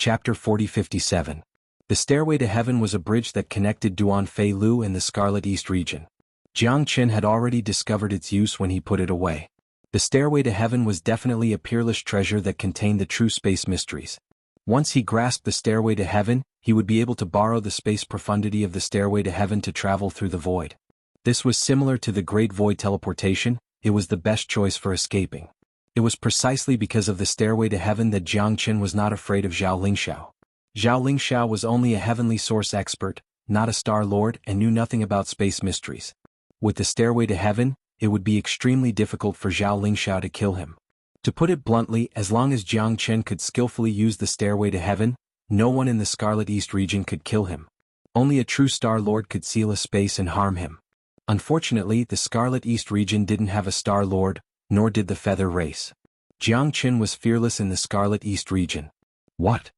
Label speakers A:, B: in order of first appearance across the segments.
A: Chapter 4057. The Stairway to Heaven was a bridge that connected Duan Fei Lu and the Scarlet East region. Jiang Qin had already discovered its use when he put it away. The Stairway to Heaven was definitely a peerless treasure that contained the true space mysteries. Once he grasped the Stairway to Heaven, he would be able to borrow the space profundity of the Stairway to Heaven to travel through the void. This was similar to the Great Void teleportation. It was the best choice for escaping. It was precisely because of the Stairway to Heaven that Jiang Qin was not afraid of Zhao Lingxiao. Zhao Lingxiao was only a heavenly source expert, not a Star Lord, and knew nothing about space mysteries. With the Stairway to Heaven, it would be extremely difficult for Zhao Lingxiao to kill him. To put it bluntly, as long as Jiang Qin could skillfully use the Stairway to Heaven, no one in the Scarlet East region could kill him. Only a true Star Lord could seal a space and harm him. Unfortunately, the Scarlet East region didn't have a Star Lord, nor did the Feather Race. Jiang Qin was fearless in the Scarlet East region. What?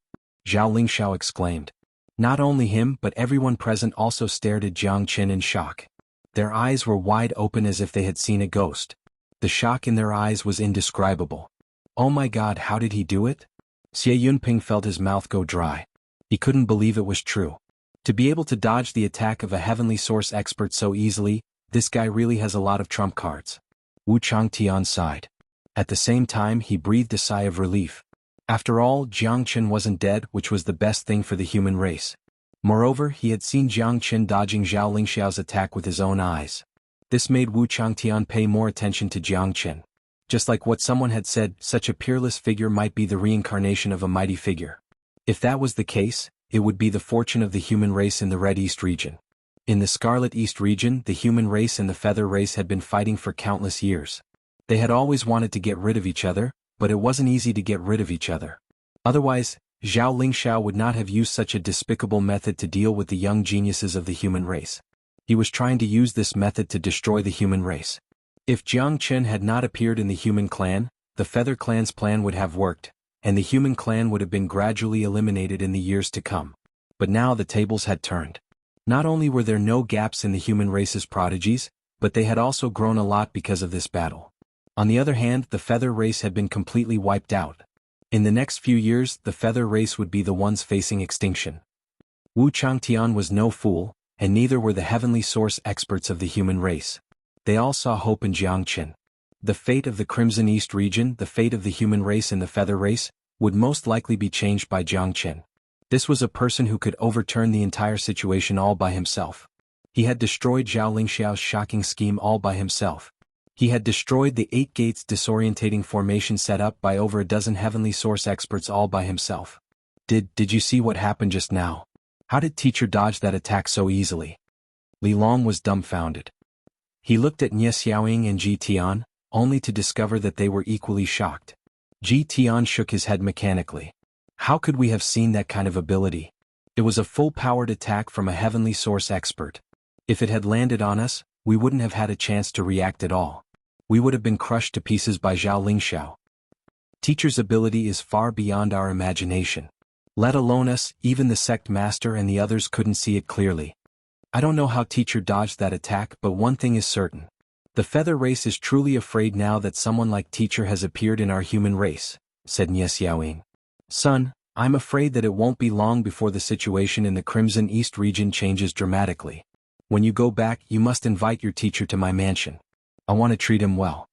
A: Zhao Lingxiao exclaimed. Not only him but everyone present also stared at Jiang Qin in shock. Their eyes were wide open as if they had seen a ghost. The shock in their eyes was indescribable. Oh my God, how did he do it? Xie Yunping felt his mouth go dry. He couldn't believe it was true. To be able to dodge the attack of a heavenly source expert so easily, this guy really has a lot of trump cards. Wu Changtian sighed. At the same time he breathed a sigh of relief. After all, Jiang Qin wasn't dead, which was the best thing for the human race. Moreover, he had seen Jiang Qin dodging Zhao Lingxiao's attack with his own eyes. This made Wu Changtian pay more attention to Jiang Qin. Just like what someone had said, such a peerless figure might be the reincarnation of a mighty figure. If that was the case, it would be the fortune of the human race in the Red East region. In the Scarlet East region, the human race and the Feather Race had been fighting for countless years. They had always wanted to get rid of each other, but it wasn't easy to get rid of each other. Otherwise, Zhao Lingxiao would not have used such a despicable method to deal with the young geniuses of the human race. He was trying to use this method to destroy the human race. If Jiang Qin had not appeared in the human clan, the Feather Clan's plan would have worked, and the human clan would have been gradually eliminated in the years to come. But now the tables had turned. Not only were there no gaps in the human race's prodigies, but they had also grown a lot because of this battle. On the other hand, the Feather Race had been completely wiped out. In the next few years, the Feather Race would be the ones facing extinction. Wu Changtian was no fool, and neither were the heavenly source experts of the human race. They all saw hope in Jiang Qin. The fate of the Crimson East region, the fate of the human race and the Feather Race, would most likely be changed by Jiang Qin. This was a person who could overturn the entire situation all by himself. He had destroyed Zhao Lingxiao's shocking scheme all by himself. He had destroyed the 8 gates disorientating formation set up by over a dozen heavenly source experts all by himself. Did you see what happened just now? How did teacher dodge that attack so easily? Li Long was dumbfounded. He looked at Nie Xiaoying and Ji Tian, only to discover that they were equally shocked. Ji Tian shook his head mechanically. How could we have seen that kind of ability? It was a full-powered attack from a heavenly source expert. If it had landed on us, we wouldn't have had a chance to react at all. We would have been crushed to pieces by Zhao Lingxiao. Teacher's ability is far beyond our imagination. Let alone us, even the sect master and the others couldn't see it clearly. I don't know how teacher dodged that attack, but one thing is certain. The Feather Race is truly afraid now that someone like teacher has appeared in our human race, said Nie Xiaoying. Son, I'm afraid that it won't be long before the situation in the Crimson East region changes dramatically. When you go back, you must invite your teacher to my mansion. I want to treat him well.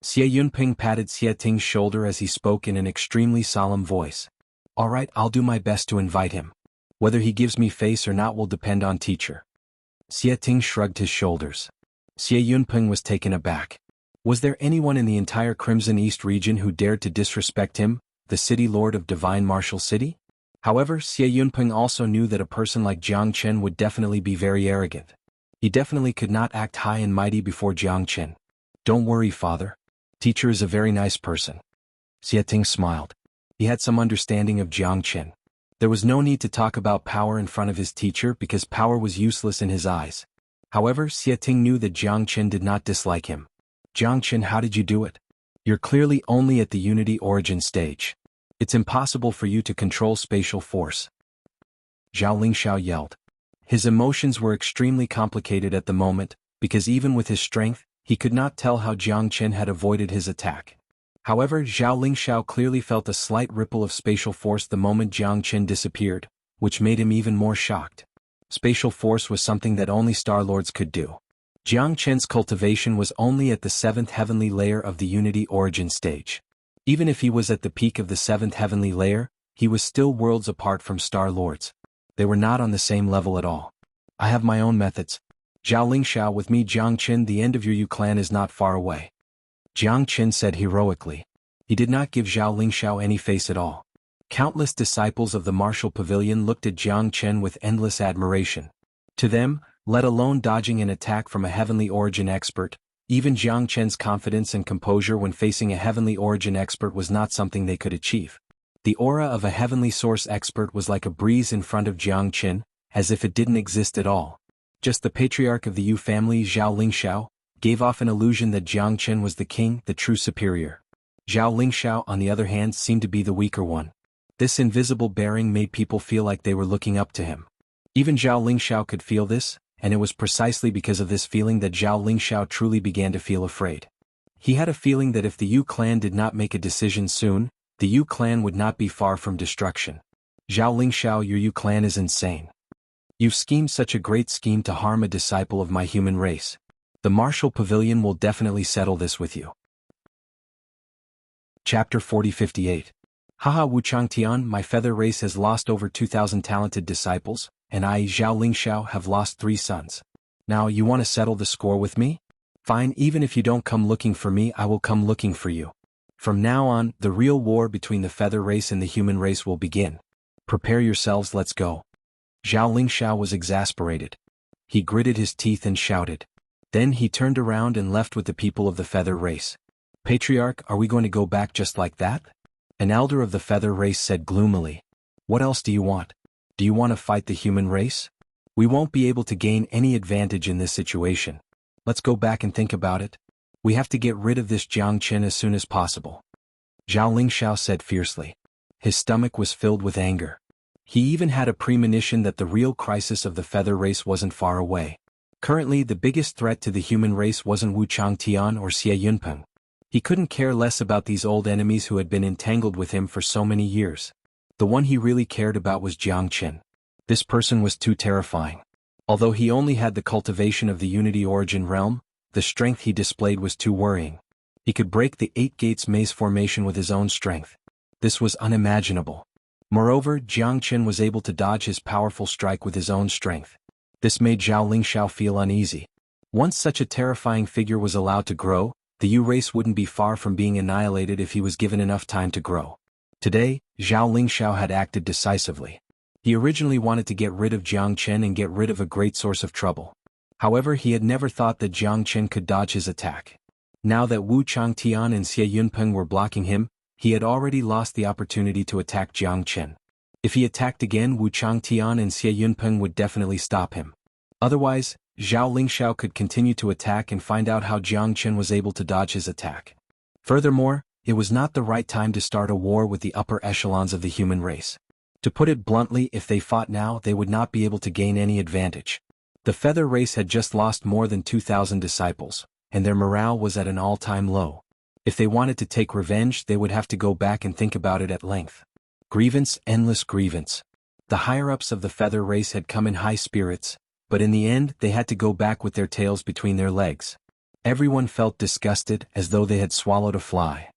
A: Xie Yunping patted Xie Ting's shoulder as he spoke in an extremely solemn voice. All right, I'll do my best to invite him. Whether he gives me face or not will depend on teacher. Xie Ting shrugged his shoulders. Xie Yunping was taken aback. Was there anyone in the entire Crimson East region who dared to disrespect him, the city lord of Divine Martial City? However, Xie Yunping also knew that a person like Jiang Qin would definitely be very arrogant. He definitely could not act high and mighty before Jiang Qin. Don't worry, father. Teacher is a very nice person. Xie Ting smiled. He had some understanding of Jiang Qin. There was no need to talk about power in front of his teacher because power was useless in his eyes. However, Xie Ting knew that Jiang Qin did not dislike him. Jiang Qin, how did you do it? You're clearly only at the Unity origin stage. It's impossible for you to control spatial force. Zhao Lingxiao yelled. His emotions were extremely complicated at the moment, because even with his strength, he could not tell how Jiang Qin had avoided his attack. However, Zhao Lingxiao clearly felt a slight ripple of spatial force the moment Jiang Qin disappeared, which made him even more shocked. Spatial force was something that only Star Lords could do. Jiang Qin's cultivation was only at the 7th heavenly layer of the Unity origin stage. Even if he was at the peak of the 7th heavenly layer, he was still worlds apart from Star Lords. They were not on the same level at all. I have my own methods. Zhao Lingxiao, with me Jiang Qin, the end of your Yu clan is not far away. Jiang Qin said heroically. He did not give Zhao Lingxiao any face at all. Countless disciples of the martial pavilion looked at Jiang Qin with endless admiration. To them, let alone dodging an attack from a heavenly origin expert, even Jiang Qin's confidence and composure when facing a heavenly origin expert was not something they could achieve. The aura of a heavenly source expert was like a breeze in front of Jiang Qin, as if it didn't exist at all. Just the patriarch of the Yu family, Zhao Lingxiao, gave off an illusion that Jiang Qin was the king, the true superior. Zhao Lingxiao, on the other hand, seemed to be the weaker one. This invisible bearing made people feel like they were looking up to him. Even Zhao Lingxiao could feel this, and it was precisely because of this feeling that Zhao Lingxiao truly began to feel afraid. He had a feeling that if the Yu clan did not make a decision soon, the Yu clan would not be far from destruction. Zhao Lingxiao, your Yu clan is insane. You've schemed such a great scheme to harm a disciple of my human race. The martial pavilion will definitely settle this with you. Chapter 4058. Haha, Wuchangtian, my feather race has lost over 2,000 talented disciples, and I, Zhao Lingxiao, have lost 3 sons. Now you want to settle the score with me? Fine, even if you don't come looking for me, I will come looking for you. From now on, the real war between the feather race and the human race will begin. Prepare yourselves, let's go. Zhao Lingxiao was exasperated. He gritted his teeth and shouted. Then he turned around and left with the people of the feather race. Patriarch, are we going to go back just like that? An elder of the feather race said gloomily. What else do you want? Do you want to fight the human race? We won't be able to gain any advantage in this situation. Let's go back and think about it. We have to get rid of this Jiang Qin as soon as possible. Zhao Lingxiao said fiercely. His stomach was filled with anger. He even had a premonition that the real crisis of the feather race wasn't far away. Currently, the biggest threat to the human race wasn't Wuchangtian or Xie Yunpeng. He couldn't care less about these old enemies who had been entangled with him for so many years. The one he really cared about was Jiang Qin. This person was too terrifying. Although he only had the cultivation of the Unity origin realm, the strength he displayed was too worrying. He could break the 8 Gates maze formation with his own strength. This was unimaginable. Moreover, Jiang Qin was able to dodge his powerful strike with his own strength. This made Zhao Lingxiao feel uneasy. Once such a terrifying figure was allowed to grow, the Yu race wouldn't be far from being annihilated if he was given enough time to grow. Today, Zhao Lingxiao had acted decisively. He originally wanted to get rid of Jiang Qin and get rid of a great source of trouble. However, he had never thought that Jiang Qin could dodge his attack. Now that Wu Changtian and Xie Yunpeng were blocking him, he had already lost the opportunity to attack Jiang Qin. If he attacked again, Wu Changtian and Xie Yunpeng would definitely stop him. Otherwise, Zhao Lingxiao could continue to attack and find out how Jiang Qin was able to dodge his attack. Furthermore, it was not the right time to start a war with the upper echelons of the human race. To put it bluntly, if they fought now, they would not be able to gain any advantage. The feather race had just lost more than 2,000 disciples, and their morale was at an all-time low. If they wanted to take revenge, they would have to go back and think about it at length. Grievance, endless grievance. The higher-ups of the feather race had come in high spirits, but in the end they had to go back with their tails between their legs. Everyone felt disgusted, as though they had swallowed a fly.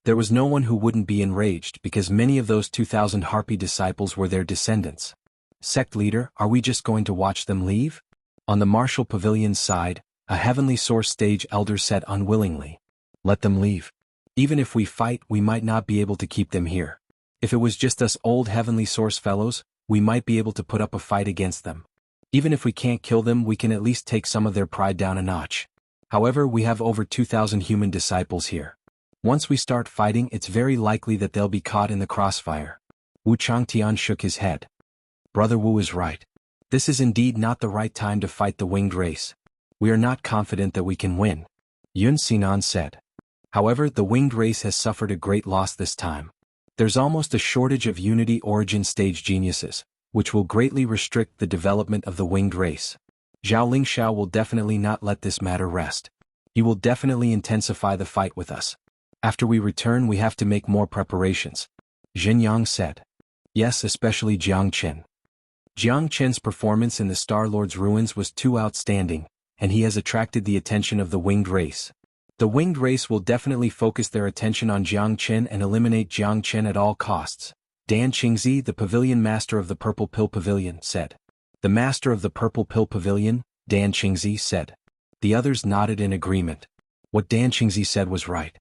A: There was no one who wouldn't be enraged because many of those 2,000 harpy disciples were their descendants. Sect leader, are we just going to watch them leave? On the martial pavilion's side, a heavenly source stage elder said unwillingly. Let them leave. Even if we fight, we might not be able to keep them here. If it was just us old heavenly source fellows, we might be able to put up a fight against them. Even if we can't kill them, we can at least take some of their pride down a notch. However, we have over 2,000 human disciples here. Once we start fighting, it's very likely that they'll be caught in the crossfire. Wu Changtian shook his head. Brother Wu is right. This is indeed not the right time to fight the winged race. We are not confident that we can win. Yun Sinan said. However, the winged race has suffered a great loss this time. There's almost a shortage of Unity origin stage geniuses, which will greatly restrict the development of the winged race. Zhao Lingxiao will definitely not let this matter rest. He will definitely intensify the fight with us. After we return we have to make more preparations. Xianxia said. Yes, especially Jiang Qin. Jiang Qin's performance in the Star Lord's ruins was too outstanding, and he has attracted the attention of the winged race. The winged race will definitely focus their attention on Jiang Qin and eliminate Jiang Qin at all costs. Dan Qingzi, the pavilion master of the Purple Pill Pavilion, said. The master of the Purple Pill Pavilion, Dan Qingzi said. The others nodded in agreement. What Dan Qingzi said was right.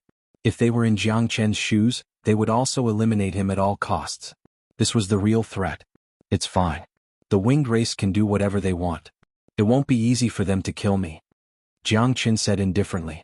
A: If they were in Jiang Qin's shoes, they would also eliminate him at all costs. This was the real threat. It's fine. The winged race can do whatever they want. It won't be easy for them to kill me. Jiang Qin said indifferently.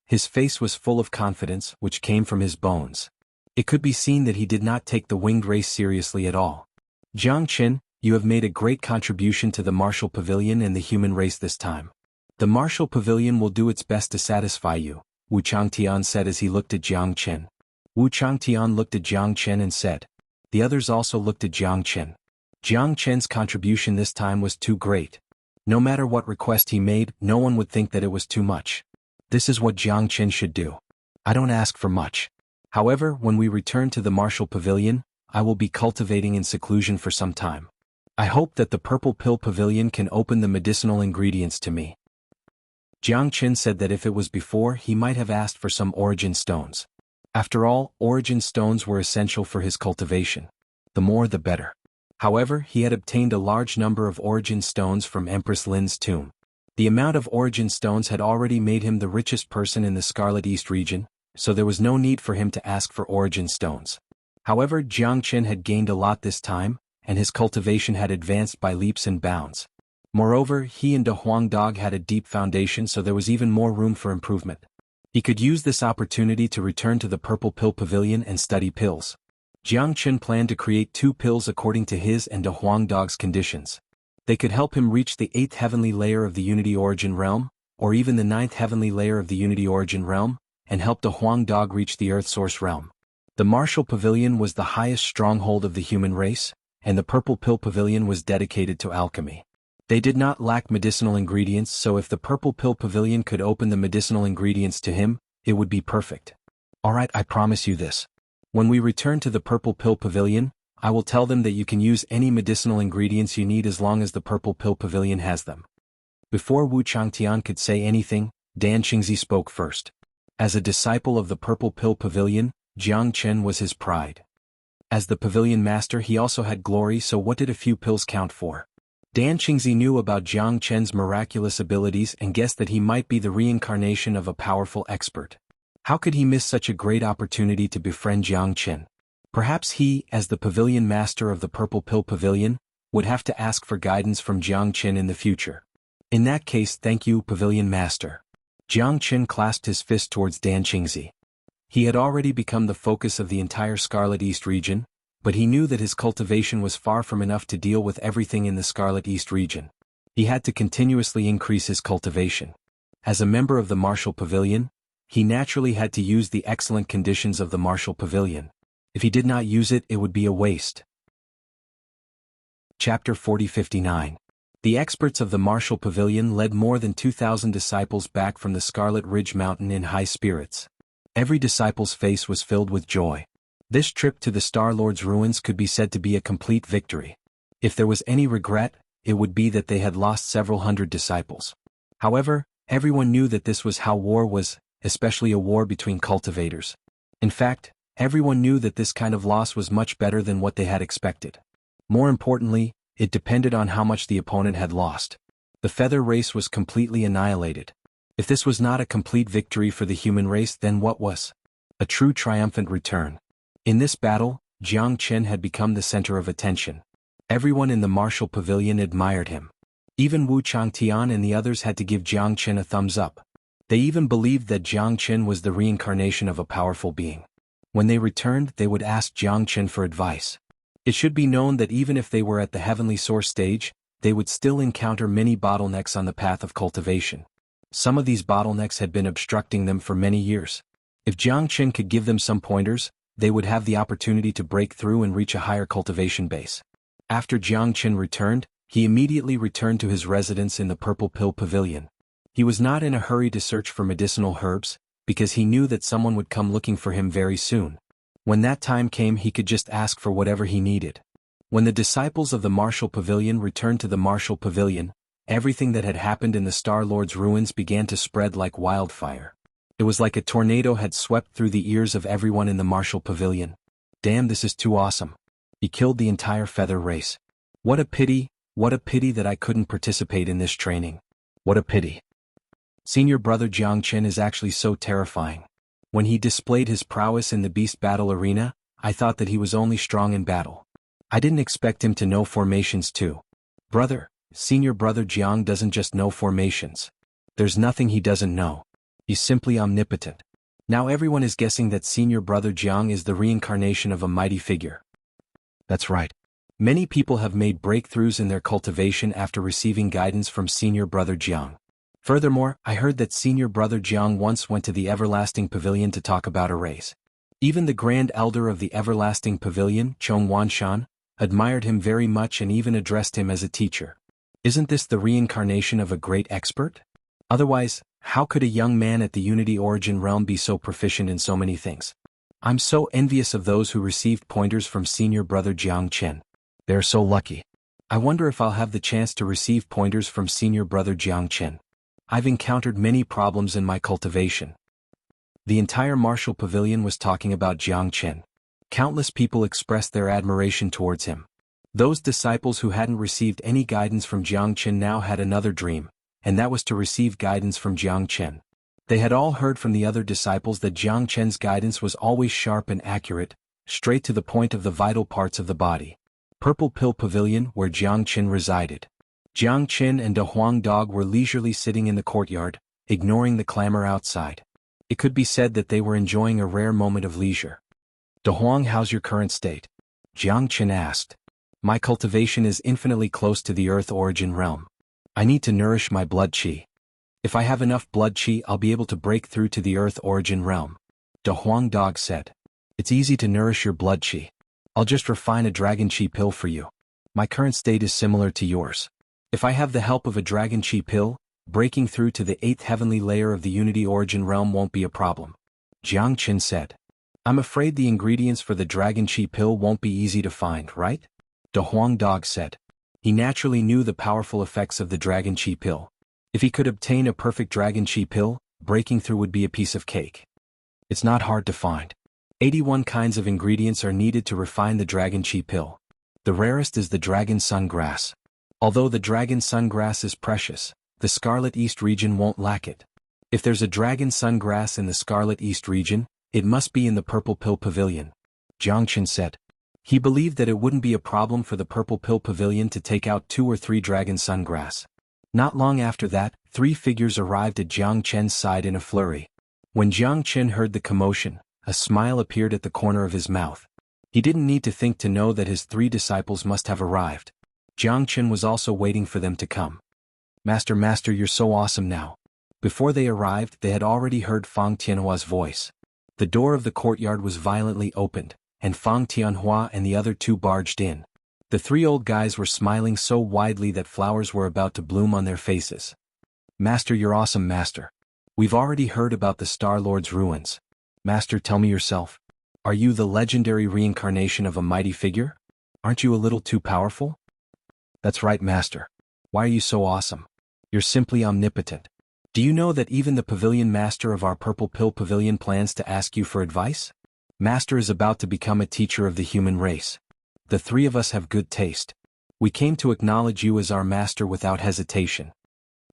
A: His face was full of confidence, which came from his bones. It could be seen that he did not take the winged race seriously at all. Jiang Qin, you have made a great contribution to the martial pavilion and the human race this time. The martial pavilion will do its best to satisfy you, Wu Changtian said as he looked at Jiang Qin. Wu Changtian looked at Jiang Qin and said. The others also looked at Jiang Qin. Jiang Qin's contribution this time was too great. No matter what request he made, no one would think that it was too much. This is what Jiang Qin should do. I don't ask for much. However, when we return to the martial pavilion, I will be cultivating in seclusion for some time. I hope that the Purple Pill Pavilion can open the medicinal ingredients to me. Jiang Qin said that if it was before, he might have asked for some origin stones. After all, origin stones were essential for his cultivation. The more the better. However, he had obtained a large number of origin stones from Empress Lin's tomb. The amount of origin stones had already made him the richest person in the Scarlet East region, so there was no need for him to ask for origin stones. However, Jiang Qin had gained a lot this time, and his cultivation had advanced by leaps and bounds. Moreover, he and De Huang Dog had a deep foundation, so there was even more room for improvement. He could use this opportunity to return to the Purple Pill Pavilion and study pills. Jiang Qin planned to create 2 pills according to his and De Huang Dog's conditions. They could help him reach the 8th heavenly layer of the Unity Origin Realm, or even the 9th heavenly layer of the Unity Origin Realm, and help De Huang Dog reach the Earth Source Realm. The Martial Pavilion was the highest stronghold of the human race, and the Purple Pill Pavilion was dedicated to alchemy. They did not lack medicinal ingredients, so if the Purple Pill Pavilion could open the medicinal ingredients to him, it would be perfect. Alright, I promise you this. When we return to the Purple Pill Pavilion, I will tell them that you can use any medicinal ingredients you need as long as the Purple Pill Pavilion has them. Before Wu Changtian could say anything, Dan Qingzi spoke first. As a disciple of the Purple Pill Pavilion, Jiang Qin was his pride. As the pavilion master he also had glory, so what did a few pills count for? Dan Qingzi knew about Jiang Qin's miraculous abilities and guessed that he might be the reincarnation of a powerful expert. How could he miss such a great opportunity to befriend Jiang Qin? Perhaps he, as the pavilion master of the Purple Pill Pavilion, would have to ask for guidance from Jiang Qin in the future. In that case, thank you, pavilion master. Jiang Qin clasped his fist towards Dan Qingzi. He had already become the focus of the entire Scarlet East region, but he knew that his cultivation was far from enough to deal with everything in the Scarlet East region. He had to continuously increase his cultivation. As a member of the Martial Pavilion, he naturally had to use the excellent conditions of the Martial Pavilion. If he did not use it, it would be a waste. Chapter 4059. The experts of the Martial Pavilion led more than 2,000 disciples back from the Scarlet Ridge Mountain in high spirits. Every disciple's face was filled with joy. This trip to the Star Lord's ruins could be said to be a complete victory. If there was any regret, it would be that they had lost several hundred disciples. However, everyone knew that this was how war was, especially a war between cultivators. In fact, everyone knew that this kind of loss was much better than what they had expected. More importantly, it depended on how much the opponent had lost. The feather race was completely annihilated. If this was not a complete victory for the human race, then what was? A true triumphant return. In this battle, Jiang Qin had become the center of attention. Everyone in the Martial Pavilion admired him. Even Wu Changtian and the others had to give Jiang Qin a thumbs up. They even believed that Jiang Qin was the reincarnation of a powerful being. When they returned, they would ask Jiang Qin for advice. It should be known that even if they were at the Heavenly Source stage, they would still encounter many bottlenecks on the path of cultivation. Some of these bottlenecks had been obstructing them for many years. If Jiang Qin could give them some pointers, they would have the opportunity to break through and reach a higher cultivation base. After Jiang Qin returned, he immediately returned to his residence in the Purple Pill Pavilion. He was not in a hurry to search for medicinal herbs, because he knew that someone would come looking for him very soon. When that time came, he could just ask for whatever he needed. When the disciples of the martial pavilion returned to the martial pavilion, everything that had happened in the Star Lord's ruins began to spread like wildfire. It was like a tornado had swept through the ears of everyone in the martial pavilion. Damn, this is too awesome. He killed the entire feather race. What a pity that I couldn't participate in this training. What a pity. Senior brother Jiangchen is actually so terrifying. When he displayed his prowess in the beast battle arena, I thought that he was only strong in battle. I didn't expect him to know formations too. Brother, senior brother Jiang doesn't just know formations. There's nothing he doesn't know. He's simply omnipotent. Now everyone is guessing that senior brother Jiang is the reincarnation of a mighty figure. That's right. Many people have made breakthroughs in their cultivation after receiving guidance from senior brother Jiang. Furthermore, I heard that senior brother Jiang once went to the Everlasting Pavilion to talk about a race. Even the Grand Elder of the Everlasting Pavilion, xuanhuan, admired him very much and even addressed him as a teacher. Isn't this the reincarnation of a great expert? Otherwise, how could a young man at the Unity Origin realm be so proficient in so many things? I'm so envious of those who received pointers from senior brother Jiangchen. They're so lucky. I wonder if I'll have the chance to receive pointers from senior brother Jiangchen. I've encountered many problems in my cultivation. The entire martial pavilion was talking about Jiangchen. Countless people expressed their admiration towards him. Those disciples who hadn't received any guidance from Jiangchen now had another dream, and that was to receive guidance from Jiangchen. They had all heard from the other disciples that Jiangchen's guidance was always sharp and accurate, straight to the point of the vital parts of the body. Purple Pill Pavilion, where Jiangchen resided. Jiangchen and De Huang Dog were leisurely sitting in the courtyard, ignoring the clamor outside. It could be said that they were enjoying a rare moment of leisure. De Huang, how's your current state? Jiangchen asked. My cultivation is infinitely close to the Earth Origin realm. I need to nourish my blood qi. If I have enough blood qi, I'll be able to break through to the Earth Origin realm. De Huang Dog said. It's easy to nourish your blood qi. I'll just refine a dragon qi pill for you. My current state is similar to yours. If I have the help of a dragon qi pill, breaking through to the 8th heavenly layer of the Unity Origin realm won't be a problem. Jiangchen said. I'm afraid the ingredients for the dragon qi pill won't be easy to find, right? De Huang Dog said. He naturally knew the powerful effects of the dragon qi pill. If he could obtain a perfect dragon qi pill, breaking through would be a piece of cake. It's not hard to find. 81 kinds of ingredients are needed to refine the dragon qi pill. The rarest is the dragon sun grass. Although the dragon sun grass is precious, the Scarlet East region won't lack it. If there's a dragon sun grass in the Scarlet East region, it must be in the Purple Pill Pavilion. Jiangchen said. He believed that it wouldn't be a problem for the Purple Pill Pavilion to take out 2 or 3 dragon sun grass. Not long after that, 3 figures arrived at Jiangchen's side in a flurry. When Jiangchen heard the commotion, a smile appeared at the corner of his mouth. He didn't need to think to know that his 3 disciples must have arrived. Jiangchen was also waiting for them to come. Master, you're so awesome now. Before they arrived, they had already heard Fang Tianhua's voice. The door of the courtyard was violently opened, and Fang Tianhua and the other 2 barged in. The 3 old guys were smiling so widely that flowers were about to bloom on their faces. Master, you're awesome, Master. We've already heard about the Star Lord's ruins. Master, tell me yourself. Are you the legendary reincarnation of a mighty figure? Aren't you a little too powerful? That's right, Master. Why are you so awesome? You're simply omnipotent. Do you know that even the pavilion master of our Purple Pill Pavilion plans to ask you for advice? Master is about to become a teacher of the human race. The 3 of us have good taste. We came to acknowledge you as our master without hesitation.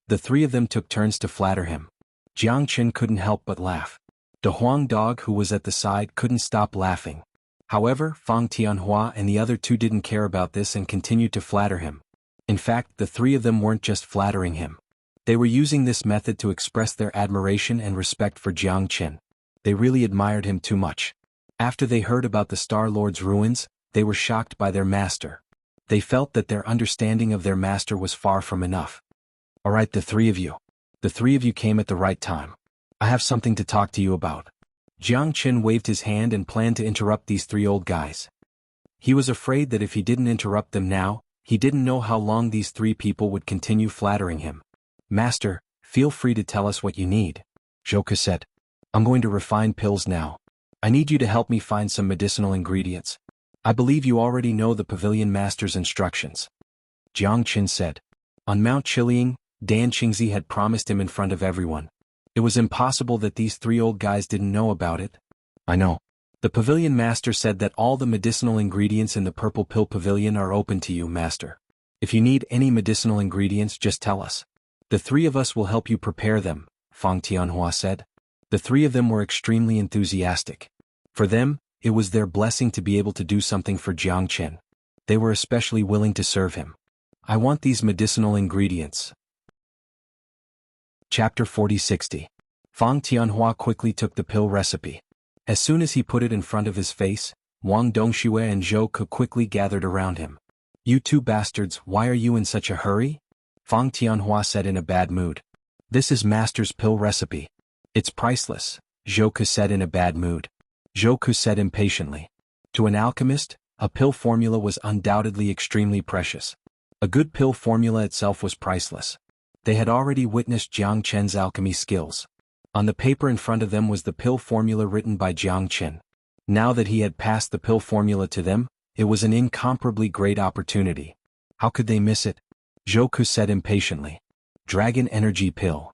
A: The 3 of them took turns to flatter him. Jiangchen couldn't help but laugh. De Huang Dog, who was at the side, couldn't stop laughing. However, Fang Tianhua and the other 2 didn't care about this and continued to flatter him. In fact, the 3 of them weren't just flattering him. They were using this method to express their admiration and respect for Jiangchen. They really admired him too much. After they heard about the Star Lord's ruins, they were shocked by their master. They felt that their understanding of their master was far from enough. All right, the 3 of you. The 3 of you came at the right time. I have something to talk to you about. Jiangchen waved his hand and planned to interrupt these 3 old guys. He was afraid that if he didn't interrupt them now, he didn't know how long these 3 people would continue flattering him. Master, feel free to tell us what you need, Zhouke said. I'm going to refine pills now. I need you to help me find some medicinal ingredients. I believe you already know the pavilion master's instructions. Jiang Qin said. On Mount Chiling, Dan Qingzi had promised him in front of everyone. It was impossible that these three old guys didn't know about it. I know. The pavilion master said that all the medicinal ingredients in the purple pill pavilion are open to you, master. If you need any medicinal ingredients, just tell us. The three of us will help you prepare them, Fang Tianhua said. The three of them were extremely enthusiastic. For them, it was their blessing to be able to do something for Jiang Qin. They were especially willing to serve him. I want these medicinal ingredients. Chapter 4060. Fang Tianhua quickly took the pill recipe. As soon as he put it in front of his face, Wang Dongxue and Zhou Ke quickly gathered around him. You two bastards, why are you in such a hurry? Fang Tianhua said in a bad mood. This is master's pill recipe. It's priceless, Zhou Ke said in a bad mood. Zhou Ke said impatiently. To an alchemist, a pill formula was undoubtedly extremely precious. A good pill formula itself was priceless. They had already witnessed Jiang Qin's alchemy skills. On the paper in front of them was the pill formula written by Jiang Qin. Now that he had passed the pill formula to them, it was an incomparably great opportunity. How could they miss it? Zhou Ke said impatiently. Dragon Energy Pill.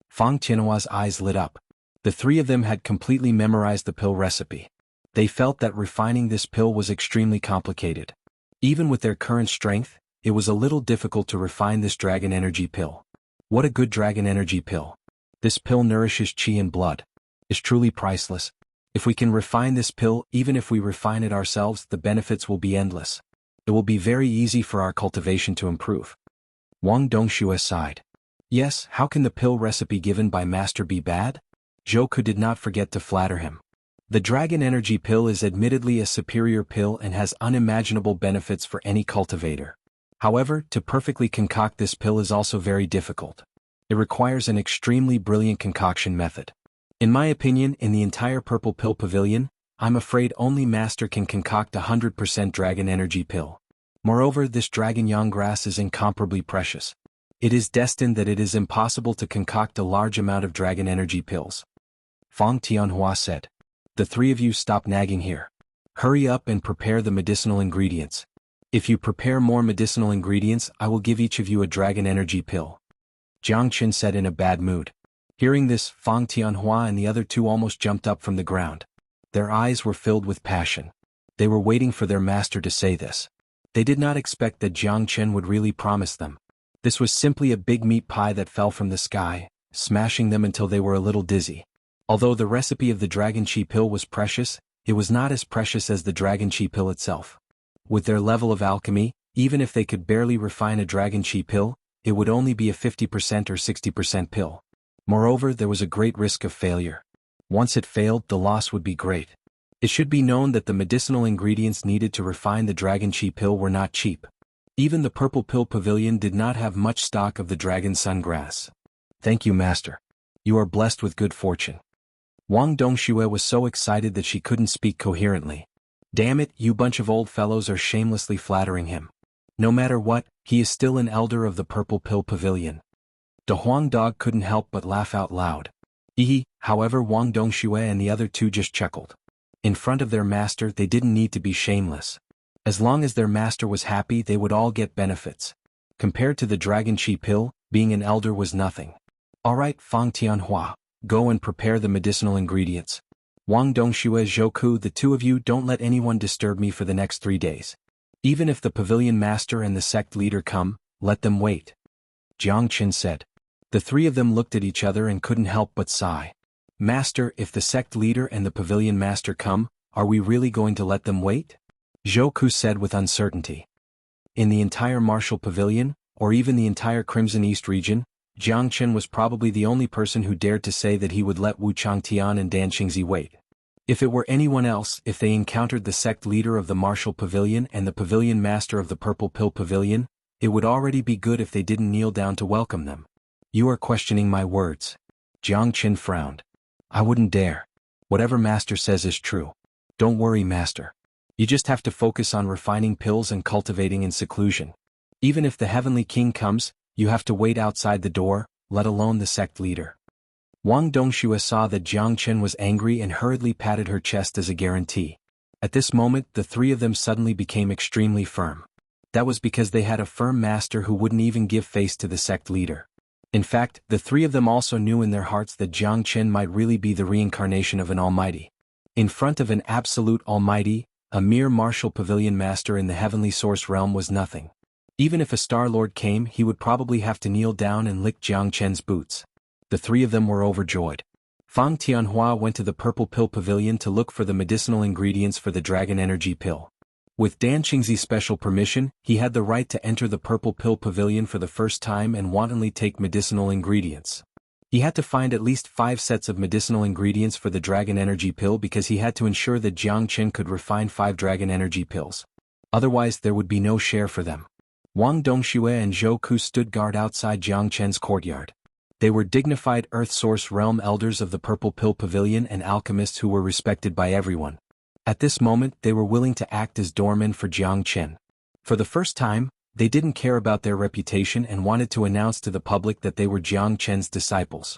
A: Fang Tianhua's eyes lit up. The three of them had completely memorized the pill recipe. They felt that refining this pill was extremely complicated. Even with their current strength, it was a little difficult to refine this Dragon Energy Pill. What a good Dragon Energy Pill. This pill nourishes chi and blood. It's truly priceless. If we can refine this pill, even if we refine it ourselves, the benefits will be endless. It will be very easy for our cultivation to improve. Wang Dongxue sighed. Yes, how can the pill recipe given by master be bad? Zhou Ke did not forget to flatter him. The Dragon Energy Pill is admittedly a superior pill and has unimaginable benefits for any cultivator. However, to perfectly concoct this pill is also very difficult. It requires an extremely brilliant concoction method. In my opinion, in the entire Purple Pill Pavilion, I'm afraid only Master can concoct 100% Dragon Energy Pill. Moreover, this Dragon Yang grass is incomparably precious. It is destined that it is impossible to concoct a large amount of Dragon Energy Pills. Fang Tianhua said. The three of you stop nagging here. Hurry up and prepare the medicinal ingredients. If you prepare more medicinal ingredients, I will give each of you a Dragon Energy Pill. Jiang Qin said in a bad mood. Hearing this, Fang Tianhua and the other two almost jumped up from the ground. Their eyes were filled with passion. They were waiting for their master to say this. They did not expect that Jiang Qin would really promise them. This was simply a big meat pie that fell from the sky, smashing them until they were a little dizzy. Although the recipe of the Dragon Chi Pill was precious, it was not as precious as the Dragon Chi Pill itself. With their level of alchemy, even if they could barely refine a Dragon Chi Pill, it would only be a 50% or 60% pill. Moreover, there was a great risk of failure. Once it failed, the loss would be great. It should be known that the medicinal ingredients needed to refine the Dragon Chi Pill were not cheap. Even the Purple Pill Pavilion did not have much stock of the Dragon Sungrass. Thank you, Master. You are blessed with good fortune. Wang Dongxue was so excited that she couldn't speak coherently. Damn it, you bunch of old fellows are shamelessly flattering him. No matter what, he is still an elder of the Purple Pill Pavilion. The Huang dog couldn't help but laugh out loud. However, Wang Dongxue and the other two just chuckled. In front of their master, they didn't need to be shameless. As long as their master was happy, they would all get benefits. Compared to the Dragon Chi Pill, being an elder was nothing. Alright, Fang Tianhua, go and prepare the medicinal ingredients. Wang Dongxue, Zhou Ke, the two of you don't let anyone disturb me for the next 3 days. Even if the pavilion master and the sect leader come, let them wait. Jiang Qin said. The three of them looked at each other and couldn't help but sigh. Master, if the sect leader and the pavilion master come, are we really going to let them wait? Zhou Ke said with uncertainty. In the entire Martial Pavilion, or even the entire Crimson East region, Jiang Qin was probably the only person who dared to say that he would let Wu Changtian and Dan Qingzi wait. If it were anyone else, if they encountered the sect leader of the Martial Pavilion and the pavilion master of the Purple Pill Pavilion, it would already be good if they didn't kneel down to welcome them. You are questioning my words. Jiang Qin frowned. I wouldn't dare. Whatever master says is true. Don't worry, master. You just have to focus on refining pills and cultivating in seclusion. Even if the Heavenly King comes, you have to wait outside the door, let alone the sect leader. Wang Dongxue saw that Jiang Chen was angry and hurriedly patted her chest as a guarantee. At this moment, the three of them suddenly became extremely firm. That was because they had a firm master who wouldn't even give face to the sect leader. In fact, the three of them also knew in their hearts that Jiang Chen might really be the reincarnation of an almighty. In front of an absolute almighty, a mere martial pavilion master in the heavenly source realm was nothing. Even if a Star Lord came, he would probably have to kneel down and lick Jiang Chen's boots. The three of them were overjoyed. Fang Tianhua went to the Purple Pill Pavilion to look for the medicinal ingredients for the Dragon Energy Pill. With Dan Qingzi's special permission, he had the right to enter the Purple Pill Pavilion for the first time and wantonly take medicinal ingredients. He had to find at least 5 sets of medicinal ingredients for the Dragon Energy Pill because he had to ensure that Jiang Chen could refine 5 Dragon Energy Pills. Otherwise there would be no share for them. Wang Dongxue and Zhou Ku stood guard outside Jiang Chen's courtyard. They were dignified Earth Source Realm elders of the Purple Pill Pavilion and alchemists who were respected by everyone. At this moment they were willing to act as doormen for Jiang Chen. For the first time, they didn't care about their reputation and wanted to announce to the public that they were Jiang Chen's disciples.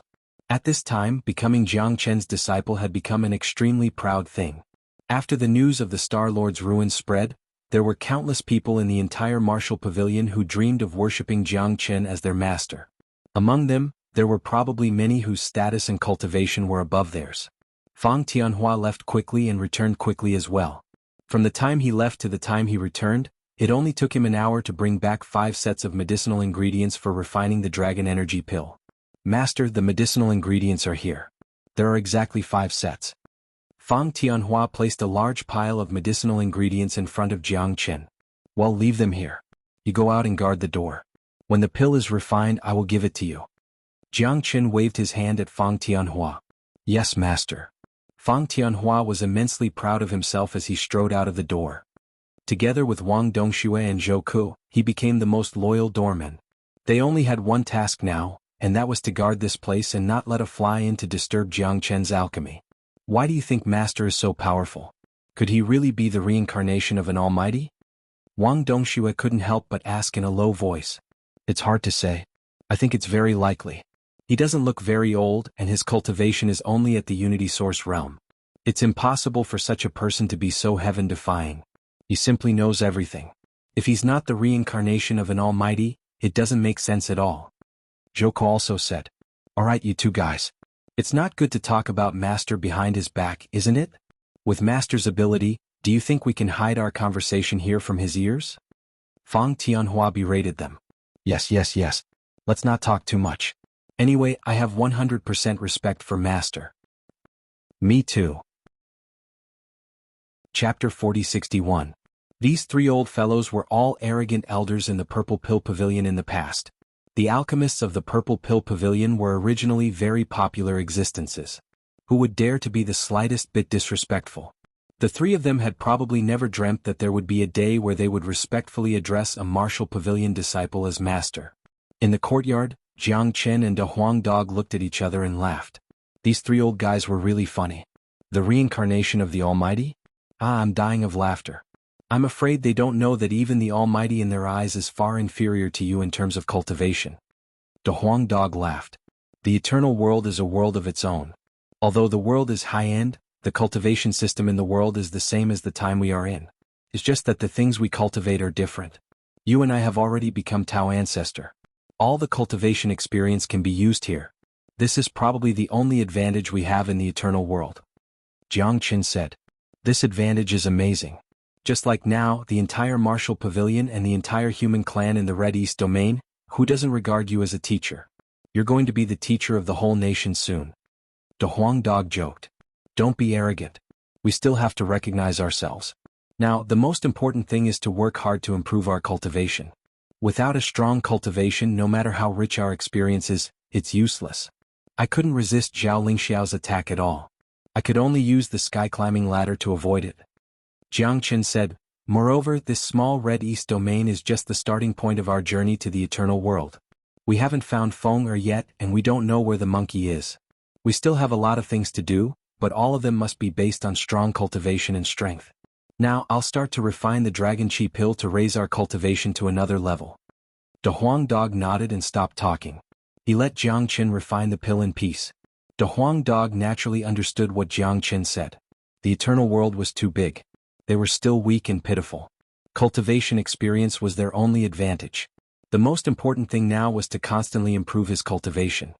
A: At this time, becoming Jiang Chen's disciple had become an extremely proud thing. After the news of the Star Lord's ruin spread, there were countless people in the entire martial pavilion who dreamed of worshipping Jiang Chen as their master. Among them, there were probably many whose status and cultivation were above theirs. Fang Tianhua left quickly and returned quickly as well. From the time he left to the time he returned, it only took him an hour to bring back 5 sets of medicinal ingredients for refining the Dragon Energy Pill. Master, the medicinal ingredients are here. There are exactly 5 sets. Fang Tianhua placed a large pile of medicinal ingredients in front of Jiang Chen. Well, leave them here. You go out and guard the door. When the pill is refined, I will give it to you. Jiang Chen waved his hand at Fang Tianhua. Yes, master. Fang Tianhua was immensely proud of himself as he strode out of the door. Together with Wang Dongxue and Zhou Ku, he became the most loyal doorman. They only had one task now, and that was to guard this place and not let a fly in to disturb Jiang Chen's alchemy. Why do you think master is so powerful? Could he really be the reincarnation of an almighty? Wang Dongxue couldn't help but ask in a low voice. It's hard to say. I think it's very likely. He doesn't look very old and his cultivation is only at the Unity Source realm. It's impossible for such a person to be so heaven-defying. He simply knows everything. If he's not the reincarnation of an almighty, it doesn't make sense at all. Zhou Ku also said. Alright you two guys. It's not good to talk about master behind his back, isn't it? With master's ability, do you think we can hide our conversation here from his ears? Fang Tianhua berated them. Yes. Let's not talk too much. Anyway, I have 100% respect for master. Me too. Chapter 4061. These 3 old fellows were all arrogant elders in the Purple Pill Pavilion in the past. The alchemists of the Purple Pill Pavilion were originally very popular existences. Who would dare to be the slightest bit disrespectful? The 3 of them had probably never dreamt that there would be a day where they would respectfully address a martial pavilion disciple as master. In the courtyard, Jiang Chen and De Huang Dog looked at each other and laughed. These 3 old guys were really funny. The reincarnation of the Almighty? I'm dying of laughter. I'm afraid they don't know that even the Almighty in their eyes is far inferior to you in terms of cultivation. De Huang Dog laughed. The eternal world is a world of its own. Although the world is high-end, the cultivation system in the world is the same as the time we are in. It's just that the things we cultivate are different. You and I have already become Tao Ancestor. All the cultivation experience can be used here. This is probably the only advantage we have in the eternal world. Jiang Chen said. This advantage is amazing. Just like now, the entire martial pavilion and the entire human clan in the Red East domain, who doesn't regard you as a teacher? You're going to be the teacher of the whole nation soon. De Huang Dog joked. Don't be arrogant. We still have to recognize ourselves. Now, the most important thing is to work hard to improve our cultivation. Without a strong cultivation, no matter how rich our experience is, it's useless. I couldn't resist Zhao Lingxiao's attack at all. I could only use the sky-climbing ladder to avoid it. Jiang Chen said, moreover, this small Red East domain is just the starting point of our journey to the eternal world. We haven't found Feng Er yet and we don't know where the monkey is. We still have a lot of things to do, but all of them must be based on strong cultivation and strength. Now I'll start to refine the Dragon Chi pill to raise our cultivation to another level. De Huang Dog nodded and stopped talking. He let Jiang Chen refine the pill in peace. The Huang dog naturally understood what Jiang Qin said. The eternal world was too big. They were still weak and pitiful. Cultivation experience was their only advantage. The most important thing now was to constantly improve his cultivation.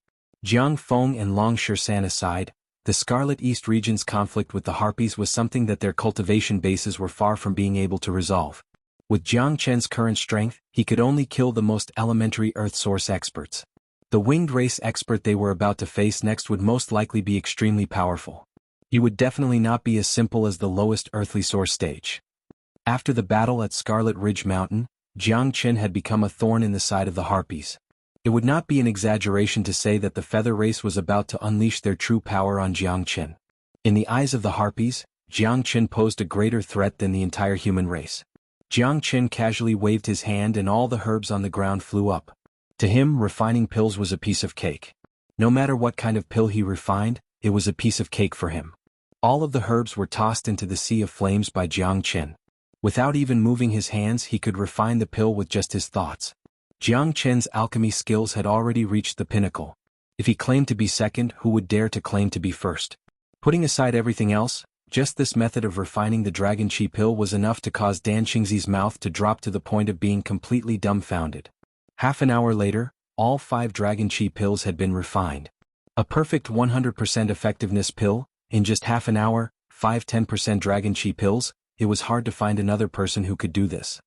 A: Jiang Feng and Long Shisan aside, the Scarlet East region's conflict with the Harpies was something that their cultivation bases were far from being able to resolve. With Jiang Chen's current strength, he could only kill the most elementary Earth Source experts. The winged race expert they were about to face next would most likely be extremely powerful. He would definitely not be as simple as the lowest earthly source stage. After the battle at Scarlet Ridge Mountain, Jiang Qin had become a thorn in the side of the Harpies. It would not be an exaggeration to say that the Feather Race was about to unleash their true power on Jiang Qin. In the eyes of the Harpies, Jiang Qin posed a greater threat than the entire human race. Jiang Qin casually waved his hand and all the herbs on the ground flew up. To him, refining pills was a piece of cake. No matter what kind of pill he refined, it was a piece of cake for him. All of the herbs were tossed into the sea of flames by Jiang Qin. Without even moving his hands, he could refine the pill with just his thoughts. Jiang Qin's alchemy skills had already reached the pinnacle. If he claimed to be second, who would dare to claim to be first? Putting aside everything else, just this method of refining the Dragon Chi pill was enough to cause Dan Qingzi's mouth to drop to the point of being completely dumbfounded. Half an hour later, all 5 Dragon Chi pills had been refined. A perfect 100% effectiveness pill. In just half an hour, 5 10% Dragon Chi pills. It was hard to find another person who could do this.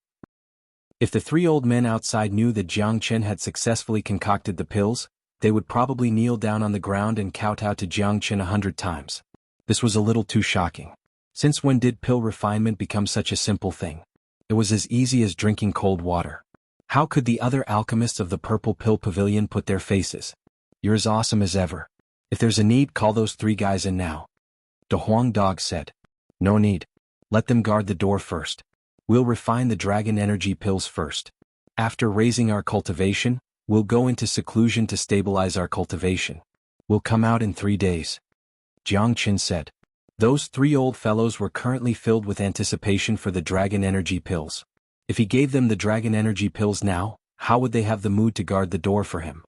A: If the 3 old men outside knew that Jiang Qin had successfully concocted the pills, they would probably kneel down on the ground and kowtow to Jiang Qin 100 times. This was a little too shocking. Since when did pill refinement become such a simple thing? It was as easy as drinking cold water. How could the other alchemists of the Purple Pill Pavilion put their faces? You're as awesome as ever. If there's a need, call those 3 guys in now. The Huang dog said. No need. Let them guard the door first. We'll refine the dragon energy pills first. After raising our cultivation, we'll go into seclusion to stabilize our cultivation. We'll come out in 3 days. Jiang Qin said. Those 3 old fellows were currently filled with anticipation for the dragon energy pills. If he gave them the dragon energy pills now, how would they have the mood to guard the door for him?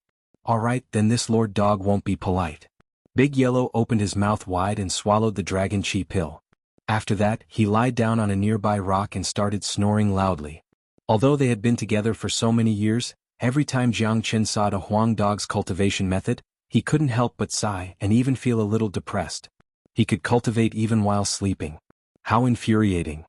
A: Alright, then this Lord Dog won't be polite. Big Yellow opened his mouth wide and swallowed the Dragon Chi pill. After that, he lied down on a nearby rock and started snoring loudly. Although they had been together for so many years, every time Jiang Qin saw the Huang Dog's cultivation method, he couldn't help but sigh and even feel a little depressed. He could cultivate even while sleeping. How infuriating.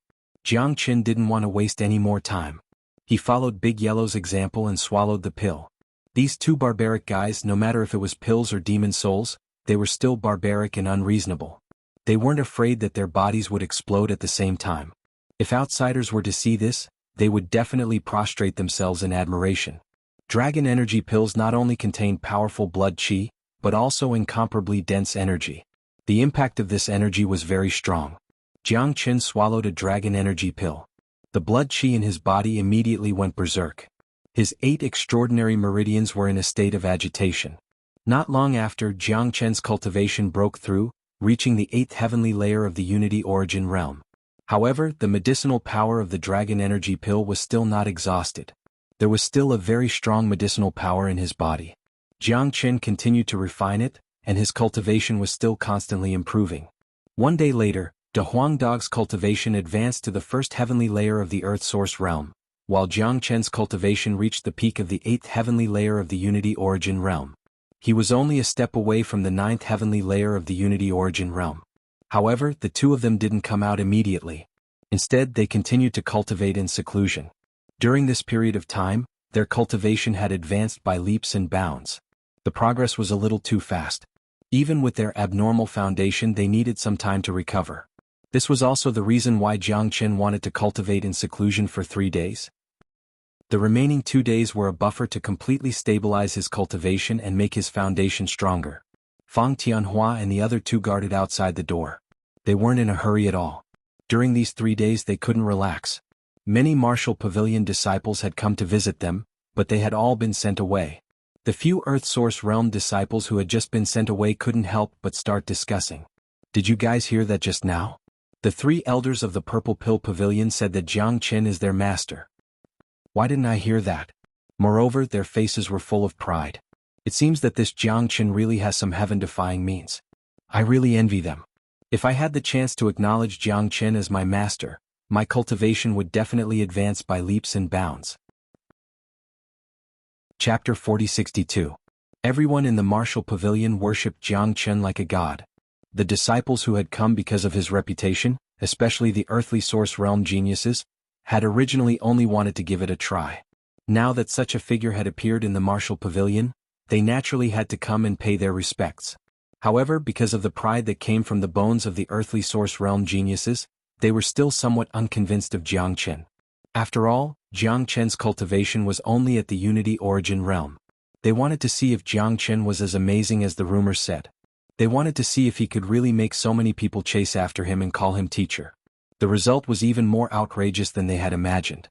A: Jiang Qin didn't want to waste any more time. He followed Big Yellow's example and swallowed the pill. These 2 barbaric guys, no matter if it was pills or demon souls, they were still barbaric and unreasonable. They weren't afraid that their bodies would explode at the same time. If outsiders were to see this, they would definitely prostrate themselves in admiration. Dragon energy pills not only contained powerful blood chi, but also incomparably dense energy. The impact of this energy was very strong. Jiang Qin swallowed a dragon energy pill. The blood chi in his body immediately went berserk. His 8 extraordinary meridians were in a state of agitation. Not long after, Jiang Qin's cultivation broke through, reaching the 8th heavenly layer of the Unity Origin realm. However, the medicinal power of the dragon energy pill was still not exhausted. There was still a very strong medicinal power in his body. Jiang Qin continued to refine it, and his cultivation was still constantly improving. One day later, the Huang Dog's cultivation advanced to the 1st heavenly layer of the Earth Source realm, while Jiang Qin's cultivation reached the peak of the 8th heavenly layer of the Unity Origin realm. He was only a step away from the 9th heavenly layer of the Unity Origin realm. However, the 2 of them didn't come out immediately. Instead, they continued to cultivate in seclusion. During this period of time, their cultivation had advanced by leaps and bounds. The progress was a little too fast. Even with their abnormal foundation, they needed some time to recover. This was also the reason why Jiang Qin wanted to cultivate in seclusion for 3 days. The remaining 2 days were a buffer to completely stabilize his cultivation and make his foundation stronger. Fang Tianhua and the other 2 guarded outside the door. They weren't in a hurry at all. During these 3 days they couldn't relax. Many martial pavilion disciples had come to visit them, but they had all been sent away. The few Earth Source Realm disciples who had just been sent away couldn't help but start discussing. Did you guys hear that just now? The 3 elders of the Purple Pill Pavilion said that Jiang Qin is their master. Why didn't I hear that? Moreover, their faces were full of pride. It seems that this Jiangchen really has some heaven-defying means. I really envy them. If I had the chance to acknowledge Jiangchen as my master, my cultivation would definitely advance by leaps and bounds. Chapter 4062. Everyone in the martial pavilion worshipped Jiangchen like a god. The disciples who had come because of his reputation, especially the earthly source realm geniuses, had originally only wanted to give it a try. Now that such a figure had appeared in the martial pavilion, they naturally had to come and pay their respects. However, because of the pride that came from the bones of the earthly source realm geniuses, they were still somewhat unconvinced of Jiangchen. After all, Jiangchen's cultivation was only at the Unity Origin realm. They wanted to see if Jiangchen was as amazing as the rumors said. They wanted to see if he could really make so many people chase after him and call him teacher. The result was even more outrageous than they had imagined.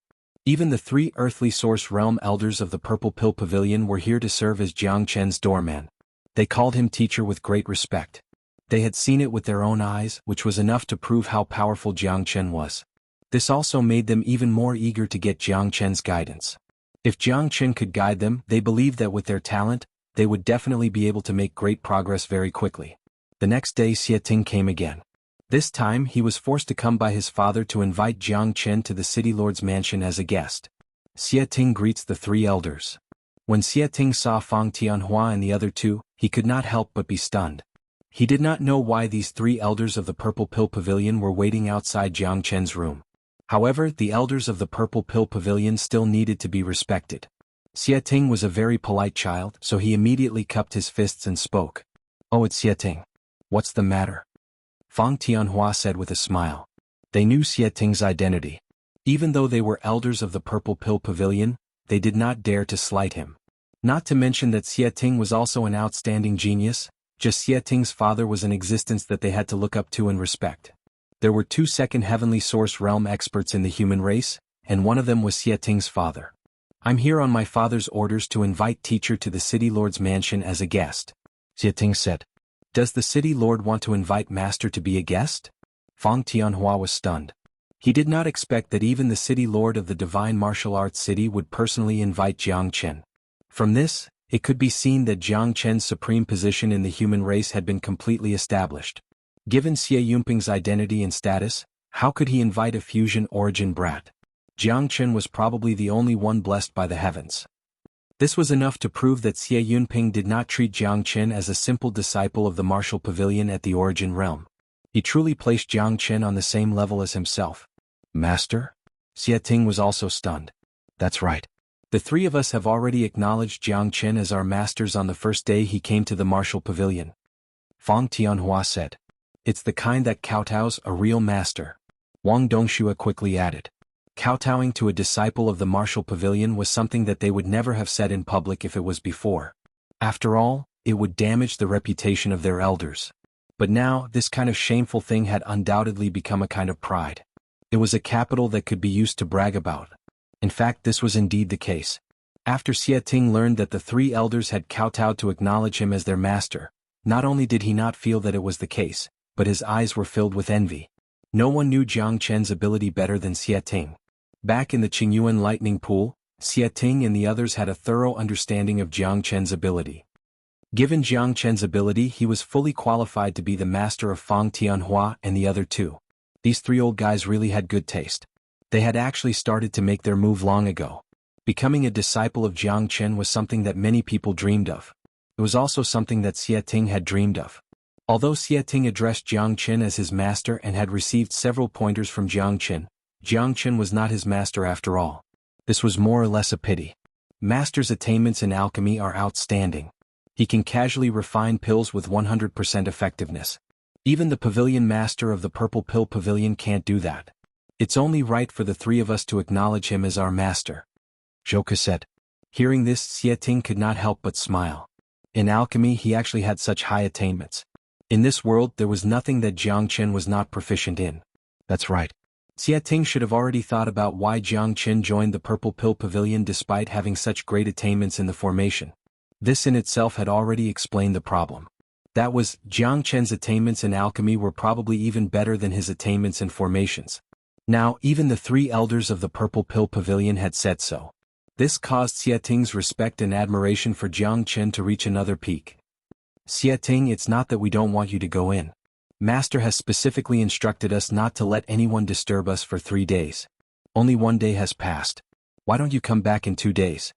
A: Even the 3 earthly source realm elders of the Purple Pill Pavilion were here to serve as Jiangchen's doorman. They called him teacher with great respect. They had seen it with their own eyes, which was enough to prove how powerful Jiangchen was. This also made them even more eager to get Jiangchen's guidance. If Jiangchen could guide them, they believed that with their talent, they would definitely be able to make great progress very quickly. The next day Xie came again. This time he was forced to come by his father to invite Jiangchen to the city lord's mansion as a guest. Xie greets the 3 elders. When Xie saw Fang Tianhua and the other 2, he could not help but be stunned. He did not know why these 3 elders of the Purple Pill Pavilion were waiting outside Jiangchen's room. However, the elders of the Purple Pill Pavilion still needed to be respected. Xie was a very polite child, so he immediately cupped his fists and spoke. "Oh, it's Xie. What's the matter?" Fang Tianhua said with a smile. They knew Xie identity. Even though they were elders of the Purple Pill Pavilion, they did not dare to slight him. Not to mention that Xie was also an outstanding genius, just Xie father was an existence that they had to look up to and respect. There were 2 second heavenly source realm experts in the human race, and one of them was Xie father. "I'm here on my father's orders to invite teacher to the city lord's mansion as a guest," Xie said. "Does the city lord want to invite master to be a guest?" Fang Tianhua was stunned. He did not expect that even the city lord of the divine martial arts city would personally invite Jiangchen. From this, it could be seen that Jiangchen's supreme position in the human race had been completely established. Given Xie Yunping's identity and status, how could he invite a fusion origin brat? Jiangchen was probably the only one blessed by the heavens. This was enough to prove that Xie Yunping did not treat Jiangchen as a simple disciple of the martial pavilion at the origin realm. He truly placed Jiangchen on the same level as himself. "Master?" Xie was also stunned. "That's right. The 3 of us have already acknowledged Jiangchen as our masters on the first day he came to the martial pavilion," Fang Tianhua said. "It's the kind that kowtows a real master," Wang Dongxue quickly added. Kowtowing to a disciple of the martial pavilion was something that they would never have said in public if it was before. After all, it would damage the reputation of their elders. But now, this kind of shameful thing had undoubtedly become a kind of pride. It was a capital that could be used to brag about. In fact, this was indeed the case. After Xie learned that the 3 elders had kowtowed to acknowledge him as their master, not only did he not feel that it was the case, but his eyes were filled with envy. No one knew Jiangchen's ability better than Xie. Back in the Xuanhuan lightning pool, Xie and the others had a thorough understanding of Jiangchen's ability. Given Jiangchen's ability, he was fully qualified to be the master of Fang Tianhua and the other 2. These 3 old guys really had good taste. They had actually started to make their move long ago. Becoming a disciple of Jiangchen was something that many people dreamed of. It was also something that Xie had dreamed of. Although Xie addressed Jiangchen as his master and had received several pointers from Jiangchen, Jiangchen was not his master after all. This was more or less a pity. Master's attainments in alchemy are outstanding. He can casually refine pills with 100% effectiveness. Even the pavilion master of the Purple Pill Pavilion can't do that. It's only right for the 3 of us to acknowledge him as our master," Zhouke said. Hearing this, Xie could not help but smile. In alchemy he actually had such high attainments. In this world there was nothing that Jiangchen was not proficient in. That's right. Xie should have already thought about why Jiangchen joined the Purple Pill Pavilion despite having such great attainments in the formation. This in itself had already explained the problem. That was, Jiangchen's attainments in alchemy were probably even better than his attainments in formations. Now, even the 3 elders of the Purple Pill Pavilion had said so. This caused Xie Ting's respect and admiration for Jiang Chen to reach another peak. Xie Ting, it's not that we don't want you to go in. Master has specifically instructed us not to let anyone disturb us for 3 days. Only 1 day has passed. Why don't you come back in 2 days?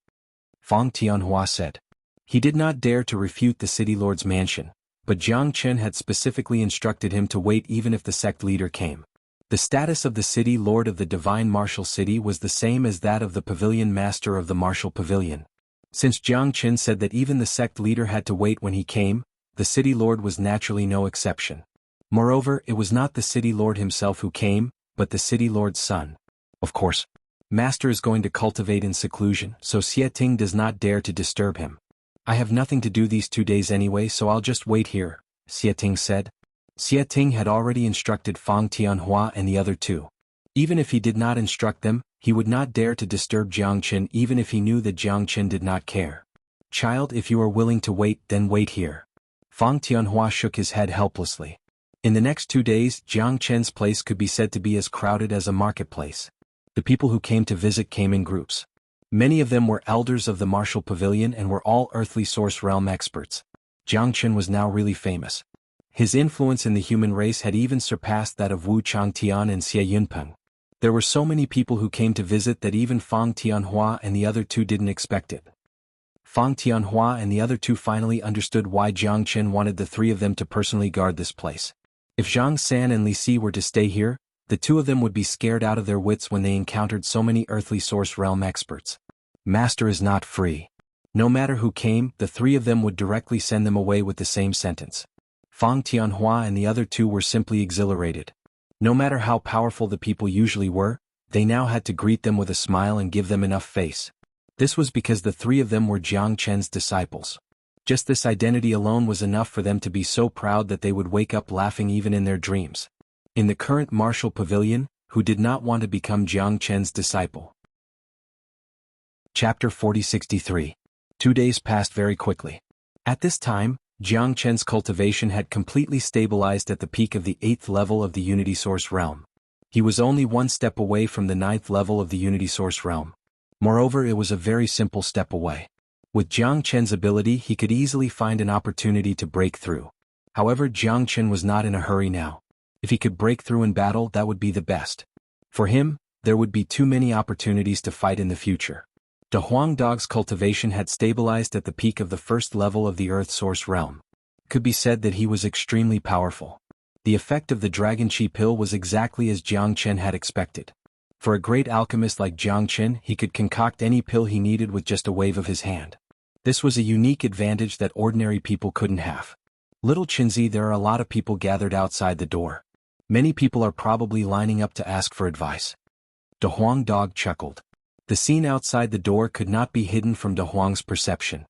A: Fang Tianhua said. He did not dare to refute the city lord's mansion, but Jiang Chen had specifically instructed him to wait even if the sect leader came. The status of the city lord of the divine martial city was the same as that of the pavilion master of the martial pavilion. Since Jiang Chen said that even the sect leader had to wait when he came, the city lord was naturally no exception. Moreover, it was not the city lord himself who came, but the city lord's son. Of course, Master is going to cultivate in seclusion, so Xie Ting does not dare to disturb him. I have nothing to do these 2 days anyway, so I'll just wait here, Xie Ting said. Xie Ting had already instructed Fang Tianhua and the other two. Even if he did not instruct them, he would not dare to disturb Jiang Chen even if he knew that Jiang Chen did not care. Child, if you are willing to wait, then wait here. Fang Tianhua shook his head helplessly. In the next 2 days, Jiang Chen's place could be said to be as crowded as a marketplace. The people who came to visit came in groups. Many of them were elders of the martial pavilion and were all earthly source realm experts. Jiang Chen was now really famous. His influence in the human race had even surpassed that of Wu Changtian and Xie Yunpeng. There were so many people who came to visit that even Fang Tianhua and the other two didn't expect it. Fang Tianhua and the other two finally understood why Jiang Chen wanted the three of them to personally guard this place. If Zhang San and Li Si were to stay here, the two of them would be scared out of their wits when they encountered so many earthly source realm experts. Master is not free. No matter who came, the three of them would directly send them away with the same sentence. Fang Tianhua and the other two were simply exhilarated. No matter how powerful the people usually were, they now had to greet them with a smile and give them enough face. This was because the three of them were Jiang Chen's disciples. Just this identity alone was enough for them to be so proud that they would wake up laughing even in their dreams. In the current martial pavilion, who did not want to become Jiang Chen's disciple? Chapter 4063. 2 days passed very quickly. At this time, Jiang Chen's cultivation had completely stabilized at the peak of the 8th level of the Unity Source realm. He was only 1 step away from the 9th level of the Unity Source realm. Moreover, it was a very simple step away. With Jiang Chen's ability, he could easily find an opportunity to break through. However, Jiang Chen was not in a hurry now. If he could break through in battle, that would be the best. For him, there would be too many opportunities to fight in the future. De Huang Dog's cultivation had stabilized at the peak of the 1st level of the Earth Source realm. It could be said that he was extremely powerful. The effect of the Dragon Chi pill was exactly as Jiang Chen had expected. For a great alchemist like Jiang Chen, he could concoct any pill he needed with just a wave of his hand. This was a unique advantage that ordinary people couldn't have. Little Qinzi, there are a lot of people gathered outside the door. Many people are probably lining up to ask for advice. De Huang Dog chuckled. The scene outside the door could not be hidden from De Huang's perception.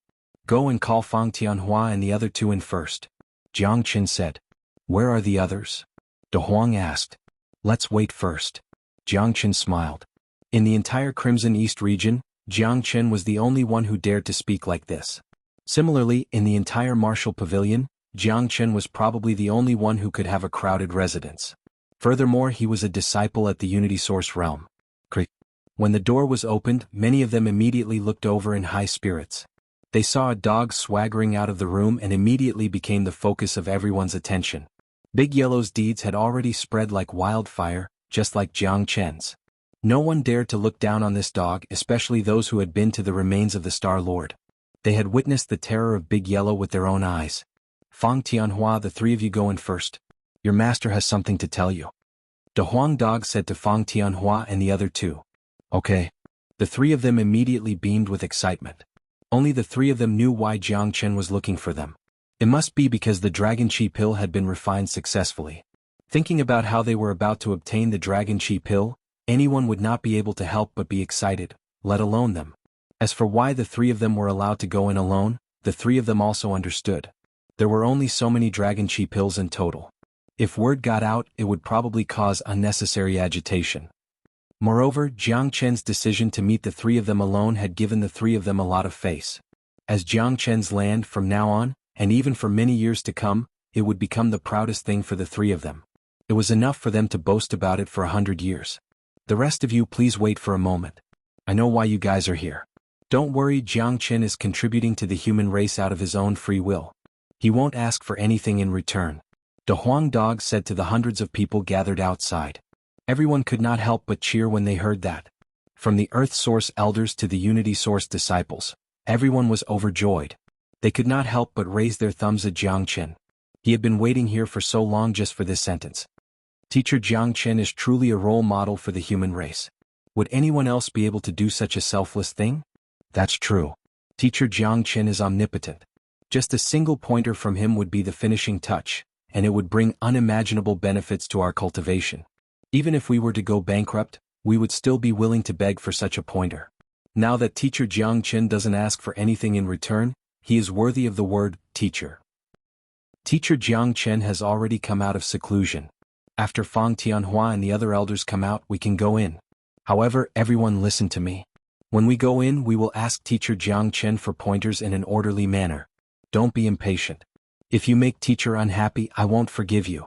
A: Go and call Fang Tianhua and the other two in first. Jiang Chen said. Where are the others? De Huang asked. Let's wait first. Jiang Chen smiled. In the entire Crimson East region, Jiang Chen was the only one who dared to speak like this. Similarly, in the entire martial pavilion, Jiang Chen was probably the only one who could have a crowded residence. Furthermore, he was a disciple at the Unity Source realm. When the door was opened, many of them immediately looked over in high spirits. They saw a dog swaggering out of the room and immediately became the focus of everyone's attention. Big Yellow's deeds had already spread like wildfire, just like Jiang Chen's. No one dared to look down on this dog, especially those who had been to the remains of the Star Lord. They had witnessed the terror of Big Yellow with their own eyes. Fang Tianhua, the three of you go in first. Your master has something to tell you. De Huang Dog said to Fang Tianhua and the other two. Okay. The three of them immediately beamed with excitement. Only the three of them knew why Jiang Chen was looking for them. It must be because the Dragon Chi pill had been refined successfully. Thinking about how they were about to obtain the Dragon Chi pill, anyone would not be able to help but be excited, let alone them. As for why the three of them were allowed to go in alone, the three of them also understood. There were only so many Dragon Chi pills in total. If word got out, it would probably cause unnecessary agitation. Moreover, Jiang Chen's decision to meet the three of them alone had given the three of them a lot of face. As Jiang Chen's land from now on, and even for many years to come, it would become the proudest thing for the three of them. It was enough for them to boast about it for 100 years. The rest of you please wait for a moment. I know why you guys are here. Don't worry, Jiang Qin is contributing to the human race out of his own free will. He won't ask for anything in return. The Huang dog said to the hundreds of people gathered outside. Everyone could not help but cheer when they heard that. From the Earth Source elders to the Unity Source disciples, everyone was overjoyed. They could not help but raise their thumbs at Jiang Qin. He had been waiting here for so long just for this sentence. Teacher Jiang Qin is truly a role model for the human race. Would anyone else be able to do such a selfless thing? That's true. Teacher Jiang Qin is omnipotent. Just a single pointer from him would be the finishing touch, and it would bring unimaginable benefits to our cultivation. Even if we were to go bankrupt, we would still be willing to beg for such a pointer. Now that Teacher Jiang Qin doesn't ask for anything in return, he is worthy of the word teacher. Teacher Jiang Qin has already come out of seclusion. After Fang Tianhua and the other elders come out, we can go in. However, everyone listen to me. When we go in, we will ask Teacher Jiang Qin for pointers in an orderly manner. Don't be impatient. If you make teacher unhappy, I won't forgive you.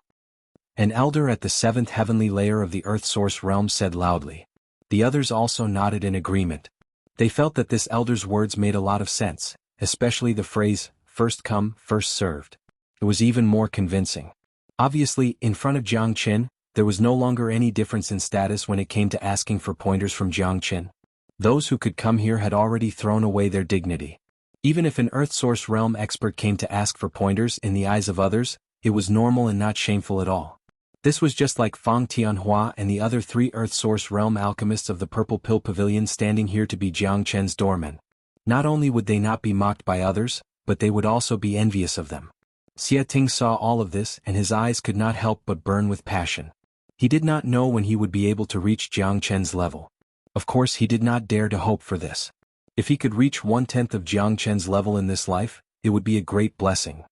A: An elder at the 7th heavenly layer of the Earth Source realm said loudly. The others also nodded in agreement. They felt that this elder's words made a lot of sense, especially the phrase, first come, first served. It was even more convincing. Obviously, in front of Jiang Qin, there was no longer any difference in status when it came to asking for pointers from Jiang Qin. Those who could come here had already thrown away their dignity. Even if an Earth Source realm expert came to ask for pointers in the eyes of others, it was normal and not shameful at all. This was just like Fang Tianhua and the other 3 Earth Source realm alchemists of the Purple Pill Pavilion standing here to be Jiang Qin's doormen. Not only would they not be mocked by others, but they would also be envious of them. Xia Ting saw all of this and his eyes could not help but burn with passion. He did not know when he would be able to reach Jiang Qin's level. Of course, he did not dare to hope for this. If he could reach 1/10 of Jiang Qin's level in this life, it would be a great blessing.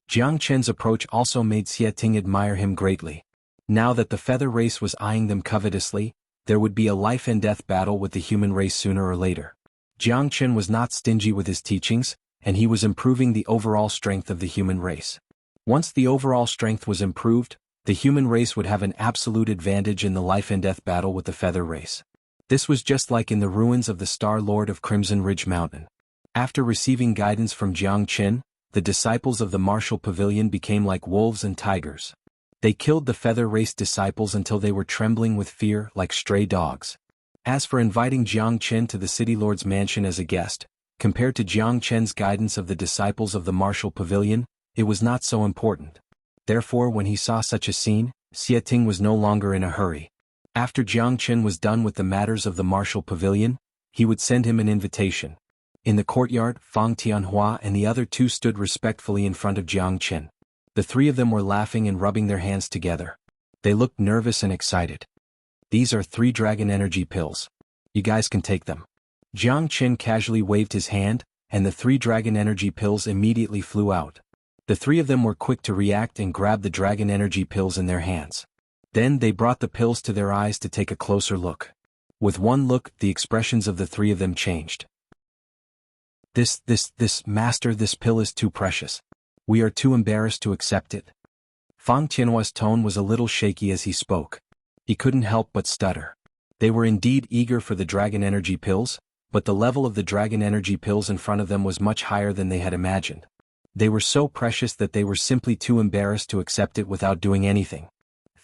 A: Jiang Qin's approach also made Xia Ting admire him greatly. Now that the feather race was eyeing them covetously, there would be a life and death battle with the human race sooner or later. Jiang Qin was not stingy with his teachings, and he was improving the overall strength of the human race. Once the overall strength was improved, the human race would have an absolute advantage in the life and death battle with the feather race. This was just like in the ruins of the Star Lord of Crimson Ridge Mountain. After receiving guidance from Jiang Qin, the disciples of the martial pavilion became like wolves and tigers. They killed the feather race disciples until they were trembling with fear like stray dogs. As for inviting Jiang Qin to the city lord's mansion as a guest, compared to Jiang Qin's guidance of the disciples of the martial pavilion, it was not so important. Therefore, when he saw such a scene, Xia Ting was no longer in a hurry. After Jiang Qin was done with the matters of the martial pavilion, he would send him an invitation. In the courtyard, Fang Tianhua and the other 2 stood respectfully in front of Jiang Qin. The 3 of them were laughing and rubbing their hands together. They looked nervous and excited. These are 3 dragon energy pills. You guys can take them. Jiang Qin casually waved his hand, and the 3 dragon energy pills immediately flew out. The 3 of them were quick to react and grab the dragon energy pills in their hands. Then they brought the pills to their eyes to take a closer look. With one look, the expressions of the 3 of them changed. Master, this pill is too precious. We are too embarrassed to accept it. Fang Tianhua's tone was a little shaky as he spoke. He couldn't help but stutter. They were indeed eager for the dragon energy pills, but the level of the dragon energy pills in front of them was much higher than they had imagined. They were so precious that they were simply too embarrassed to accept it without doing anything.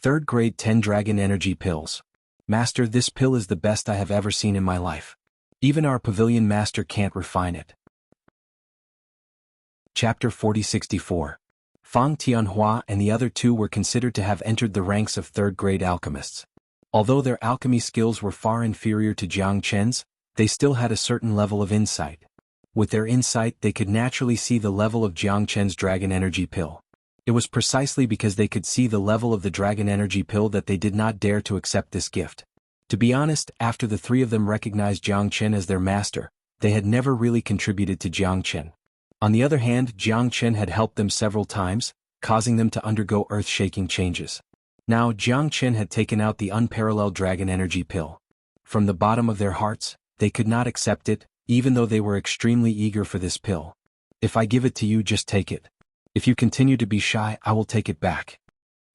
A: 3rd grade 10 dragon energy pills. Master, this pill is the best I have ever seen in my life. Even our pavilion master can't refine it. Chapter 4064. Fang Tianhua and the other 2 were considered to have entered the ranks of 3rd grade alchemists. Although their alchemy skills were far inferior to Jiang Qin's, they still had a certain level of insight. With their insight, they could naturally see the level of Jiang Qin's dragon energy pill. It was precisely because they could see the level of the dragon energy pill that they did not dare to accept this gift. To be honest, after the 3 of them recognized Jiang Qin as their master, they had never really contributed to Jiang Qin. On the other hand, Jiang Qin had helped them several times, causing them to undergo earth-shaking changes. Now Jiang Qin had taken out the unparalleled dragon energy pill. From the bottom of their hearts, they could not accept it, even though they were extremely eager for this pill. If I give it to you, just take it. If you continue to be shy, I will take it back.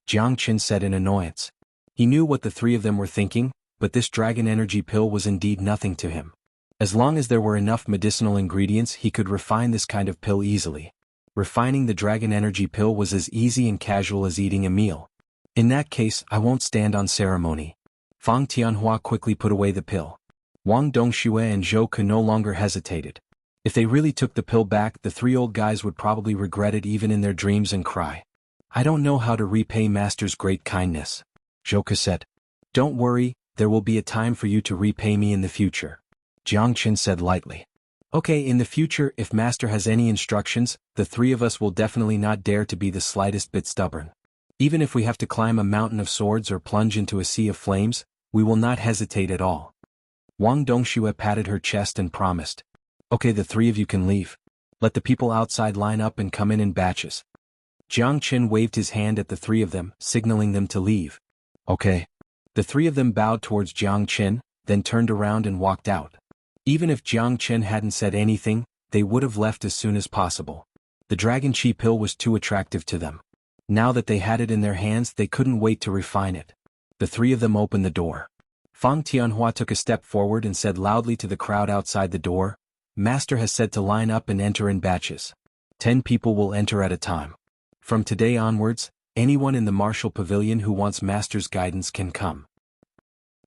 A: Jiang Qin said in annoyance. He knew what the 3 of them were thinking, but this dragon energy pill was indeed nothing to him. As long as there were enough medicinal ingredients, he could refine this kind of pill easily. Refining the dragon energy pill was as easy and casual as eating a meal. In that case, I won't stand on ceremony. Fang Tianhua quickly put away the pill. Wang Dongxue and Zhou Ke no longer hesitated. If they really took the pill back, the three old guys would probably regret it even in their dreams and cry. I don't know how to repay Master's great kindness. Zhou Ke said. Don't worry, there will be a time for you to repay me in the future. Jiang Qin said lightly. Okay, in the future, if Master has any instructions, the three of us will definitely not dare to be the slightest bit stubborn. Even if we have to climb a mountain of swords or plunge into a sea of flames, we will not hesitate at all. Wang Dongxue patted her chest and promised. Okay, the three of you can leave. Let the people outside line up and come in batches. Jiang Qin waved his hand at the three of them, signaling them to leave. Okay. The three of them bowed towards Jiang Qin, then turned around and walked out. Even if Jiang Qin hadn't said anything, they would have left as soon as possible. The dragon chi pill was too attractive to them. Now that they had it in their hands, they couldn't wait to refine it. The three of them opened the door. Fang Tianhua took a step forward and said loudly to the crowd outside the door, Master has said to line up and enter in batches. 10 people will enter at a time. From today onwards, anyone in the martial pavilion who wants Master's guidance can come.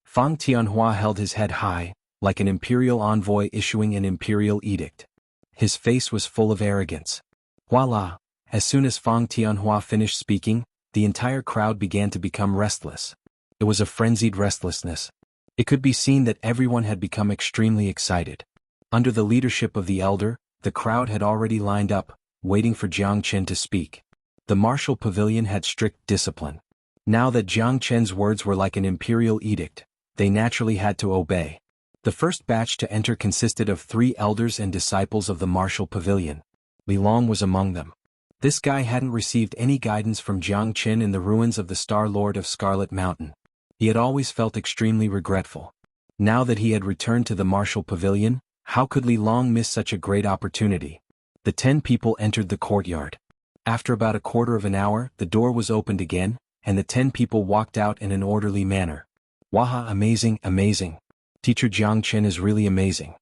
A: Fang Tianhua held his head high, like an imperial envoy issuing an imperial edict. His face was full of arrogance. Voila! As soon as Fang Tianhua finished speaking, the entire crowd began to become restless. It was a frenzied restlessness. It could be seen that everyone had become extremely excited. Under the leadership of the elder, the crowd had already lined up, waiting for Jiang Qin to speak. The martial pavilion had strict discipline. Now that Jiang Qin's words were like an imperial edict, they naturally had to obey. The first batch to enter consisted of 3 elders and disciples of the martial pavilion. Li Long was among them. This guy hadn't received any guidance from Jiang Qin in the ruins of the Star Lord of Scarlet Mountain. He had always felt extremely regretful. Now that he had returned to the martial pavilion, how could Li Long miss such a great opportunity? The 10 people entered the courtyard. After about a quarter of an hour, the door was opened again, and the 10 people walked out in an orderly manner. Waha, amazing, amazing. Teacher Jiang Qin is really amazing.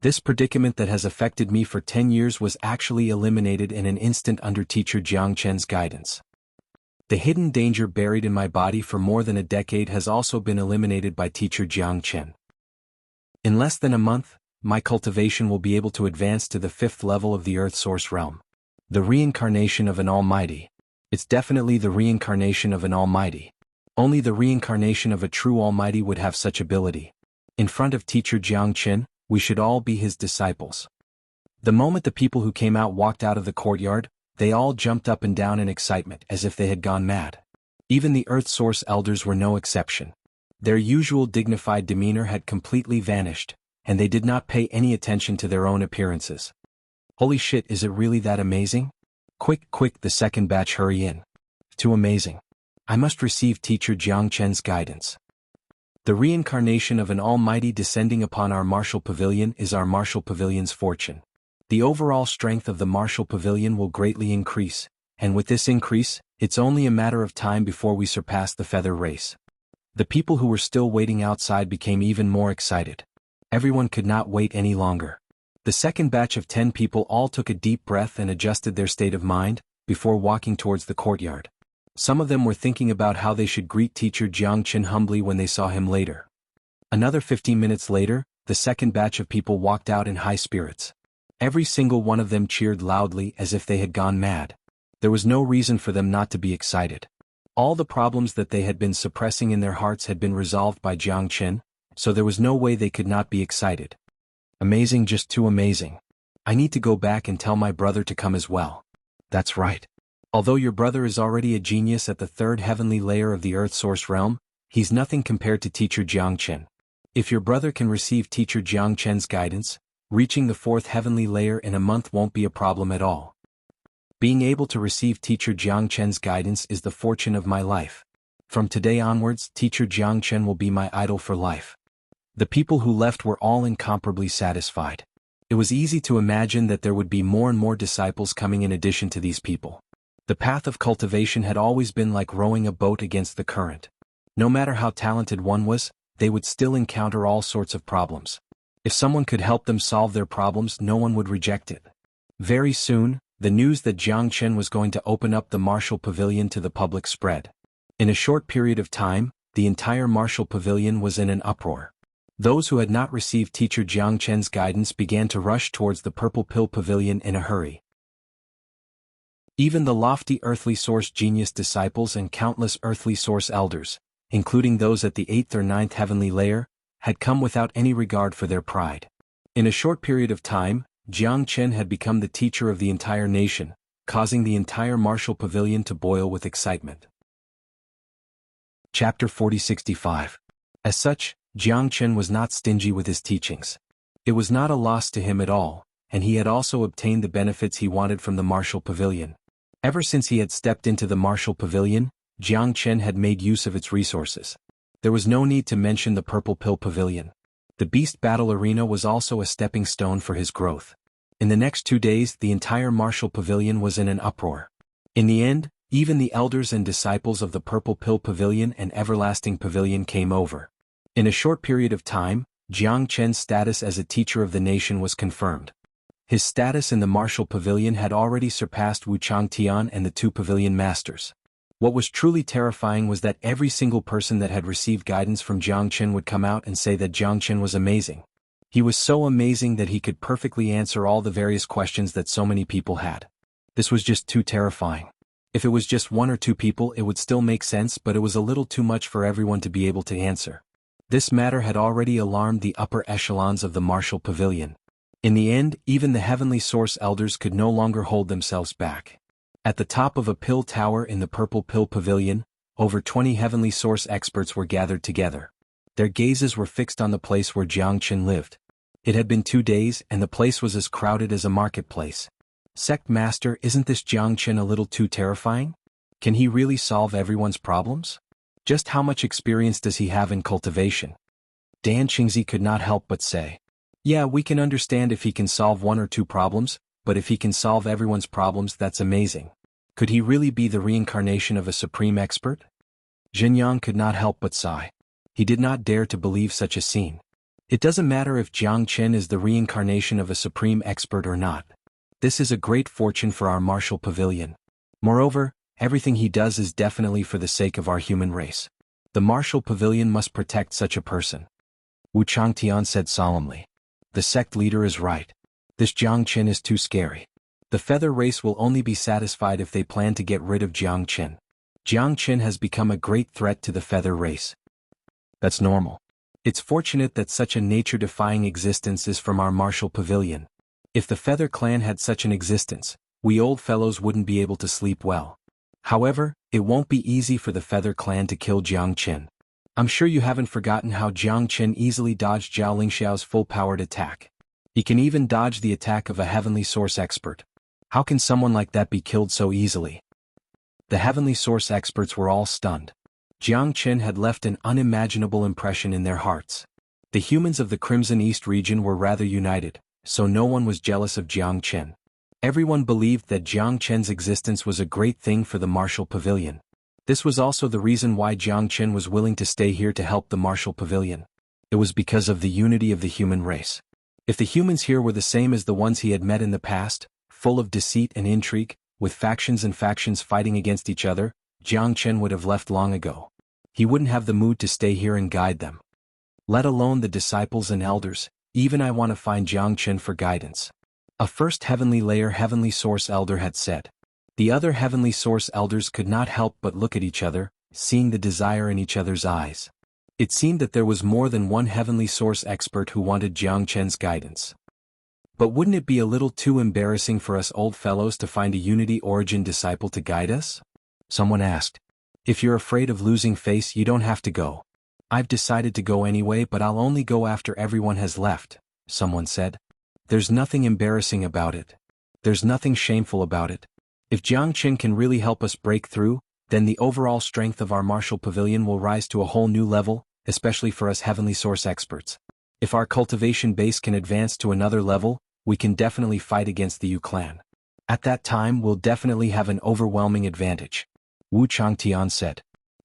A: This predicament that has affected me for 10 years was actually eliminated in an instant under Teacher Jiang Qin's guidance. The hidden danger buried in my body for more than a decade has also been eliminated by Teacher Jiang Qin. In less than a month, my cultivation will be able to advance to the 5th level of the Earth Source realm. The reincarnation of an Almighty. It's definitely the reincarnation of an Almighty. Only the reincarnation of a true Almighty would have such ability. In front of Teacher Jiang Qin, we should all be his disciples. The moment the people who came out walked out of the courtyard, they all jumped up and down in excitement as if they had gone mad. Even the Earth Source elders were no exception. Their usual dignified demeanor had completely vanished, and they did not pay any attention to their own appearances. Holy shit, is it really that amazing? Quick, quick, the second batch, hurry in. Too amazing. I must receive Teacher Jiang Qin's guidance. The reincarnation of an Almighty descending upon our martial pavilion is our martial pavilion's fortune. The overall strength of the martial pavilion will greatly increase, and with this increase, it's only a matter of time before we surpass the feather race. The people who were still waiting outside became even more excited. Everyone could not wait any longer. The second batch of 10 people all took a deep breath and adjusted their state of mind, before walking towards the courtyard. Some of them were thinking about how they should greet Teacher Jiang Qin humbly when they saw him later. Another 15 minutes later, the second batch of people walked out in high spirits. Every single one of them cheered loudly as if they had gone mad. There was no reason for them not to be excited. All the problems that they had been suppressing in their hearts had been resolved by Jiang Qin, so there was no way they could not be excited. Amazing, just too amazing. I need to go back and tell my brother to come as well. That's right. Although your brother is already a genius at the 3rd heavenly layer of the Earth Source realm, he's nothing compared to Teacher Jiang Qin. If your brother can receive Teacher Jiang Qin's guidance, reaching the 4th heavenly layer in a month won't be a problem at all. Being able to receive Teacher Jiang Qin's guidance is the fortune of my life. From today onwards, Teacher Jiang Qin will be my idol for life. The people who left were all incomparably satisfied. It was easy to imagine that there would be more and more disciples coming in addition to these people. The path of cultivation had always been like rowing a boat against the current. No matter how talented one was, they would still encounter all sorts of problems. If someone could help them solve their problems, no one would reject it. Very soon, the news that Jiang Chen was going to open up the martial pavilion to the public spread. In a short period of time, the entire martial pavilion was in an uproar. Those who had not received teacher Jiang Chen's guidance began to rush towards the Purple Pill Pavilion in a hurry. Even the lofty earthly source genius disciples and countless earthly source elders, including those at the 8th or 9th heavenly layer, had come without any regard for their pride. In a short period of time, Jiang Chen had become the teacher of the entire nation, causing the entire martial pavilion to boil with excitement. Chapter 4065. As such, Jiang Chen was not stingy with his teachings. It was not a loss to him at all, and he had also obtained the benefits he wanted from the martial pavilion. Ever since he had stepped into the martial pavilion, Jiang Chen had made use of its resources. There was no need to mention the Purple Pill Pavilion. The Beast Battle Arena was also a stepping stone for his growth. In the next 2 days, the entire martial pavilion was in an uproar. In the end, even the elders and disciples of the Purple Pill Pavilion and Everlasting Pavilion came over. In a short period of time, Jiang Chen's status as a teacher of the nation was confirmed. His status in the martial pavilion had already surpassed Wu Changtian and the 2 pavilion masters. What was truly terrifying was that every single person that had received guidance from Jiang Chen would come out and say that Jiang Chen was amazing. He was so amazing that he could perfectly answer all the various questions that so many people had. This was just too terrifying. If it was just 1 or 2 people, it would still make sense, but it was a little too much for everyone to be able to answer. This matter had already alarmed the upper echelons of the martial pavilion. In the end, even the heavenly source elders could no longer hold themselves back. At the top of a pill tower in the Purple Pill Pavilion, over 20 heavenly source experts were gathered together. Their gazes were fixed on the place where Jiang Chen lived. It had been 2 days, and the place was as crowded as a marketplace. Sect Master, isn't this Jiang Chen a little too terrifying? Can he really solve everyone's problems? Just how much experience does he have in cultivation? Dan Qingzi could not help but say. Yeah, we can understand if he can solve 1 or 2 problems, but if he can solve everyone's problems, that's amazing. Could he really be the reincarnation of a supreme expert? Jianyang could not help but sigh. He did not dare to believe such a scene. It doesn't matter if Jiang Chen is the reincarnation of a supreme expert or not. This is a great fortune for our martial pavilion. Moreover, everything he does is definitely for the sake of our human race. The martial pavilion must protect such a person. Wu Changtian said solemnly. The sect leader is right. This Jiang Chen is too scary. The feather race will only be satisfied if they plan to get rid of Jiang Chen. Jiang Chen has become a great threat to the feather race. That's normal. It's fortunate that such a nature-defying existence is from our martial pavilion. If the feather clan had such an existence, we old fellows wouldn't be able to sleep well. However, it won't be easy for the feather clan to kill Jiang Chen. I'm sure you haven't forgotten how Jiang Chen easily dodged Zhao Lingxiao's full-powered attack. He can even dodge the attack of a heavenly source expert. How can someone like that be killed so easily? The heavenly source experts were all stunned. Jiang Chen had left an unimaginable impression in their hearts. The humans of the Crimson East region were rather united, so no one was jealous of Jiang Chen. Everyone believed that Jiang Chen's existence was a great thing for the martial pavilion. This was also the reason why Jiang Chen was willing to stay here to help the martial pavilion. It was because of the unity of the human race. If the humans here were the same as the ones he had met in the past, full of deceit and intrigue, with factions and factions fighting against each other, Jiang Chen would have left long ago. He wouldn't have the mood to stay here and guide them. Let alone the disciples and elders, even I want to find Jiang Chen for guidance. A first heavenly layer heavenly source elder had said. The other heavenly source elders could not help but look at each other, seeing the desire in each other's eyes. It seemed that there was more than one heavenly source expert who wanted Jiang Chen's guidance. But wouldn't it be a little too embarrassing for us old fellows to find a Unity Origin disciple to guide us? Someone asked. If you're afraid of losing face, you don't have to go. I've decided to go anyway, but I'll only go after everyone has left, someone said. There's nothing embarrassing about it. There's nothing shameful about it. If Jiang Chen can really help us break through, then the overall strength of our martial pavilion will rise to a whole new level, especially for us heavenly source experts. If our cultivation base can advance to another level, we can definitely fight against the Yu clan. At that time we'll definitely have an overwhelming advantage. Wu Changtian said.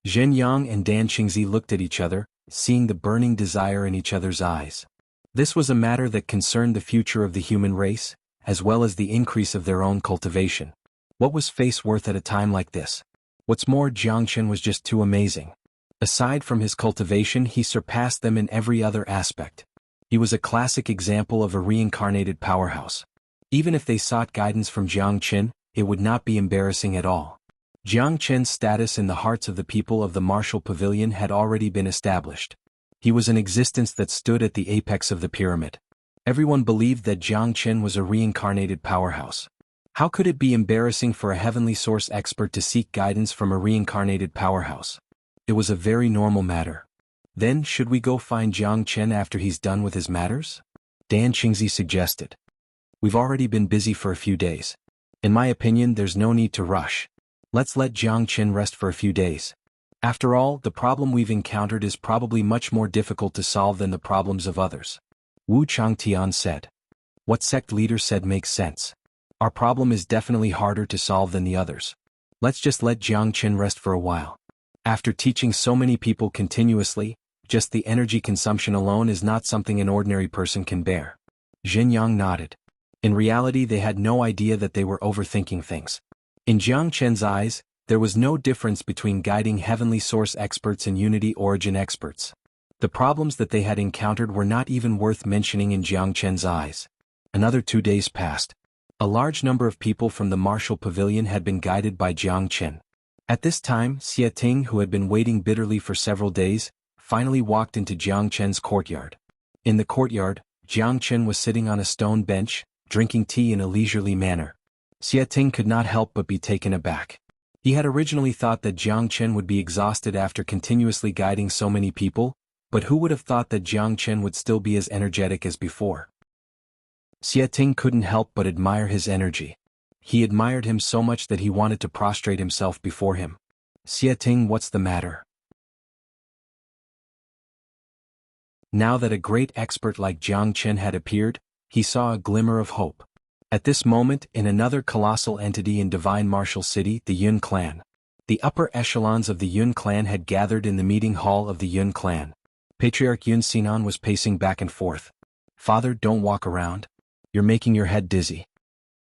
A: Zhen Yang and Dan Qingzi looked at each other, seeing the burning desire in each other's eyes. This was a matter that concerned the future of the human race, as well as the increase of their own cultivation. What was face worth at a time like this? What's more, Jiangchen was just too amazing. Aside from his cultivation, he surpassed them in every other aspect. He was a classic example of a reincarnated powerhouse. Even if they sought guidance from Jiangchen, it would not be embarrassing at all. Jiangchen's status in the hearts of the people of the martial pavilion had already been established. He was an existence that stood at the apex of the pyramid. Everyone believed that Jiangchen was a reincarnated powerhouse. How could it be embarrassing for a heavenly source expert to seek guidance from a reincarnated powerhouse? It was a very normal matter. Then, should we go find Jiangchen after he's done with his matters? Dan Qingzi suggested. We've already been busy for a few days. In my opinion, there's no need to rush. Let's let Jiangchen rest for a few days. After all, the problem we've encountered is probably much more difficult to solve than the problems of others. Wu Changtian said. What sect leader said makes sense. Our problem is definitely harder to solve than the others. Let's just let Jiangchen rest for a while. After teaching so many people continuously, just the energy consumption alone is not something an ordinary person can bear. Xinjiang nodded. In reality, they had no idea that they were overthinking things. In Jiangchen's eyes, there was no difference between guiding heavenly source experts and unity origin experts. The problems that they had encountered were not even worth mentioning in Jiangchen's eyes. Another 2 days passed. A large number of people from the martial pavilion had been guided by Jiangchen. At this time, Xie Ting, who had been waiting bitterly for several days, finally walked into Jiangchen's courtyard. In the courtyard, Jiangchen was sitting on a stone bench, drinking tea in a leisurely manner. Xie Ting could not help but be taken aback. He had originally thought that Jiangchen would be exhausted after continuously guiding so many people, but who would have thought that Jiangchen would still be as energetic as before? Xie Ting couldn't help but admire his energy. He admired him so much that he wanted to prostrate himself before him. Xie Ting, what's the matter? Now that a great expert like Jiangchen had appeared, he saw a glimmer of hope. At this moment, in another colossal entity in Divine Martial City, the Yun clan. The upper echelons of the Yun clan had gathered in the meeting hall of the Yun clan. Patriarch Yun Xinan was pacing back and forth. Father, don't walk around. You're making your head dizzy.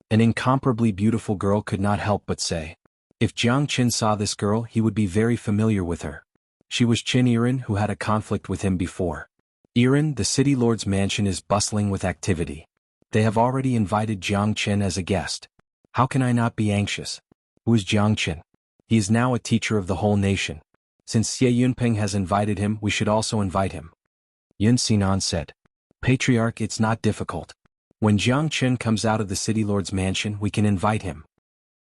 A: An incomparably beautiful girl could not help but say. If Jiangchen saw this girl, he would be very familiar with her. She was Qin Yiren, who had a conflict with him before. Yiren, the city lord's mansion is bustling with activity. They have already invited Jiangchen as a guest. How can I not be anxious? Who is Jiangchen? He is now a teacher of the whole nation. Since Xie Yunpeng has invited him, we should also invite him. Yun Xinan said. Patriarch, it's not difficult. When Jiangchen comes out of the city lord's mansion, we can invite him.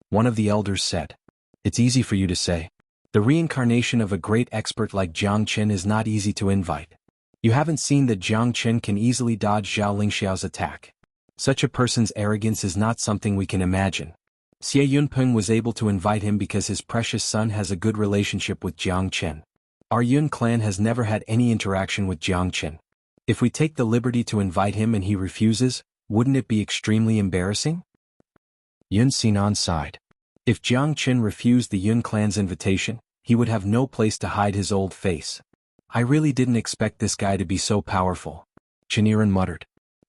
A: One of the elders said. It's easy for you to say. The reincarnation of a great expert like Jiangchen is not easy to invite. You haven't seen that Jiangchen can easily dodge Zhao Lingxiao's attack. Such a person's arrogance is not something we can imagine. Xie Yunpeng was able to invite him because his precious son has a good relationship with Jiangchen. Our Yun clan has never had any interaction with Jiangchen. If we take the liberty to invite him and he refuses, wouldn't it be extremely embarrassing? Yun Xinan sighed. If Jiangchen refused the Yun clan's invitation, he would have no place to hide his old face. I really didn't expect this guy to be so powerful. Qin Yiren muttered.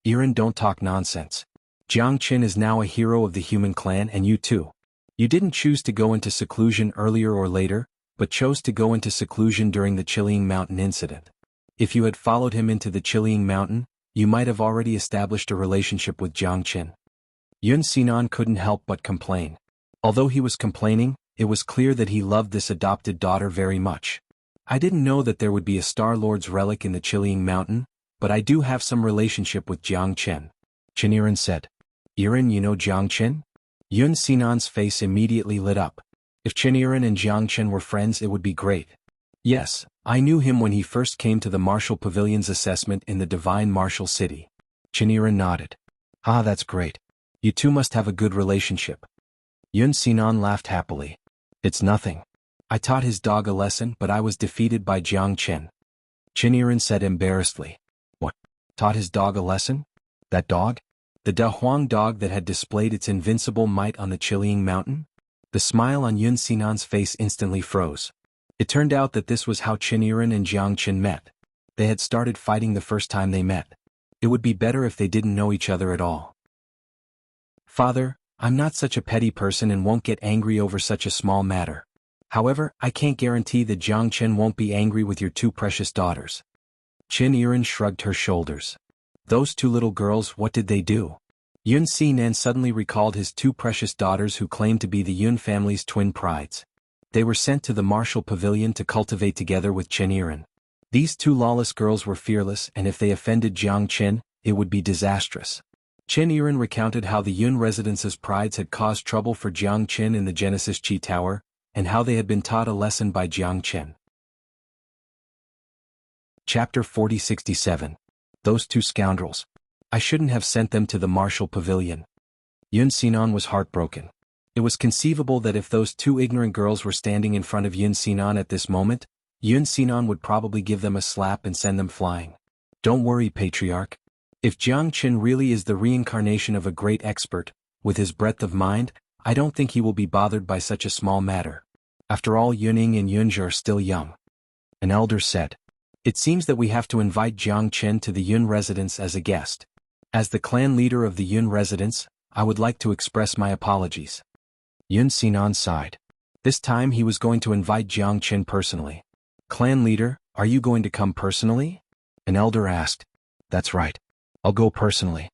A: Yiren, don't talk nonsense. Jiangchen is now a hero of the human clan, and you too. You didn't choose to go into seclusion earlier or later, but chose to go into seclusion during the Chiliang Mountain incident. If you had followed him into the Chiliang Mountain, you might have already established a relationship with Jiangchen. Yun Xinan couldn't help but complain. Although he was complaining, it was clear that he loved this adopted daughter very much. I didn't know that there would be a Star Lord's relic in the Chiliang Mountain, but I do have some relationship with Jiangchen. Qin Yiren said. Yiren, you know Jiangchen? Yun Xinan's face immediately lit up. If Qin Yiren and Jiangchen were friends, it would be great. Yes, I knew him when he first came to the Martial Pavilion's assessment in the Divine Martial City. Qin Yiren nodded. Ah, that's great. You two must have a good relationship. Yun Xinan laughed happily. It's nothing. I taught his dog a lesson, but I was defeated by Jiangchen. Qin Yiren said embarrassedly. What? Taught his dog a lesson? That dog? The Da Huang dog that had displayed its invincible might on the Chiliang Mountain? The smile on Yun Xinan's face instantly froze. It turned out that this was how Qin Yiren and Jiangchen met. They had started fighting the first time they met. It would be better if they didn't know each other at all. Father, I'm not such a petty person and won't get angry over such a small matter. However, I can't guarantee that Jiang Chen won't be angry with your two precious daughters. Qin Yiren shrugged her shoulders. Those two little girls, what did they do? Yun Xinan suddenly recalled his two precious daughters who claimed to be the Yun family's twin prides. They were sent to the martial pavilion to cultivate together with Qin Yiren. These two lawless girls were fearless, and if they offended Jiang Chen, it would be disastrous. Qin Yiren recounted how the Yun residence's prides had caused trouble for Jiang Chen in the Genesis Qi Tower, and how they had been taught a lesson by Jiang Chen. Chapter 4067. Those two scoundrels. I shouldn't have sent them to the martial pavilion. Yun Xinan was heartbroken. It was conceivable that if those two ignorant girls were standing in front of Yun Xinan at this moment, Yun Xinan would probably give them a slap and send them flying. Don't worry, Patriarch. If Jiang Chen really is the reincarnation of a great expert, with his breadth of mind, I don't think he will be bothered by such a small matter. After all, Yuning and Yunzhi are still young. An elder said. It seems that we have to invite Jiang Chen to the Yun residence as a guest. As the clan leader of the Yun residence, I would like to express my apologies. Yun Xinan sighed. This time he was going to invite Jiang Chen personally. Clan leader, are you going to come personally? An elder asked. That's right. I'll go personally.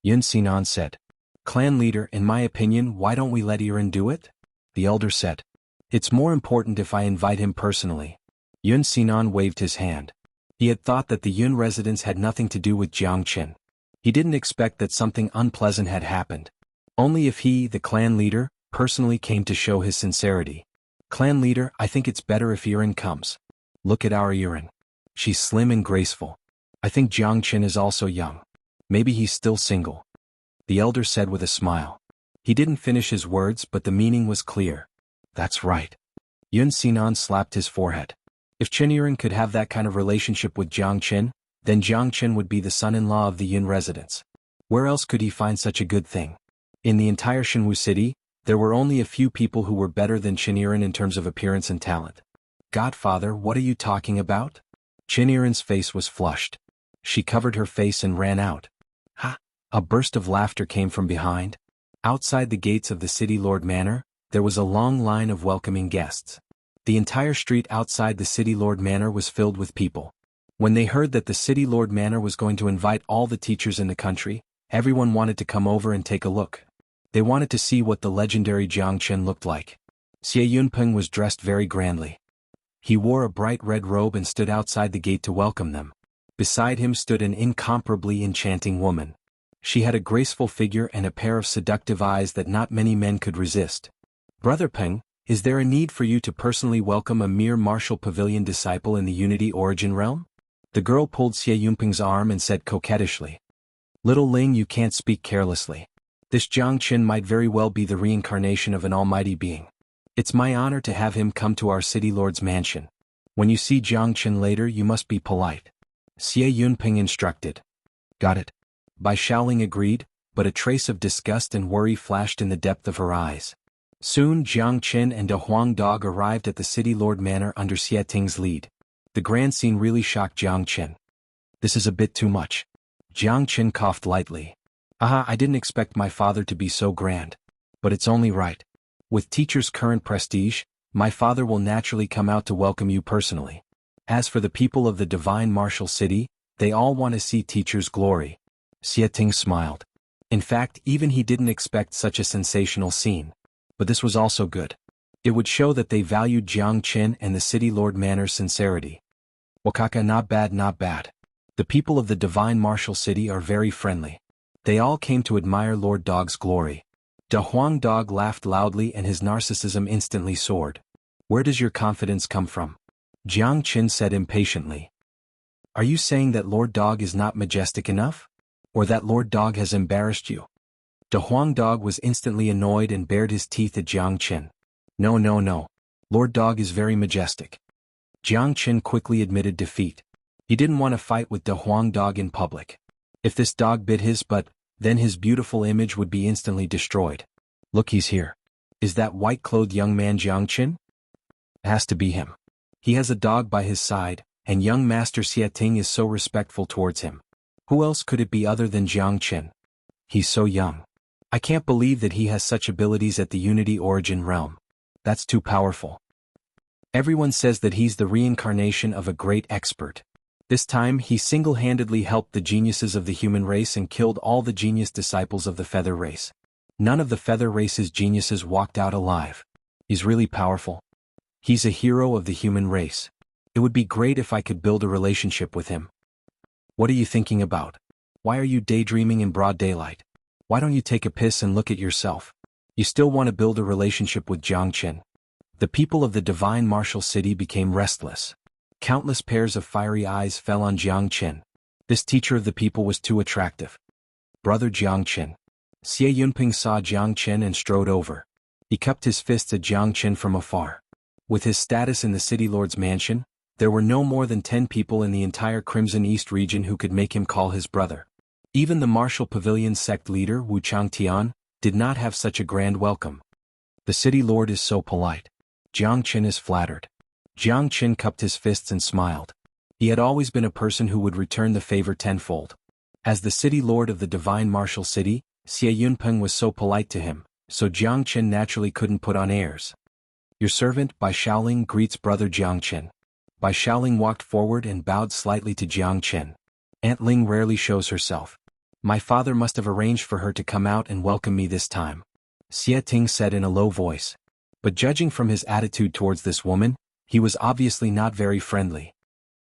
A: Yun Xinan said. Clan leader, in my opinion, why don't we let Yiren do it? The elder said. It's more important if I invite him personally. Yun Xinan waved his hand. He had thought that the Yun residence had nothing to do with Jiang Chen. He didn't expect that something unpleasant had happened. Only if he, the clan leader, personally came to show his sincerity. Clan leader, I think it's better if Yiren comes. Look at our Yiren. She's slim and graceful. I think Jiang Chen is also young. Maybe he's still single. The elder said with a smile. He didn't finish his words, but the meaning was clear. That's right. Yun Xinan slapped his forehead. If Qin Yiren could have that kind of relationship with Jiang Chen, then Jiang Chen would be the son-in-law of the Yun residence. Where else could he find such a good thing? In the entire Xuanhu city, there were only a few people who were better than Qin Yiren in terms of appearance and talent. Godfather, what are you talking about? Qin Yiren's face was flushed. She covered her face and ran out. Ha! A burst of laughter came from behind. Outside the gates of the City Lord Manor, there was a long line of welcoming guests. The entire street outside the City Lord Manor was filled with people. When they heard that the City Lord Manor was going to invite all the teachers in the country, everyone wanted to come over and take a look. They wanted to see what the legendary Jiang Chen looked like. Xie Yunpeng was dressed very grandly. He wore a bright red robe and stood outside the gate to welcome them. Beside him stood an incomparably enchanting woman. She had a graceful figure and a pair of seductive eyes that not many men could resist. Brother Peng, is there a need for you to personally welcome a mere martial pavilion disciple in the Unity Origin realm? The girl pulled Xie Yunpeng's arm and said coquettishly. Little Ling, you can't speak carelessly. This Jiang Chen might very well be the reincarnation of an almighty being. It's my honor to have him come to our city lord's mansion. When you see Jiang Chen later, you must be polite. Xie Yunpeng instructed. Got it. Bai Shaoling agreed, but a trace of disgust and worry flashed in the depth of her eyes. Soon Jiang Chen and a Huang Dog arrived at the City Lord Manor under Xie Ting's lead. The grand scene really shocked Jiang Chen. This is a bit too much. Jiang Chen coughed lightly. I didn't expect my father to be so grand. But it's only right. With teacher's current prestige, my father will naturally come out to welcome you personally. As for the people of the divine martial city, they all want to see teacher's glory. Xie Ting smiled. In fact, even he didn't expect such a sensational scene. But this was also good. It would show that they valued Jiang Chen and the City Lord Manor's sincerity. Wakaka, not bad, not bad. The people of the divine martial city are very friendly. They all came to admire Lord Dog's glory. Da Huang Dog laughed loudly and his narcissism instantly soared. Where does your confidence come from? Jiang Chen said impatiently. Are you saying that Lord Dog is not majestic enough? Or that Lord Dog has embarrassed you? Da Huang Dog was instantly annoyed and bared his teeth at Jiang Chen. No. Lord Dog is very majestic. Jiang Chen quickly admitted defeat. He didn't want to fight with Da Huang Dog in public. If this dog bit his butt, then his beautiful image would be instantly destroyed. Look, he's here. Is that white-clothed young man Jiang Chen? It has to be him. He has a dog by his side, and young Master Xie Ting is so respectful towards him. Who else could it be other than Jiang Qin? He's so young. I can't believe that he has such abilities at the Unity Origin realm. That's too powerful. Everyone says that he's the reincarnation of a great expert. This time he single-handedly helped the geniuses of the human race and killed all the genius disciples of the feather race. None of the feather race's geniuses walked out alive. He's really powerful. He's a hero of the human race. It would be great if I could build a relationship with him. What are you thinking about? Why are you daydreaming in broad daylight? Why don't you take a piss and look at yourself? You still want to build a relationship with Jiang Qin? The people of the divine martial city became restless. Countless pairs of fiery eyes fell on Jiang Qin. This teacher of the people was too attractive. Brother Jiang Qin. Xie Yunping saw Jiang Qin and strode over. He cupped his fists at Jiang Qin from afar. With his status in the city lord's mansion, there were no more than 10 people in the entire Crimson East region who could make him call his brother. Even the martial pavilion sect leader Wu Changtian did not have such a grand welcome. The city lord is so polite. Jiang Qin is flattered. Jiang Qin cupped his fists and smiled. He had always been a person who would return the favor tenfold. As the city lord of the divine martial city, Xie Yunpeng was so polite to him, so Jiang Qin naturally couldn't put on airs. Your servant, Bai Shaoling, greets brother Jiang Qin. Bai Shaoling walked forward and bowed slightly to Jiang Qin. Aunt Ling rarely shows herself. My father must have arranged for her to come out and welcome me this time, Xie Ting said in a low voice. But judging from his attitude towards this woman, he was obviously not very friendly.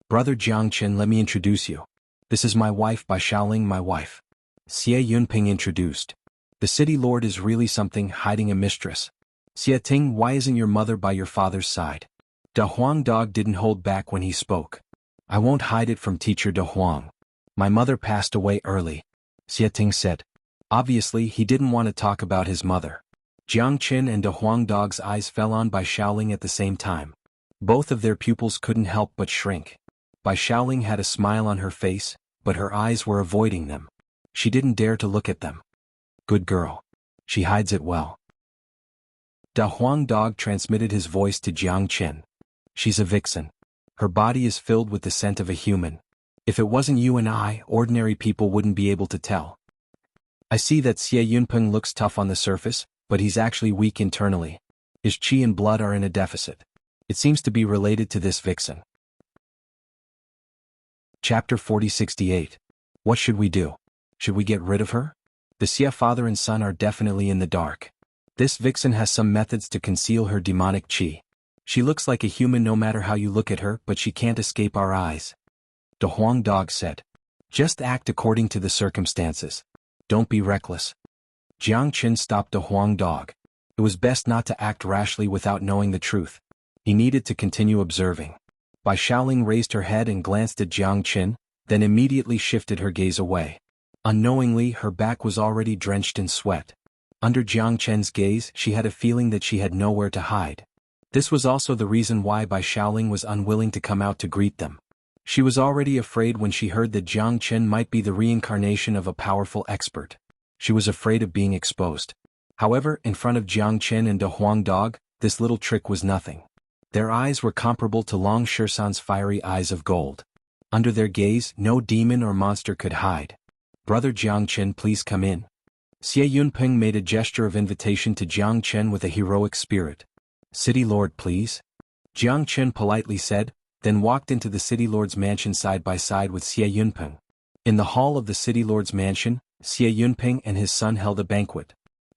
A: Brother Jiang Qin, let me introduce you. This is my wife Bai Shaoling, my wife. Xie Yunping introduced. The city lord is really something, hiding a mistress. Xie Ting, why isn't your mother by your father's side? Da Huang Dog didn't hold back when he spoke. I won't hide it from teacher Da Huang. My mother passed away early, Xie Ting said. Obviously he didn't want to talk about his mother. Jiang Qin and Da Huang Dog's eyes fell on Bai Shaoling at the same time. Both of their pupils couldn't help but shrink. Bai Shaoling had a smile on her face, but her eyes were avoiding them. She didn't dare to look at them. Good girl. She hides it well. Da Huang Dog transmitted his voice to Jiang Qin. She's a vixen. Her body is filled with the scent of a human. If it wasn't you and I, ordinary people wouldn't be able to tell. I see that Xie Yunpeng looks tough on the surface, but he's actually weak internally. His qi and blood are in a deficit. It seems to be related to this vixen. Chapter 4068. What should we do? Should we get rid of her? The Xie father and son are definitely in the dark. This vixen has some methods to conceal her demonic qi. She looks like a human no matter how you look at her, but she can't escape our eyes. Da Huang Dog said. Just act according to the circumstances. Don't be reckless. Jiang Qin stopped Da Huang Dog. It was best not to act rashly without knowing the truth. He needed to continue observing. Bai Shaoling raised her head and glanced at Jiang Qin, then immediately shifted her gaze away. Unknowingly, her back was already drenched in sweat. Under Jiang Qin's gaze, she had a feeling that she had nowhere to hide. This was also the reason why Bai Shaoling was unwilling to come out to greet them. She was already afraid when she heard that Jiang Qin might be the reincarnation of a powerful expert. She was afraid of being exposed. However, in front of Jiang Qin and Da Huang Dog, this little trick was nothing. Their eyes were comparable to Long Shirsan's fiery eyes of gold. Under their gaze, no demon or monster could hide. Brother Jiang Qin, please come in. Xie Yunpeng made a gesture of invitation to Jiang Qin with a heroic spirit. City Lord, please. Jiang Qin politely said, then walked into the City Lord's mansion side by side with Xie Yunpeng. In the hall of the City Lord's mansion, Xie Yunpeng and his son held a banquet.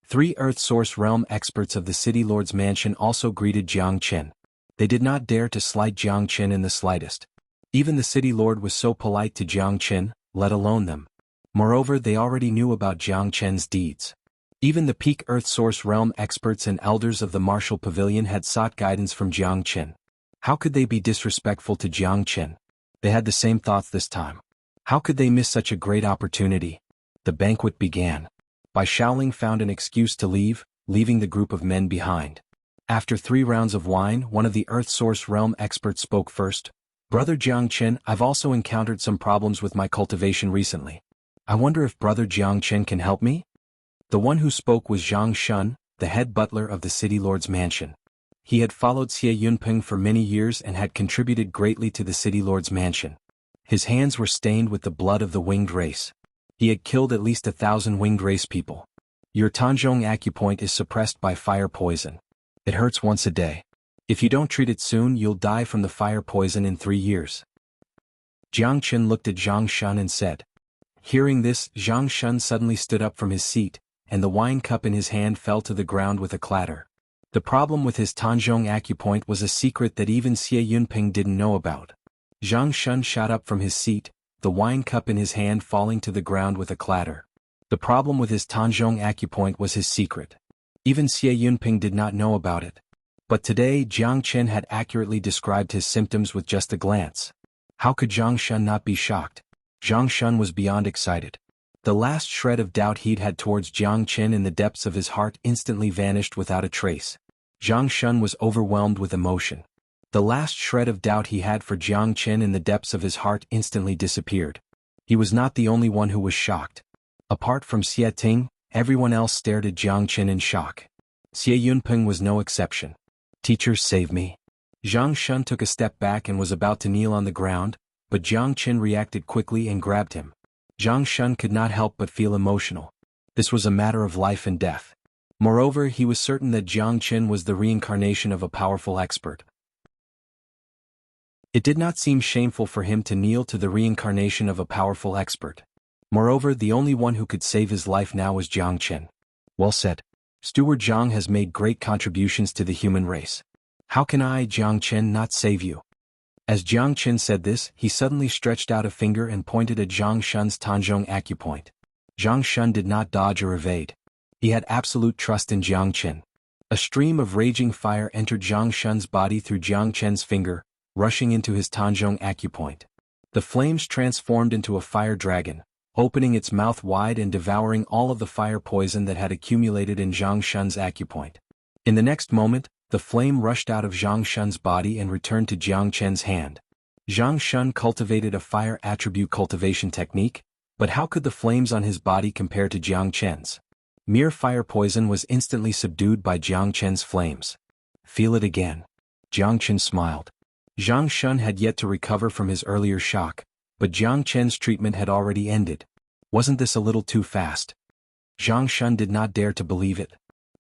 A: 3 Earth Source Realm experts of the City Lord's mansion also greeted Jiang Qin. They did not dare to slight Jiang Qin in the slightest. Even the City Lord was so polite to Jiang Qin, let alone them. Moreover, they already knew about Jiang Qin's deeds. Even the peak Earth Source Realm experts and elders of the Martial Pavilion had sought guidance from Jiang Qin. How could they be disrespectful to Jiang Qin? They had the same thoughts this time. How could they miss such a great opportunity? The banquet began. Bai Shaoling found an excuse to leave, leaving the group of men behind. After 3 rounds of wine, one of the Earth Source Realm experts spoke first. Brother Jiang Qin, I've also encountered some problems with my cultivation recently. I wonder if Brother Jiang Qin can help me? The one who spoke was Zhang Shun, the head butler of the City Lord's mansion. He had followed Xie Yunpeng for many years and had contributed greatly to the City Lord's mansion. His hands were stained with the blood of the winged race. He had killed at least 1,000 winged race people. Your Tanzhong acupoint is suppressed by fire poison. It hurts once a day. If you don't treat it soon, you'll die from the fire poison in 3 years. Jiang Qin looked at Zhang Shun and said. Hearing this, Zhang Shun suddenly stood up from his seat, and the wine cup in his hand fell to the ground with a clatter. The problem with his Tanzhong acupoint was a secret that even Xie Yunping didn't know about. Zhang Shun shot up from his seat, the wine cup in his hand falling to the ground with a clatter. The problem with his Tanzhong acupoint was his secret. Even Xie Yunping did not know about it. But today Jiang Qin had accurately described his symptoms with just a glance. How could Zhang Shun not be shocked? Zhang Shun was beyond excited. The last shred of doubt he'd had towards Jiang Qin in the depths of his heart instantly vanished without a trace. Zhang Shun was overwhelmed with emotion. The last shred of doubt he had for Jiang Qin in the depths of his heart instantly disappeared. He was not the only one who was shocked. Apart from Xie Ting, everyone else stared at Jiang Qin in shock. Xie Yunping was no exception. Teacher, save me. Zhang Shun took a step back and was about to kneel on the ground, but Jiang Qin reacted quickly and grabbed him. Zhang Shun could not help but feel emotional. This was a matter of life and death. Moreover, he was certain that Jiang Qin was the reincarnation of a powerful expert. It did not seem shameful for him to kneel to the reincarnation of a powerful expert. Moreover, the only one who could save his life now was Jiang Qin. Well said. Steward Zhang has made great contributions to the human race. How can I, Jiang Qin, not save you? As Jiang Qin said this, he suddenly stretched out a finger and pointed at Zhang Shun's Tanzhong acupoint. Zhang Shun did not dodge or evade. He had absolute trust in Jiang Qin. A stream of raging fire entered Zhang Shun's body through Jiang Qin's finger, rushing into his Tanzhong acupoint. The flames transformed into a fire dragon, opening its mouth wide and devouring all of the fire poison that had accumulated in Zhang Shun's acupoint. In the next moment, the flame rushed out of Zhang Shun's body and returned to Jiang Qin's hand. Zhang Shun cultivated a fire attribute cultivation technique, but how could the flames on his body compare to Jiang Qin's? Mere fire poison was instantly subdued by Jiang Qin's flames. Feel it again. Jiang Qin smiled. Zhang Shun had yet to recover from his earlier shock, but Jiang Qin's treatment had already ended. Wasn't this a little too fast? Zhang Shun did not dare to believe it.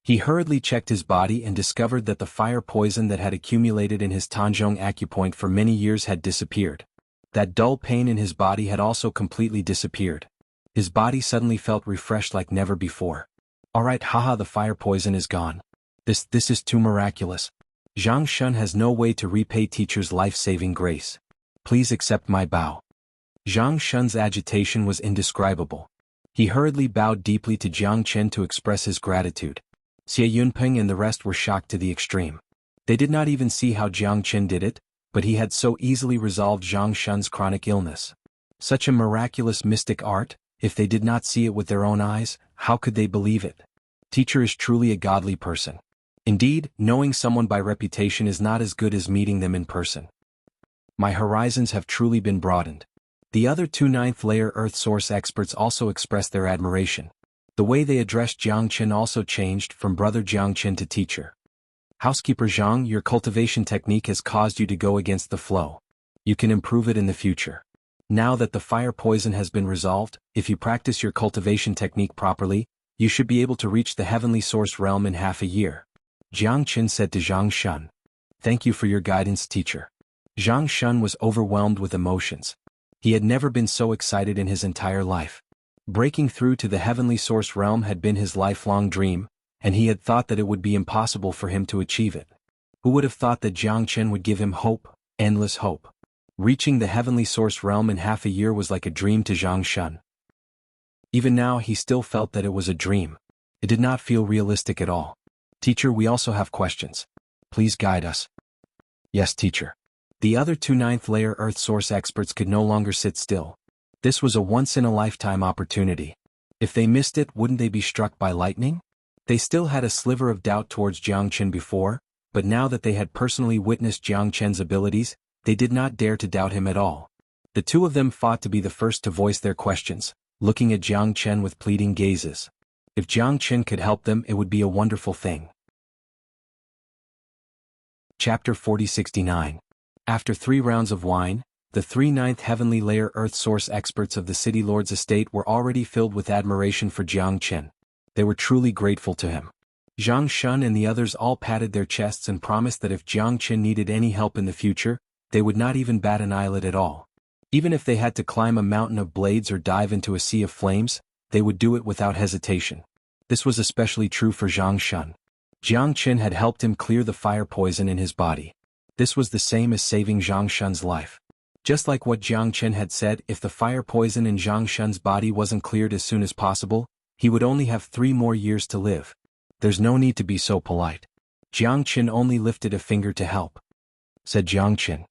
A: He hurriedly checked his body and discovered that the fire poison that had accumulated in his Tanzhong acupoint for many years had disappeared. That dull pain in his body had also completely disappeared. His body suddenly felt refreshed like never before. Alright, haha, the fire poison is gone. This is too miraculous. Zhang Shun has no way to repay teacher's life-saving grace. Please accept my bow. Zhang Shun's agitation was indescribable. He hurriedly bowed deeply to Jiang Qin to express his gratitude. Xie Yunping and the rest were shocked to the extreme. They did not even see how Jiang Qin did it, but he had so easily resolved Zhang Shun's chronic illness. Such a miraculous mystic art, if they did not see it with their own eyes, how could they believe it? Teacher is truly a godly person. Indeed, knowing someone by reputation is not as good as meeting them in person. My horizons have truly been broadened. The other 2 9th-layer Earth Source experts also expressed their admiration. The way they addressed Jiang Qin also changed from Brother Jiang Qin to Teacher. Housekeeper Zhang, your cultivation technique has caused you to go against the flow. You can improve it in the future. Now that the fire poison has been resolved, if you practice your cultivation technique properly, you should be able to reach the heavenly source realm in half a year. Jiang Qin said to Zhang Shun. Thank you for your guidance, teacher. Zhang Shun was overwhelmed with emotions. He had never been so excited in his entire life. Breaking through to the heavenly source realm had been his lifelong dream, and he had thought that it would be impossible for him to achieve it. Who would have thought that Jiang Qin would give him hope, endless hope? Reaching the heavenly source realm in half a year was like a dream to Zhang Shun. Even now he still felt that it was a dream. It did not feel realistic at all. Teacher, we also have questions. Please guide us. Yes, teacher. The other 2 9th-layer Earth Source experts could no longer sit still. This was a once-in-a-lifetime opportunity. If they missed it, wouldn't they be struck by lightning? They still had a sliver of doubt towards Jiang Qin before, but now that they had personally witnessed Jiang Qin's abilities, they did not dare to doubt him at all. The 2 of them fought to be the first to voice their questions, looking at Jiang Qin with pleading gazes. If Jiang Qin could help them, it would be a wonderful thing. Chapter 4069. After 3 rounds of wine, The 3 ninth heavenly layer earth source experts of the city lord's estate were already filled with admiration for Jiang Qin. They were truly grateful to him. Xuanhuan and the others all patted their chests and promised that if Jiang Qin needed any help in the future, they would not even bat an eyelid at all. Even if they had to climb a mountain of blades or dive into a sea of flames, they would do it without hesitation. This was especially true for Xuanhuan. Jiang Qin had helped him clear the fire poison in his body. This was the same as saving Xuanhuan's life. Just like what Jiang Qin had said, if the fire poison in Xuanhuan's body wasn't cleared as soon as possible, he would only have 3 more years to live. There's no need to be so polite. Jiang Qin only lifted a finger to help, said Jiang Qin.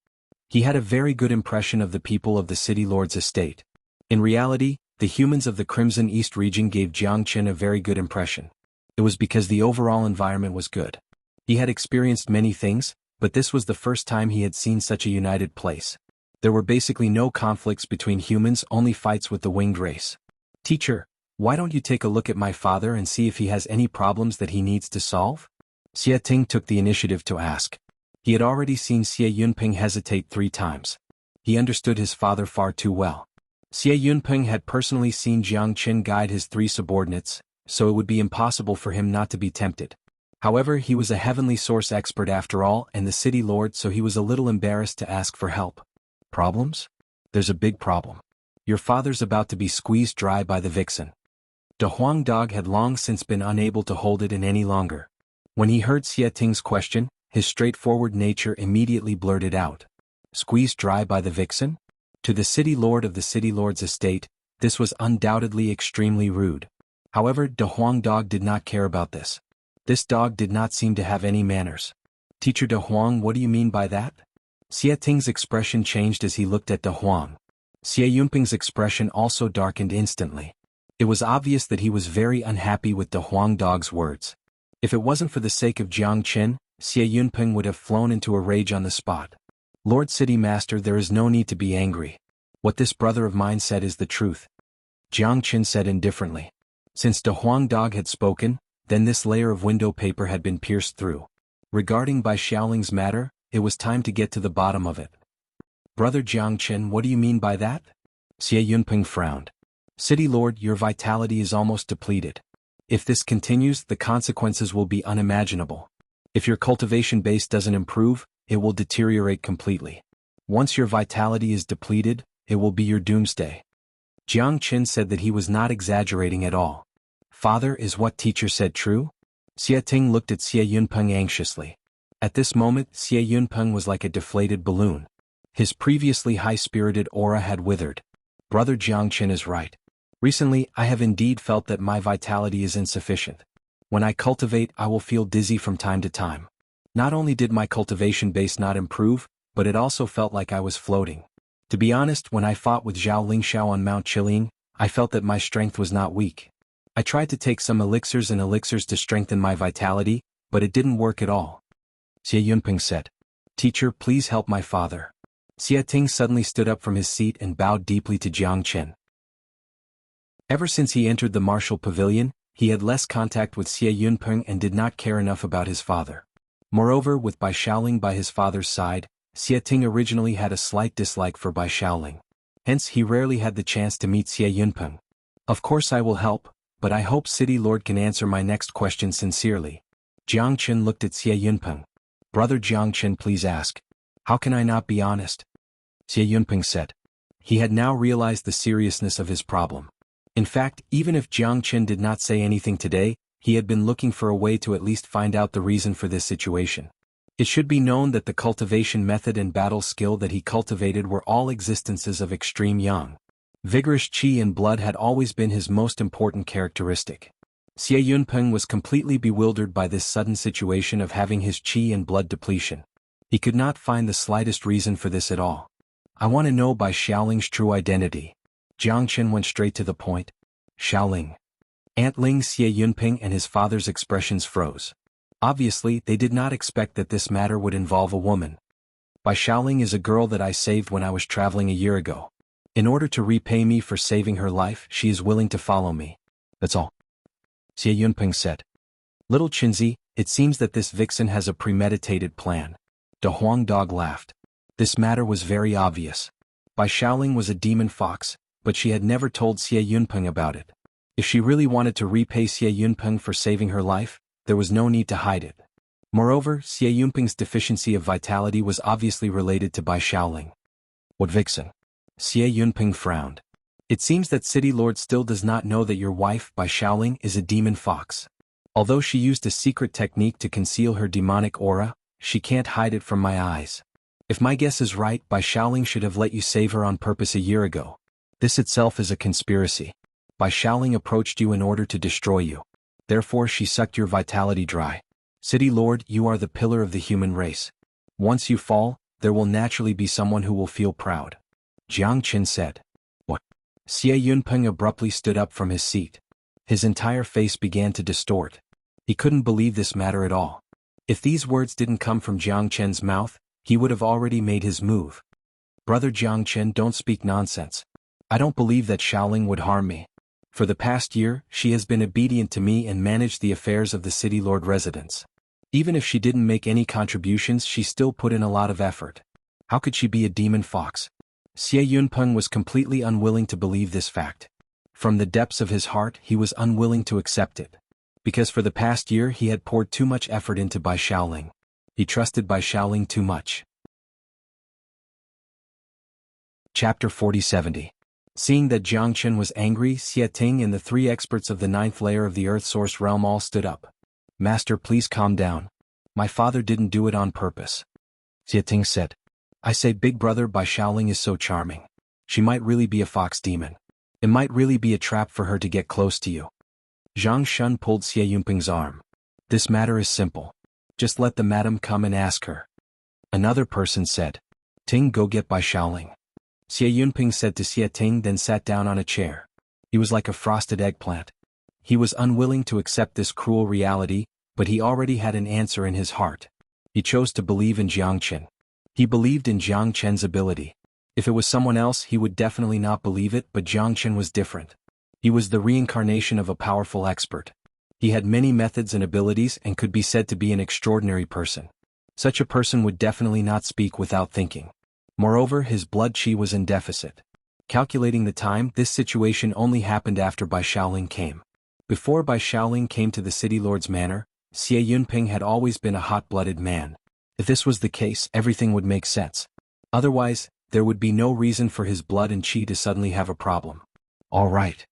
A: He had a very good impression of the people of the city lord's estate. In reality, the humans of the Crimson East region gave Jiang Qin a very good impression. It was because the overall environment was good. He had experienced many things, but this was the first time he had seen such a united place. There were basically no conflicts between humans, only fights with the winged race. Teacher, why don't you take a look at my father and see if he has any problems that he needs to solve? Xie Ting took the initiative to ask. He had already seen Xie Yunping hesitate 3 times. He understood his father far too well. Xie Yunping had personally seen Jiang Qin guide his 3 subordinates, so it would be impossible for him not to be tempted. However, he was a heavenly source expert after all and the city lord, so he was a little embarrassed to ask for help. Problems? There's a big problem. Your father's about to be squeezed dry by the vixen. De Huang dog had long since been unable to hold it in any longer. When he heard Xie Ting's question, his straightforward nature immediately blurted out. Squeezed dry by the vixen? To the city lord of the city lord's estate, this was undoubtedly extremely rude. However, De Huang dog did not care about this. This dog did not seem to have any manners. Teacher De Huang, what do you mean by that? Xie Ting's expression changed as he looked at De Huang. Xie Yunping's expression also darkened instantly. It was obvious that he was very unhappy with De Huang dog's words. If it wasn't for the sake of Jiang Qin, Xie Yunping would have flown into a rage on the spot. Lord City Master, there is no need to be angry. What this brother of mine said is the truth. Jiang Qin said indifferently. Since De Huang dog had spoken, then this layer of window paper had been pierced through. Regarding Bai Xiaoling's matter, it was time to get to the bottom of it. Brother Jiang Qin, what do you mean by that? Xie Yunping frowned. City Lord, your vitality is almost depleted. If this continues, the consequences will be unimaginable. If your cultivation base doesn't improve, it will deteriorate completely. Once your vitality is depleted, it will be your doomsday. Jiang Qin said that he was not exaggerating at all. Father, is what teacher said true? Xie Ting looked at Xie Yunpeng anxiously. At this moment, Xie Yunpeng was like a deflated balloon. His previously high-spirited aura had withered. Brother Jiang Qin is right. Recently, I have indeed felt that my vitality is insufficient. When I cultivate, I will feel dizzy from time to time. Not only did my cultivation base not improve, but it also felt like I was floating. To be honest, when I fought with Zhao Lingxiao on Mount Chiling, I felt that my strength was not weak. I tried to take some elixirs to strengthen my vitality, but it didn't work at all. Xie Yunping said. Teacher, please help my father. Xie Ting suddenly stood up from his seat and bowed deeply to Jiang Qin. Ever since he entered the martial pavilion, he had less contact with Xie Yunping and did not care enough about his father. Moreover, with Bai Xiaoling by his father's side, Xie Ting originally had a slight dislike for Bai Xiaoling. Hence, he rarely had the chance to meet Xie Yunping. Of course I will help, but I hope City Lord can answer my next question sincerely. Jiang Qin looked at Xie Yunping. Brother Jiang Qin, please ask. How can I not be honest? Xie Yunping said. He had now realized the seriousness of his problem. In fact, even if Jiang Qin did not say anything today, he had been looking for a way to at least find out the reason for this situation. It should be known that the cultivation method and battle skill that he cultivated were all existences of extreme yang. Vigorous qi and blood had always been his most important characteristic. Xie Yunpeng was completely bewildered by this sudden situation of having his qi and blood depletion. He could not find the slightest reason for this at all. I want to know Bai Xiaoling's true identity. Jiang Qin went straight to the point. Xiaoling. Aunt Ling, Xie Yunping and his father's expressions froze. Obviously, they did not expect that this matter would involve a woman. Bai Xiaoling is a girl that I saved when I was traveling a year ago. In order to repay me for saving her life, she is willing to follow me. That's all. Xie Yunping said. Little Qinzi, it seems that this vixen has a premeditated plan. De Huang dog laughed. This matter was very obvious. Bai Xiaoling was a demon fox, but she had never told Xie Yunpeng about it. If she really wanted to repay Xie Yunpeng for saving her life, there was no need to hide it. Moreover, Xie Yunpeng's deficiency of vitality was obviously related to Bai Xiaoling. What vixen? Xie Yunpeng frowned. It seems that City Lord still does not know that your wife, Bai Xiaoling, is a demon fox. Although she used a secret technique to conceal her demonic aura, she can't hide it from my eyes. If my guess is right, Bai Xiaoling should have let you save her on purpose a year ago. This itself is a conspiracy. Bai Xiaoling approached you in order to destroy you. Therefore she sucked your vitality dry. City Lord, you are the pillar of the human race. Once you fall, there will naturally be someone who will feel proud. Jiang Qin said. What? Xie Yunpeng abruptly stood up from his seat. His entire face began to distort. He couldn't believe this matter at all. If these words didn't come from Jiang Qin's mouth, he would have already made his move. Brother Jiang Qin, don't speak nonsense. I don't believe that Xiaoling would harm me. For the past year, she has been obedient to me and managed the affairs of the City Lord residence. Even if she didn't make any contributions, she still put in a lot of effort. How could she be a demon fox? Xie Yunpeng was completely unwilling to believe this fact. From the depths of his heart, he was unwilling to accept it. Because for the past year he had poured too much effort into Bai Xiaoling. He trusted Bai Xiaoling too much. Chapter 4070. Seeing that Jiang Qin was angry, Xie Ting and the three experts of the 9th layer of the Earth Source realm all stood up. Master, please calm down. My father didn't do it on purpose. Xie Ting said. I say, big brother, Bai Xiaoling is so charming. She might really be a fox demon. It might really be a trap for her to get close to you. Zhang Shun pulled Xie Yunpeng's arm. This matter is simple. Just let the madam come and ask her. Another person said. Ting, go get Bai Xiaoling. Xie Yunpeng said to Xie Ting, then sat down on a chair. He was like a frosted eggplant. He was unwilling to accept this cruel reality, but he already had an answer in his heart. He chose to believe in Jiang Qin. He believed in Jiang Qin's ability. If it was someone else, he would definitely not believe it, but Jiang Qin was different. He was the reincarnation of a powerful expert. He had many methods and abilities and could be said to be an extraordinary person. Such a person would definitely not speak without thinking. Moreover, his blood qi was in deficit. Calculating the time, this situation only happened after Bai Xiaoling came. Before Bai Xiaoling came to the City Lord's manor, Xie Yunpeng had always been a hot-blooded man. If this was the case, everything would make sense. Otherwise, there would be no reason for his blood and qi to suddenly have a problem. All right.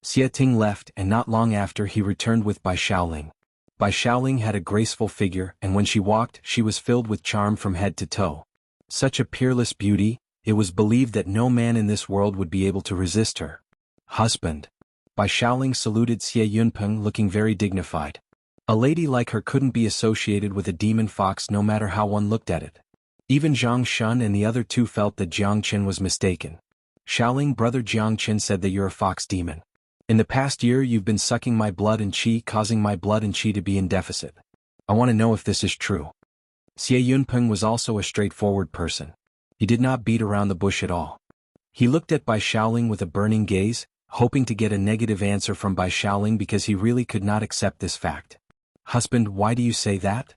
A: Xie Ting left, and not long after he returned with Bai Xiaoling. Bai Xiaoling had a graceful figure, and when she walked, she was filled with charm from head to toe. Such a peerless beauty, it was believed that no man in this world would be able to resist her. Husband. Bai Xiaoling saluted Xie Yunpeng, looking very dignified. A lady like her couldn't be associated with a demon fox no matter how one looked at it. Even Zhang Shun and the other two felt that Jiang Qin was mistaken. Xiaoling, brother Jiang Qin said that you're a fox demon. In the past year you've been sucking my blood and qi, causing my blood and qi to be in deficit. I want to know if this is true. Xie Yunpeng was also a straightforward person. He did not beat around the bush at all. He looked at Bai Xiaoling with a burning gaze, hoping to get a negative answer from Bai Xiaoling because he really could not accept this fact. Husband, why do you say that?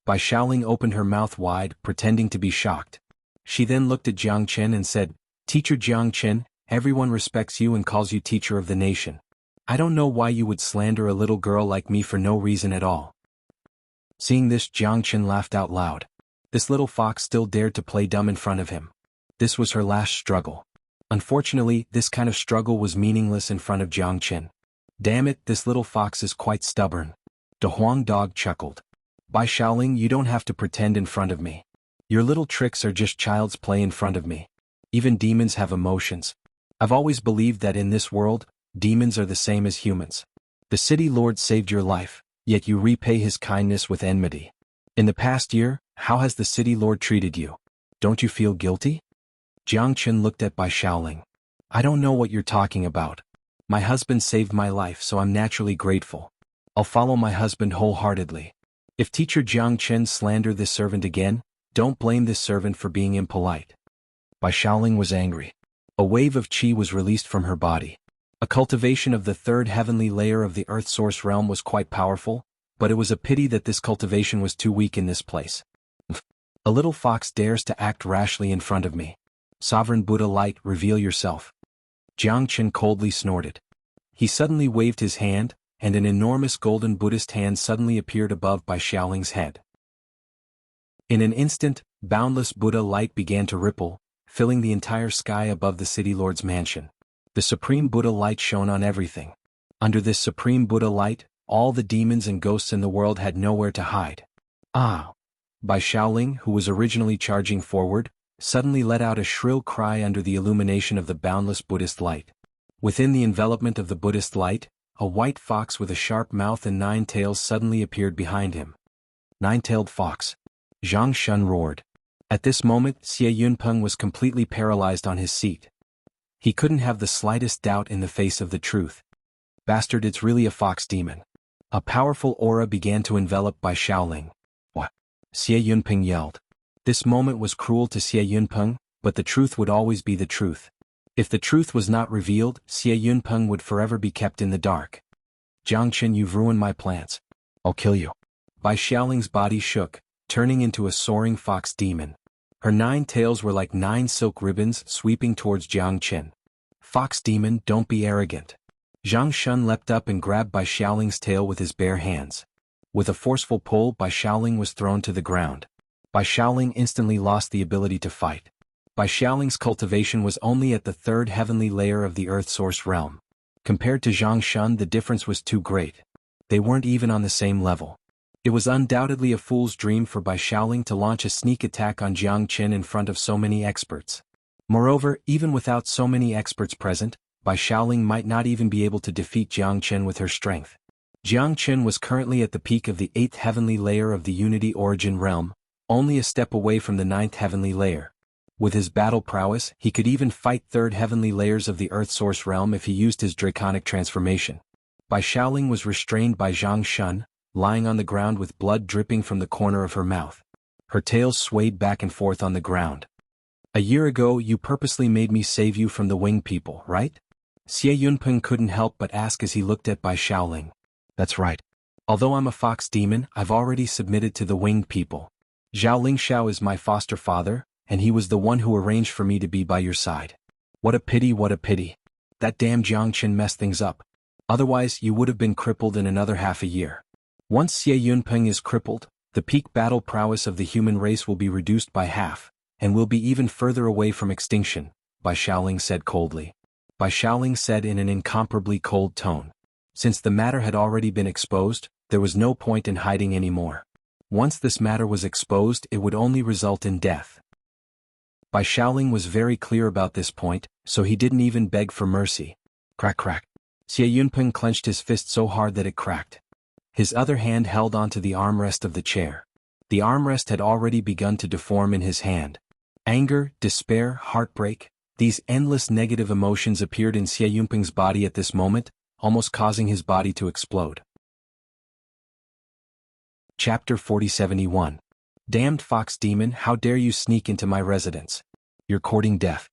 A: Bai Xiaoling opened her mouth wide, pretending to be shocked. She then looked at Jiang Qin and said, Teacher Jiang Qin, everyone respects you and calls you teacher of the nation. I don't know why you would slander a little girl like me for no reason at all. Seeing this, Jiang Qin laughed out loud. This little fox still dared to play dumb in front of him. This was her last struggle. Unfortunately, this kind of struggle was meaningless in front of Jiang Qin. Damn it, this little fox is quite stubborn. De Huang Dog chuckled. Bai Xiaoling, you don't have to pretend in front of me. Your little tricks are just child's play in front of me. Even demons have emotions. I've always believed that in this world, demons are the same as humans. The City Lord saved your life, yet you repay his kindness with enmity. In the past year, how has the City Lord treated you? Don't you feel guilty? Jiang Qin looked at Bai Xiaoling. I don't know what you're talking about. My husband saved my life, so I'm naturally grateful. I'll follow my husband wholeheartedly. If teacher Jiang Qin slandered this servant again, don't blame this servant for being impolite. Bai Xiaoling was angry. A wave of qi was released from her body. A cultivation of the third heavenly layer of the Earth Source realm was quite powerful, but it was a pity that this cultivation was too weak in this place. A little fox dares to act rashly in front of me. Sovereign Buddha Light, reveal yourself. Jiang Qin coldly snorted. He suddenly waved his hand, and an enormous golden Buddhist hand suddenly appeared above Bai Xiaoling's head. In an instant, boundless Buddha light began to ripple, filling the entire sky above the city lord's mansion. The supreme Buddha light shone on everything. Under this supreme Buddha light, all the demons and ghosts in the world had nowhere to hide. Ah! Bai Xiaoling, who was originally charging forward, suddenly let out a shrill cry under the illumination of the boundless Buddhist light. Within the envelopment of the Buddhist light, a white fox with a sharp mouth and 9 tails suddenly appeared behind him. 9-tailed fox. Xianxia roared. At this moment, Xie Yunpeng was completely paralyzed on his seat. He couldn't have the slightest doubt in the face of the truth. Bastard, it's really a fox demon. A powerful aura began to envelop Bai Xiaoling. What? Xie Yunpeng yelled. This moment was cruel to Xie Yunpeng, but the truth would always be the truth. If the truth was not revealed, Xie Yunpeng would forever be kept in the dark. Jiang Qin, you've ruined my plans. I'll kill you. Bai Xiaoling's body shook, turning into a soaring fox demon. Her 9 tails were like 9 silk ribbons sweeping towards Jiang Qin. Fox demon, don't be arrogant. Jiang Shun leapt up and grabbed Bai Xiaoling's tail with his bare hands. With a forceful pull, Bai Xiaoling was thrown to the ground. Bai Xiaoling instantly lost the ability to fight. Bai Xiaoling's cultivation was only at the 3rd heavenly layer of the Earth Source realm. Compared to Jiang Shun, the difference was too great. They weren't even on the same level. It was undoubtedly a fool's dream for Bai Xiaoling to launch a sneak attack on Jiang Qin in front of so many experts. Moreover, even without so many experts present, Bai Xiaoling might not even be able to defeat Jiang Qin with her strength. Jiang Qin was currently at the peak of the 8th heavenly layer of the Unity Origin realm, only a step away from the 9th heavenly layer. With his battle prowess, he could even fight 3rd heavenly layers of the Earth Source realm if he used his draconic transformation. Bai Xiaoling was restrained by Jiang Shun, lying on the ground with blood dripping from the corner of her mouth. Her tail swayed back and forth on the ground. A year ago you purposely made me save you from the winged people, right? Xie Yunpeng couldn't help but ask as he looked at Bai Xiaoling. That's right. Although I'm a fox demon, I've already submitted to the winged people. Zhao Lingxiao is my foster father, and he was the one who arranged for me to be by your side. What a pity, what a pity. That damn Jiang Qin messed things up. Otherwise you would have been crippled in another half a year. Once Xie Yunpeng is crippled, the peak battle prowess of the human race will be reduced by half, and will be even further away from extinction, Bai Xiaoling said coldly. Bai Xiaoling said in an incomparably cold tone. Since the matter had already been exposed, there was no point in hiding anymore. Once this matter was exposed, it would only result in death. Bai Xiaoling was very clear about this point, so he didn't even beg for mercy. Crack crack. Xie Yunpeng clenched his fist so hard that it cracked. His other hand held onto the armrest of the chair. The armrest had already begun to deform in his hand. Anger, despair, heartbreak, these endless negative emotions appeared in Xie Yunpeng's body at this moment, almost causing his body to explode. Chapter 4071. Damned fox demon, how dare you sneak into my residence? You're courting death.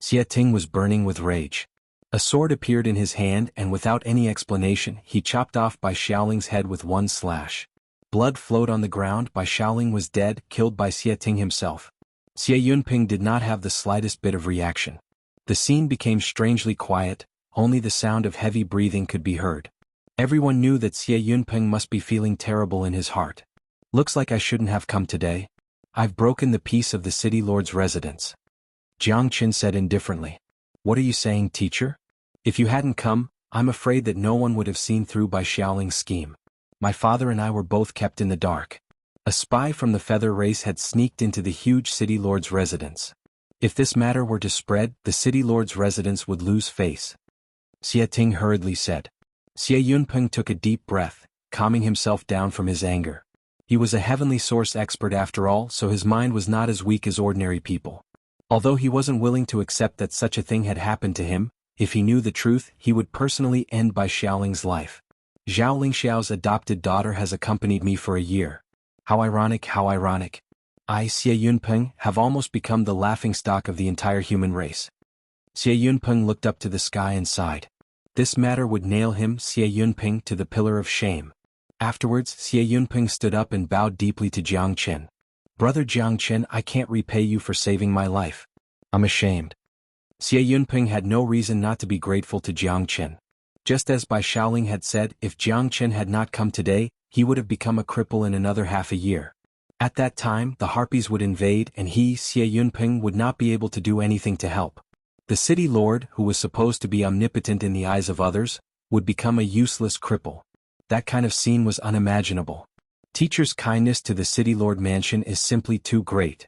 A: Xie Ting was burning with rage. A sword appeared in his hand and without any explanation, he chopped off Bai Xiaoling's head with one slash. Blood flowed on the ground. Bai Xiaoling was dead, killed by Xie Ting himself. Xie Yunpeng did not have the slightest bit of reaction. The scene became strangely quiet, only the sound of heavy breathing could be heard. Everyone knew that Xie Yunpeng must be feeling terrible in his heart. Looks like I shouldn't have come today. I've broken the peace of the city lord's residence. Jiang Qin said indifferently. What are you saying, teacher? If you hadn't come, I'm afraid that no one would have seen through Bai Xiaoling's scheme. My father and I were both kept in the dark. A spy from the feather race had sneaked into the huge city lord's residence. If this matter were to spread, the city lord's residence would lose face. Xie Ting hurriedly said. Xie Yunpeng took a deep breath, calming himself down from his anger. He was a heavenly source expert after all, so his mind was not as weak as ordinary people. Although he wasn't willing to accept that such a thing had happened to him, if he knew the truth, he would personally end Bai Xiaoling's life. Zhao Lingxiao's adopted daughter has accompanied me for a year. How ironic, how ironic. I, Xie Yunpeng, have almost become the laughingstock of the entire human race. Xie Yunpeng looked up to the sky and sighed. This matter would nail him, Xie Yunpeng, to the pillar of shame. Afterwards, Xie Yunpeng stood up and bowed deeply to Jiang Qin. Brother Jiang Qin, I can't repay you for saving my life. I'm ashamed. Xie Yunping had no reason not to be grateful to Jiang Qin. Just as Bai Shaoling had said, if Jiang Qin had not come today, he would have become a cripple in another half a year. At that time, the harpies would invade and he, Xie Yunping, would not be able to do anything to help. The city lord, who was supposed to be omnipotent in the eyes of others, would become a useless cripple. That kind of scene was unimaginable. Teacher's kindness to the city lord mansion is simply too great.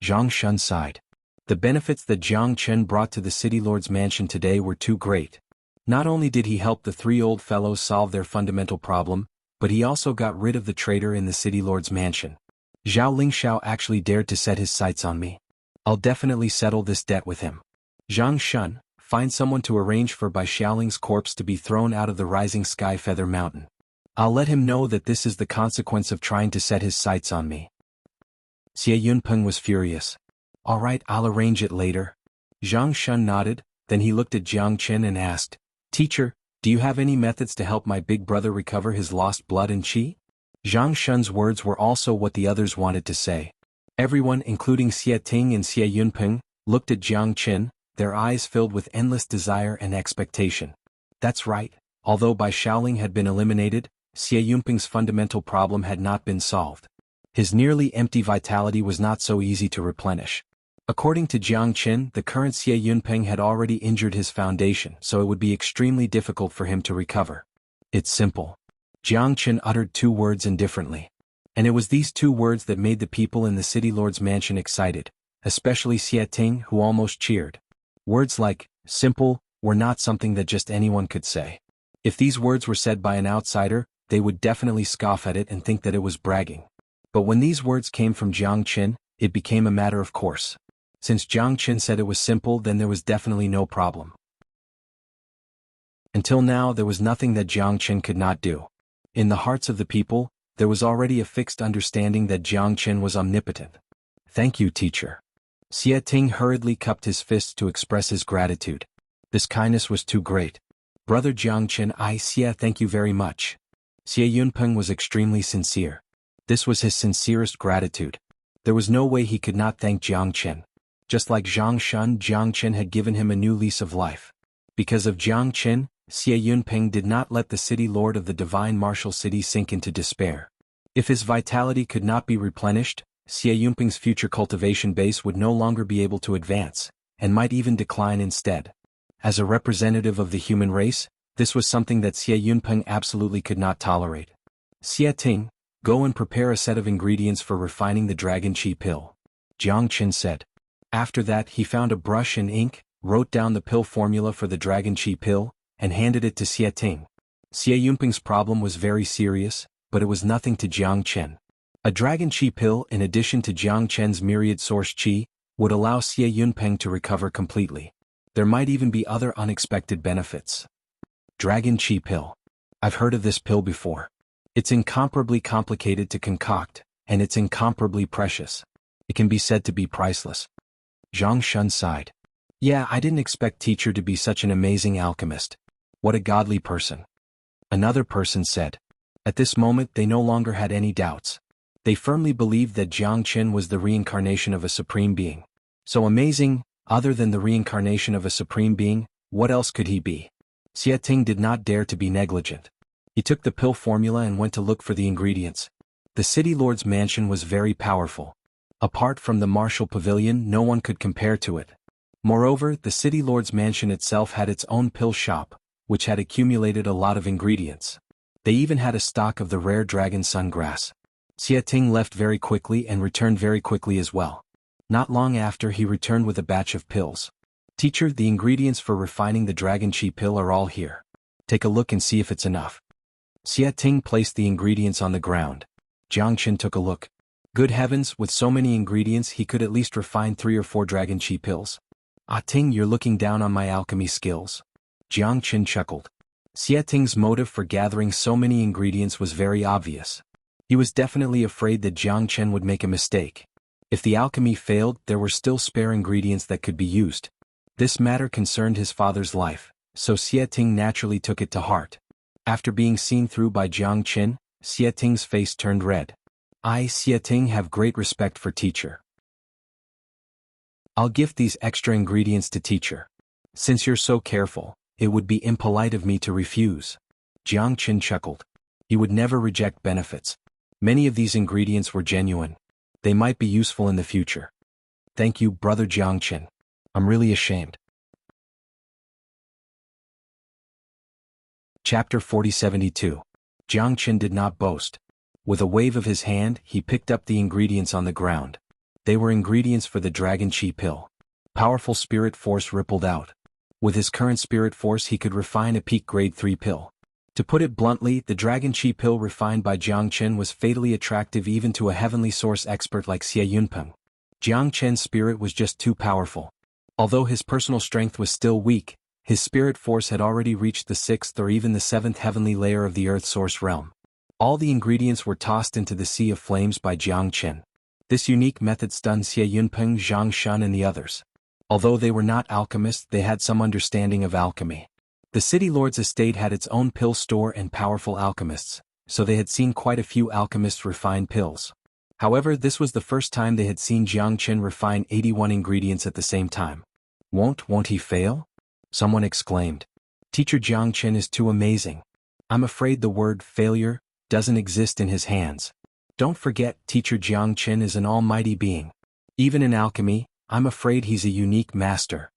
A: Zhang Shun sighed. The benefits that Jiang Chen brought to the city lord's mansion today were too great. Not only did he help the three old fellows solve their fundamental problem, but he also got rid of the traitor in the city lord's mansion. Zhao Lingxiao actually dared to set his sights on me. I'll definitely settle this debt with him. Zhang Shun, find someone to arrange for Bai Shaoling's corpse to be thrown out of the rising sky feather mountain. I'll let him know that this is the consequence of trying to set his sights on me. Xie Yunpeng was furious. All right, I'll arrange it later. Zhang Shun nodded, then he looked at Jiang Qin and asked, Teacher, do you have any methods to help my big brother recover his lost blood and qi? Zhang Shun's words were also what the others wanted to say. Everyone, including Xie Ting and Xie Yunpeng, looked at Jiang Qin, their eyes filled with endless desire and expectation. That's right, although Bai Shaoling had been eliminated, Xie Yunpeng's fundamental problem had not been solved. His nearly empty vitality was not so easy to replenish. According to Jiang Qin, the current Xie Yunpeng had already injured his foundation, so it would be extremely difficult for him to recover. It's simple. Jiang Qin uttered two words indifferently. And it was these two words that made the people in the city lord's mansion excited, especially Xie Ting, who almost cheered. Words like, simple, were not something that just anyone could say. If these words were said by an outsider, they would definitely scoff at it and think that it was bragging. But when these words came from Jiang Qin, it became a matter of course. Since Jiang Qin said it was simple, then there was definitely no problem. Until now, there was nothing that Jiang Qin could not do. In the hearts of the people, there was already a fixed understanding that Jiang Qin was omnipotent. Thank you, teacher. Xie Ting hurriedly cupped his fists to express his gratitude. This kindness was too great. Brother Jiang Qin, Xie, thank you very much. Xie Yunpeng was extremely sincere. This was his sincerest gratitude. There was no way he could not thank Jiang Qin. Just like Zhang Shun, Jiang Qin had given him a new lease of life. Because of Jiang Qin, Xie Yunpeng did not let the city lord of the divine martial city sink into despair. If his vitality could not be replenished, Xie Yunpeng's future cultivation base would no longer be able to advance, and might even decline instead. As a representative of the human race, this was something that Xie Yunpeng absolutely could not tolerate. Xie Ting, go and prepare a set of ingredients for refining the dragon qi pill. Jiang Qin said. After that, he found a brush and ink, wrote down the pill formula for the dragon qi pill, and handed it to Xie Ting. Xie Yunpeng's problem was very serious, but it was nothing to Jiang Qin. A dragon qi pill, in addition to Jiang Qin's myriad source qi, would allow Xie Yunpeng to recover completely. There might even be other unexpected benefits. Dragon qi pill. I've heard of this pill before. It's incomparably complicated to concoct, and it's incomparably precious. It can be said to be priceless. Zhang Shun sighed. Yeah, I didn't expect teacher to be such an amazing alchemist. What a godly person. Another person said. At this moment they no longer had any doubts. They firmly believed that Jiang Qin was the reincarnation of a supreme being. So amazing, other than the reincarnation of a supreme being, what else could he be? Xie Ting did not dare to be negligent. He took the pill formula and went to look for the ingredients. The city lord's mansion was very powerful. Apart from the martial pavilion, no one could compare to it. Moreover, the city lord's mansion itself had its own pill shop, which had accumulated a lot of ingredients. They even had a stock of the rare dragon sungrass. Xie Ting left very quickly and returned very quickly as well. Not long after, he returned with a batch of pills. Teacher, the ingredients for refining the dragon qi pill are all here. Take a look and see if it's enough. Xie Ting placed the ingredients on the ground. Jiang Qin took a look. Good heavens, with so many ingredients he could at least refine 3 or 4 dragon qi pills. Ah Ting, you're looking down on my alchemy skills. Jiang Qin chuckled. Xie Ting's motive for gathering so many ingredients was very obvious. He was definitely afraid that Jiang Qin would make a mistake. If the alchemy failed, there were still spare ingredients that could be used. This matter concerned his father's life, so Xie Ting naturally took it to heart. After being seen through by Jiang Qin, Xie Ting's face turned red. I, Xie Ting, have great respect for teacher. I'll gift these extra ingredients to teacher. Since you're so careful, it would be impolite of me to refuse. Jiang Qin chuckled. He would never reject benefits. Many of these ingredients were genuine. They might be useful in the future. Thank you, Brother Jiang Qin. I'm really ashamed. Chapter 4072. Jiang Qin did not boast. With a wave of his hand, he picked up the ingredients on the ground. They were ingredients for the Dragon Chi pill. Powerful spirit force rippled out. With his current spirit force he could refine a peak grade 3 pill. To put it bluntly, the Dragon Chi pill refined by Jiang Qin was fatally attractive even to a heavenly source expert like Xianhuan. Jiang Qin's spirit was just too powerful. Although his personal strength was still weak, his spirit force had already reached the 6th or even the 7th heavenly layer of the Earth source realm. All the ingredients were tossed into the sea of flames by Jiang Qin. This unique method stunned Xianhuan, Xianxia and the others. Although they were not alchemists, they had some understanding of alchemy. The city lord's estate had its own pill store and powerful alchemists, so they had seen quite a few alchemists refine pills. However, this was the first time they had seen Jiang Qin refine 81 ingredients at the same time. Won't he fail? Someone exclaimed. Teacher Jiang Qin is too amazing. I'm afraid the word failure doesn't exist in his hands. Don't forget, Teacher Jiang Qin is an almighty being. Even in alchemy, I'm afraid he's a unique master.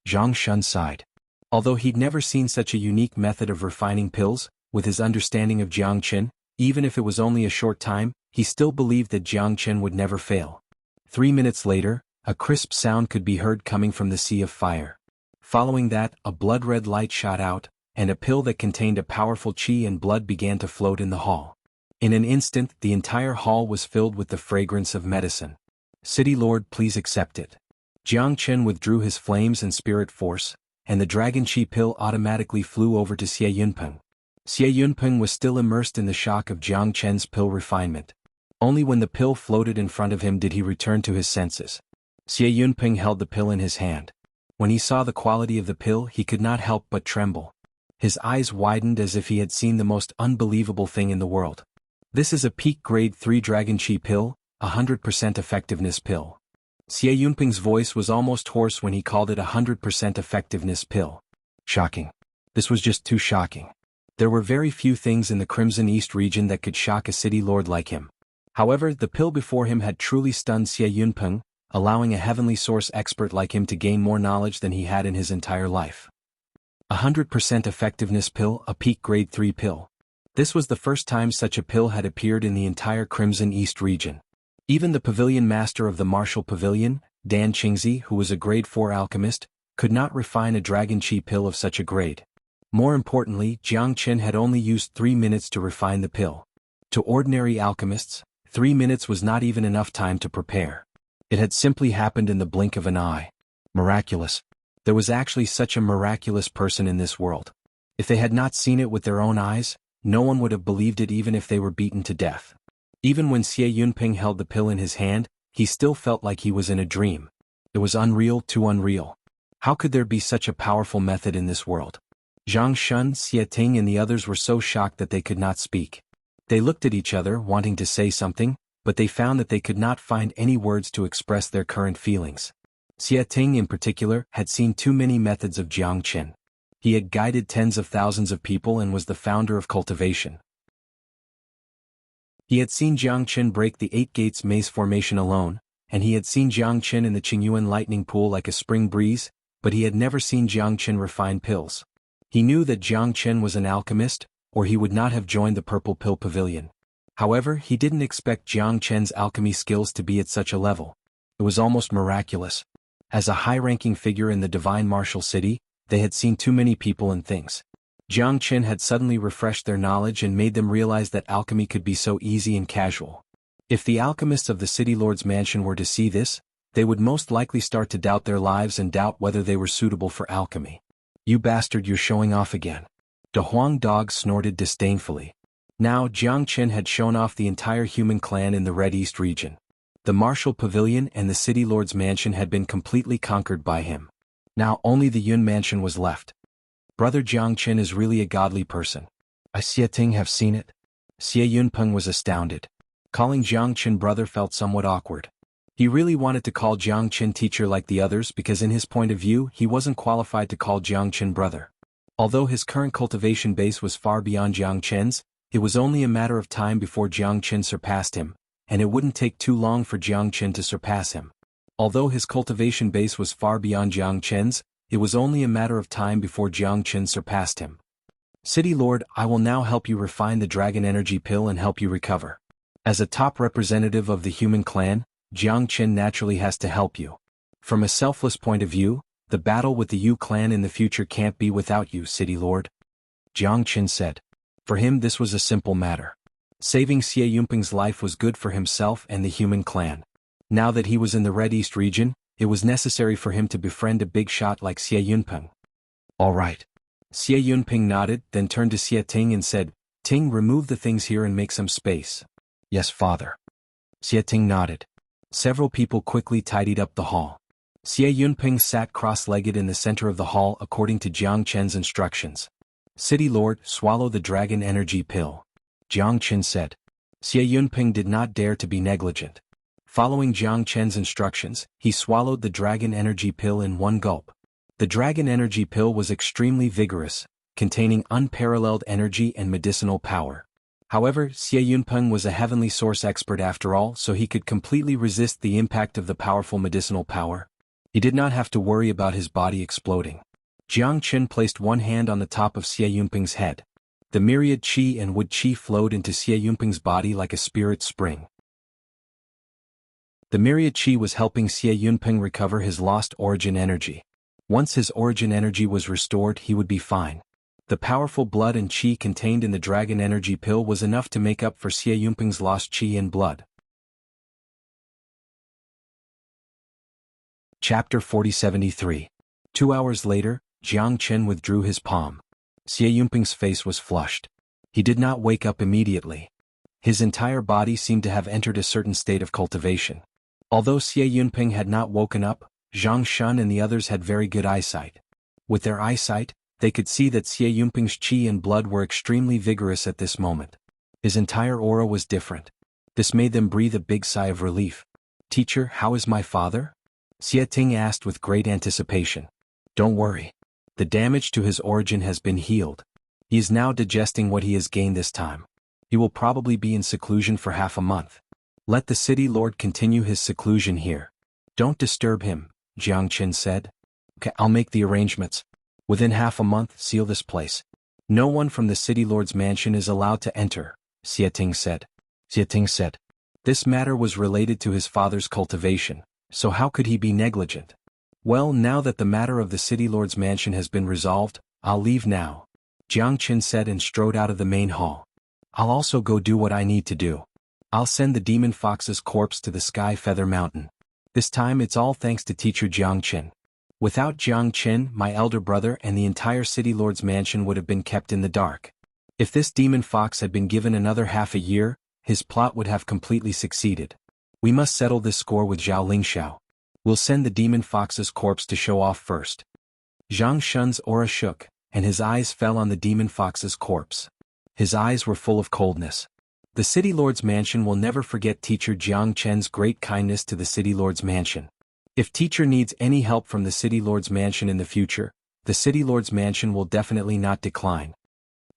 A: Zhang Shun sighed. Although he'd never seen such a unique method of refining pills, with his understanding of Jiang Qin, even if it was only a short time, he still believed that Jiang Qin would never fail. 3 minutes later, a crisp sound could be heard coming from the sea of fire. Following that, a blood-red light shot out, and a pill that contained a powerful qi and blood began to float in the hall. In an instant, the entire hall was filled with the fragrance of medicine. City Lord, please accept it. Jiang Qin withdrew his flames and spirit force, and the Dragon Chi pill automatically flew over to Xianhuan. Xianhuan was still immersed in the shock of Jiang Qin's pill refinement. Only when the pill floated in front of him did he return to his senses. Xianhuan held the pill in his hand. When he saw the quality of the pill, he could not help but tremble. His eyes widened as if he had seen the most unbelievable thing in the world. This is a peak grade 3 Dragon Chi pill, 100% effectiveness pill. Xianhuan's voice was almost hoarse when he called it a 100% effectiveness pill. Shocking. This was just too shocking. There were very few things in the Crimson East region that could shock a city lord like him. However, the pill before him had truly stunned Xianhuan, allowing a heavenly source expert like him to gain more knowledge than he had in his entire life. 100% effectiveness pill, a peak grade 3 pill. This was the first time such a pill had appeared in the entire Crimson East region. Even the pavilion master of the martial pavilion, Dan Qingzi, who was a grade 4 alchemist, could not refine a Dragon Chi pill of such a grade. More importantly, Jiang Qin had only used 3 minutes to refine the pill. To ordinary alchemists, 3 minutes was not even enough time to prepare. It had simply happened in the blink of an eye. Miraculous. There was actually such a miraculous person in this world. If they had not seen it with their own eyes, no one would have believed it even if they were beaten to death. Even when Xianhuan held the pill in his hand, he still felt like he was in a dream. It was unreal, too unreal. How could there be such a powerful method in this world? Zhang Shun, Xie Ting and the others were so shocked that they could not speak. They looked at each other, wanting to say something, but they found that they could not find any words to express their current feelings. Xie Ting in particular had seen too many methods of Jiang Qin. He had guided tens of thousands of people and was the founder of cultivation. He had seen Jiang Qin break the 8 gates maze formation alone, and he had seen Jiang Qin in the Qingyuan lightning pool like a spring breeze, but he had never seen Jiang Qin refine pills. He knew that Jiang Qin was an alchemist, or he would not have joined the Purple Pill Pavilion. However, he didn't expect Jiang Qin's alchemy skills to be at such a level. It was almost miraculous. As a high-ranking figure in the divine martial city, they had seen too many people and things. Jiang Qin had suddenly refreshed their knowledge and made them realize that alchemy could be so easy and casual. If the alchemists of the city lord's mansion were to see this, they would most likely start to doubt their lives and doubt whether they were suitable for alchemy. You bastard, you're showing off again. The Huang dog snorted disdainfully. Now Jiang Qin had shown off the entire human clan in the Red East region. The martial pavilion and the city lord's mansion had been completely conquered by him. Now only the Yun mansion was left. Brother Jiang Qin is really a godly person. I Xie Ting have seen it. Xie Yunpeng was astounded. Calling Jiang Qin brother felt somewhat awkward. He really wanted to call Jiang Qin teacher like the others because in his point of view he wasn't qualified to call Jiang Qin brother. Although his current cultivation base was far beyond Jiang Qin's, it was only a matter of time before Jiang Qin surpassed him, and it wouldn't take too long for Jiang Qin to surpass him. Although his cultivation base was far beyond Jiang Qin's, it was only a matter of time before Jiang Qin surpassed him. City Lord, I will now help you refine the dragon energy pill and help you recover. As a top representative of the human clan, Jiang Qin naturally has to help you. From a selfless point of view, the battle with the Yu clan in the future can't be without you, City Lord. Jiang Qin said. For him this was a simple matter. Saving Xie Yunping's life was good for himself and the human clan. Now that he was in the Red East region, it was necessary for him to befriend a big shot like Xie Yunping. All right. Xie Yunping nodded, then turned to Xie Ting and said, Ting, remove the things here and make some space. Yes, father. Xie Ting nodded. Several people quickly tidied up the hall. Xie Yunping sat cross-legged in the center of the hall according to Jiang Qin's instructions. City Lord, swallow the dragon energy pill. Jiang Qin said. Xie Yunping did not dare to be negligent. Following Jiang Qin's instructions, he swallowed the dragon energy pill in one gulp. The dragon energy pill was extremely vigorous, containing unparalleled energy and medicinal power. However, Xie Yunping was a heavenly source expert after all, so he could completely resist the impact of the powerful medicinal power. He did not have to worry about his body exploding. Jiang Qin placed one hand on the top of Xie Yunping's head. The myriad qi and wood qi flowed into Xie Yunping's body like a spirit spring. The myriad qi was helping Xie Yunping recover his lost origin energy. Once his origin energy was restored, he would be fine. The powerful blood and qi contained in the dragon energy pill was enough to make up for Xie Yunping's lost qi and blood. Chapter 4073. 2 hours later, Jiang Qin withdrew his palm. Xie Yunping's face was flushed. He did not wake up immediately. His entire body seemed to have entered a certain state of cultivation. Although Xie Yunping had not woken up, Xuanhuan and the others had very good eyesight. With their eyesight, they could see that Xie Yunping's qi and blood were extremely vigorous at this moment. His entire aura was different. This made them breathe a big sigh of relief. Teacher, how is my father? Xie Ting asked with great anticipation. Don't worry. The damage to his origin has been healed. He is now digesting what he has gained this time. He will probably be in seclusion for half a month. Let the city lord continue his seclusion here. Don't disturb him, Jiang Qin said. Okay, I'll make the arrangements. Within half a month, seal this place. No one from the city lord's mansion is allowed to enter, Xie Ting said. Xie Ting said. This matter was related to his father's cultivation, so how could he be negligent? Well, now that the matter of the city lord's mansion has been resolved, I'll leave now, Jiang Qin said and strode out of the main hall. I'll also go do what I need to do. I'll send the demon fox's corpse to the Sky Feather Mountain. This time it's all thanks to teacher Jiang Qin. Without Jiang Qin, my elder brother and the entire city lord's mansion would have been kept in the dark. If this demon fox had been given another half a year, his plot would have completely succeeded. We must settle this score with Zhao Lingxiao. We'll send the demon fox's corpse to show off first. Zhang Shun's aura shook, and his eyes fell on the demon fox's corpse. His eyes were full of coldness. The city lord's mansion will never forget teacher Jiang Chen's great kindness to the city lord's mansion. If teacher needs any help from the city lord's mansion in the future, the city lord's mansion will definitely not decline.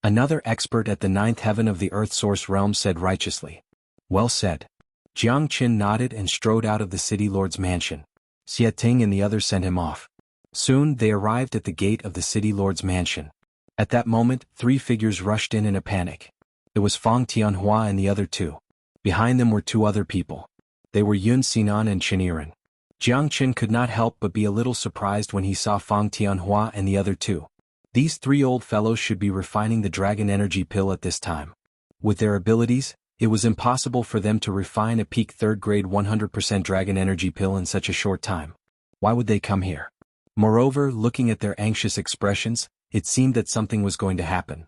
A: Another expert at the ninth heaven of the earth source realm said righteously. Well said. Jiang Qin nodded and strode out of the city lord's mansion. Xie Ting and the others sent him off. Soon they arrived at the gate of the city lord's mansion. At that moment, 3 figures rushed in a panic. It was Fang Tianhua and the other 2. Behind them were 2 other people. They were Yun Xinan and Chen Yiren. Jiang Qin could not help but be a little surprised when he saw Fang Tianhua and the other 2. These 3 old fellows should be refining the dragon energy pill at this time. With their abilities, it was impossible for them to refine a peak 3rd grade 100% dragon energy pill in such a short time. Why would they come here? Moreover, looking at their anxious expressions, it seemed that something was going to happen.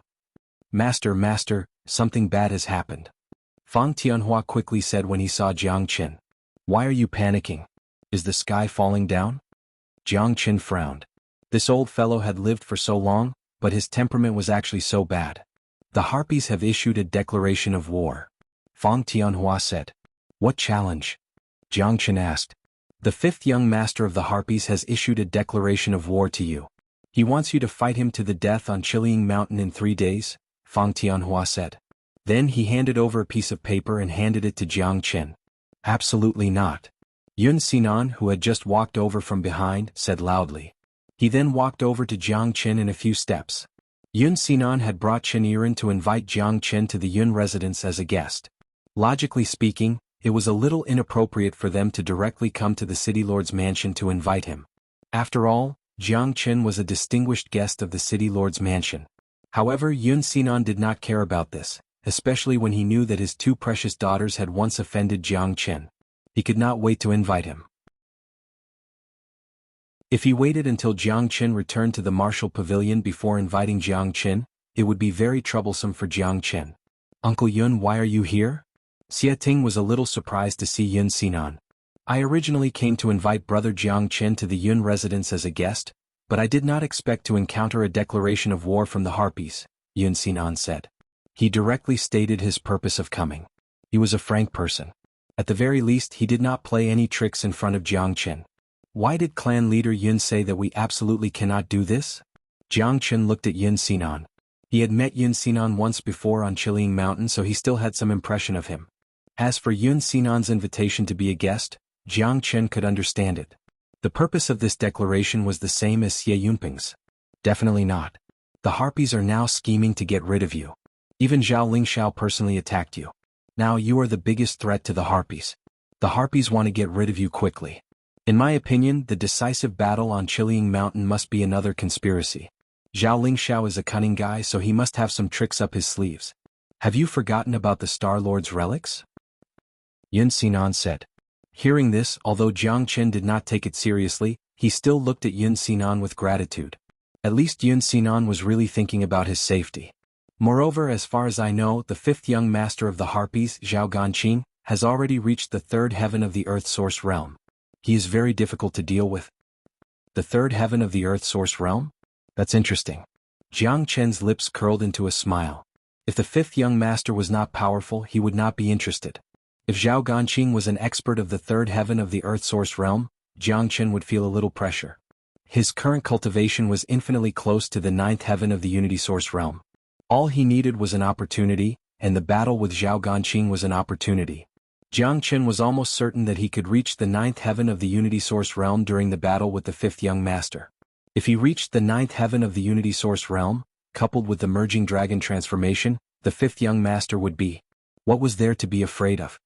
A: Master, something bad has happened. Fang Tianhua quickly said when he saw Jiang Qin. Why are you panicking? Is the sky falling down? Jiang Qin frowned. This old fellow had lived for so long, but his temperament was actually so bad. The Harpies have issued a declaration of war. Fang Tianhua said. What challenge? Jiang Chen asked. The fifth young master of the Harpies has issued a declaration of war to you. He wants you to fight him to the death on Qiliang Mountain in 3 days, Fang Tianhua said. Then he handed over a piece of paper and handed it to Jiang Chen. Absolutely not. Yun Xinan, who had just walked over from behind, said loudly. He then walked over to Jiang Chen in a few steps. Yun Xinan had brought Chen Yiren to invite Jiang Chen to the Yun residence as a guest. Logically speaking, it was a little inappropriate for them to directly come to the city lord's mansion to invite him. After all, Jiang Chen was a distinguished guest of the city lord's mansion. However, Yun Xinan did not care about this, especially when he knew that his 2 precious daughters had once offended Jiang Chen. He could not wait to invite him. If he waited until Jiang Chen returned to the martial pavilion before inviting Jiang Chen, it would be very troublesome for Jiang Chen. Uncle Yun, why are you here? Xie Ting was a little surprised to see Yun Xinan. I originally came to invite brother Jiang Chen to the Yun residence as a guest, but I did not expect to encounter a declaration of war from the Harpies, Yun Xinan said. He directly stated his purpose of coming. He was a frank person. At the very least, he did not play any tricks in front of Jiang Chen. Why did clan leader Yun say that we absolutely cannot do this? Jiang Chen looked at Yun Xinan. He had met Yun Xinan once before on Qiliang Mountain, so he still had some impression of him. As for Yun Xinan's invitation to be a guest, Jiang Chen could understand it. The purpose of this declaration was the same as Xie Yunping's. Definitely not. The Harpies are now scheming to get rid of you. Even Zhao Lingxiao personally attacked you. Now you are the biggest threat to the Harpies. The Harpies want to get rid of you quickly. In my opinion, the decisive battle on Qiliang Mountain must be another conspiracy. Zhao Lingxiao is a cunning guy, so he must have some tricks up his sleeves. Have you forgotten about the Star Lord's relics? Yun Xinan said. Hearing this, although Jiang Chen did not take it seriously, he still looked at Yun Xinan with gratitude. At least Yun Xinan was really thinking about his safety. Moreover, as far as I know, the 5th young master of the Harpies, Zhao Ganqing, has already reached the 3rd heaven of the Earth Source Realm. He is very difficult to deal with. The 3rd heaven of the Earth Source Realm? That's interesting. Jiang Chen's lips curled into a smile. If the 5th young master was not powerful, he would not be interested. If Zhao Ganqing was an expert of the 3rd heaven of the Earth Source Realm, Jiang Chen would feel a little pressure. His current cultivation was infinitely close to the 9th heaven of the Unity Source Realm. All he needed was an opportunity, and the battle with Zhao Ganqing was an opportunity. Jiang Chen was almost certain that he could reach the 9th heaven of the Unity Source Realm during the battle with the 5th young master. If he reached the 9th heaven of the Unity Source Realm, coupled with the merging dragon transformation, the 5th young master would be. What was there to be afraid of?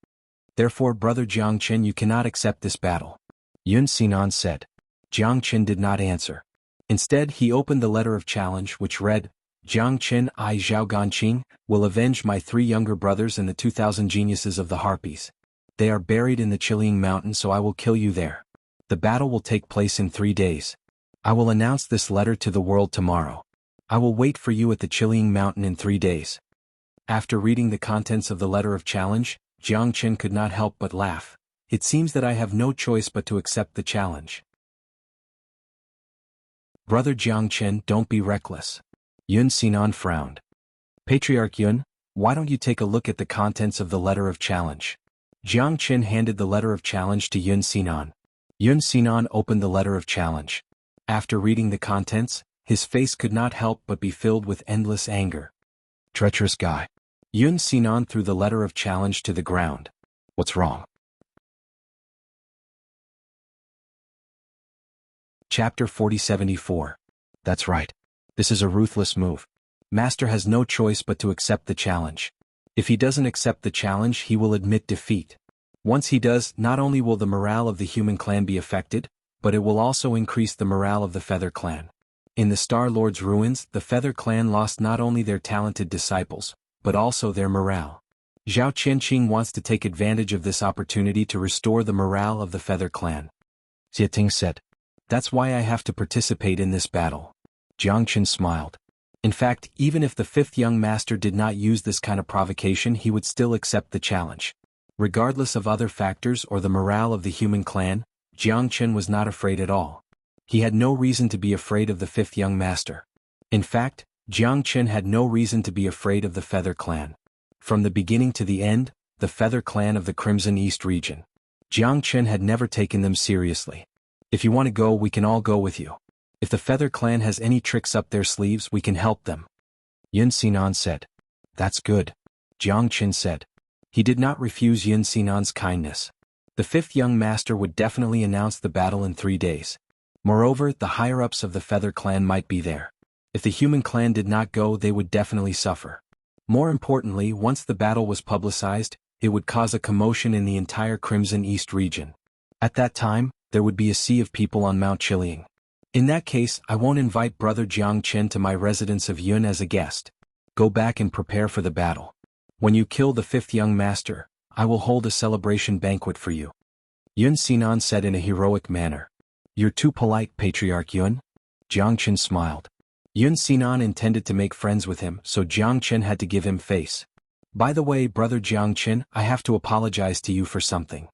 A: Therefore, brother Jiang Chen, you cannot accept this battle. Yun Xinan said. Jiang Chen did not answer. Instead, he opened the letter of challenge, which read, Jiang Chen, I Zhao Ganqing, will avenge my 3 younger brothers and the 2,000 geniuses of the Harpies. They are buried in the Qiliang Mountain, so I will kill you there. The battle will take place in 3 days. I will announce this letter to the world tomorrow. I will wait for you at the Qiliang Mountain in 3 days. After reading the contents of the letter of challenge, Jiang Chen could not help but laugh. It seems that I have no choice but to accept the challenge. Brother Jiang Chen, don't be reckless. Yun Xinan frowned. Patriarch Yun, why don't you take a look at the contents of the letter of challenge? Jiang Chen handed the letter of challenge to Yun Xinan. Yun Xinan opened the letter of challenge. After reading the contents, his face could not help but be filled with endless anger. Treacherous guy. Yun Xinan threw the letter of challenge to the ground. What's wrong? Chapter 4074. That's right. This is a ruthless move. Master has no choice but to accept the challenge. If he doesn't accept the challenge, he will admit defeat. Once he does, not only will the morale of the human clan be affected, but it will also increase the morale of the Feather Clan. In the Star Lord's ruins, the Feather Clan lost not only their talented disciples, but also their morale. Zhao Qianqing wants to take advantage of this opportunity to restore the morale of the Feather Clan. Xie Ting said. That's why I have to participate in this battle. Jiang Chen smiled. In fact, even if the 5th young master did not use this kind of provocation, he would still accept the challenge. Regardless of other factors or the morale of the human clan, Jiang Chen was not afraid at all. He had no reason to be afraid of the 5th young master. In fact, Jiang Chen had no reason to be afraid of the Feather Clan. From the beginning to the end, the Feather Clan of the Crimson East region. Jiang Chen had never taken them seriously. If you want to go, we can all go with you. If the Feather Clan has any tricks up their sleeves, we can help them. Xuanhuan said. That's good. Jiang Chen said. He did not refuse Xuanhuan's kindness. The fifth young master would definitely announce the battle in 3 days. Moreover, the higher-ups of the Feather Clan might be there. If the human clan did not go, they would definitely suffer. More importantly, once the battle was publicized, it would cause a commotion in the entire Crimson East region. At that time, there would be a sea of people on Mount Chiliang. In that case, I won't invite Brother Jiang Chen to my residence of Yun as a guest. Go back and prepare for the battle. When you kill the fifth young master, I will hold a celebration banquet for you. Xuanhuan said in a heroic manner. You're too polite, Patriarch Yun. Jiang Chen smiled. Xuanhuan intended to make friends with him, so Jiang Chen had to give him face. By the way, Brother Jiang Chen, I have to apologize to you for something.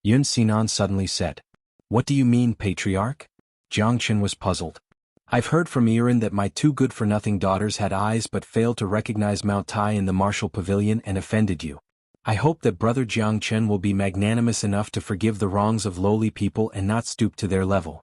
A: Xuanhuan suddenly said. What do you mean, Patriarch? Jiang Chen was puzzled. I've heard from Yiren that my two good-for-nothing daughters had eyes but failed to recognize Mount Tai in the martial pavilion and offended you. I hope that Brother Jiang Chen will be magnanimous enough to forgive the wrongs of lowly people and not stoop to their level.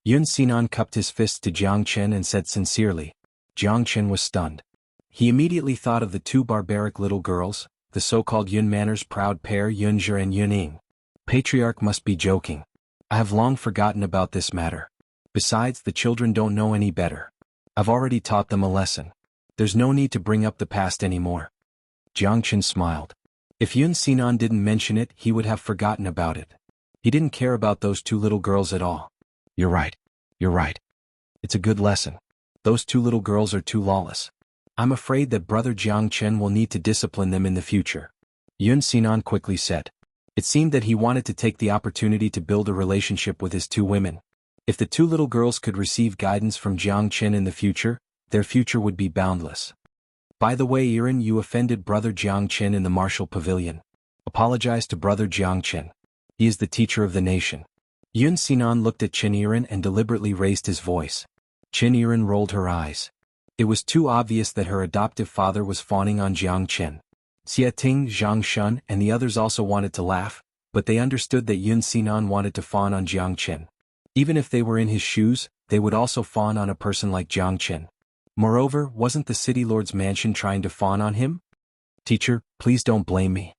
A: Xuanhuan cupped his fist to Jiang Chen and said sincerely. Jiang Chen was stunned. He immediately thought of the two barbaric little girls, the so-called Yun Manor's proud pair Yunzhi and Yuning. Patriarch must be joking. I have long forgotten about this matter. Besides, the children don't know any better. I've already taught them a lesson. There's no need to bring up the past anymore. Jiang Chen smiled. If Xuanhuan didn't mention it, he would have forgotten about it. He didn't care about those two little girls at all. You're right. You're right. It's a good lesson. Those two little girls are too lawless. I'm afraid that Brother Jiang Chen will need to discipline them in the future. Xuanhuan quickly said. It seemed that he wanted to take the opportunity to build a relationship with his two women. If the two little girls could receive guidance from Jiang Chen in the future, their future would be boundless. By the way, Yiren, you offended Brother Jiang Chen in the martial pavilion. Apologize to Brother Jiang Chen. He is the teacher of the nation. Xuanhuan looked at Chen Yiren and deliberately raised his voice. Chen Yiren rolled her eyes. It was too obvious that her adoptive father was fawning on Jiang Chen. Xia Ting, Zhang Shun, and the others also wanted to laugh, but they understood that Xuanhuan wanted to fawn on Jiang Chen. Even if they were in his shoes, they would also fawn on a person like Jiang Chen. Moreover, wasn't the city lord's mansion trying to fawn on him? Teacher, please don't blame me.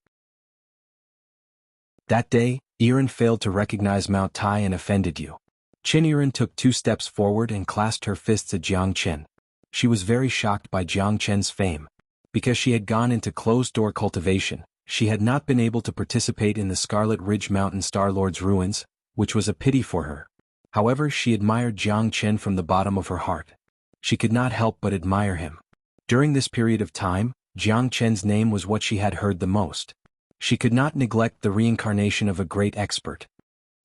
A: That day, Yiren failed to recognize Mount Tai and offended you. Chen Yiren took 2 steps forward and clasped her fists at Jiang Chen. She was very shocked by Jiang Chen's fame. Because she had gone into closed-door cultivation, she had not been able to participate in the Scarlet Ridge Mountain Star Lord's ruins, which was a pity for her. However, she admired Jiang Chen from the bottom of her heart. She could not help but admire him. During this period of time, Jiang Chen's name was what she had heard the most. She could not neglect the reincarnation of a great expert.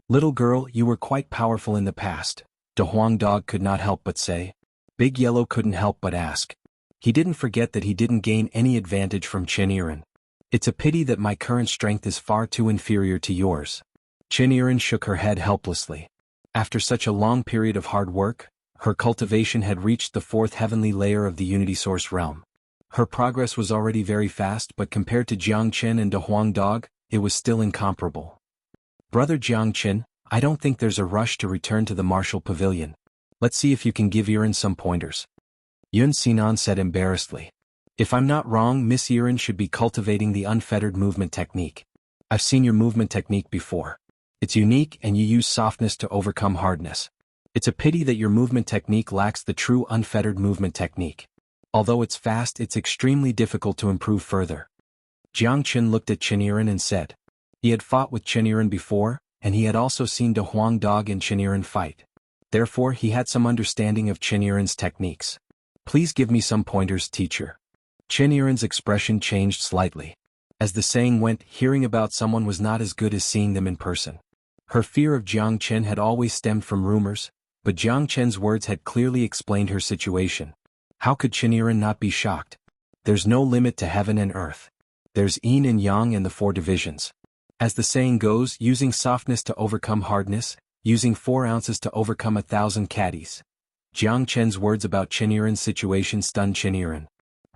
A: Little girl, you were quite powerful in the past, De Huang Dog could not help but say. Big Yellow couldn't help but ask. He didn't forget that he didn't gain any advantage from Chen Yiren. It's a pity that my current strength is far too inferior to yours. Chen Yiren shook her head helplessly. After such a long period of hard work, her cultivation had reached the 4th heavenly layer of the Unity Source realm. Her progress was already very fast, but compared to Jiang Chen and De Huang Dog, it was still incomparable. Brother Jiang Chen, I don't think there's a rush to return to the martial pavilion. Let's see if you can give Yiren some pointers. Xuanhuan said embarrassedly. If I'm not wrong, Miss Yiren should be cultivating the unfettered movement technique. I've seen your movement technique before. It's unique and you use softness to overcome hardness. It's a pity that your movement technique lacks the true unfettered movement technique. Although it's fast, it's extremely difficult to improve further. Jiang Chen looked at Chen Yiren and said. He had fought with Chen Yiren before, and he had also seen De Huang Dog and Chen Yiren fight. Therefore, he had some understanding of Chen Yiren's techniques. Please give me some pointers, teacher. Chen Yiren's expression changed slightly. As the saying went, hearing about someone was not as good as seeing them in person. Her fear of Jiang Chen had always stemmed from rumors, but Jiang Chen's words had clearly explained her situation. How could Chen Yiren not be shocked? There's no limit to heaven and earth. There's yin and yang and the 4 divisions. As the saying goes, using softness to overcome hardness, using 4 ounces to overcome 1,000 caddies. Jiang Chen's words about Chen Yiren's situation stunned Chen Yiren.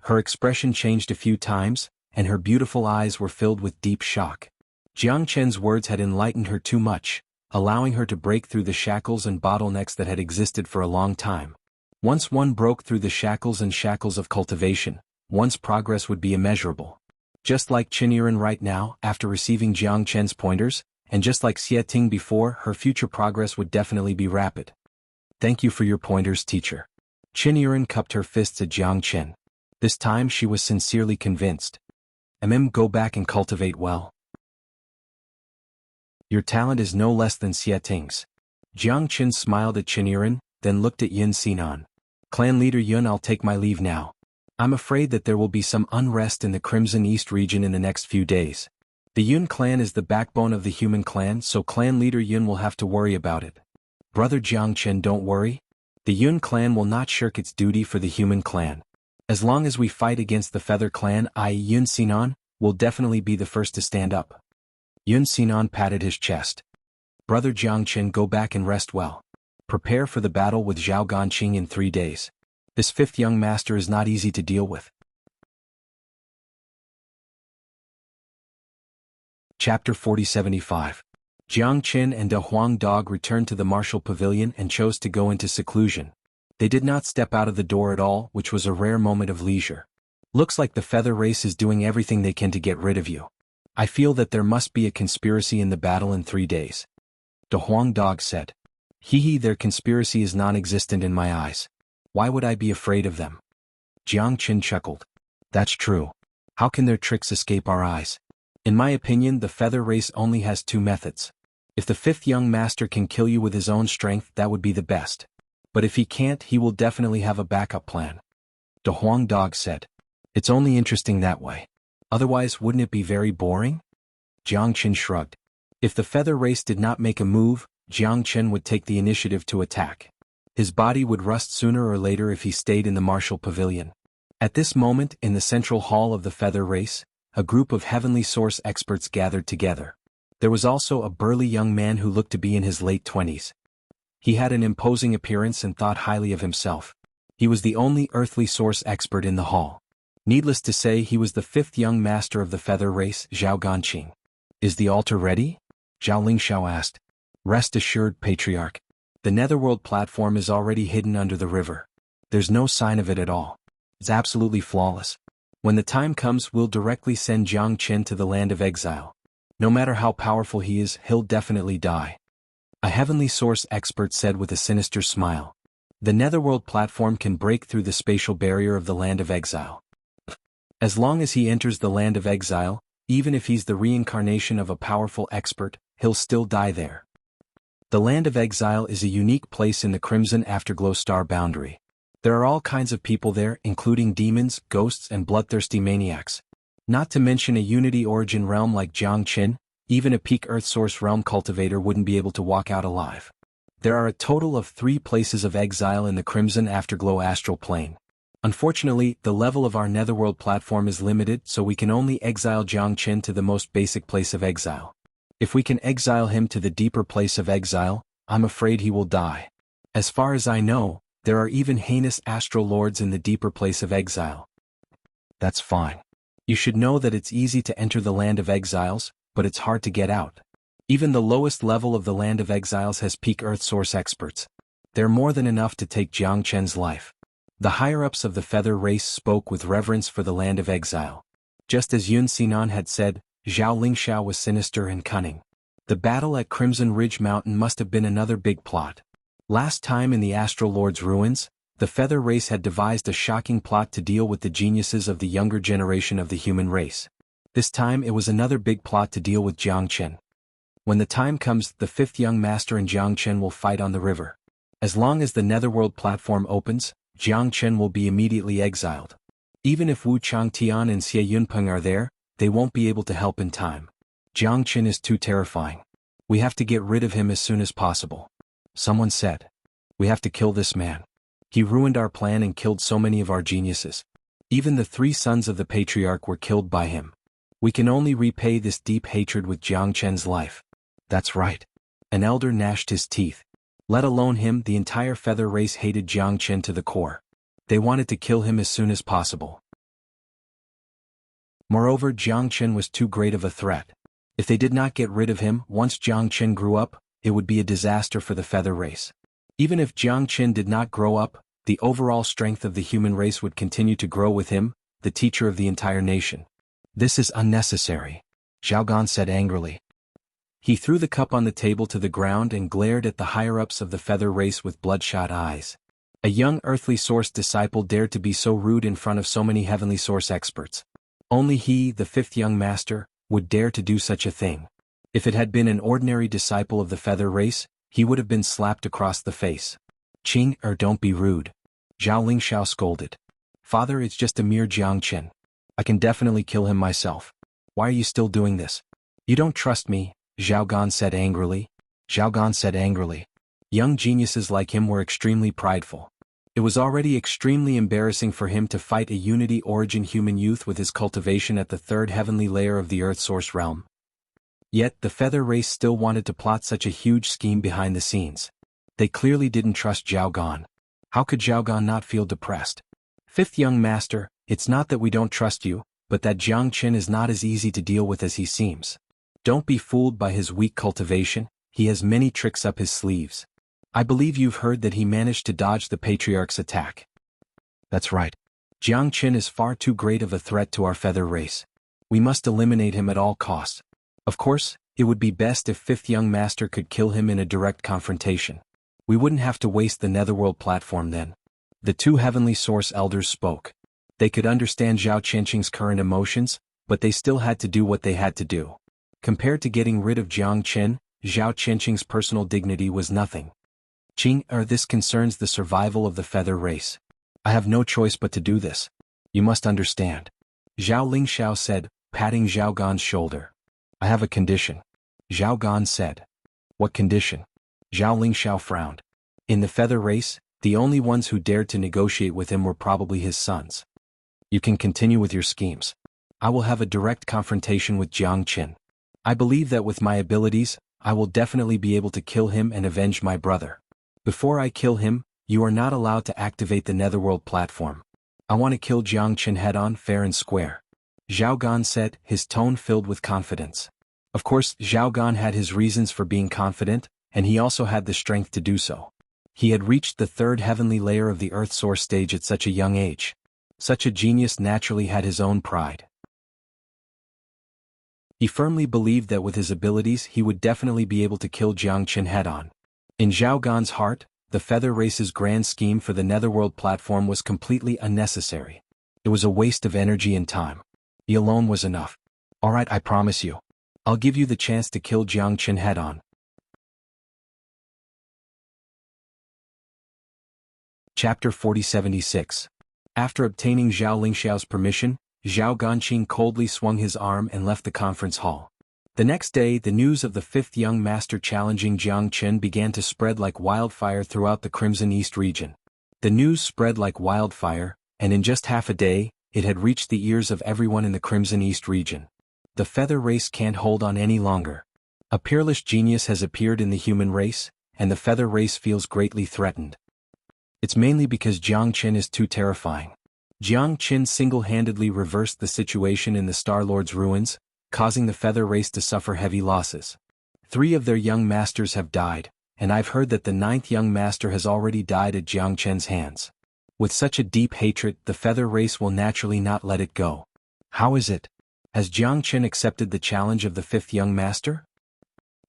A: Her expression changed a few times, and her beautiful eyes were filled with deep shock. Jiang Chen's words had enlightened her too much, allowing her to break through the shackles and bottlenecks that had existed for a long time. Once one broke through the shackles of cultivation, one's progress would be immeasurable. Just like Qinyiren right now, after receiving Jiang Chen's pointers, and just like Xie Ting before, her future progress would definitely be rapid. Thank you for your pointers, teacher. Qinyiren cupped her fists at Jiang Chen. This time she was sincerely convinced. Go back and cultivate well. Your talent is no less than Xie Ting's. Jiang Chen smiled at Qinyiren, then looked at Yun Xinan. Clan leader Yun, I'll take my leave now. I'm afraid that there will be some unrest in the Crimson East region in the next few days. The Yun clan is the backbone of the human clan, so clan leader Yun will have to worry about it. Brother Jiang Chen, don't worry. The Yun clan will not shirk its duty for the human clan. As long as we fight against the Feather clan, I, Yun Xinan, will definitely be the first to stand up. Yun Xinan patted his chest. Brother Jiang Chen, go back and rest well. Prepare for the battle with Zhao Ganqing in 3 days. This fifth young master is not easy to deal with. Chapter 4075. Jiang Qin and De Huang Dog returned to the martial pavilion and chose to go into seclusion. They did not step out of the door at all, which was a rare moment of leisure. Looks like the Feather race is doing everything they can to get rid of you. I feel that there must be a conspiracy in the battle in 3 days. De Huang Dog said. Their conspiracy is non-existent in my eyes. Why would I be afraid of them? Jiang Qin chuckled. That's true. How can their tricks escape our eyes? In my opinion, the Feather race only has 2 methods. If the fifth young master can kill you with his own strength, that would be the best. But if he can't, he will definitely have a backup plan. De Huang Dog said. It's only interesting that way. Otherwise, wouldn't it be very boring? Jiang Qin shrugged. If the Feather race did not make a move, Jiang Chen would take the initiative to attack. His body would rust sooner or later if he stayed in the martial pavilion. At this moment, in the central hall of the Feather race, a group of heavenly source experts gathered together. There was also a burly young man who looked to be in his late 20s. He had an imposing appearance and thought highly of himself. He was the only earthly source expert in the hall. Needless to say, he was the 5th young master of the Feather race, Zhao Ganqing. Is the altar ready? Zhao Lingxiao asked. Rest assured, Patriarch. The Netherworld platform is already hidden under the river. There's no sign of it at all. It's absolutely flawless. When the time comes, we'll directly send Jiang Chen to the land of exile. No matter how powerful he is, he'll definitely die. A heavenly source expert said with a sinister smile. The Netherworld platform can break through the spatial barrier of the land of exile. As long as he enters the land of exile, even if he's the reincarnation of a powerful expert, he'll still die there. The land of exile is a unique place in the Crimson Afterglow star boundary. There are all kinds of people there, including demons, ghosts, and bloodthirsty maniacs. Not to mention a Unity origin realm like Jiang Qin, even a peak Earth Source realm cultivator wouldn't be able to walk out alive. There are a total of 3 places of exile in the Crimson Afterglow astral plane. Unfortunately, the level of our Netherworld platform is limited, so we can only exile Jiang Qin to the most basic place of exile. If we can exile him to the deeper place of exile, I'm afraid he will die. As far as I know, there are even heinous astral lords in the deeper place of exile. That's fine. You should know that it's easy to enter the land of exiles, but it's hard to get out. Even the lowest level of the land of exiles has peak Earth Source experts. They're more than enough to take Jiang Chen's life. The higher-ups of the Feather race spoke with reverence for the land of exile. Just as Yun Xinan had said, Zhao Lingxiao was sinister and cunning. The battle at Crimson Ridge Mountain must have been another big plot. Last time in the Astral Lord's ruins, the Feather race had devised a shocking plot to deal with the geniuses of the younger generation of the human race. This time it was another big plot to deal with Jiang Chen. When the time comes, the 5th young master and Jiang Chen will fight on the river. As long as the Netherworld platform opens, Jiang Chen will be immediately exiled. Even if Wu Changtian and Xie Yunpeng are there, they won't be able to help in time. Jiang Chen is too terrifying. We have to get rid of him as soon as possible. Someone said. We have to kill this man. He ruined our plan and killed so many of our geniuses. Even the 3 sons of the Patriarch were killed by him. We can only repay this deep hatred with Jiang Chen's life. That's right. An elder gnashed his teeth. Let alone him, the entire Feather race hated Jiang Chen to the core. They wanted to kill him as soon as possible. Moreover, Jiang Chen was too great of a threat. If they did not get rid of him once Jiang Qin grew up, it would be a disaster for the feather race. Even if Jiang Qin did not grow up, the overall strength of the human race would continue to grow with him, the teacher of the entire nation. This is unnecessary, Zhao Gan said angrily. He threw the cup on the table to the ground and glared at the higher-ups of the feather race with bloodshot eyes. A young earthly source disciple dared to be so rude in front of so many heavenly source experts. Only he, the fifth young master, would dare to do such a thing. If it had been an ordinary disciple of the feather race, he would have been slapped across the face. Don't be rude. Zhao Lingxiao scolded. Father, it's just a mere Jiang Qin. I can definitely kill him myself. Why are you still doing this? You don't trust me, Zhao Gan said angrily. Young geniuses like him were extremely prideful. It was already extremely embarrassing for him to fight a Unity Origin human youth with his cultivation at the third heavenly layer of the Earth Source realm. Yet the feather race still wanted to plot such a huge scheme behind the scenes. They clearly didn't trust Zhao Gan. How could Zhao Gan not feel depressed? Fifth young master, it's not that we don't trust you, but that Jiang Qin is not as easy to deal with as he seems. Don't be fooled by his weak cultivation, he has many tricks up his sleeves. I believe you've heard that he managed to dodge the patriarch's attack. That's right. Jiang Qin is far too great of a threat to our feather race. We must eliminate him at all costs. Of course, it would be best if fifth young master could kill him in a direct confrontation. We wouldn't have to waste the netherworld platform then. The two heavenly source elders spoke. They could understand Zhao Qianqing's current emotions, but they still had to do what they had to do. Compared to getting rid of Jiang Qin, Zhao Qianqing's personal dignity was nothing. This concerns the survival of the feather race. I have no choice but to do this. You must understand. Zhao Lingxiao said, patting Zhao Gan's shoulder. I have a condition. Zhao Gan said. What condition? Zhao Lingxiao frowned. In the feather race, the only ones who dared to negotiate with him were probably his sons. You can continue with your schemes. I will have a direct confrontation with Jiang Qin. I believe that with my abilities, I will definitely be able to kill him and avenge my brother. Before I kill him, you are not allowed to activate the netherworld platform. I want to kill Jiang Qin head-on, fair and square. Zhao Gan said, his tone filled with confidence. Of course, Zhao Gan had his reasons for being confident, and he also had the strength to do so. He had reached the third heavenly layer of the Earth Source stage at such a young age. Such a genius naturally had his own pride. He firmly believed that with his abilities he would definitely be able to kill Jiang Qin head-on. In Zhao Gan's heart, the feather race's grand scheme for the netherworld platform was completely unnecessary. It was a waste of energy and time. He alone was enough. Alright, I promise you. I'll give you the chance to kill Jiang Qin head-on. Chapter 4076. After obtaining Zhao Lingxiao's permission, Zhao Ganqing coldly swung his arm and left the conference hall. The next day, the news of the fifth young master challenging Jiang Qin began to spread like wildfire throughout the Crimson East region. The news spread like wildfire, and in just half a day, it had reached the ears of everyone in the Crimson East region. The feather race can't hold on any longer. A peerless genius has appeared in the human race, and the feather race feels greatly threatened. It's mainly because Jiang Qin is too terrifying. Jiang Qin single-handedly reversed the situation in the Star Lord's ruins, causing the feather race to suffer heavy losses. 3 of their young masters have died, and I've heard that the 9th young master has already died at Jiang Qin's hands. With such a deep hatred, the feather race will naturally not let it go. How is it? Has Jiang Qin accepted the challenge of the 5th young master?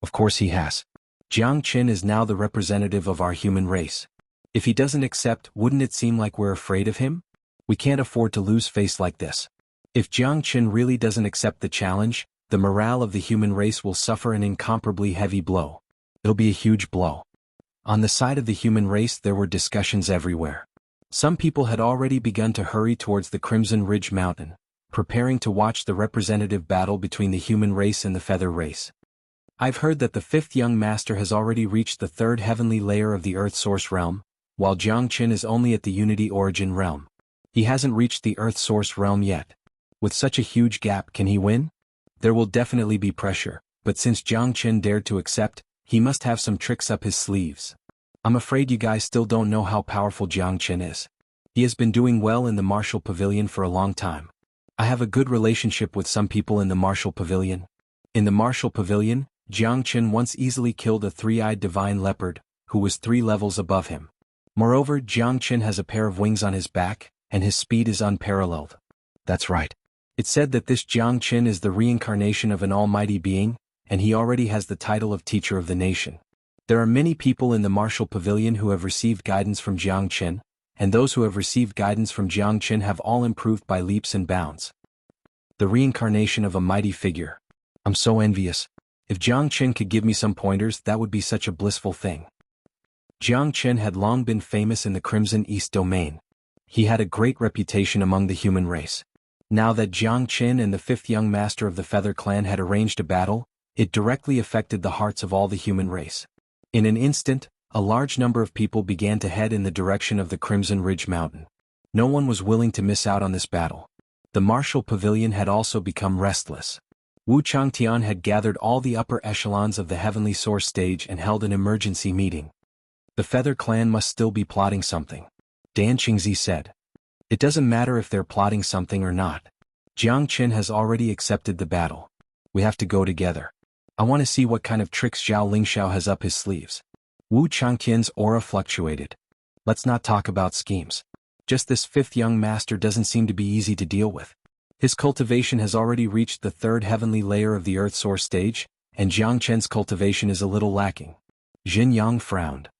A: Of course he has. Jiang Qin is now the representative of our human race. If he doesn't accept, wouldn't it seem like we're afraid of him? We can't afford to lose face like this. If Jiang Qin really doesn't accept the challenge, the morale of the human race will suffer an incomparably heavy blow. It'll be a huge blow. On the side of the human race there were discussions everywhere. Some people had already begun to hurry towards the Crimson Ridge Mountain, preparing to watch the representative battle between the human race and the feather race. I've heard that the 5th young master has already reached the 3rd heavenly layer of the Earth Source realm, while Jiang Qin is only at the Unity Origin realm. He hasn't reached the Earth Source realm yet. With such a huge gap, can he win? There will definitely be pressure, but since Jiang Qin dared to accept, he must have some tricks up his sleeves. I'm afraid you guys still don't know how powerful Jiang Qin is. He has been doing well in the Martial Pavilion for a long time. I have a good relationship with some people in the Martial Pavilion. In the martial pavilion, Jiangchen once easily killed a three-eyed divine leopard, who was 3 levels above him. Moreover, Jiangchen has a pair of wings on his back, and his speed is unparalleled. That's right. It's said that this Jiangchen is the reincarnation of an almighty being, and he already has the title of Teacher of the Nation. There are many people in the martial pavilion who have received guidance from Jiangchen, and those who have received guidance from Jiangchen have all improved by leaps and bounds. The reincarnation of a mighty figure. I'm so envious. If Jiangchen could give me some pointers, that would be such a blissful thing. Jiangchen had long been famous in the Crimson East domain. He had a great reputation among the human race. Now that Jiangchen and the 5th young master of the Feather Clan had arranged a battle, it directly affected the hearts of all the human race. In an instant, a large number of people began to head in the direction of the Crimson Ridge Mountain. No one was willing to miss out on this battle. The martial pavilion had also become restless. Wu Changtian had gathered all the upper echelons of the Heavenly Source stage and held an emergency meeting. The Feather Clan must still be plotting something. Dan Qingzi said. It doesn't matter if they're plotting something or not. Jiangchen has already accepted the battle. We have to go together. I want to see what kind of tricks Zhao Lingxiao has up his sleeves. Wu Changtian's aura fluctuated. Let's not talk about schemes. Just this 5th young master doesn't seem to be easy to deal with. His cultivation has already reached the 3rd heavenly layer of the Earth Source stage, and Jiangchen's cultivation is a little lacking. Jin Yang frowned.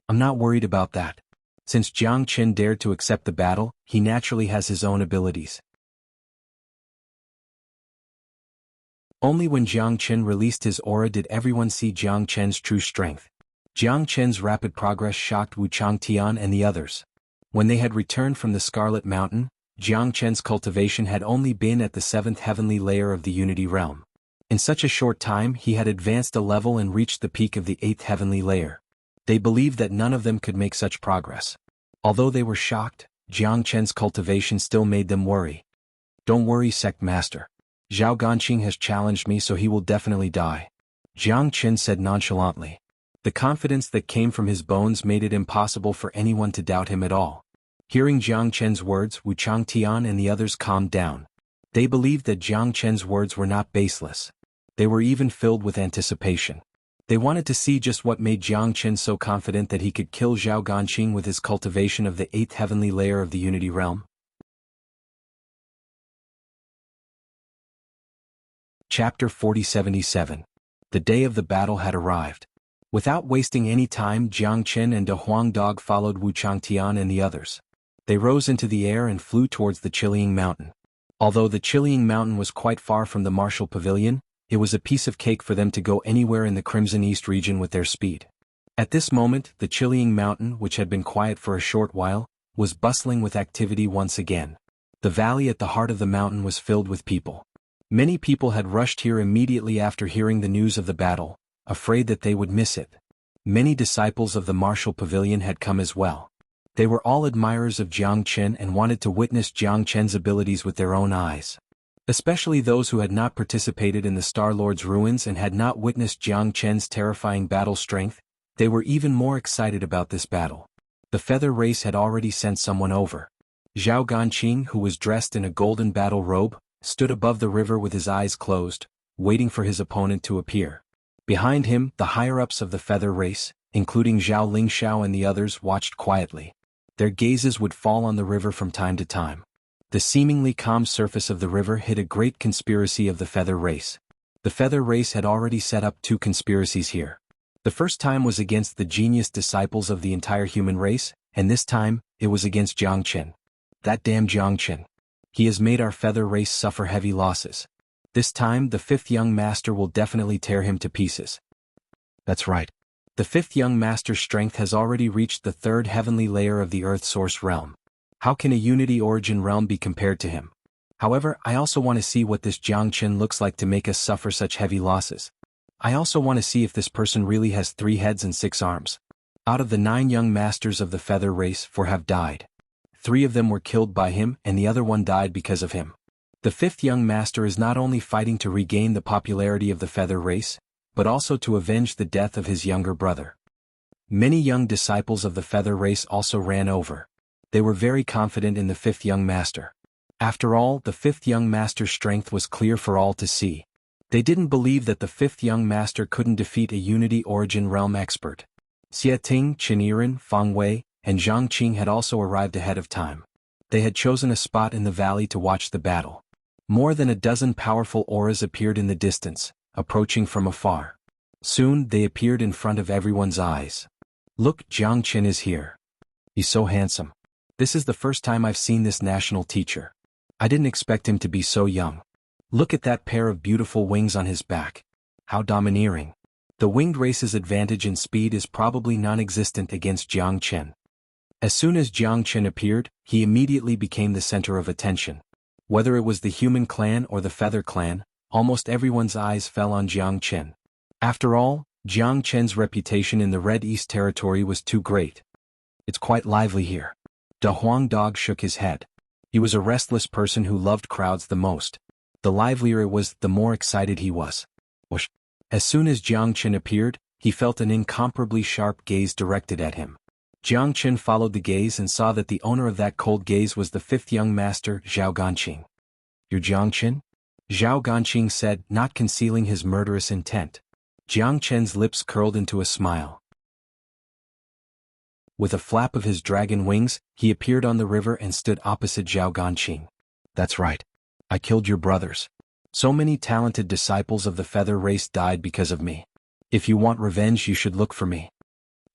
A: I'm not worried about that. Since Jiangchen dared to accept the battle, he naturally has his own abilities. Only when Jiangchen released his aura did everyone see Jiangchen's true strength. Jiangchen's rapid progress shocked Wu Changtian and the others. When they had returned from the Scarlet Mountain, Jiangchen's cultivation had only been at the 7th heavenly layer of the Unity Realm. In such a short time he had advanced a level and reached the peak of the 8th heavenly layer. They believed that none of them could make such progress. Although they were shocked, Jiangchen's cultivation still made them worry. Don't worry, Sect Master. Zhao Ganqing has challenged me, so he will definitely die. Jiangchen said nonchalantly. The confidence that came from his bones made it impossible for anyone to doubt him at all. Hearing Jiangchen's words, Wu Changtian and the others calmed down. They believed that Jiangchen's words were not baseless. They were even filled with anticipation. They wanted to see just what made Jiangchen so confident that he could kill Zhao Ganqing with his cultivation of the 8th heavenly layer of the Unity Realm. Chapter 4077. The day of the battle had arrived. Without wasting any time, Jiangchen and De Huang Dog followed Wu Changtian and the others. They rose into the air and flew towards the Chilean Mountain. Although the Chilean Mountain was quite far from the martial pavilion, it was a piece of cake for them to go anywhere in the Crimson East region with their speed. At this moment, the Chilean Mountain, which had been quiet for a short while, was bustling with activity once again. The valley at the heart of the mountain was filled with people. Many people had rushed here immediately after hearing the news of the battle, afraid that they would miss it. Many disciples of the martial pavilion had come as well. They were all admirers of Jiangchen and wanted to witness Jiangchen's abilities with their own eyes. Especially those who had not participated in the Star Lord's ruins and had not witnessed Jiangchen's terrifying battle strength, they were even more excited about this battle. The Feather Race had already sent someone over. Zhao Ganqing, who was dressed in a golden battle robe, stood above the river with his eyes closed, waiting for his opponent to appear. Behind him, the higher-ups of the Feather Race, including Zhao Lingxiao and the others, watched quietly. Their gazes would fall on the river from time to time. The seemingly calm surface of the river hid a great conspiracy of the Feather Race. The Feather Race had already set up 2 conspiracies here. The first time was against the genius disciples of the entire human race, and this time, it was against Jiangchen. That damn Jiangchen. He has made our Feather Race suffer heavy losses. This time, the 5th young master will definitely tear him to pieces. That's right. The 5th young master's strength has already reached the 3rd heavenly layer of the Earth Source realm. How can a Unity Origin realm be compared to him? However, I also want to see what this Jiangchen looks like to make us suffer such heavy losses. I also want to see if this person really has 3 heads and 6 arms. Out of the 9 young masters of the Feather Race, 4 have died. 3 of them were killed by him and the other 1 died because of him. The 5th young master is not only fighting to regain the popularity of the Feather Race, but also to avenge the death of his younger brother. Many young disciples of the Feather Race also ran over. They were very confident in the 5th young master. After all, the 5th young master's strength was clear for all to see. They didn't believe that the fifth young master couldn't defeat a Unity Origin Realm expert. Xie Ting, Qin Yiren, Feng Wei, and Zhang Qing had also arrived ahead of time. They had chosen a spot in the valley to watch the battle. More than a dozen powerful auras appeared in the distance, approaching from afar. Soon they appeared in front of everyone's eyes. Look, Jiang Qin is here. He's so handsome. This is the first time I've seen this national teacher. I didn't expect him to be so young. Look at that pair of beautiful wings on his back. How domineering. The winged race's advantage in speed is probably non-existent against Jiang Qin. As soon as Jiang Qin appeared, he immediately became the center of attention. Whether it was the human clan or the feather clan, almost everyone's eyes fell on Jiang Qin. After all, Jiang Qin's reputation in the Red East territory was too great. It's quite lively here. Da Huang Dog shook his head. He was a restless person who loved crowds the most. The livelier it was, the more excited he was. Whoosh. As soon as Jiang Qin appeared, he felt an incomparably sharp gaze directed at him. Jiang Qin followed the gaze and saw that the owner of that cold gaze was the fifth young master, Zhao Ganqing. You're Jiang Qin? Zhao Ganqing said, not concealing his murderous intent. Jiang Qin's lips curled into a smile. With a flap of his dragon wings, he appeared on the river and stood opposite Zhao Ganqing. That's right. I killed your brothers. So many talented disciples of the feather race died because of me. If you want revenge, you should look for me.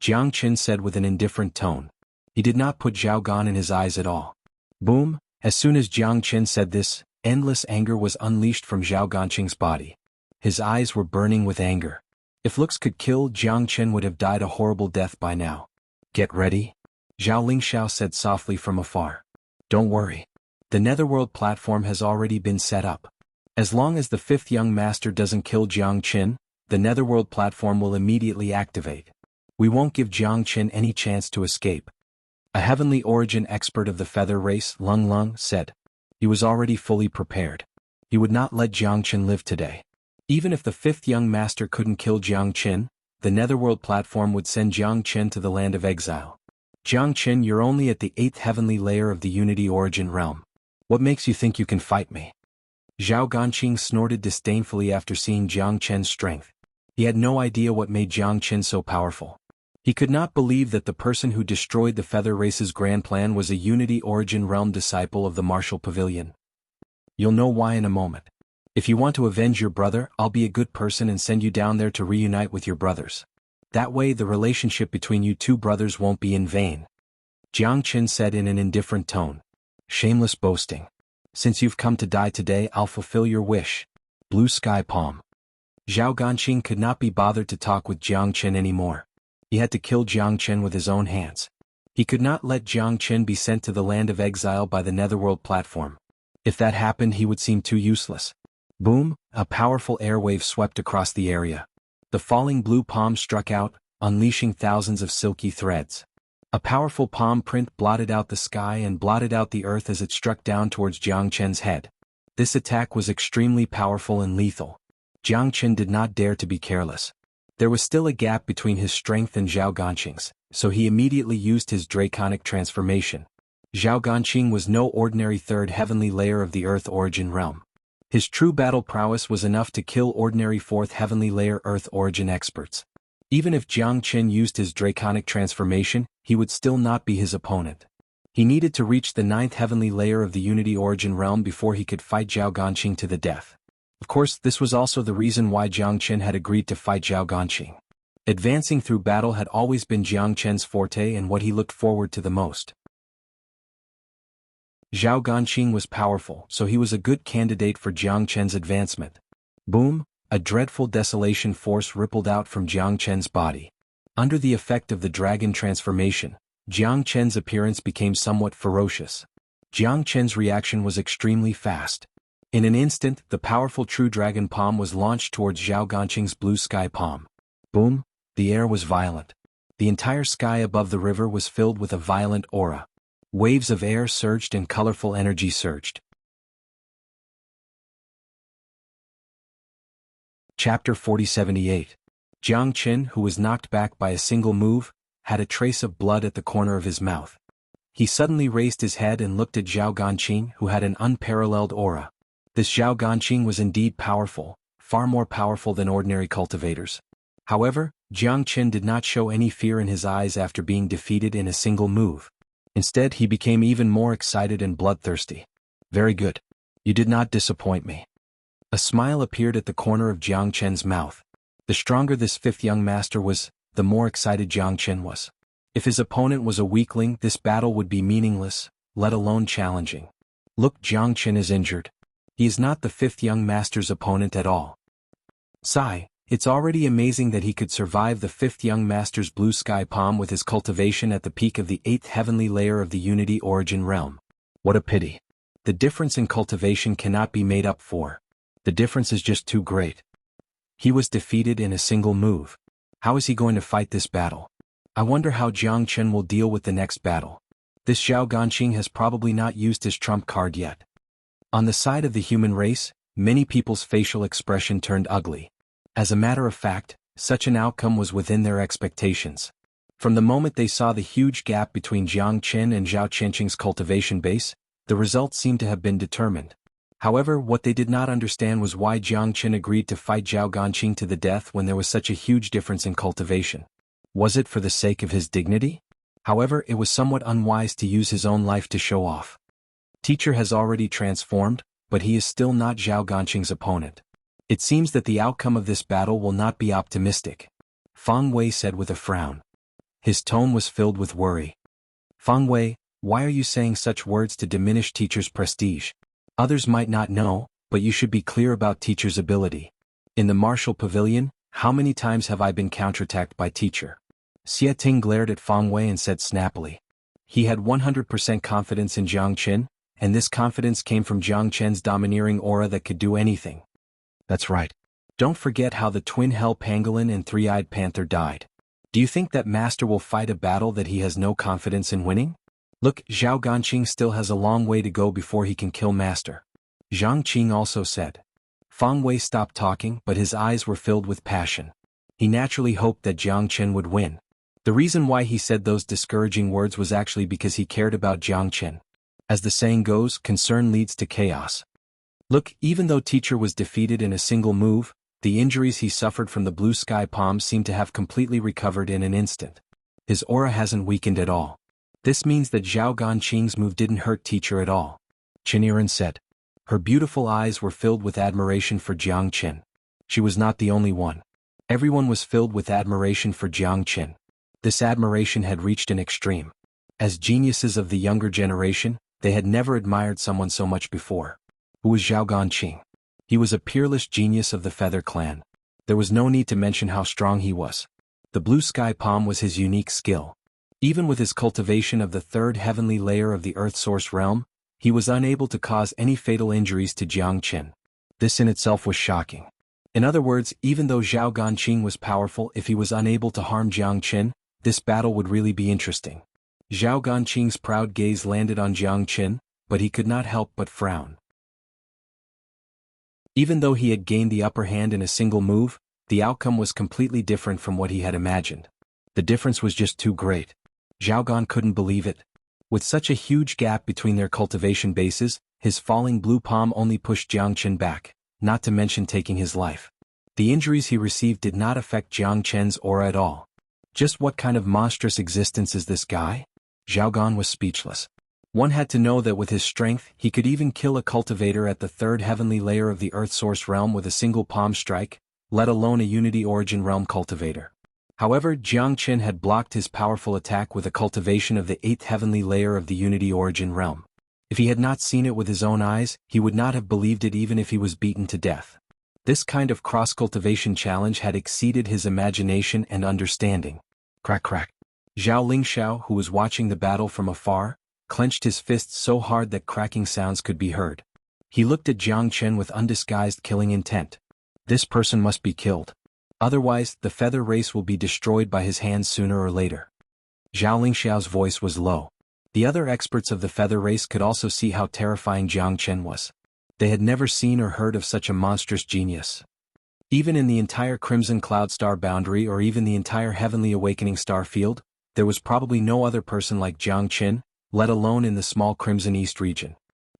A: Jiang Qin said with an indifferent tone. He did not put Zhao Gan in his eyes at all. Boom! As soon as Jiang Qin said this, endless anger was unleashed from Zhao Ganqing's body. His eyes were burning with anger. If looks could kill, Jiang Qin would have died a horrible death by now. Get ready? Zhao Lingxiao said softly from afar. Don't worry. The Netherworld platform has already been set up. As long as the fifth young master doesn't kill Jiang Qin, the Netherworld platform will immediately activate. We won't give Jiang Qin any chance to escape. A heavenly origin expert of the feather race, Lung Lung, said. He was already fully prepared. He would not let Jiang Qin live today. Even if the fifth young master couldn't kill Jiang Qin, the Netherworld platform would send Jiang Qin to the land of exile. Jiang Qin, you're only at the 8th heavenly layer of the Unity Origin realm. What makes you think you can fight me? Zhao Ganqing snorted disdainfully after seeing Jiang Qin's strength. He had no idea what made Jiang Qin so powerful. He could not believe that the person who destroyed the feather race's grand plan was a Unity Origin realm disciple of the Martial Pavilion. You'll know why in a moment. If you want to avenge your brother, I'll be a good person and send you down there to reunite with your brothers. That way the relationship between you two brothers won't be in vain. Jiang Qin said in an indifferent tone. Shameless boasting. Since you've come to die today, I'll fulfill your wish. Blue Sky Palm. Zhao Ganqing could not be bothered to talk with Jiang Qin anymore. He had to kill Jiang Qin with his own hands. He could not let Jiang Qin be sent to the land of exile by the Netherworld platform. If that happened, he would seem too useless. Boom! A powerful airwave swept across the area. The falling blue palm struck out, unleashing thousands of silky threads. A powerful palm print blotted out the sky and blotted out the earth as it struck down towards Jiang Qin's head. This attack was extremely powerful and lethal. Jiang Qin did not dare to be careless. There was still a gap between his strength and Zhao Ganqing's, so he immediately used his draconic transformation. Zhao Ganqing was no ordinary third heavenly layer of the Earth Origin realm. His true battle prowess was enough to kill ordinary fourth heavenly layer Earth Origin experts. Even if Jiang Qin used his draconic transformation, he would still not be his opponent. He needed to reach the 9th heavenly layer of the Unity Origin realm before he could fight Zhao Ganqing to the death. Of course, this was also the reason why Jiang Qin had agreed to fight Zhao Ganqing. Advancing through battle had always been Jiang Qin's forte and what he looked forward to the most. Zhao Ganqing was powerful, so he was a good candidate for Jiang Qin's advancement. Boom! A dreadful desolation force rippled out from Jiang Qin's body. Under the effect of the dragon transformation, Jiang Qin's appearance became somewhat ferocious. Jiang Qin's reaction was extremely fast. In an instant, the powerful True Dragon Palm was launched towards Zhao Ganqing's Blue Sky Palm. Boom! The air was violent. The entire sky above the river was filled with a violent aura. Waves of air surged and colorful energy surged. Chapter 4078. Jiang Qin, who was knocked back by a single move, had a trace of blood at the corner of his mouth. He suddenly raised his head and looked at Zhao Ganqing, who had an unparalleled aura. This Zhao Ganqing was indeed powerful, far more powerful than ordinary cultivators. However, Jiang Qin did not show any fear in his eyes after being defeated in a single move. Instead, he became even more excited and bloodthirsty. Very good. You did not disappoint me. A smile appeared at the corner of Jiang Qin's mouth. The stronger this fifth young master was, the more excited Jiang Qin was. If his opponent was a weakling, this battle would be meaningless, let alone challenging. Look, Jiang Qin is injured. He is not the fifth young master's opponent at all. Sigh, it's already amazing that he could survive the fifth young master's blue sky palm with his cultivation at the peak of the 8th heavenly layer of the Unity Origin realm. What a pity. The difference in cultivation cannot be made up for. The difference is just too great. He was defeated in a single move. How is he going to fight this battle? I wonder how Jiang Qin will deal with the next battle. This Zhao Ganqing has probably not used his trump card yet. On the side of the human race, many people's facial expression turned ugly. As a matter of fact, such an outcome was within their expectations. From the moment they saw the huge gap between Jiang Qin and Zhao Qianqing's cultivation base, the result seemed to have been determined. However, what they did not understand was why Jiang Qin agreed to fight Zhao Ganqing to the death when there was such a huge difference in cultivation. Was it for the sake of his dignity? However, it was somewhat unwise to use his own life to show off. Teacher has already transformed, but he is still not Zhao Ganqing's opponent. It seems that the outcome of this battle will not be optimistic, Fang Wei said with a frown. His tone was filled with worry. Fang Wei, why are you saying such words to diminish teacher's prestige? Others might not know, but you should be clear about teacher's ability. In the martial pavilion, how many times have I been counterattacked by teacher? Xie Ting glared at Fang Wei and said snappily. He had 100% confidence in Jiang Qin, and this confidence came from Jiang Qin's domineering aura that could do anything. That's right. Don't forget how the twin hell pangolin and three-eyed panther died. Do you think that master will fight a battle that he has no confidence in winning? Look, Zhao Ganqing still has a long way to go before he can kill master. Zhang Qing also said. Fang Wei stopped talking, but his eyes were filled with passion. He naturally hoped that Jiang Qin would win. The reason why he said those discouraging words was actually because he cared about Jiang Qin. As the saying goes, concern leads to chaos. Look, even though teacher was defeated in a single move, the injuries he suffered from the blue sky palm seem to have completely recovered in an instant. His aura hasn't weakened at all. This means that Zhao Ganqing's move didn't hurt teacher at all. Qiniren said. Her beautiful eyes were filled with admiration for Jiang Qin. She was not the only one. Everyone was filled with admiration for Jiang Qin. This admiration had reached an extreme. As geniuses of the younger generation, they had never admired someone so much before. Who was Zhao Ganqing? He was a peerless genius of the Feather Clan. There was no need to mention how strong he was. The blue sky palm was his unique skill. Even with his cultivation of the third heavenly layer of the Earth Source realm, he was unable to cause any fatal injuries to Jiang Qin. This in itself was shocking. In other words, even though Zhao Ganqing was powerful, if he was unable to harm Jiang Qin, this battle would really be interesting. Zhao Ganqing's proud gaze landed on Jiang Qin, but he could not help but frown. Even though he had gained the upper hand in a single move, the outcome was completely different from what he had imagined. The difference was just too great. Zhao Gan couldn't believe it. With such a huge gap between their cultivation bases, his falling blue palm only pushed Jiang Qin back, not to mention taking his life. The injuries he received did not affect Jiang Qin's aura at all. Just what kind of monstrous existence is this guy? Zhao Gan was speechless. One had to know that with his strength, he could even kill a cultivator at the third heavenly layer of the Earth Source realm with a single palm strike, let alone a Unity Origin realm cultivator. However, Jiang Qin had blocked his powerful attack with a cultivation of the 8th heavenly layer of the Unity Origin realm. If he had not seen it with his own eyes, he would not have believed it even if he was beaten to death. This kind of cross-cultivation challenge had exceeded his imagination and understanding. Crack crack. Zhao Lingxiao, who was watching the battle from afar, clenched his fists so hard that cracking sounds could be heard. He looked at Jiang Qin with undisguised killing intent. This person must be killed. Otherwise, the feather race will be destroyed by his hands sooner or later. Zhao Lingxiao's voice was low. The other experts of the feather race could also see how terrifying Jiang Qin was. They had never seen or heard of such a monstrous genius. Even in the entire Crimson Cloud Star boundary or even the entire Heavenly Awakening star field, there was probably no other person like Jiang Qin, let alone in the small Crimson East region.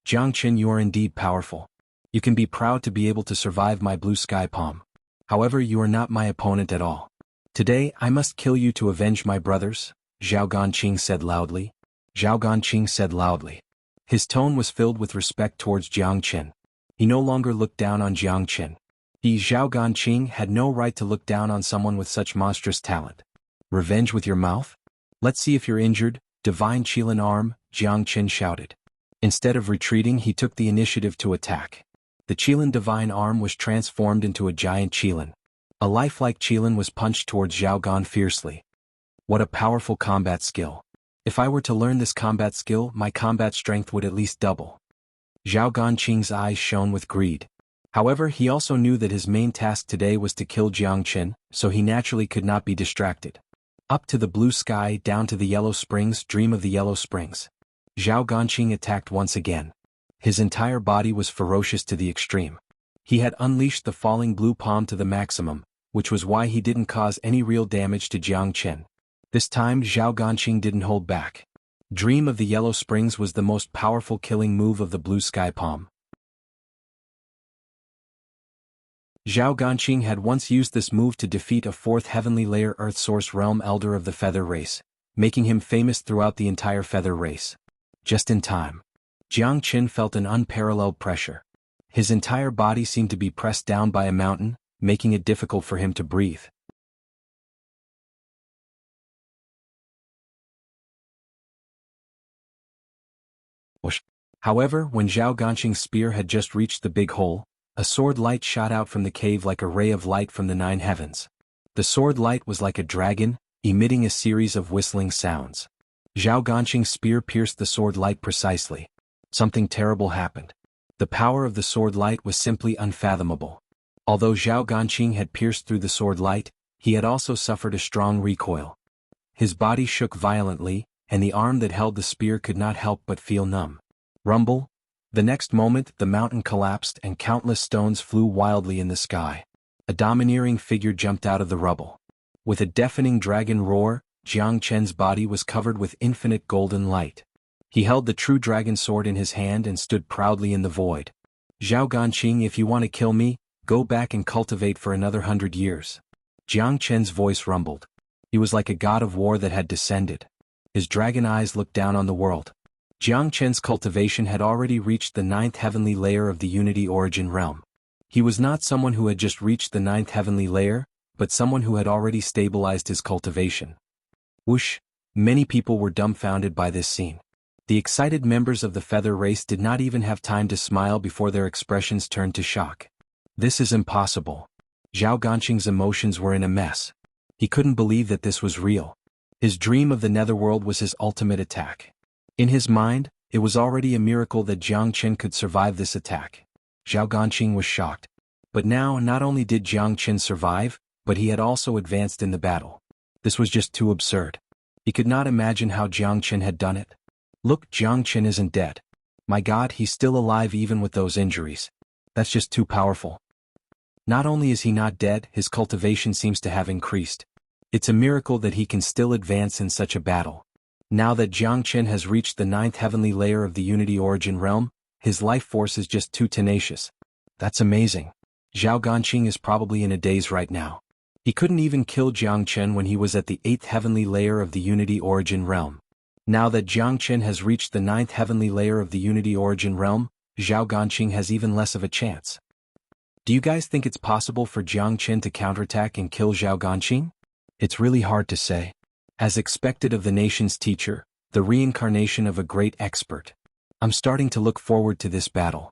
A: Jiang Qin, you are indeed powerful. You can be proud to be able to survive my blue sky palm. However, you are not my opponent at all. Today, I must kill you to avenge my brothers, Zhao Ganqing said loudly. Zhao Ganqing said loudly. His tone was filled with respect towards Jiang Qin. He no longer looked down on Jiang Qin. He, Zhao Ganqing, had no right to look down on someone with such monstrous talent. Revenge with your mouth? Let's see if you're injured, divine Qilin arm, Jiang Qin shouted. Instead of retreating, he took the initiative to attack. The Qilin divine arm was transformed into a giant Qilin. A lifelike Qilin was punched towards Zhao Gan fiercely. What a powerful combat skill. If I were to learn this combat skill, my combat strength would at least double. Zhao Ganqing's eyes shone with greed. However, he also knew that his main task today was to kill Jiang Qin, so he naturally could not be distracted. Up to the blue sky, down to the yellow springs, dream of the yellow springs. Zhao Ganqing attacked once again. His entire body was ferocious to the extreme. He had unleashed the falling blue palm to the maximum, which was why he didn't cause any real damage to Jiang Qin. This time, Zhao Ganqing didn't hold back. Dream of the Yellow Springs was the most powerful killing move of the Blue Sky Palm. Zhao Ganqing had once used this move to defeat a fourth heavenly layer Earth Source Realm Elder of the Feather Race, making him famous throughout the entire Feather Race. Just in time. Jiang Qin felt an unparalleled pressure. His entire body seemed to be pressed down by a mountain, making it difficult for him to breathe. However, when Zhao Ganqing's spear had just reached the big hole, a sword light shot out from the cave like a ray of light from the 9 heavens. The sword light was like a dragon, emitting a series of whistling sounds. Zhao Ganqing's spear pierced the sword light precisely. Something terrible happened. The power of the sword light was simply unfathomable. Although Zhao Ganqing had pierced through the sword light, he had also suffered a strong recoil. His body shook violently, and the arm that held the spear could not help but feel numb. Rumble. The next moment, the mountain collapsed and countless stones flew wildly in the sky. A domineering figure jumped out of the rubble. With a deafening dragon roar, Jiang Qin's body was covered with infinite golden light. He held the true dragon sword in his hand and stood proudly in the void. Zhao Ganqing, if you want to kill me, go back and cultivate for another 100 years. Jiang Qin's voice rumbled. He was like a god of war that had descended. His dragon eyes looked down on the world. Jiang Qin's cultivation had already reached the 9th heavenly layer of the Unity Origin realm. He was not someone who had just reached the 9th heavenly layer, but someone who had already stabilized his cultivation. Whoosh! Many people were dumbfounded by this scene. The excited members of the feather race did not even have time to smile before their expressions turned to shock. This is impossible. Zhao Ganqing's emotions were in a mess. He couldn't believe that this was real. His dream of the netherworld was his ultimate attack. In his mind, it was already a miracle that Jiang Qin could survive this attack. Zhao Ganqing was shocked. But now, not only did Jiang Qin survive, but he had also advanced in the battle. This was just too absurd. He could not imagine how Jiang Qin had done it. Look, Jiang Qin isn't dead. My God, he's still alive even with those injuries. That's just too powerful. Not only is he not dead, his cultivation seems to have increased. It's a miracle that he can still advance in such a battle. Now that Jiang Qin has reached the 9th heavenly layer of the Unity Origin realm, his life force is just too tenacious. That's amazing. Zhao Ganqing is probably in a daze right now. He couldn't even kill Jiang Qin when he was at the 8th heavenly layer of the Unity Origin realm. Now that Jiang Qin has reached the 9th heavenly layer of the Unity Origin realm, Zhao Ganqing has even less of a chance. Do you guys think it's possible for Jiang Qin to counterattack and kill Zhao Ganqing? It's really hard to say. As expected of the nation's teacher, the reincarnation of a great expert. I'm starting to look forward to this battle.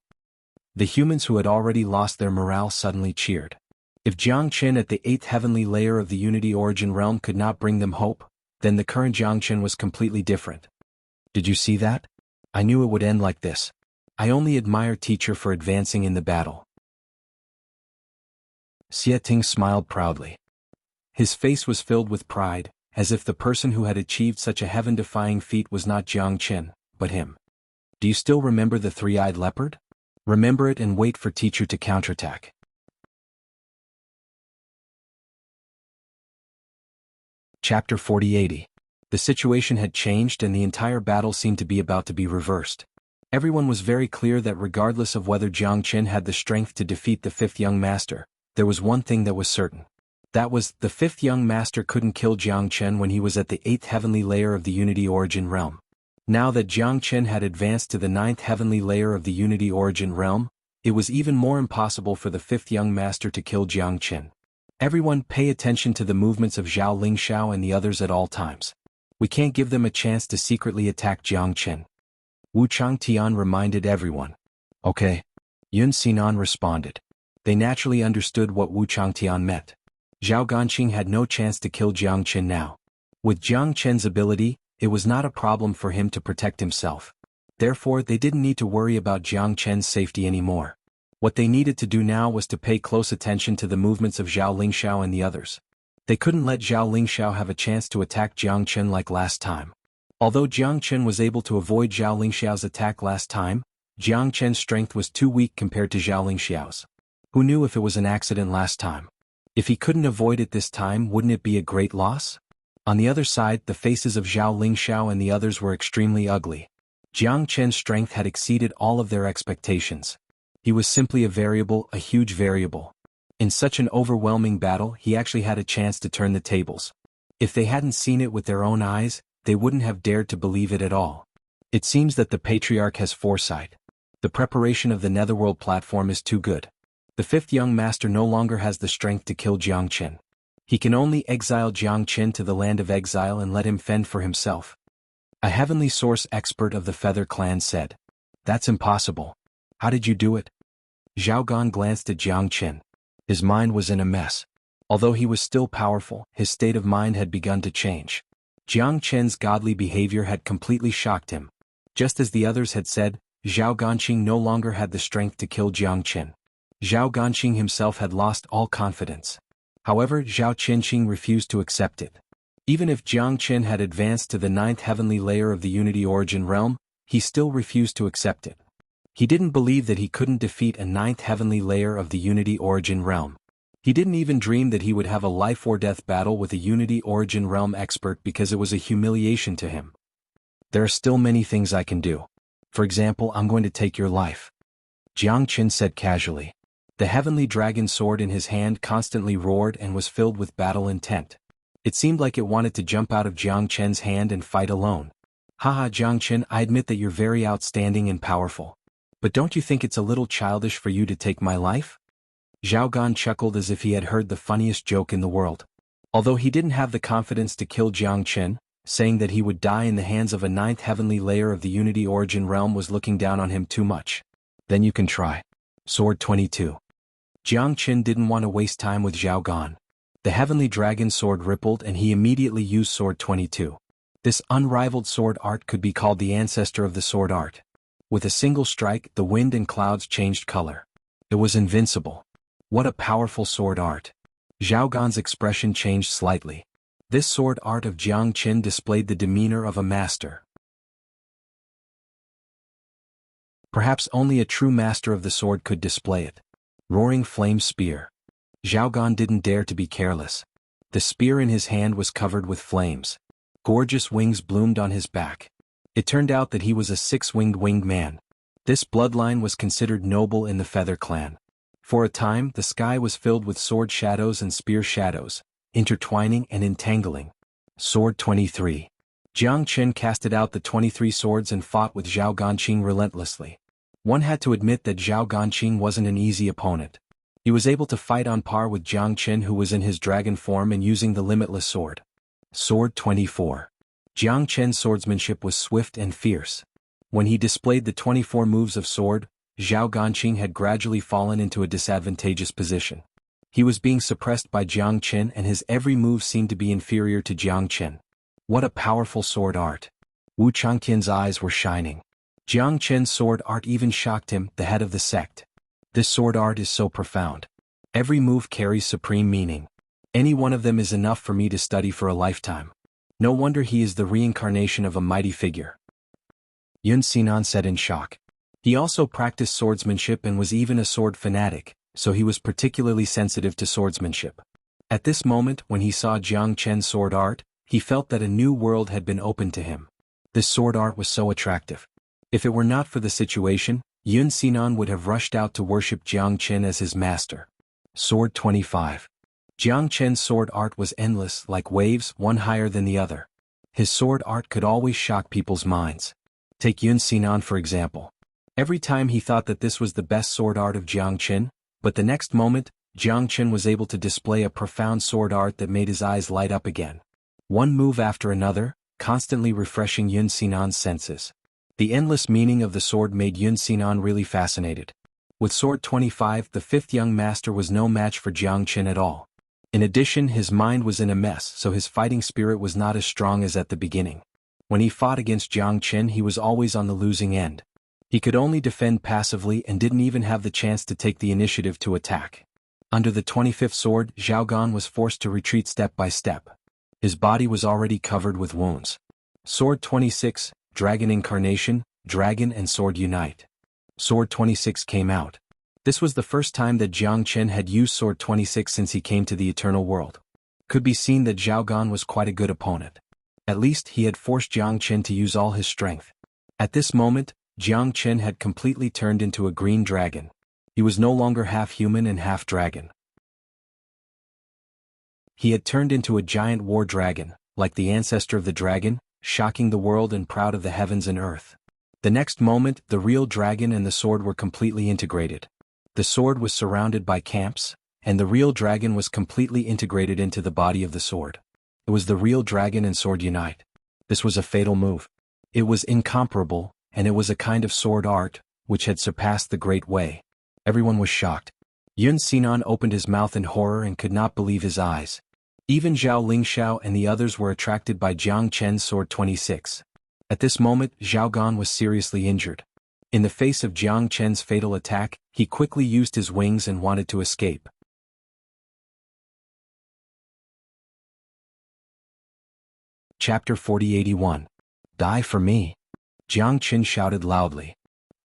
A: The humans who had already lost their morale suddenly cheered. If Jiang Qin at the 8th heavenly layer of the Unity Origin realm could not bring them hope, then the current Jiang Qin was completely different. Did you see that? I knew it would end like this. I only admire teacher for advancing in the battle. Xie Ting smiled proudly. His face was filled with pride, as if the person who had achieved such a heaven-defying feat was not Jiang Qin, but him. Do you still remember the three-eyed leopard? Remember it and wait for teacher to counterattack. Chapter 4080. The situation had changed and the entire battle seemed to be about to be reversed. Everyone was very clear that regardless of whether Jiang Qin had the strength to defeat the fifth young master, there was one thing that was certain. That was, the fifth young master couldn't kill Jiang Qin when he was at the 8th heavenly layer of the Unity Origin realm. Now that Jiang Qin had advanced to the 9th heavenly layer of the Unity Origin realm, it was even more impossible for the fifth young master to kill Jiang Qin. Everyone pay attention to the movements of Zhao Lingxiao and the others at all times. We can't give them a chance to secretly attack Jiang Qin. Wu Changtian reminded everyone. Okay. Yun Xinan responded. They naturally understood what Wu Changtian meant. Zhao Ganqing had no chance to kill Jiang Qin now. With Jiang Qin's ability, it was not a problem for him to protect himself. Therefore they didn't need to worry about Jiang Qin's safety anymore. What they needed to do now was to pay close attention to the movements of Zhao Lingxiao and the others. They couldn't let Zhao Lingxiao have a chance to attack Jiang Qin like last time. Although Jiang Qin was able to avoid Zhao Lingxiao's attack last time, Jiang Qin's strength was too weak compared to Zhao Lingxiao's. Who knew if it was an accident last time? If he couldn't avoid it this time, wouldn't it be a great loss? On the other side, the faces of Zhao Lingxiao and the others were extremely ugly. Jiang Qin's strength had exceeded all of their expectations. He was simply a variable, a huge variable. In such an overwhelming battle, he actually had a chance to turn the tables. If they hadn't seen it with their own eyes, they wouldn't have dared to believe it at all. It seems that the Patriarch has foresight. The preparation of the Netherworld platform is too good. The fifth young master no longer has the strength to kill Jiang Qin. He can only exile Jiang Qin to the land of exile and let him fend for himself. A heavenly source expert of the Feather Clan said. That's impossible. How did you do it? Zhao Gan glanced at Jiang Qin. His mind was in a mess. Although he was still powerful, his state of mind had begun to change. Jiang Qin's godly behavior had completely shocked him. Just as the others had said, Zhao Ganqing no longer had the strength to kill Jiang Qin. Zhao Ganqing himself had lost all confidence. However, Zhao Qinqing refused to accept it. Even if Jiang Qin had advanced to the 9th heavenly layer of the Unity Origin realm, he still refused to accept it. He didn't believe that he couldn't defeat a 9th heavenly layer of the Unity Origin realm. He didn't even dream that he would have a life-or-death battle with a Unity Origin realm expert because it was a humiliation to him. There are still many things I can do. For example, I'm going to take your life. Jiang Qin said casually. The heavenly dragon sword in his hand constantly roared and was filled with battle intent. It seemed like it wanted to jump out of Jiang Qin's hand and fight alone. Haha, Jiang Qin, I admit that you're very outstanding and powerful. But don't you think it's a little childish for you to take my life? Zhao Gan chuckled as if he had heard the funniest joke in the world. Although he didn't have the confidence to kill Jiang Qin, saying that he would die in the hands of a 9th heavenly layer of the Unity Origin realm was looking down on him too much. Then you can try. Sword 22. Jiang Qin didn't want to waste time with Zhao Gan. The heavenly dragon sword rippled and he immediately used Sword 22. This unrivaled sword art could be called the ancestor of the sword art. With a single strike, the wind and clouds changed color. It was invincible. What a powerful sword art. Zhao Gan's expression changed slightly. This sword art of Jiang Qin displayed the demeanor of a master. Perhaps only a true master of the sword could display it. Roaring flame spear. Zhao Gan didn't dare to be careless. The spear in his hand was covered with flames. Gorgeous wings bloomed on his back. It turned out that he was a six-winged man. This bloodline was considered noble in the Feather Clan. For a time, the sky was filled with sword shadows and spear shadows, intertwining and entangling. Sword 23. Jiang Qin casted out the 23 swords and fought with Zhao Ganqing relentlessly. One had to admit that Zhao Ganqing wasn't an easy opponent. He was able to fight on par with Jiang Qin, who was in his dragon form and using the limitless sword. Sword 24. Jiang Qin's swordsmanship was swift and fierce. When he displayed the 24 moves of sword, Zhao Ganqing had gradually fallen into a disadvantageous position. He was being suppressed by Jiang Qin and his every move seemed to be inferior to Jiang Qin. What a powerful sword art. Wu Changtian's eyes were shining. Jiang Qin's sword art even shocked him, the head of the sect. This sword art is so profound. Every move carries supreme meaning. Any one of them is enough for me to study for a lifetime. No wonder he is the reincarnation of a mighty figure. Yun Xinan said in shock. He also practiced swordsmanship and was even a sword fanatic, so he was particularly sensitive to swordsmanship. At this moment, when he saw Jiang Qin's sword art, he felt that a new world had been opened to him. This sword art was so attractive. If it were not for the situation, Xuanhuan would have rushed out to worship Jiang Chen as his master. Sword 25. Jiang Chen's sword art was endless, like waves, one higher than the other. His sword art could always shock people's minds. Take Xuanhuan for example. Every time he thought that this was the best sword art of Jiang Chen, but the next moment, Jiang Chen was able to display a profound sword art that made his eyes light up again. One move after another, constantly refreshing Xuanhuan's senses. The endless meaning of the sword made Xuanhuan really fascinated. With Sword 25, the fifth young master was no match for Jiang Chen at all. In addition, his mind was in a mess, so his fighting spirit was not as strong as at the beginning. When he fought against Jiang Chen, he was always on the losing end. He could only defend passively and didn't even have the chance to take the initiative to attack. Under the 25th sword, Xiaogan was forced to retreat step by step. His body was already covered with wounds. Sword 26, Dragon Incarnation, Dragon and Sword Unite. Sword 26 came out. This was the first time that Jiang Chen had used Sword 26 since he came to the Eternal World. Could be seen that Xiaogan was quite a good opponent. At least he had forced Jiang Chen to use all his strength. At this moment, Jiang Chen had completely turned into a green dragon. He was no longer half human and half dragon. He had turned into a giant war dragon, like the ancestor of the dragon, shocking the world and proud of the heavens and earth. The next moment, the real dragon and the sword were completely integrated. The sword was surrounded by camps, and the real dragon was completely integrated into the body of the sword. It was the real dragon and sword unite. This was a fatal move. It was incomparable, and it was a kind of sword art, which had surpassed the Great Way. Everyone was shocked. Xuanhuan opened his mouth in horror and could not believe his eyes. Even Zhao Lingxiao and the others were attracted by Jiang Chen's Sword 26. At this moment, Xiaogan was seriously injured. In the face of Jiang Chen's fatal attack, he quickly used his wings and wanted to escape. Chapter 4081. Die for me. Jiang Chen shouted loudly.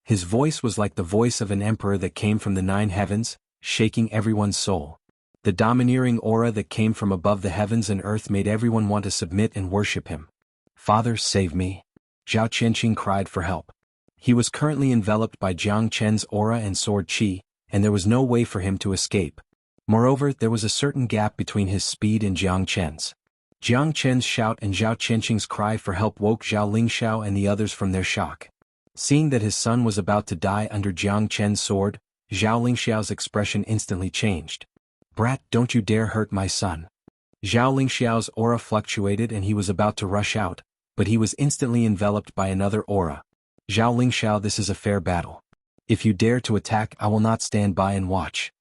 A: His voice was like the voice of an emperor that came from the 9 heavens, shaking everyone's soul. The domineering aura that came from above the heavens and earth made everyone want to submit and worship him. Father, save me. Zhao Qianqing cried for help. He was currently enveloped by Jiang Chen's aura and sword qi, and there was no way for him to escape. Moreover, there was a certain gap between his speed and Jiang Chen's. Jiang Chen's shout and Zhao Qianqing's cry for help woke Zhao Lingxiao and the others from their shock. Seeing that his son was about to die under Jiang Chen's sword, Zhao Lingxiao's expression instantly changed. Brat, don't you dare hurt my son. Zhao Lingxiao's aura fluctuated and he was about to rush out, but he was instantly enveloped by another aura. Zhao Lingxiao, this is a fair battle. If you dare to attack, I will not stand by and watch.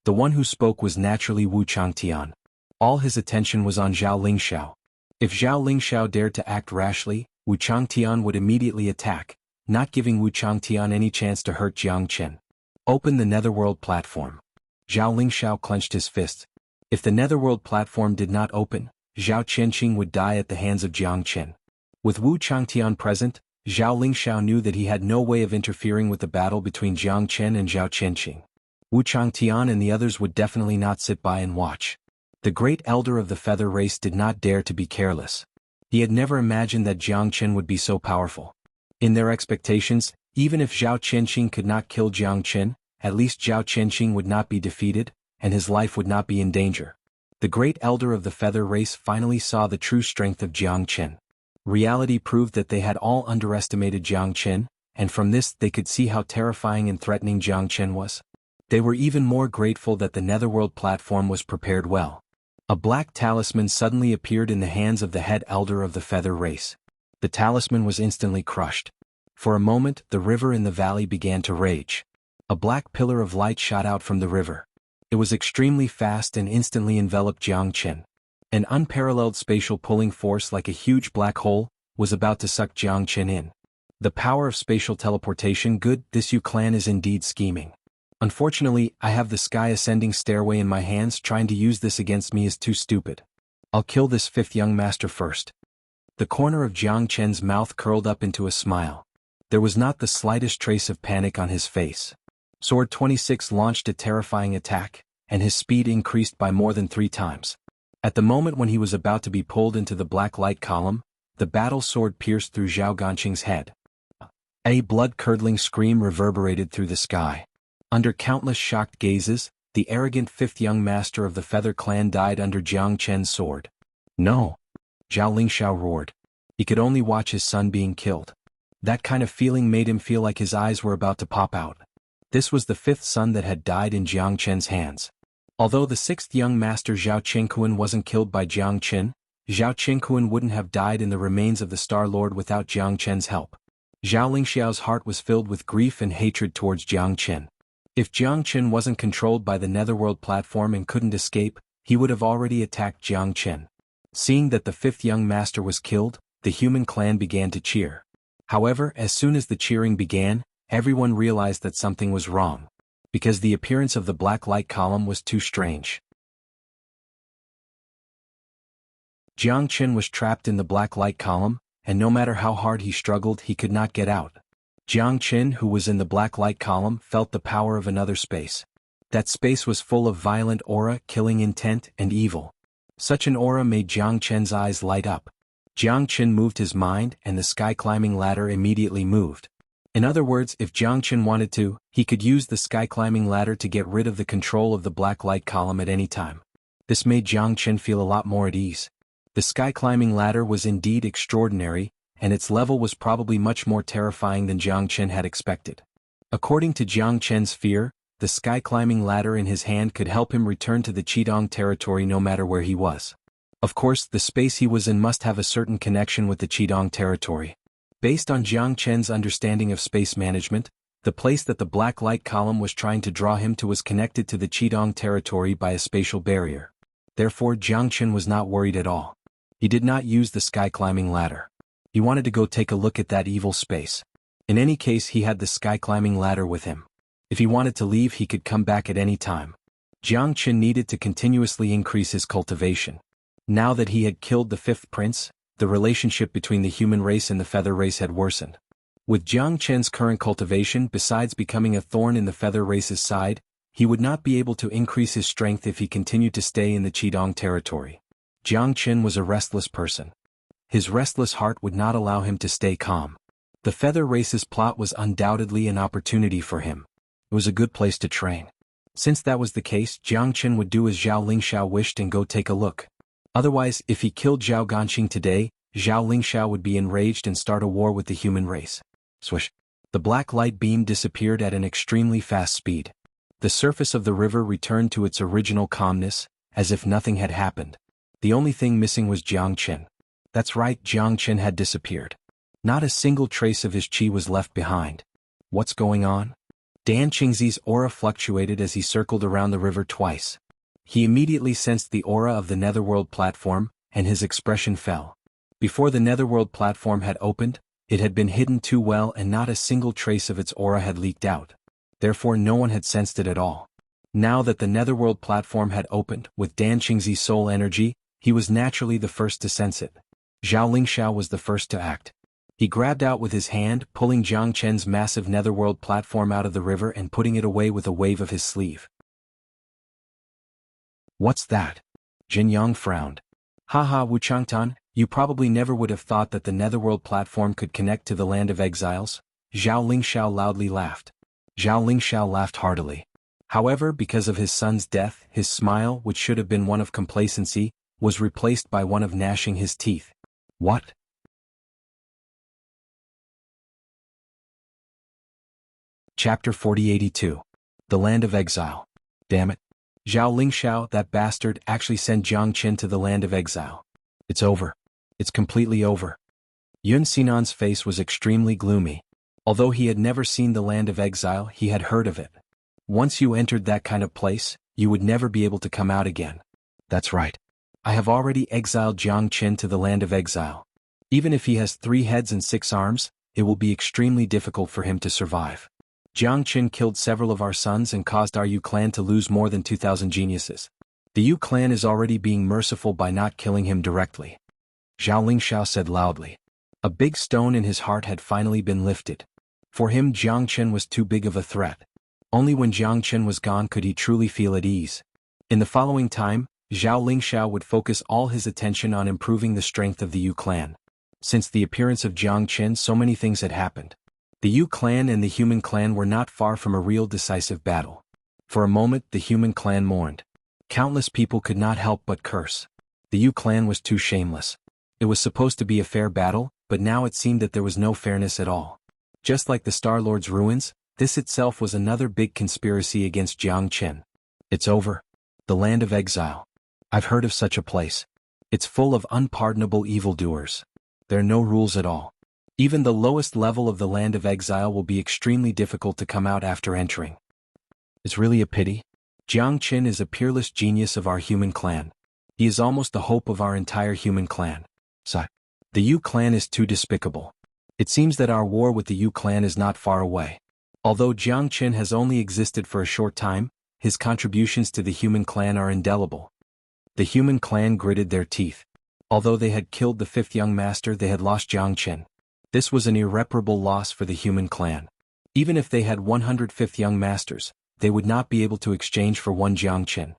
A: The one who spoke was naturally Wu Changtian. All his attention was on Zhao Lingxiao. If Zhao Lingxiao dared to act rashly, Wu Changtian would immediately attack, not giving Wu Changtian any chance to hurt Jiang Chen. Open the Netherworld platform. Zhao Lingxiao clenched his fist. If the Netherworld platform did not open, Zhao Qianqing would die at the hands of Jiang Chen. With Wu Changtian present, Zhao Lingxiao knew that he had no way of interfering with the battle between Jiang Chen and Zhao Qianqing. Wu Changtian and the others would definitely not sit by and watch. The great elder of the feather race did not dare to be careless. He had never imagined that Jiang Chen would be so powerful. In their expectations, even if Zhao Qianqing could not kill Jiang Chen, at least Zhao Qianqing would not be defeated, and his life would not be in danger. The great elder of the feather race finally saw the true strength of Jiang Chen. Reality proved that they had all underestimated Jiang Chen, and from this they could see how terrifying and threatening Jiang Chen was. They were even more grateful that the Netherworld platform was prepared well. A black talisman suddenly appeared in the hands of the head elder of the feather race. The talisman was instantly crushed. For a moment, the river in the valley began to rage. A black pillar of light shot out from the river. It was extremely fast and instantly enveloped Jiang Chen. An unparalleled spatial pulling force like a huge black hole was about to suck Jiang Chen in. The power of spatial teleportation, good, this Yu clan is indeed scheming. Unfortunately, I have the sky ascending stairway in my hands. Trying to use this against me is too stupid. I'll kill this fifth young master first. The corner of Jiang Chen's mouth curled up into a smile. There was not the slightest trace of panic on his face. Sword 26 launched a terrifying attack, and his speed increased by more than 3 times. At the moment when he was about to be pulled into the black light column, the battle sword pierced through Zhao Ganqing's head. A blood-curdling scream reverberated through the sky. Under countless shocked gazes, the arrogant fifth young master of the Feather Clan died under Jiang Chen's sword. No! Zhao Lingxiao roared. He could only watch his son being killed. That kind of feeling made him feel like his eyes were about to pop out. This was the fifth son that had died in Jiang Chen's hands. Although the sixth young master Zhao Qinghuan wasn't killed by Jiang Chen, Zhao Qinghuan wouldn't have died in the remains of the Star Lord without Jiang Chen's help. Zhao Lingxiao's heart was filled with grief and hatred towards Jiang Chen. If Jiang Chen wasn't controlled by the Netherworld platform and couldn't escape, he would have already attacked Jiang Chen. Seeing that the fifth young master was killed, the human clan began to cheer. However, as soon as the cheering began, everyone realized that something was wrong. Because the appearance of the black light column was too strange. Jiang Chen was trapped in the black light column, and no matter how hard he struggled, he could not get out. Jiang Chen, who was in the black light column, felt the power of another space. That space was full of violent aura, killing intent, and evil. Such an aura made Jiang Chen's eyes light up. Jiang Chen moved his mind, and the sky-climbing ladder immediately moved. In other words, if Jiang Chen wanted to, he could use the sky-climbing ladder to get rid of the control of the black light column at any time. This made Jiang Chen feel a lot more at ease. The sky-climbing ladder was indeed extraordinary, and its level was probably much more terrifying than Jiang Chen had expected. According to Jiang Chen's fear, the sky-climbing ladder in his hand could help him return to the Qidong territory no matter where he was. Of course, the space he was in must have a certain connection with the Qidong territory. Based on Jiang Chen's understanding of space management, the place that the black light column was trying to draw him to was connected to the Qidong territory by a spatial barrier. Therefore, Jiang Chen was not worried at all. He did not use the sky-climbing ladder. He wanted to go take a look at that evil space. In any case, he had the sky-climbing ladder with him. If he wanted to leave, he could come back at any time. Jiang Chen needed to continuously increase his cultivation. Now that he had killed the fifth prince, the relationship between the human race and the feather race had worsened. With Jiang Chen's current cultivation, besides becoming a thorn in the feather race's side, he would not be able to increase his strength if he continued to stay in the Qidong territory. Jiang Chen was a restless person. His restless heart would not allow him to stay calm. The feather race's plot was undoubtedly an opportunity for him. It was a good place to train. Since that was the case, Jiang Chen would do as Zhao Lingxiao wished and go take a look. Otherwise, if he killed Zhao Ganqing today, Zhao Lingxiao would be enraged and start a war with the human race. Swish! The black light beam disappeared at an extremely fast speed. The surface of the river returned to its original calmness, as if nothing had happened. The only thing missing was Jiang Chen. That's right, Jiang Chen had disappeared. Not a single trace of his qi was left behind. What's going on? Dan Qingzi's aura fluctuated as he circled around the river twice. He immediately sensed the aura of the Netherworld platform, and his expression fell. Before the Netherworld platform had opened, it had been hidden too well and not a single trace of its aura had leaked out. Therefore no one had sensed it at all. Now that the Netherworld platform had opened, with Dan Qingzi's soul energy, he was naturally the first to sense it. Zhao Lingxiao was the first to act. He grabbed out with his hand, pulling Jiang Chen's massive Netherworld platform out of the river and putting it away with a wave of his sleeve. What's that? Jin Yang frowned. Haha, Wu Changtan, you probably never would have thought that the Netherworld platform could connect to the land of exiles. Zhao Lingxiao loudly laughed. Zhao Lingxiao laughed heartily. However, because of his son's death, his smile, which should have been one of complacency, was replaced by one of gnashing his teeth. What? Chapter 4082. The Land of Exile. Damn it. Zhao Lingxiao, that bastard, actually sent Jiang Chen to the land of exile. It's over. It's completely over. Yun Xinan's face was extremely gloomy. Although he had never seen the land of exile, he had heard of it. Once you entered that kind of place, you would never be able to come out again. That's right. I have already exiled Jiang Chen to the land of exile. Even if he has 3 heads and 6 arms, it will be extremely difficult for him to survive. Jiang Chen killed several of our sons and caused our Yu clan to lose more than 2,000 geniuses. The Yu clan is already being merciful by not killing him directly. Zhao Lingxiao said loudly. A big stone in his heart had finally been lifted. For him, Jiang Chen was too big of a threat. Only when Jiang Chen was gone could he truly feel at ease. In the following time, Zhao Lingxiao would focus all his attention on improving the strength of the Yu clan. Since the appearance of Jiang Chen, so many things had happened. The Yu clan and the human clan were not far from a real decisive battle. For a moment the human clan mourned. Countless people could not help but curse. The Yu clan was too shameless. It was supposed to be a fair battle, but now it seemed that there was no fairness at all. Just like the Star Lord's ruins, this itself was another big conspiracy against Jianghu. It's over. The land of exile. I've heard of such a place. It's full of unpardonable evildoers. There are no rules at all. Even the lowest level of the land of exile will be extremely difficult to come out after entering. It's really a pity. Jianghu is a peerless genius of our human clan. He is almost the hope of our entire human clan. So, the Yu clan is too despicable. It seems that our war with the Yu clan is not far away. Although Jianghu has only existed for a short time, his contributions to the human clan are indelible. The human clan gritted their teeth. Although they had killed the fifth young master, they had lost Jianghu. This was an irreparable loss for the human clan. Even if they had 105th young masters, they would not be able to exchange for one Jianghu.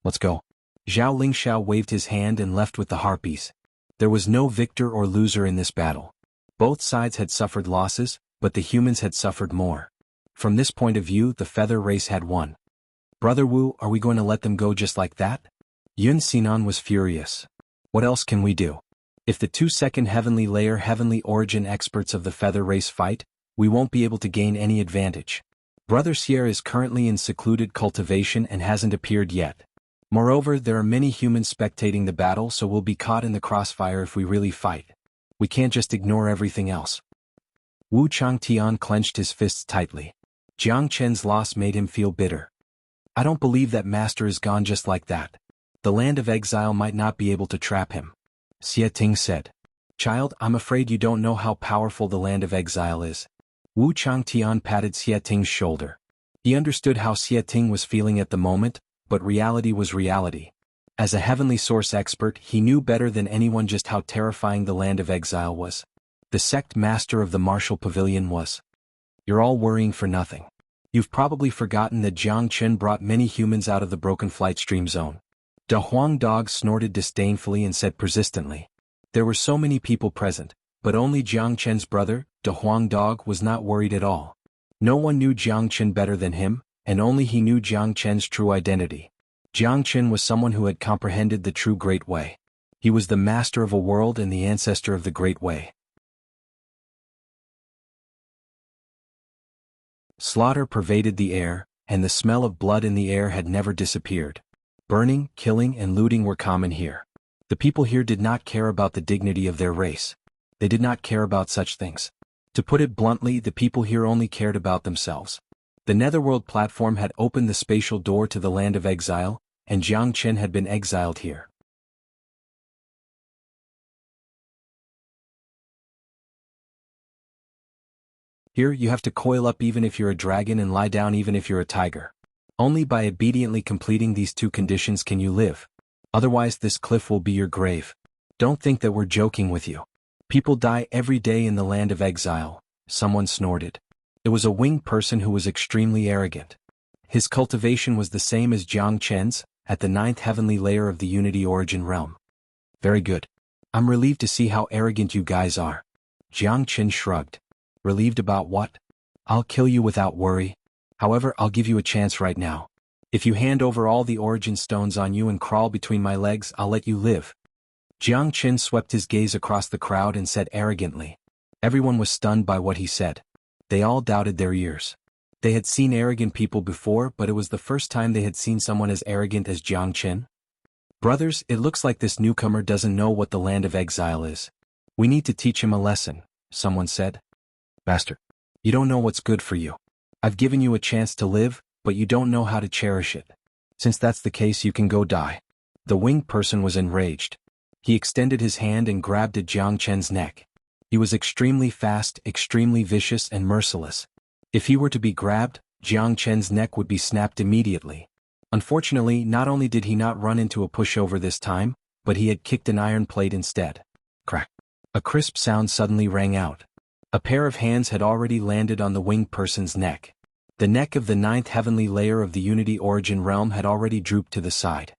A: Let's go. Zhao Lingxiao waved his hand and left with the harpies. There was no victor or loser in this battle. Both sides had suffered losses, but the humans had suffered more. From this point of view, the feather race had won. Brother Wu, are we going to let them go just like that? Yun Xinan was furious. What else can we do? If the two second heavenly layer heavenly origin experts of the feather race fight, we won't be able to gain any advantage. Brother Sierra is currently in secluded cultivation and hasn't appeared yet. Moreover, there are many humans spectating the battle, so we'll be caught in the crossfire if we really fight. We can't just ignore everything else. Wu Changtian clenched his fists tightly. Jianghu's loss made him feel bitter. I don't believe that master is gone just like that. The land of exile might not be able to trap him. Xie Ting said. Child, I'm afraid you don't know how powerful the land of exile is. Wu Changtian patted Xie Ting's shoulder. He understood how Xie Ting was feeling at the moment, but reality was reality. As a heavenly source expert, he knew better than anyone just how terrifying the land of exile was. The sect master of the martial pavilion was. You're all worrying for nothing. You've probably forgotten that Jianghu brought many humans out of the broken flight stream zone. Da Huang Dog snorted disdainfully and said persistently. There were so many people present, but only Jianghu's brother, Da Huang Dog, was not worried at all. No one knew Jianghu better than him, and only he knew Jianghu's true identity. Jianghu was someone who had comprehended the true Great Way. He was the master of a world and the ancestor of the Great Way. Slaughter pervaded the air, and the smell of blood in the air had never disappeared. Burning, killing, and looting were common here. The people here did not care about the dignity of their race. They did not care about such things. To put it bluntly, the people here only cared about themselves. The Netherworld platform had opened the spatial door to the land of exile, and Jianghu had been exiled here. Here you have to coil up even if you're a dragon and lie down even if you're a tiger. Only by obediently completing these two conditions can you live. Otherwise this cliff will be your grave. Don't think that we're joking with you. People die every day in the land of exile, someone snorted. It was a winged person who was extremely arrogant. His cultivation was the same as Jianghu's, at the 9th heavenly layer of the Unity Origin realm. Very good. I'm relieved to see how arrogant you guys are. Jianghu shrugged. Relieved about what? I'll kill you without worry. However, I'll give you a chance right now. If you hand over all the origin stones on you and crawl between my legs, I'll let you live. Jianghu swept his gaze across the crowd and said arrogantly. Everyone was stunned by what he said. They all doubted their ears. They had seen arrogant people before, but it was the first time they had seen someone as arrogant as Jianghu. Brothers, it looks like this newcomer doesn't know what the land of exile is. We need to teach him a lesson, someone said. Master, you don't know what's good for you. I've given you a chance to live, but you don't know how to cherish it. Since that's the case, you can go die. The winged person was enraged. He extended his hand and grabbed at Jianghu's neck. He was extremely fast, extremely vicious, and merciless. If he were to be grabbed, Jianghu's neck would be snapped immediately. Unfortunately, not only did he not run into a pushover this time, but he had kicked an iron plate instead. Crack. A crisp sound suddenly rang out. A pair of hands had already landed on the winged person's neck. The neck of the 9th heavenly layer of the Unity Origin realm had already drooped to the side.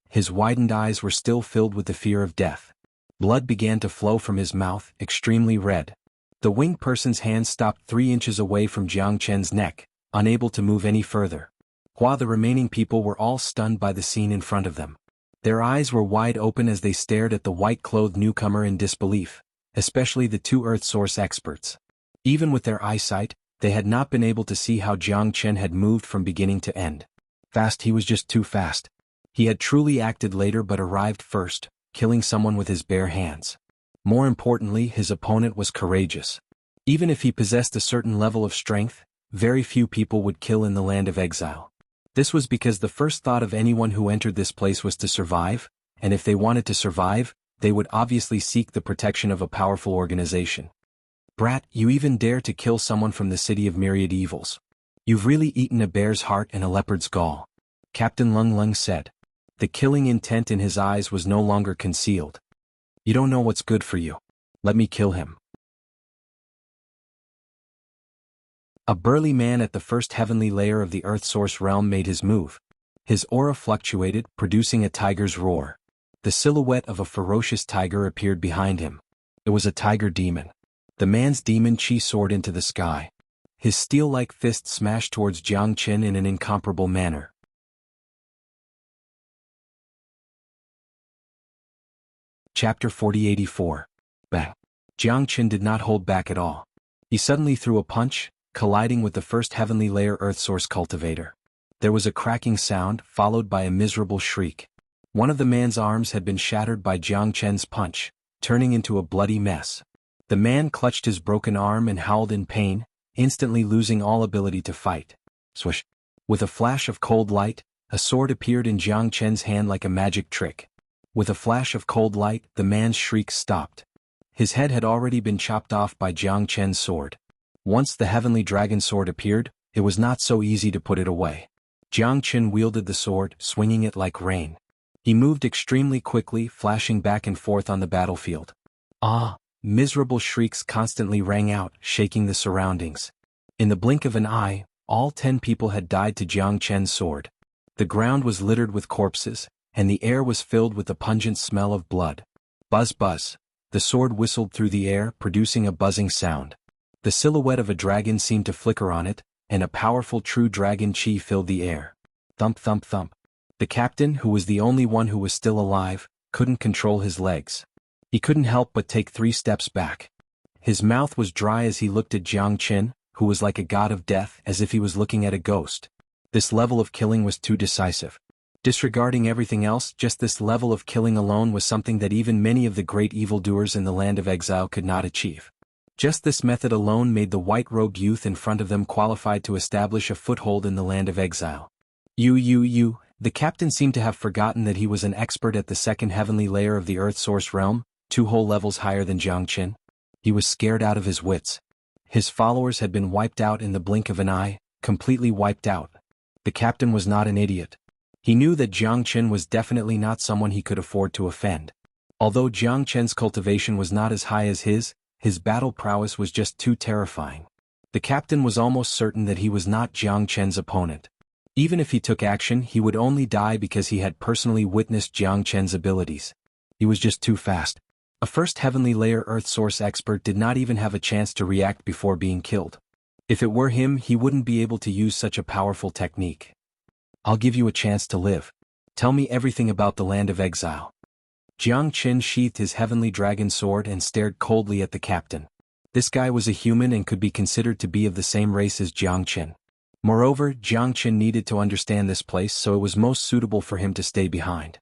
A: His widened eyes were still filled with the fear of death. Blood began to flow from his mouth, extremely red. The winged person's hand stopped 3 inches away from Jiang Chen's neck, unable to move any further. While the remaining people were all stunned by the scene in front of them. Their eyes were wide open as they stared at the white-clothed newcomer in disbelief, especially the 2 Earth Source experts. Even with their eyesight, they had not been able to see how Jiang Chen had moved from beginning to end. Fast, he was just too fast. He had truly acted later but arrived first, killing someone with his bare hands. More importantly, his opponent was courageous. Even if he possessed a certain level of strength, very few people would kill in the land of exile. This was because the first thought of anyone who entered this place was to survive, and if they wanted to survive, they would obviously seek the protection of a powerful organization. Brat, you even dare to kill someone from the city of myriad evils. You've really eaten a bear's heart and a leopard's gall, Captain Lung Lung said. The killing intent in his eyes was no longer concealed. You don't know what's good for you. Let me kill him. A burly man at the first heavenly layer of the Earth Source realm made his move. His aura fluctuated, producing a tiger's roar. The silhouette of a ferocious tiger appeared behind him. It was a tiger demon. The man's demon chi soared into the sky. His steel-like fist smashed towards Jiang Chen in an incomparable manner. Chapter 4084. Bang. Jiang Chen did not hold back at all. He suddenly threw a punch, colliding with the first heavenly layer Earth Source cultivator. There was a cracking sound, followed by a miserable shriek. One of the man's arms had been shattered by Jiang Chen's punch, turning into a bloody mess. The man clutched his broken arm and howled in pain, instantly losing all ability to fight. Swish! With a flash of cold light, a sword appeared in Jiang Chen's hand like a magic trick. With a flash of cold light, the man's shrieks stopped. His head had already been chopped off by Jiang Chen's sword. Once the heavenly dragon sword appeared, it was not so easy to put it away. Jiang Chen wielded the sword, swinging it like rain. He moved extremely quickly, flashing back and forth on the battlefield. Ah! Miserable shrieks constantly rang out, shaking the surroundings. In the blink of an eye, all 10 people had died to Jiang Chen's sword. The ground was littered with corpses, and the air was filled with the pungent smell of blood. Buzz buzz. The sword whistled through the air, producing a buzzing sound. The silhouette of a dragon seemed to flicker on it, and a powerful true dragon chi filled the air. Thump thump thump. The captain, who was the only one who was still alive, couldn't control his legs. He couldn't help but take 3 steps back. His mouth was dry as he looked at Jiang Chen, who was like a god of death, as if he was looking at a ghost. This level of killing was too decisive. Disregarding everything else, just this level of killing alone was something that even many of the great evildoers in the land of exile could not achieve. Just this method alone made the white-robed youth in front of them qualified to establish a foothold in the land of exile. The captain seemed to have forgotten that he was an expert at the second heavenly layer of the Earth Source realm, 2 whole levels higher than Jiang Chen. He was scared out of his wits. His followers had been wiped out in the blink of an eye, completely wiped out. The captain was not an idiot. He knew that Jiang Chen was definitely not someone he could afford to offend. Although Jiang Chen's cultivation was not as high as his battle prowess was just too terrifying. The captain was almost certain that he was not Jiang Chen's opponent. Even if he took action, he would only die because he had personally witnessed Jiang Chen's abilities. He was just too fast. A first heavenly layer Earth Source expert did not even have a chance to react before being killed. If it were him, he wouldn't be able to use such a powerful technique. I'll give you a chance to live. Tell me everything about the land of exile. Jiang Chen sheathed his heavenly dragon sword and stared coldly at the captain. This guy was a human and could be considered to be of the same race as Jiang Chen. Moreover, Jiang Chen needed to understand this place, so it was most suitable for him to stay behind.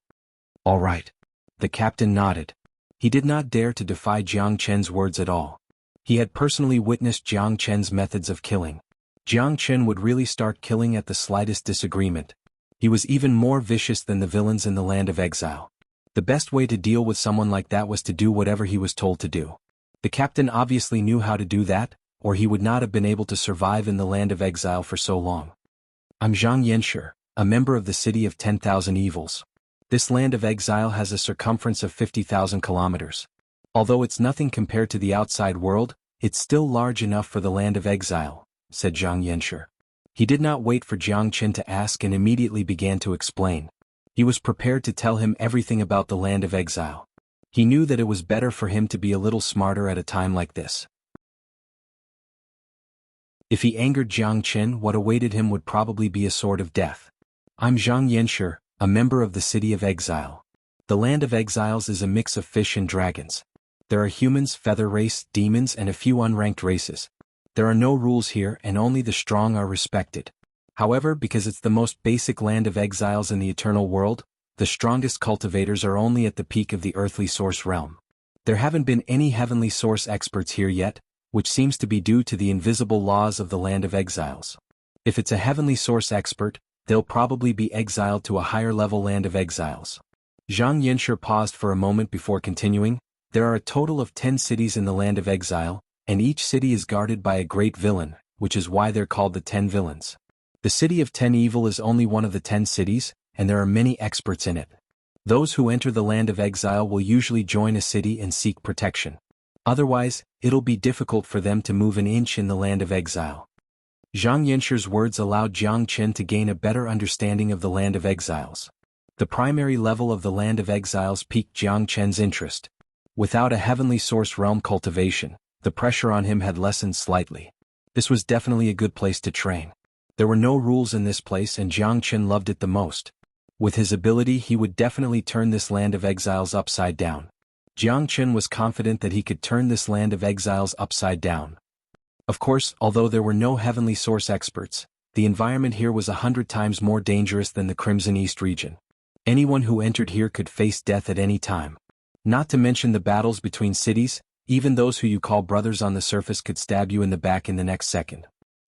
A: All right. The captain nodded. He did not dare to defy Jiang Chen's words at all. He had personally witnessed Jiang Chen's methods of killing. Jiang Chen would really start killing at the slightest disagreement. He was even more vicious than the villains in the land of exile. The best way to deal with someone like that was to do whatever he was told to do. The captain obviously knew how to do that, or he would not have been able to survive in the land of exile for so long. I'm Zhang Yanshi, a member of the City of 10,000 Evils. This land of exile has a circumference of 50,000 kilometers. Although it's nothing compared to the outside world, it's still large enough for the land of exile, said Zhang Yanshi. He did not wait for Jiang Chen to ask and immediately began to explain. He was prepared to tell him everything about the land of exile. He knew that it was better for him to be a little smarter at a time like this. If he angered Jiang Qin, what awaited him would probably be a sword of death. I'm Zhang Yanshi, a member of the City of Exile. The Land of Exiles is a mix of fish and dragons. There are humans, feather race, demons, and a few unranked races. There are no rules here, and only the strong are respected. However, because it's the most basic land of exiles in the eternal world, the strongest cultivators are only at the peak of the earthly source realm. There haven't been any heavenly source experts here yet, which seems to be due to the invisible laws of the land of exiles. If it's a heavenly source expert, they'll probably be exiled to a higher level land of exiles. Zhang Yanshi paused for a moment before continuing. There are a total of 10 cities in the land of exile, and each city is guarded by a great villain, which is why they're called the 10 villains. The city of 10 evil is only one of the 10 cities, and there are many experts in it. Those who enter the land of exile will usually join a city and seek protection. Otherwise, it'll be difficult for them to move an inch in the land of exile. Zhang Yanshi's words allowed Jiang Qin to gain a better understanding of the land of exiles. The primary level of the land of exiles piqued Jiang Qin's interest. Without a heavenly source realm cultivation, the pressure on him had lessened slightly. This was definitely a good place to train. There were no rules in this place, and Jiang Qin loved it the most. With his ability, he would definitely turn this land of exiles upside down. Jiang Qin was confident that he could turn this land of exiles upside down. Of course, although there were no heavenly source experts, the environment here was 100 times more dangerous than the Crimson East region. Anyone who entered here could face death at any time. Not to mention the battles between cities, even those who you call brothers on the surface could stab you in the back in the next second.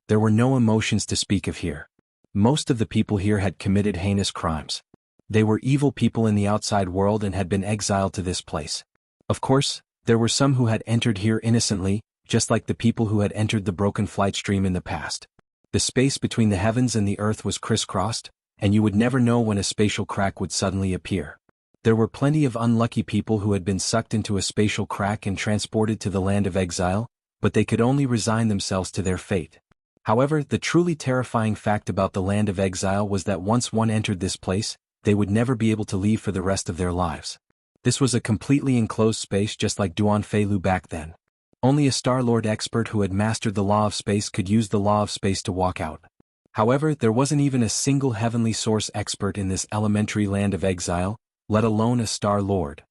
A: There were no emotions to speak of here. Most of the people here had committed heinous crimes. They were evil people in the outside world and had been exiled to this place. Of course, there were some who had entered here innocently, just like the people who had entered the broken flight stream in the past. The space between the heavens and the earth was crisscrossed, and you would never know when a spatial crack would suddenly appear. There were plenty of unlucky people who had been sucked into a spatial crack and transported to the land of exile, but they could only resign themselves to their fate. However, the truly terrifying fact about the land of exile was that once one entered this place, they would never be able to leave for the rest of their lives. This was a completely enclosed space, just like Duan Lu back then. Only a Star Lord expert who had mastered the law of space could use the law of space to walk out. However, there wasn't even a single heavenly source expert in this elementary land of exile, let alone a Star Lord.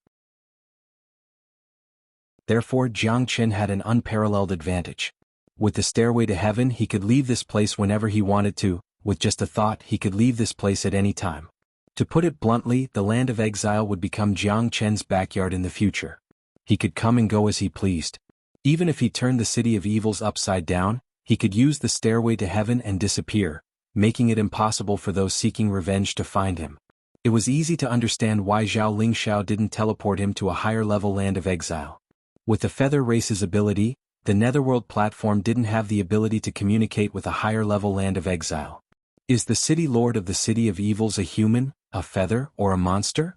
A: Therefore, Jiang Qin had an unparalleled advantage. With the stairway to heaven, he could leave this place whenever he wanted to. With just a thought, he could leave this place at any time. To put it bluntly, the land of exile would become Jiang Qin's backyard in the future. He could come and go as he pleased. Even if he turned the city of evils upside down, he could use the stairway to heaven and disappear, making it impossible for those seeking revenge to find him. It was easy to understand why Zhao Lingxiao didn't teleport him to a higher-level land of exile. With the Feather Race's ability, the Netherworld platform didn't have the ability to communicate with a higher-level land of exile. Is the City Lord of the City of Evils a human, a feather, or a monster?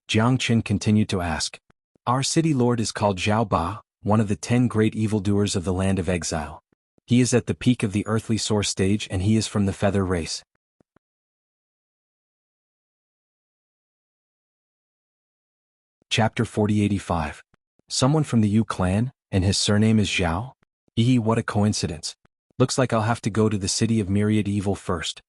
A: Jiang Qin continued to ask. Our City Lord is called Zhao Ba, one of the 10 great evildoers of the land of exile. He is at the peak of the earthly source stage, and he is from the Feather Race. Chapter 4085. Someone from the Yu clan, and his surname is Zhao? What a coincidence. Looks like I'll have to go to the city of myriad evil first.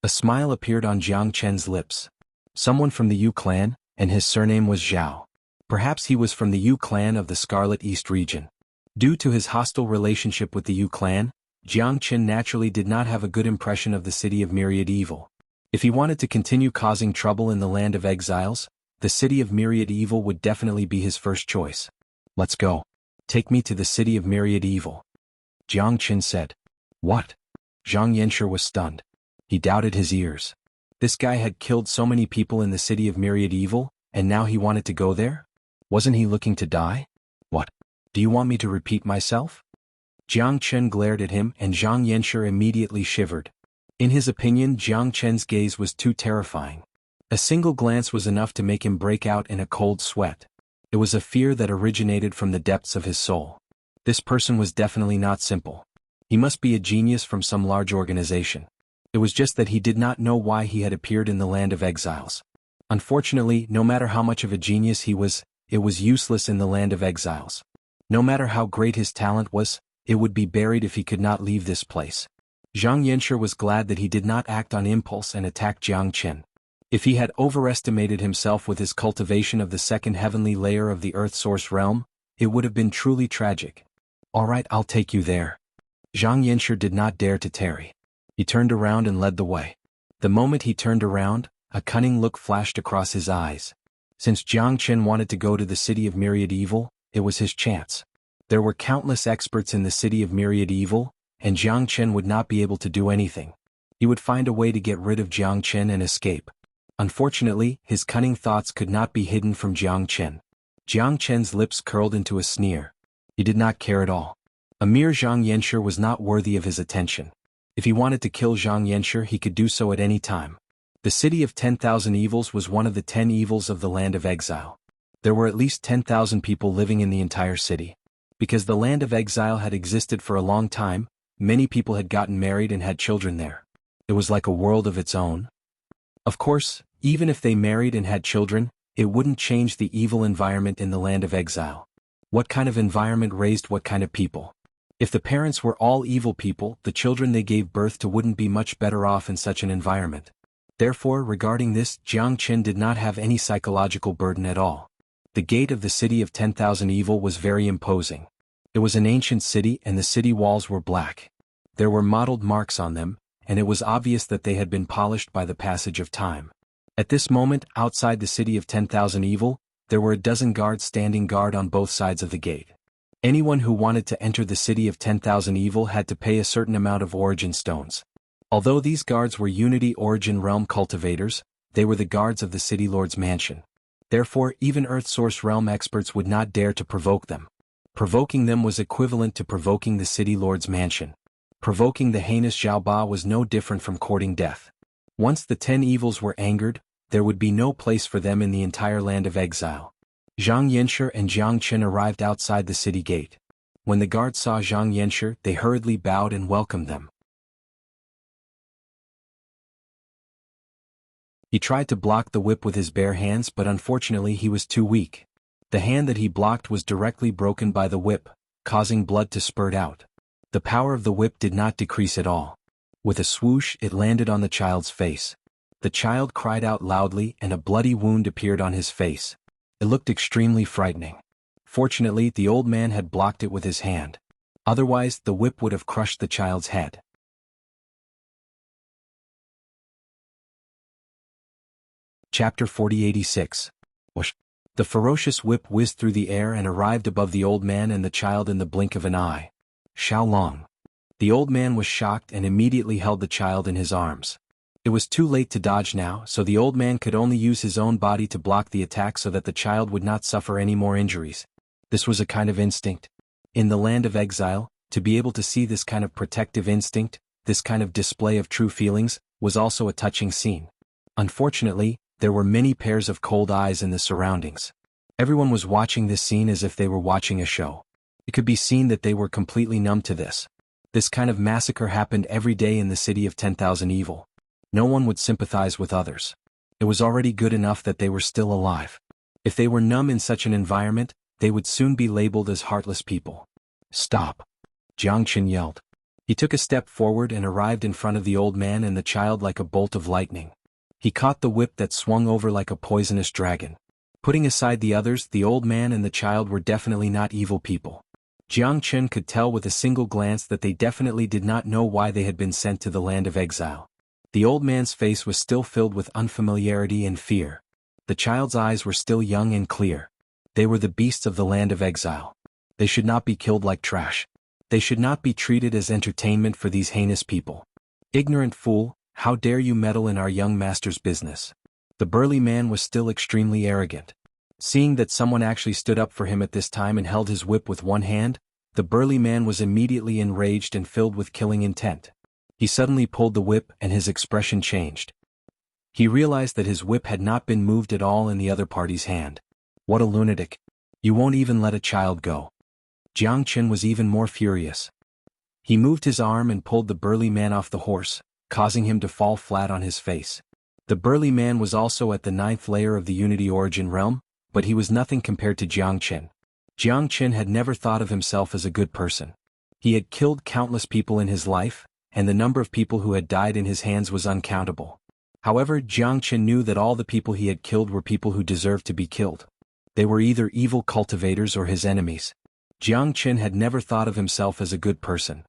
A: A smile appeared on Jiang Qin's lips. Someone from the Yu clan, and his surname was Zhao. Perhaps he was from the Yu clan of the Scarlet East region. Due to his hostile relationship with the Yu clan, Jiang Qin naturally did not have a good impression of the city of myriad evil. If he wanted to continue causing trouble in the land of exiles, the city of myriad evil would definitely be his first choice. Let's go. Take me to the city of myriad evil. Jiang Qin said. What? Zhang Yanshi was stunned. He doubted his ears. This guy had killed so many people in the city of myriad evil, and now he wanted to go there? Wasn't he looking to die? What? Do you want me to repeat myself? Jiang Qin glared at him, and Zhang Yanshi immediately shivered. In his opinion, Jiang Qin's gaze was too terrifying. A single glance was enough to make him break out in a cold sweat. It was a fear that originated from the depths of his soul. This person was definitely not simple. He must be a genius from some large organization. It was just that he did not know why he had appeared in the land of exiles. Unfortunately, no matter how much of a genius he was, it was useless in the land of exiles. No matter how great his talent was, it would be buried if he could not leave this place. Xianxia was glad that he did not act on impulse and attack Jiang Qin. If he had overestimated himself with his cultivation of the second heavenly layer of the Earth Source realm, it would have been truly tragic. "Alright, I'll take you there." Xianxia did not dare to tarry. He turned around and led the way. The moment he turned around, a cunning look flashed across his eyes. Since Jiang Qin wanted to go to the city of Myriad Evil, it was his chance. There were countless experts in the city of Myriad Evil, and Jiang Qin would not be able to do anything. He would find a way to get rid of Jiang Qin and escape. Unfortunately, his cunning thoughts could not be hidden from Jiang Qin. Jiang Qin's lips curled into a sneer. He did not care at all. A mere Xianxia was not worthy of his attention. If he wanted to kill Xianxia, he could do so at any time. The city of 10,000 evils was one of the 10 evils of the land of exile. There were at least 10,000 people living in the entire city. Because the land of exile had existed for a long time, many people had gotten married and had children there. It was like a world of its own. Of course, even if they married and had children, it wouldn't change the evil environment in the land of exile. What kind of environment raised what kind of people? If the parents were all evil people, the children they gave birth to wouldn't be much better off in such an environment. Therefore, regarding this, Jiang Qin did not have any psychological burden at all. The gate of the city of 10,000 evil was very imposing. It was an ancient city and the city walls were black. There were mottled marks on them, and it was obvious that they had been polished by the passage of time. At this moment, outside the city of 10,000 evil, there were a dozen guards standing guard on both sides of the gate. Anyone who wanted to enter the city of 10,000 evil had to pay a certain amount of origin stones. Although these guards were Unity Origin Realm cultivators, they were the guards of the City Lord's mansion. Therefore, even Earth Source Realm experts would not dare to provoke them. Provoking them was equivalent to provoking the City Lord's mansion. Provoking the heinous Xiaoba was no different from courting death. Once the 10 evils were angered, there would be no place for them in the entire land of exile. Xianxia and Jiang Qin arrived outside the city gate. When the guards saw Xianxia, they hurriedly bowed and welcomed them. He tried to block the whip with his bare hands, but unfortunately he was too weak. The hand that he blocked was directly broken by the whip, causing blood to spurt out. The power of the whip did not decrease at all. With a swoosh, it landed on the child's face. The child cried out loudly and a bloody wound appeared on his face. It looked extremely frightening. Fortunately, the old man had blocked it with his hand. Otherwise, the whip would have crushed the child's head. Chapter 4086. Whoosh. The ferocious whip whizzed through the air and arrived above the old man and the child in the blink of an eye. Xiaolong. The old man was shocked and immediately held the child in his arms. It was too late to dodge now, so the old man could only use his own body to block the attack so that the child would not suffer any more injuries. This was a kind of instinct. In the land of exile, to be able to see this kind of protective instinct, this kind of display of true feelings, was also a touching scene. Unfortunately, there were many pairs of cold eyes in the surroundings. Everyone was watching this scene as if they were watching a show. It could be seen that they were completely numb to this. This kind of massacre happened every day in the city of 10,000 evil. No one would sympathize with others. It was already good enough that they were still alive. If they were numb in such an environment, they would soon be labeled as heartless people. "Stop!" Jiang Qin yelled. He took a step forward and arrived in front of the old man and the child like a bolt of lightning. He caught the whip that swung over like a poisonous dragon. Putting aside the others, the old man and the child were definitely not evil people. Jiang Qin could tell with a single glance that they definitely did not know why they had been sent to the land of exile. The old man's face was still filled with unfamiliarity and fear. The child's eyes were still young and clear. They were the beasts of the land of exile. They should not be killed like trash. They should not be treated as entertainment for these heinous people. "Ignorant fool, how dare you meddle in our young master's business?" The burly man was still extremely arrogant. Seeing that someone actually stood up for him at this time and held his whip with one hand, the burly man was immediately enraged and filled with killing intent. He suddenly pulled the whip and his expression changed. He realized that his whip had not been moved at all in the other party's hand. What a lunatic. You won't even let a child go. Jiang Qin was even more furious. He moved his arm and pulled the burly man off the horse, causing him to fall flat on his face. The burly man was also at the 9th layer of the Unity Origin realm, but he was nothing compared to Jiang Qin. Jiang Qin had never thought of himself as a good person. He had killed countless people in his life, and the number of people who had died in his hands was uncountable. However, Jiang Qin knew that all the people he had killed were people who deserved to be killed. They were either evil cultivators or his enemies. Jiang Qin had never thought of himself as a good person.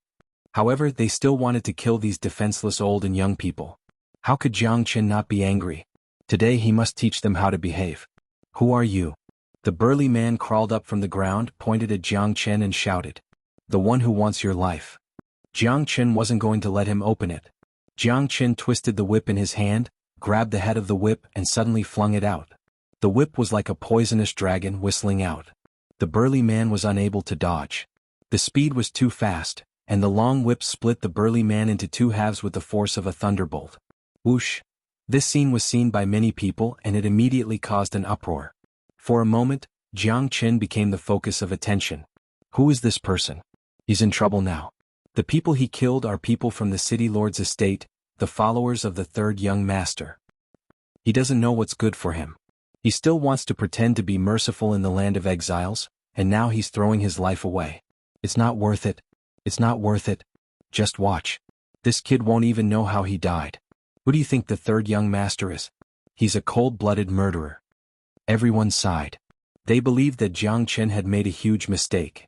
A: However, they still wanted to kill these defenseless old and young people. How could Jiang Qin not be angry? Today he must teach them how to behave. Who are you? The burly man crawled up from the ground, pointed at Jiang Qin and shouted. The one who wants your life. Jiang Qin wasn't going to let him open it. Jiang Qin twisted the whip in his hand, grabbed the head of the whip and suddenly flung it out. The whip was like a poisonous dragon whistling out. The burly man was unable to dodge. The speed was too fast, and the long whip split the burly man into two halves with the force of a thunderbolt. Whoosh! This scene was seen by many people and it immediately caused an uproar. For a moment, Jiang Qin became the focus of attention. Who is this person? He's in trouble now. The people he killed are people from the city lord's estate, the followers of the third young master. He doesn't know what's good for him. He still wants to pretend to be merciful in the land of exiles, and now he's throwing his life away. It's not worth it. It's not worth it. Just watch. This kid won't even know how he died. Who do you think the third young master is? He's a cold-blooded murderer. Everyone sighed. They believed that Jiang Qin had made a huge mistake.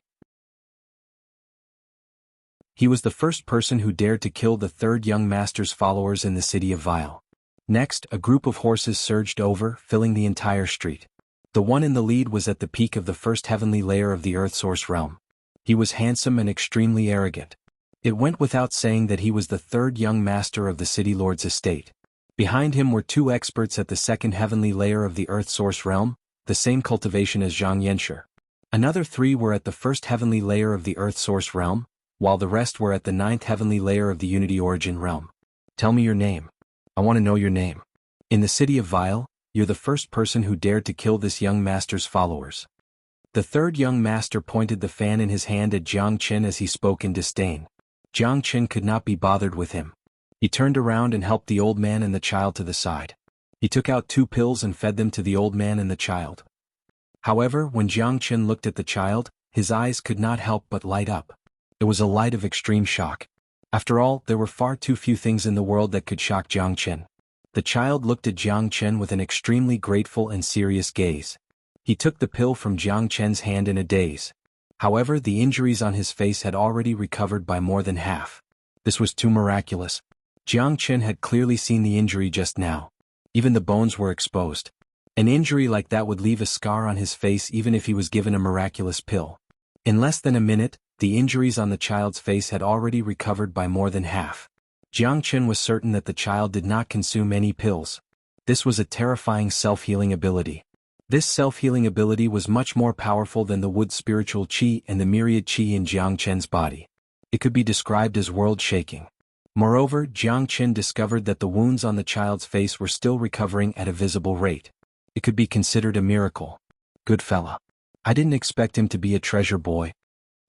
A: He was the first person who dared to kill the third young master's followers in the city of Vile. Next, a group of horses surged over, filling the entire street. The one in the lead was at the peak of the first heavenly layer of the Earth Source realm. He was handsome and extremely arrogant. It went without saying that he was the third young master of the city lord's estate. Behind him were two experts at the second heavenly layer of the Earth Source realm, the same cultivation as xianxia. Another three were at the first heavenly layer of the Earth Source realm, while the rest were at the ninth heavenly layer of the Unity Origin realm. Tell me your name. I want to know your name. In the city of Vile, you're the first person who dared to kill this young master's followers. The third young master pointed the fan in his hand at Jiang Qin as he spoke in disdain. Jiang Qin could not be bothered with him. He turned around and helped the old man and the child to the side. He took out 2 pills and fed them to the old man and the child. However, when Jiang Qin looked at the child, his eyes could not help but light up. It was a light of extreme shock. After all, there were far too few things in the world that could shock Jiang Qin. The child looked at Jiang Qin with an extremely grateful and serious gaze. He took the pill from Jiang Qin's hand in a daze. However, the injuries on his face had already recovered by more than half. This was too miraculous. Jiang Qin had clearly seen the injury just now. Even the bones were exposed. An injury like that would leave a scar on his face even if he was given a miraculous pill. In less than a minute, the injuries on the child's face had already recovered by more than half. Jiang Qin was certain that the child did not consume any pills. This was a terrifying self-healing ability. This self-healing ability was much more powerful than the wood spiritual qi and the myriad qi in Jiang Qin's body. It could be described as world-shaking. Moreover, Jiang Qin discovered that the wounds on the child's face were still recovering at a visible rate. It could be considered a miracle. Good fella. I didn't expect him to be a treasure boy.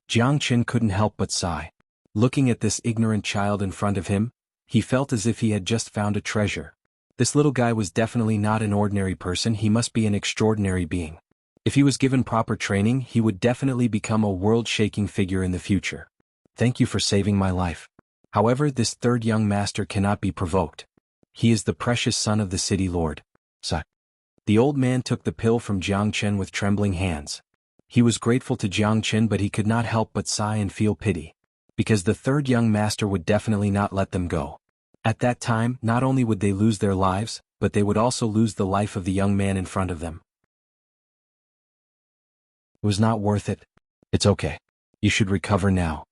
A: Jiang Qin couldn't help but sigh. Looking at this ignorant child in front of him, he felt as if he had just found a treasure. This little guy was definitely not an ordinary person, he must be an extraordinary being. If he was given proper training, he would definitely become a world-shaking figure in the future. Thank you for saving my life. However, this third young master cannot be provoked. He is the precious son of the city lord. The old man took the pill from Jiang Qin with trembling hands. He was grateful to Jiang Qin, but he could not help but sigh and feel pity. Because the third young master would definitely not let them go. At that time, not only would they lose their lives, but they would also lose the life of the young man in front of them. It was not worth it. It's okay. You should recover now.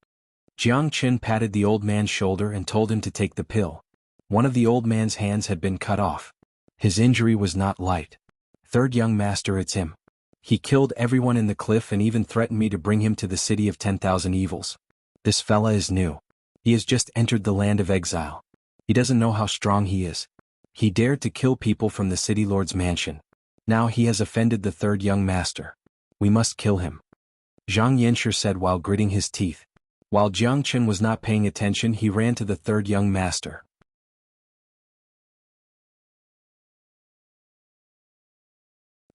A: Jiang Qin patted the old man's shoulder and told him to take the pill. One of the old man's hands had been cut off. His injury was not light. Third young master, it's him. He killed everyone in the cliff and even threatened me to bring him to the city of 10,000 evils. This fella is new. He has just entered the land of exile. He doesn't know how strong he is. He dared to kill people from the city lord's mansion. Now he has offended the third young master. We must kill him. Xianxia said while gritting his teeth. While Jiang Qin was not paying attention, he ran to the third young master.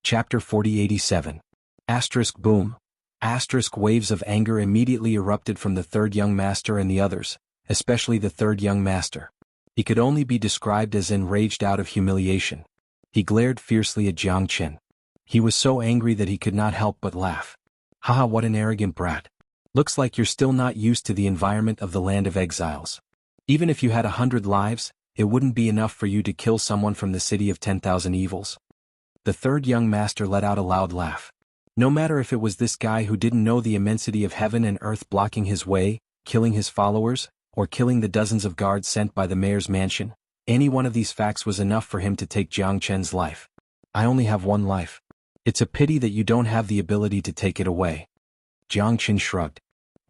A: Chapter 4087. Asterisk boom. Asterisk waves of anger immediately erupted from the third young master and the others, especially the third young master. He could only be described as enraged out of humiliation. He glared fiercely at Jiang Qin. He was so angry that he could not help but laugh. Haha, what an arrogant brat. Looks like you're still not used to the environment of the land of exiles. Even if you had 100 lives, it wouldn't be enough for you to kill someone from the city of 10,000 evils. The third young master let out a loud laugh. No matter if it was this guy who didn't know the immensity of heaven and earth blocking his way, killing his followers, or killing the dozens of guards sent by the mayor's mansion, any one of these facts was enough for him to take Jiang Chen's life. I only have one life. It's a pity that you don't have the ability to take it away. Jiang Chen shrugged.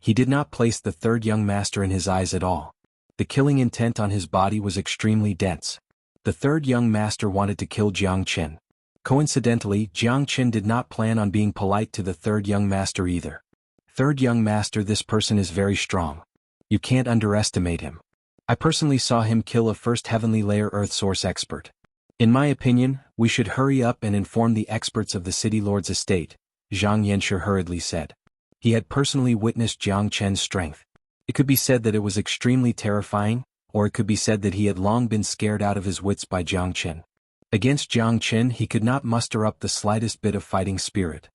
A: He did not place the third young master in his eyes at all. The killing intent on his body was extremely dense. The third young master wanted to kill Jiang Chen. Coincidentally, Jiang Chen did not plan on being polite to the third young master either. Third young master, this person is very strong. You can't underestimate him. I personally saw him kill a first heavenly layer earth source expert. In my opinion, we should hurry up and inform the experts of the city lord's estate, Xianxia hurriedly said. He had personally witnessed Jiang Chen's strength. It could be said that it was extremely terrifying, or it could be said that he had long been scared out of his wits by Jiang Chen. Against Jiang Chen he could not muster up the slightest bit of fighting spirit.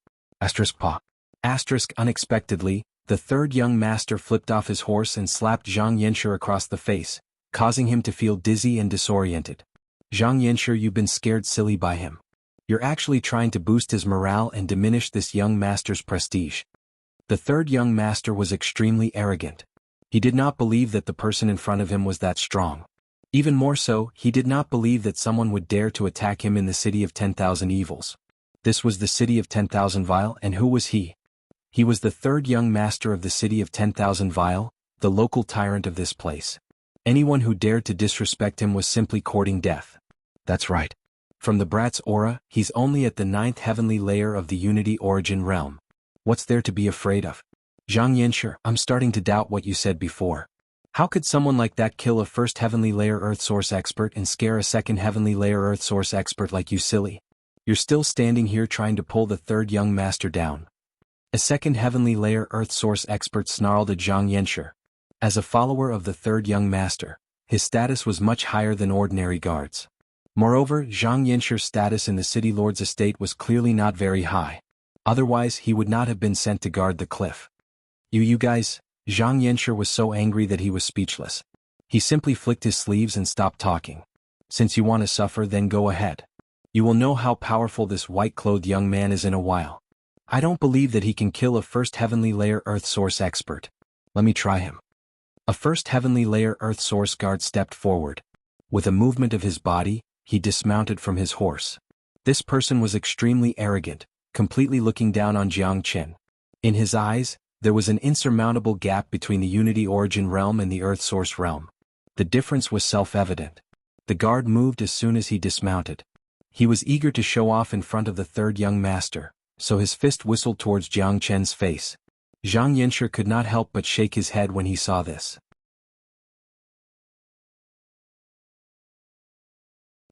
A: Unexpectedly, the third young master flipped off his horse and slapped Xianxia across the face, causing him to feel dizzy and disoriented. Xianxia, you've been scared silly by him. You're actually trying to boost his morale and diminish this young master's prestige. The third young master was extremely arrogant. He did not believe that the person in front of him was that strong. Even more so, he did not believe that someone would dare to attack him in the city of 10,000 evils. This was the city of 10,000 Vile, and who was he? He was the third young master of the city of 10,000 Vile, the local tyrant of this place. Anyone who dared to disrespect him was simply courting death. That's right. From the brat's aura, he's only at the 9th heavenly layer of the Unity Origin realm. What's there to be afraid of? Xianxia, I'm starting to doubt what you said before. How could someone like that kill a first heavenly layer earth source expert and scare a second heavenly layer earth source expert like you, silly? You're still standing here trying to pull the third young master down. A second heavenly layer earth source expert snarled at Xianxia. As a follower of the third young master, his status was much higher than ordinary guards. Moreover, Xianxia's status in the city lord's estate was clearly not very high. Otherwise he would not have been sent to guard the cliff. You guys, Xianxia was so angry that he was speechless. He simply flicked his sleeves and stopped talking. Since you want to suffer, then go ahead. You will know how powerful this white-clothed young man is in a while. I don't believe that he can kill a first heavenly layer earth source expert. Let me try him. A first heavenly layer earth source guard stepped forward. With a movement of his body, he dismounted from his horse. This person was extremely arrogant, completely looking down on Jiang Chen. In his eyes, there was an insurmountable gap between the Unity Origin realm and the Earth Source realm. The difference was self-evident. The guard moved as soon as he dismounted. He was eager to show off in front of the third young master, so his fist whistled towards Jiang Chen's face. Xianxia could not help but shake his head when he saw this.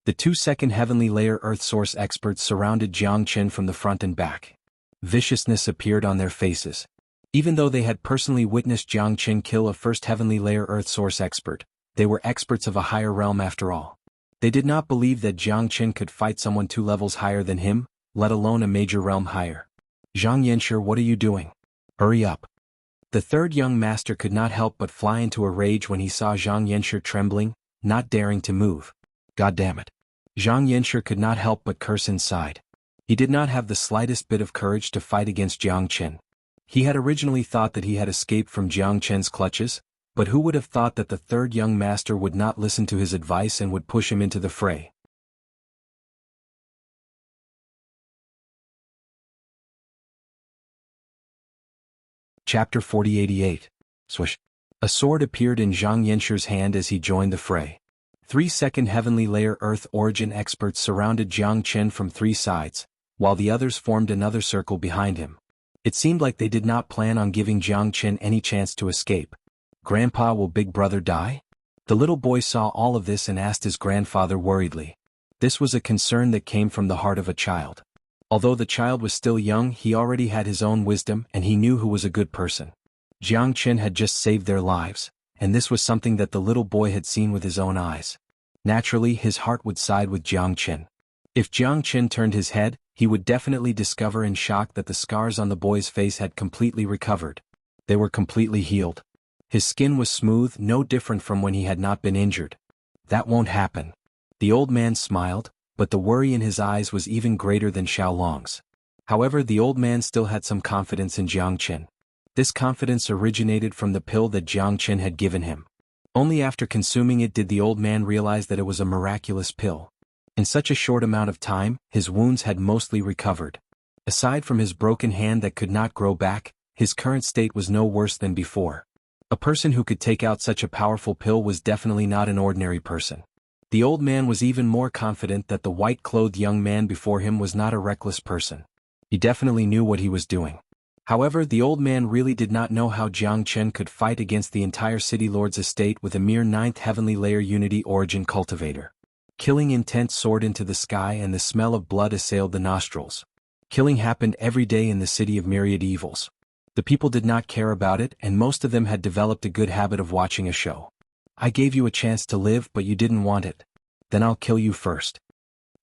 A: The two second heavenly layer Earth Source experts surrounded Jiang Chen from the front and back. Viciousness appeared on their faces. Even though they had personally witnessed Jiang Chen kill a first heavenly layer Earth Source expert, they were experts of a higher realm after all. They did not believe that Jiang Chen could fight someone 2 levels higher than him, let alone a major realm higher. Xianxia, what are you doing? Hurry up. The third young master could not help but fly into a rage when he saw Xianxia trembling, not daring to move. God damn it. Xianxia could not help but curse inside. He did not have the slightest bit of courage to fight against Jiang Chen. He had originally thought that he had escaped from Jiang Chen's clutches, but who would have thought that the third young master would not listen to his advice and would push him into the fray? Chapter 4088. Swish. A sword appeared in Xianxia's hand as he joined the fray. 3 second heavenly layer Earth Origin experts surrounded Jiang Chen from 3 sides, while the others formed another circle behind him. It seemed like they did not plan on giving Jiang Chen any chance to escape. Grandpa, will Big Brother die? The little boy saw all of this and asked his grandfather worriedly. This was a concern that came from the heart of a child. Although the child was still young, he already had his own wisdom and he knew who was a good person. Jiang Qin had just saved their lives, and this was something that the little boy had seen with his own eyes. Naturally, his heart would side with Jiang Qin. If Jiang Qin turned his head, he would definitely discover in shock that the scars on the boy's face had completely recovered. They were completely healed. His skin was smooth, no different from when he had not been injured. That won't happen. The old man smiled, but the worry in his eyes was even greater than Xiaolong's. However, the old man still had some confidence in Jiang Qin. This confidence originated from the pill that Jiang Qin had given him. Only after consuming it did the old man realize that it was a miraculous pill. In such a short amount of time, his wounds had mostly recovered. Aside from his broken hand that could not grow back, his current state was no worse than before. A person who could take out such a powerful pill was definitely not an ordinary person. The old man was even more confident that the white-clothed young man before him was not a reckless person. He definitely knew what he was doing. However, the old man really did not know how Jiang Qin could fight against the entire city lord's estate with a mere 9th heavenly layer unity origin cultivator. Killing intent soared into the sky and the smell of blood assailed the nostrils. Killing happened every day in the city of myriad evils. The people did not care about it, and most of them had developed a good habit of watching a show. I gave you a chance to live, but you didn't want it. Then I'll kill you first.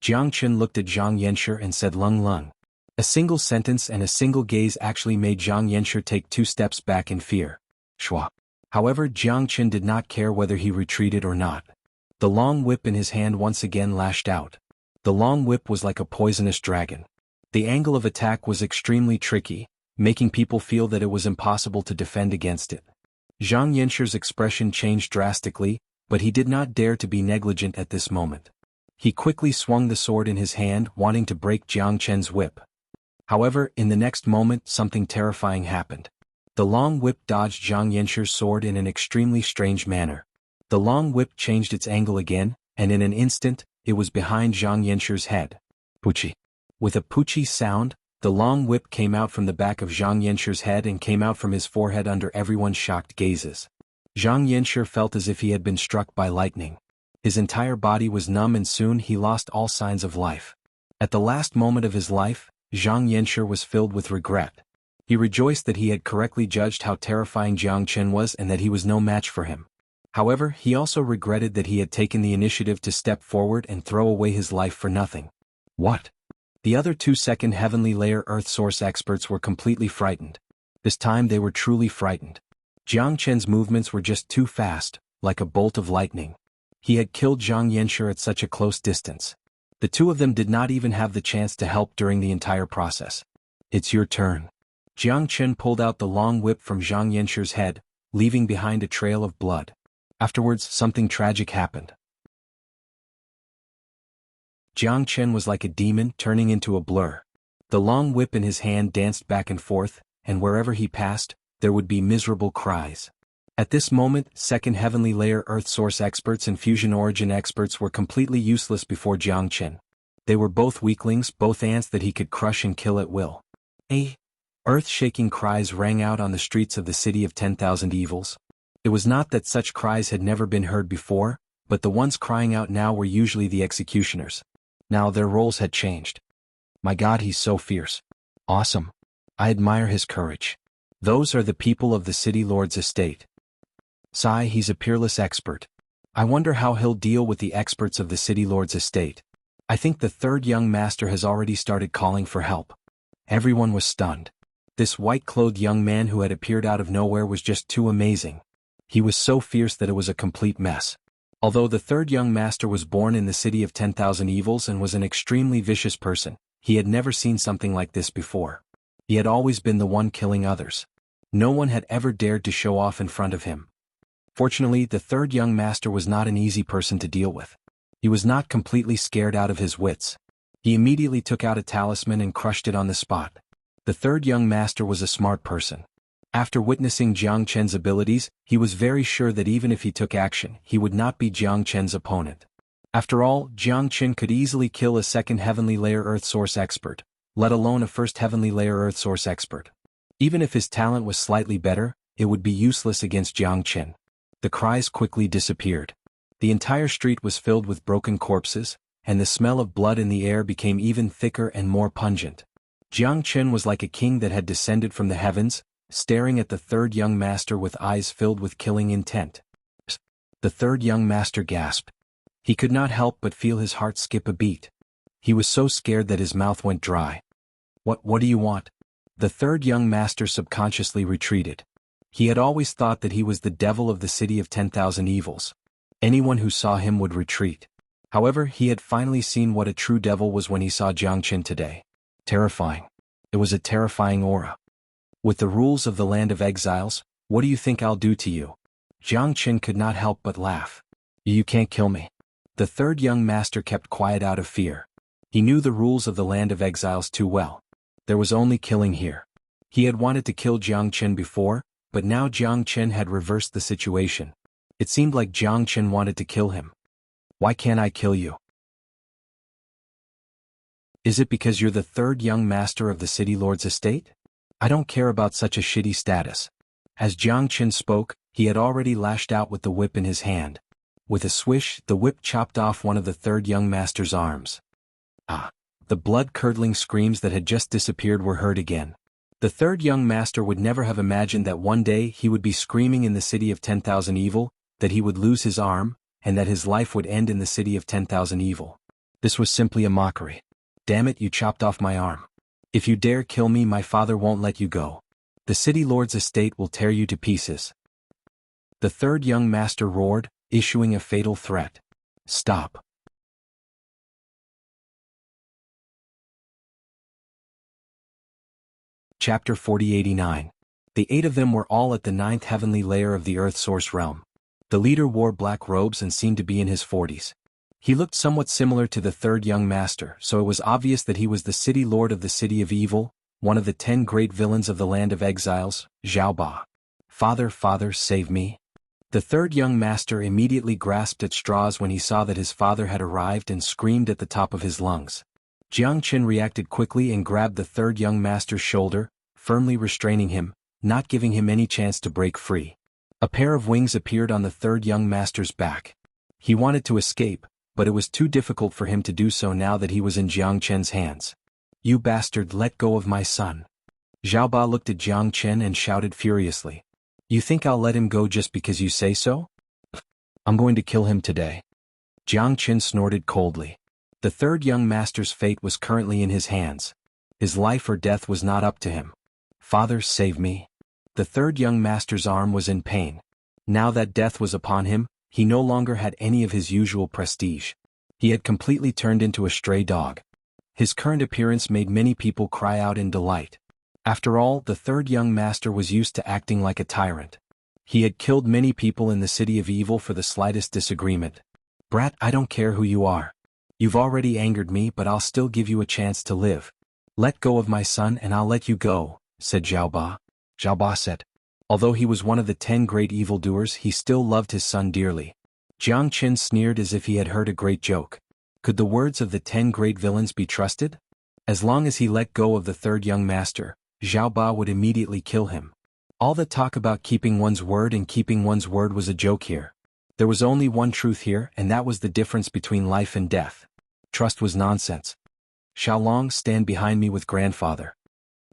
A: Jiang Qin looked at Zhang Yanshi and said lung lung. A single sentence and a single gaze actually made Zhang Yanshi take 2 steps back in fear. Shua. However, Jiang Qin did not care whether he retreated or not. The long whip in his hand once again lashed out. The long whip was like a poisonous dragon. The angle of attack was extremely tricky, making people feel that it was impossible to defend against it. Zhang Yanshi's expression changed drastically, but he did not dare to be negligent at this moment. He quickly swung the sword in his hand, wanting to break Jiang Qin's whip. However, in the next moment, something terrifying happened. The long whip dodged Zhang Yanshi's sword in an extremely strange manner. The long whip changed its angle again, and in an instant, it was behind Zhang Yanshi's head. Poochie. With a poochie sound, the long whip came out from the back of Zhang Yanshi's head and came out from his forehead under everyone's shocked gazes. Zhang Yanshi felt as if he had been struck by lightning. His entire body was numb and soon he lost all signs of life. At the last moment of his life, Zhang Yanshi was filled with regret. He rejoiced that he had correctly judged how terrifying Jiang Qin was and that he was no match for him. However, he also regretted that he had taken the initiative to step forward and throw away his life for nothing. What? The other 2 second heavenly layer Earth Source experts were completely frightened. This time they were truly frightened. Jiang Qin's movements were just too fast, like a bolt of lightning. He had killed Zhang Yanshi at such a close distance. The 2 of them did not even have the chance to help during the entire process. It's your turn. Jiang Qin pulled out the long whip from Zhang Yanshi's head, leaving behind a trail of blood. Afterwards, something tragic happened. Jiang Qin was like a demon turning into a blur. The long whip in his hand danced back and forth, and wherever he passed, there would be miserable cries. At this moment, 2nd heavenly layer Earth Source experts and fusion origin experts were completely useless before Jiang Qin. They were both weaklings, both ants that he could crush and kill at will. Earth-shaking cries rang out on the streets of the city of 10,000 evils. It was not that such cries had never been heard before, but the ones crying out now were usually the executioners. Now their roles had changed. My God, he's so fierce. Awesome. I admire his courage. Those are the people of the city lord's estate. Sigh, he's a peerless expert. I wonder how he'll deal with the experts of the city lord's estate. I think the 3rd young master has already started calling for help. Everyone was stunned. This white-clothed young man who had appeared out of nowhere was just too amazing. He was so fierce that it was a complete mess. Although the 3rd young master was born in the city of 10,000 evils and was an extremely vicious person, he had never seen something like this before. He had always been the one killing others. No one had ever dared to show off in front of him. Fortunately, the 3rd young master was not an easy person to deal with. He was not completely scared out of his wits. He immediately took out a talisman and crushed it on the spot. The 3rd young master was a smart person. After witnessing Jiang Qin's abilities, he was very sure that even if he took action, he would not be Jiang Qin's opponent. After all, Jiang Qin could easily kill a 2nd heavenly layer Earth Source expert, let alone a 1st heavenly layer Earth Source expert. Even if his talent was slightly better, it would be useless against Jiang Qin. The cries quickly disappeared. The entire street was filled with broken corpses, and the smell of blood in the air became even thicker and more pungent. Jianghu was like a king that had descended from the heavens, staring at the third young master with eyes filled with killing intent. The third young master gasped. He could not help but feel his heart skip a beat. He was so scared that his mouth went dry. What do you want?" The third young master subconsciously retreated. He had always thought that he was the devil of the city of 10,000 evils. Anyone who saw him would retreat. However, he had finally seen what a true devil was when he saw Jianghu today. Terrifying. It was a terrifying aura. "With the rules of the land of exiles, what do you think I'll do to you?" Jianghu could not help but laugh. "You can't kill me." The third young master kept quiet out of fear. He knew the rules of the land of exiles too well. There was only killing here. He had wanted to kill Jianghu before, but now Jianghu had reversed the situation. It seemed like Jianghu wanted to kill him. "Why can't I kill you? Is it because you're the third young master of the city lord's estate? I don't care about such a shitty status." As Jianghu spoke, he had already lashed out with the whip in his hand. With a swish, the whip chopped off one of the third young master's arms. Ah! The blood-curdling screams that had just disappeared were heard again. The third young master would never have imagined that one day he would be screaming in the city of 10,000 evil, that he would lose his arm, and that his life would end in the city of 10,000 evil. This was simply a mockery. "Damn it, you chopped off my arm. If you dare kill me, my father won't let you go. The city lord's estate will tear you to pieces." The third young master roared, issuing a fatal threat. "Stop." Chapter 4089. The 8 of them were all at the 9th heavenly layer of the Earth Source realm. The leader wore black robes and seemed to be in his 40s. He looked somewhat similar to the third young master, so it was obvious that he was the city lord of the city of evil, one of the 10 great villains of the land of exiles, Xiaoba. "Father, father, save me." The third young master immediately grasped at straws when he saw that his father had arrived and screamed at the top of his lungs. Jianghu reacted quickly and grabbed the third young master's shoulder, firmly restraining him, not giving him any chance to break free. A pair of wings appeared on the third young master's back. He wanted to escape, but it was too difficult for him to do so now that he was in Jiangchen's hands. "You bastard, let go of my son." Xiaoba looked at Jiangchen and shouted furiously. "You think I'll let him go just because you say so? I'm going to kill him today." Jiangchen snorted coldly. The third young master's fate was currently in his hands. His life or death was not up to him. "Father, save me." The third young master's arm was in pain. Now that death was upon him, he no longer had any of his usual prestige. He had completely turned into a stray dog. His current appearance made many people cry out in delight. After all, the third young master was used to acting like a tyrant. He had killed many people in the city of evil for the slightest disagreement. "Brat, I don't care who you are. You've already angered me, but I'll still give you a chance to live. Let go of my son and I'll let you go," said Xiaoba. Xiaoba said. Although he was one of the 10 great evildoers, he still loved his son dearly. Jiangchen sneered as if he had heard a great joke. Could the words of the 10 great villains be trusted? As long as he let go of the third young master, Xiaoba would immediately kill him. All the talk about keeping one's word and keeping one's word was a joke here. There was only one truth here, and that was the difference between life and death. Trust was nonsense. "Xiaolong, stand behind me with grandfather."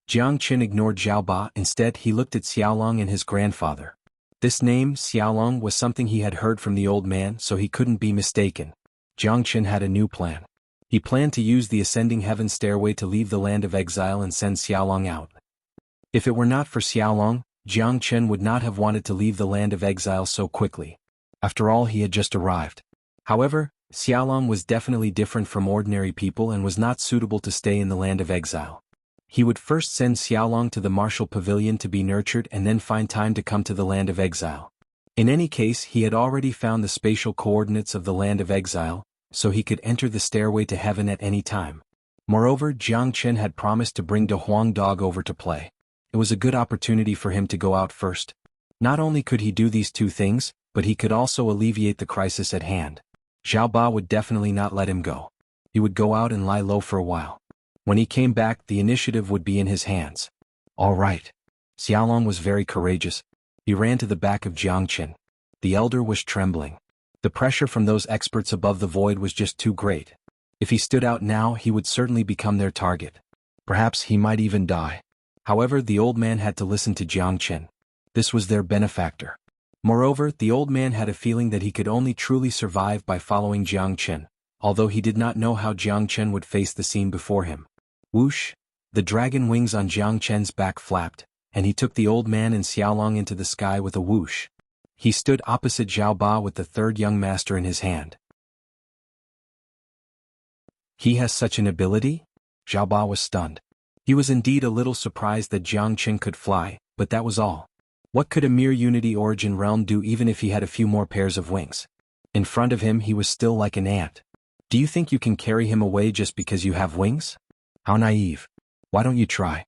A: Jiangchen ignored Xiaoba. Instead, he looked at Xiaolong and his grandfather. This name, Xiaolong, was something he had heard from the old man, so he couldn't be mistaken. Jiangchen had a new plan. He planned to use the ascending heaven stairway to leave the land of exile and send Xiaolong out. If it were not for Xiaolong, Jiangchen would not have wanted to leave the land of exile so quickly. After all, he had just arrived. However, Xiaolong was definitely different from ordinary people and was not suitable to stay in the land of exile. He would first send Xiaolong to the martial pavilion to be nurtured and then find time to come to the land of exile. In any case, he had already found the spatial coordinates of the land of exile, so he could enter the stairway to heaven at any time. Moreover, Jiangchen had promised to bring De Huang Dog over to play. It was a good opportunity for him to go out first. Not only could he do these two things, but he could also alleviate the crisis at hand. Xiaoba would definitely not let him go. He would go out and lie low for a while. When he came back, the initiative would be in his hands. All right. Xiaolong was very courageous. He ran to the back of Jiangchen. The elder was trembling. The pressure from those experts above the void was just too great. If he stood out now, he would certainly become their target. Perhaps he might even die. However, the old man had to listen to Jiang. This was their benefactor. Moreover, the old man had a feeling that he could only truly survive by following Jiang, although he did not know how Jiang would face the scene before him. Whoosh! The dragon wings on Jiang back flapped, and he took the old man and Xiaolong into the sky with a whoosh. He stood opposite Zhao Ba with the third young master in his hand. He has such an ability? Zhao Ba was stunned. He was indeed a little surprised that Jiang could fly, but that was all. What could a mere Unity Origin realm do even if he had a few more pairs of wings? In front of him he was still like an ant. Do you think you can carry him away just because you have wings? How naive. Why don't you try?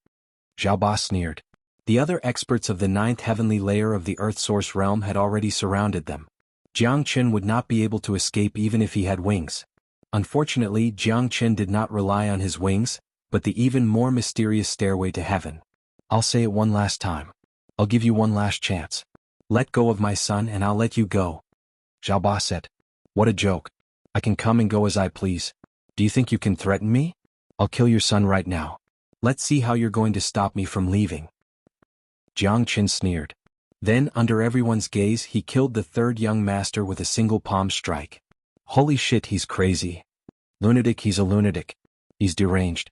A: Zhao Ba sneered. The other experts of the 9th heavenly layer of the Earth Source realm had already surrounded them. Jiang would not be able to escape even if he had wings. Unfortunately, Jiang did not rely on his wings, but the even more mysterious stairway to heaven. I'll say it one last time. I'll give you one last chance. Let go of my son and I'll let you go. Zhao Ba said. What a joke. I can come and go as I please. Do you think you can threaten me? I'll kill your son right now. Let's see how you're going to stop me from leaving. Jiang sneered. Then, under everyone's gaze, he killed the third young master with a single palm strike. Holy shit, he's crazy. Lunatic, he's a lunatic. He's deranged.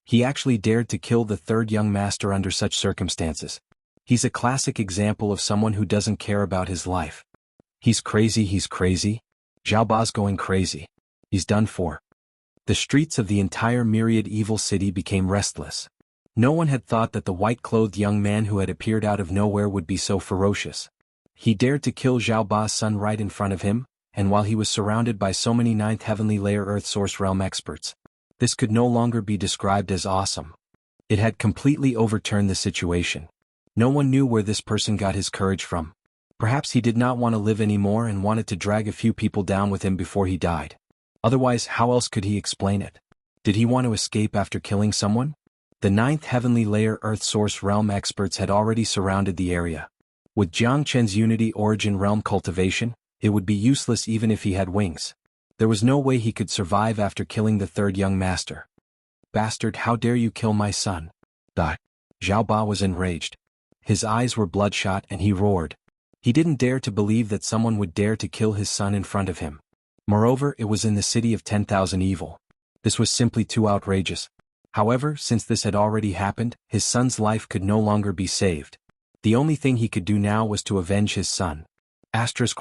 A: He actually dared to kill the third young master under such circumstances. He's a classic example of someone who doesn't care about his life. He's crazy, he's crazy. Zhao Ba's going crazy. He's done for. The streets of the entire myriad evil city became restless. No one had thought that the white-clothed young man who had appeared out of nowhere would be so ferocious. He dared to kill Zhao Ba's son right in front of him, and while he was surrounded by so many 9th heavenly layer Earth Source realm experts. This could no longer be described as awesome. It had completely overturned the situation. No one knew where this person got his courage from. Perhaps he did not want to live anymore and wanted to drag a few people down with him before he died. Otherwise, how else could he explain it? Did he want to escape after killing someone? The 9th heavenly layer Earth Source realm experts had already surrounded the area. With Jiang's Unity Origin realm cultivation, it would be useless even if he had wings. There was no way he could survive after killing the third young master. Bastard, how dare you kill my son? Die. Zhao Ba was enraged. His eyes were bloodshot and he roared. He didn't dare to believe that someone would dare to kill his son in front of him. Moreover, it was in the city of 10,000 evil. This was simply too outrageous. However, since this had already happened, his son's life could no longer be saved. The only thing he could do now was to avenge his son.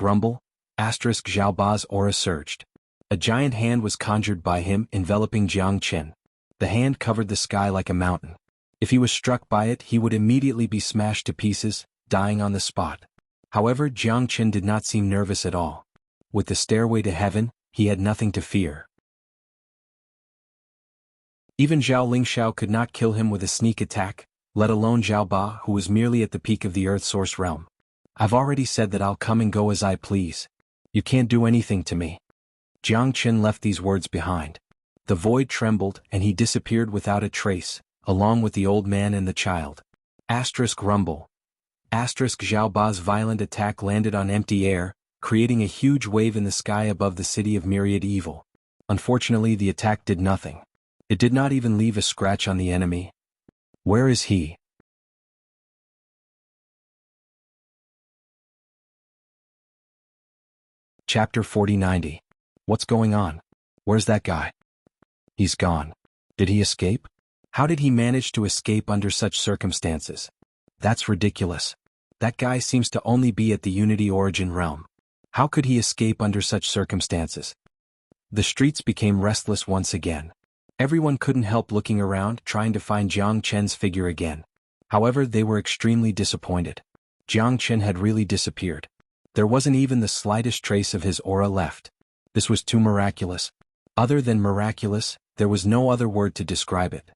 A: Rumble. Zhao Ba's aura surged. A giant hand was conjured by him, enveloping Jiang. The hand covered the sky like a mountain. If he was struck by it, he would immediately be smashed to pieces, dying on the spot. However, Jiang did not seem nervous at all. With the stairway to heaven, he had nothing to fear. Even Zhao Lingxiao could not kill him with a sneak attack, let alone Zhao Ba, who was merely at the peak of the Earth Source realm. I've already said that I'll come and go as I please. You can't do anything to me. Jiang left these words behind. The void trembled and he disappeared without a trace, along with the old man and the child. Rumble. Zhao Ba's violent attack landed on empty air, creating a huge wave in the sky above the city of myriad evil. Unfortunately, the attack did nothing. It did not even leave a scratch on the enemy. Where is he? Chapter 4090. What's going on? Where's that guy? He's gone. Did he escape? How did he manage to escape under such circumstances? That's ridiculous. That guy seems to only be at the Unity Origin realm. How could he escape under such circumstances? The streets became restless once again. Everyone couldn't help looking around, trying to find Jiang's figure again. However, they were extremely disappointed. Jiang had really disappeared. There wasn't even the slightest trace of his aura left. This was too miraculous. Other than miraculous, there was no other word to describe it.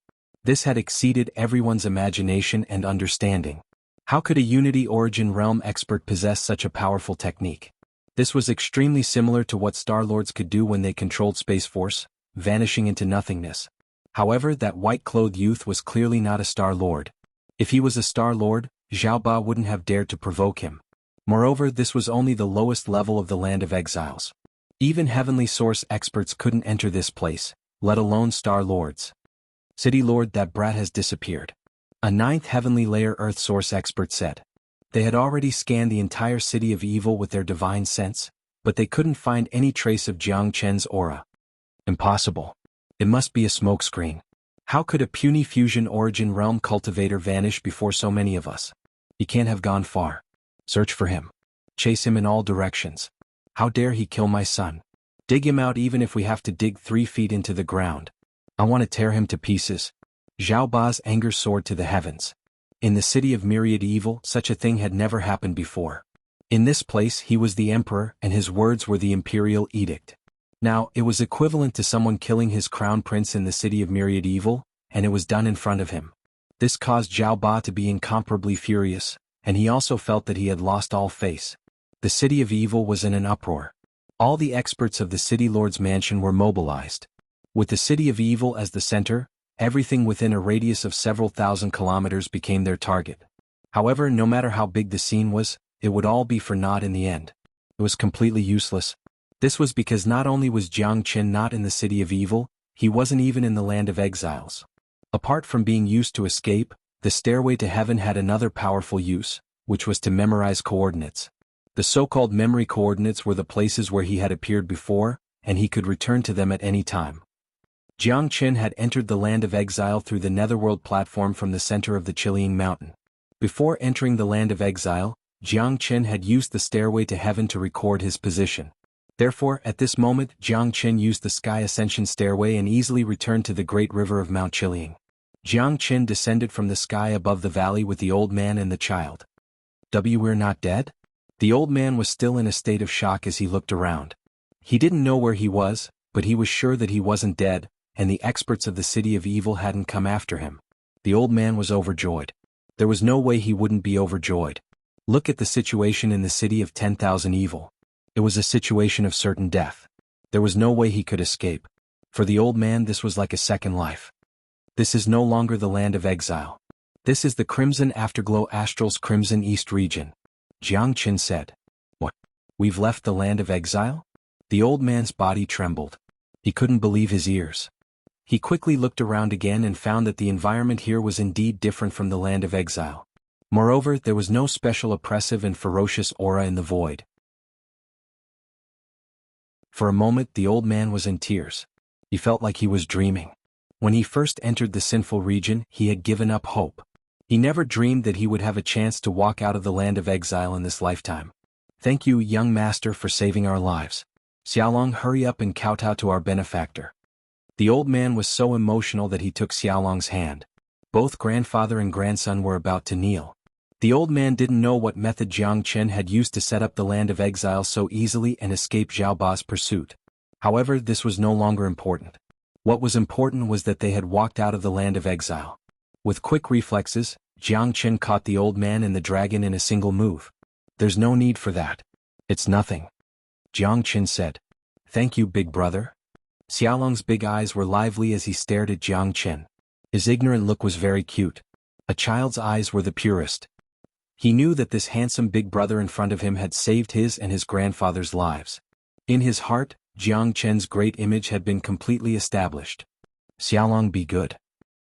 A: This had exceeded everyone's imagination and understanding. How could a Unity Origin realm expert possess such a powerful technique? This was extremely similar to what Star Lords could do when they controlled Space Force, vanishing into nothingness. However, that white-clothed youth was clearly not a Star Lord. If he was a Star Lord, Zhao Ba wouldn't have dared to provoke him. Moreover, this was only the lowest level of the Land of Exiles. Even Heavenly Source experts couldn't enter this place. let alone star lords. City Lord, that brat has disappeared. A ninth heavenly layer Earth source expert said. They had already scanned the entire city of evil with their divine sense, but they couldn't find any trace of Jiang Chen's aura. Impossible. It must be a smokescreen. How could a puny fusion origin realm cultivator vanish before so many of us? He can't have gone far. Search for him. Chase him in all directions. How dare he kill my son? Dig him out even if we have to dig 3 feet into the ground. I want to tear him to pieces. Zhao Ba's anger soared to the heavens. In the city of myriad evil, such a thing had never happened before. In this place he was the emperor and his words were the imperial edict. Now, it was equivalent to someone killing his crown prince in the city of myriad evil, and it was done in front of him. This caused Zhao Ba to be incomparably furious, and he also felt that he had lost all face. The city of evil was in an uproar. All the experts of the city lord's mansion were mobilized. With the city of evil as the center, everything within a radius of several thousand kilometers became their target. However, no matter how big the scene was, it would all be for naught in the end. It was completely useless. This was because not only was Jiang Chen not in the city of evil, he wasn't even in the land of exiles. Apart from being used to escape, the stairway to heaven had another powerful use, which was to memorize coordinates. The so-called memory coordinates were the places where he had appeared before, and he could return to them at any time. Jiang Chen had entered the land of exile through the netherworld platform from the center of the Chilean mountain. Before entering the land of exile, Jiang Chen had used the stairway to heaven to record his position. Therefore, at this moment, Jiang Chen used the sky ascension stairway and easily returned to the great river of Mount Chilean. Jiang Chen descended from the sky above the valley with the old man and the child. We're not dead? The old man was still in a state of shock as he looked around. He didn't know where he was, but he was sure that he wasn't dead, and the experts of the city of evil hadn't come after him. The old man was overjoyed. There was no way he wouldn't be overjoyed. Look at the situation in the city of 10,000 evil. It was a situation of certain death. There was no way he could escape. For the old man, this was like a second life. This is no longer the land of exile. This is the Crimson Afterglow Astral's Crimson East region. Jiang Chen said. What? We've left the land of exile? The old man's body trembled. He couldn't believe his ears. He quickly looked around again and found that the environment here was indeed different from the land of exile. Moreover, there was no special oppressive and ferocious aura in the void. For a moment the old man was in tears. He felt like he was dreaming. When he first entered the sinful region, he had given up hope. He never dreamed that he would have a chance to walk out of the land of exile in this lifetime. Thank you, young master, for saving our lives. Xiaolong, hurry up and kowtow to our benefactor. The old man was so emotional that he took Xiaolong's hand. Both grandfather and grandson were about to kneel. The old man didn't know what method Jiang Chen had used to set up the land of exile so easily and escape Zhao Ba's pursuit. However, this was no longer important. What was important was that they had walked out of the land of exile. With quick reflexes, Jiang Chen caught the old man and the dragon in a single move. There's no need for that. It's nothing. Jiang Chen said. Thank you, big brother. Xiaolong's big eyes were lively as he stared at Jiang Chen. His ignorant look was very cute. A child's eyes were the purest. He knew that this handsome big brother in front of him had saved his and his grandfather's lives. In his heart, Jiang Chen's great image had been completely established. Xiaolong, be good.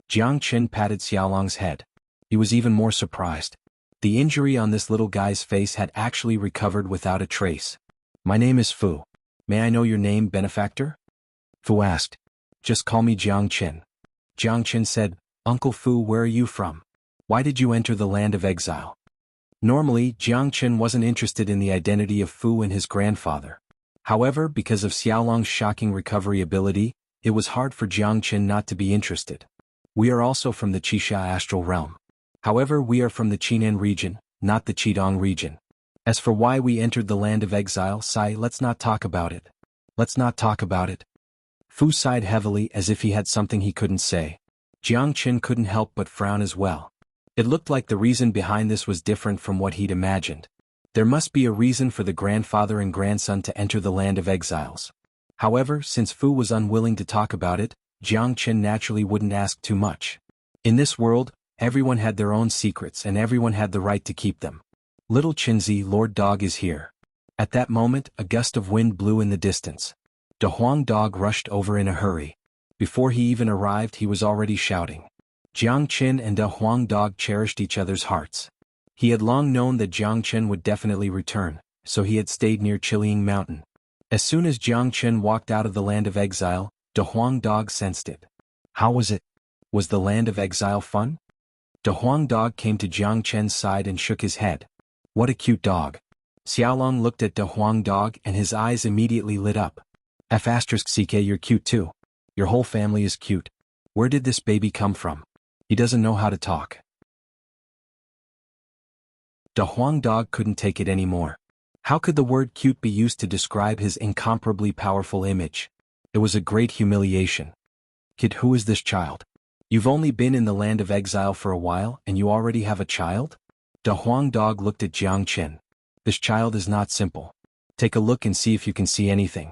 A: Jiang Chen patted Xiaolong's head. He was even more surprised. The injury on this little guy's face had actually recovered without a trace. My name is Fu. May I know your name, benefactor? Fu asked. Just call me Jiang Chen. Jiang Chen said, Uncle Fu, where are you from? Why did you enter the land of exile? Normally, Jiang Chen wasn't interested in the identity of Fu and his grandfather. However, because of Xiaolong's shocking recovery ability, it was hard for Jiang Chen not to be interested. We are also from the Qixia astral realm. However, we are from the Qinan region, not the Qidong region. As for why we entered the land of exile, let's not talk about it. Let's not talk about it. Fu sighed heavily as if he had something he couldn't say. Jiang Chen couldn't help but frown as well. It looked like the reason behind this was different from what he'd imagined. There must be a reason for the grandfather and grandson to enter the land of exiles. However, since Fu was unwilling to talk about it, Jiang Chen naturally wouldn't ask too much. In this world, everyone had their own secrets and everyone had the right to keep them. Little Qinzi, Lord Dog is here. At that moment, a gust of wind blew in the distance. De Huang Dog rushed over in a hurry. Before he even arrived, he was already shouting. Jiang Qin and De Huang Dog cherished each other's hearts. He had long known that Jiang Qin would definitely return, so he had stayed near Chiling Mountain. As soon as Jiang Qin walked out of the land of exile, De Huang Dog sensed it. How was it? Was the land of exile fun? De Huang Dog came to Jiang Qin's side and shook his head. What a cute dog. Xiaolong looked at De Huang Dog and his eyes immediately lit up. F***ck, you're cute too. Your whole family is cute. Where did this baby come from? He doesn't know how to talk. De Huang Dog couldn't take it anymore. How could the word cute be used to describe his incomparably powerful image? It was a great humiliation. Kid, who is this child? You've only been in the land of exile for a while and you already have a child? De Huang Dog looked at Jiang Qin. This child is not simple. Take a look and see if you can see anything.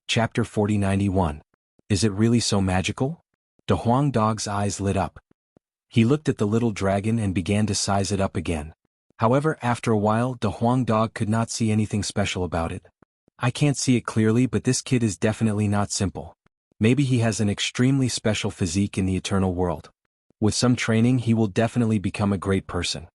A: Chapter 4091. Is it really so magical? De Huang Dog's eyes lit up. He looked at the little dragon and began to size it up again. However, after a while, De Huang Dog could not see anything special about it. I can't see it clearly, but this kid is definitely not simple. Maybe he has an extremely special physique in the eternal world. With some training, he will definitely become a great person.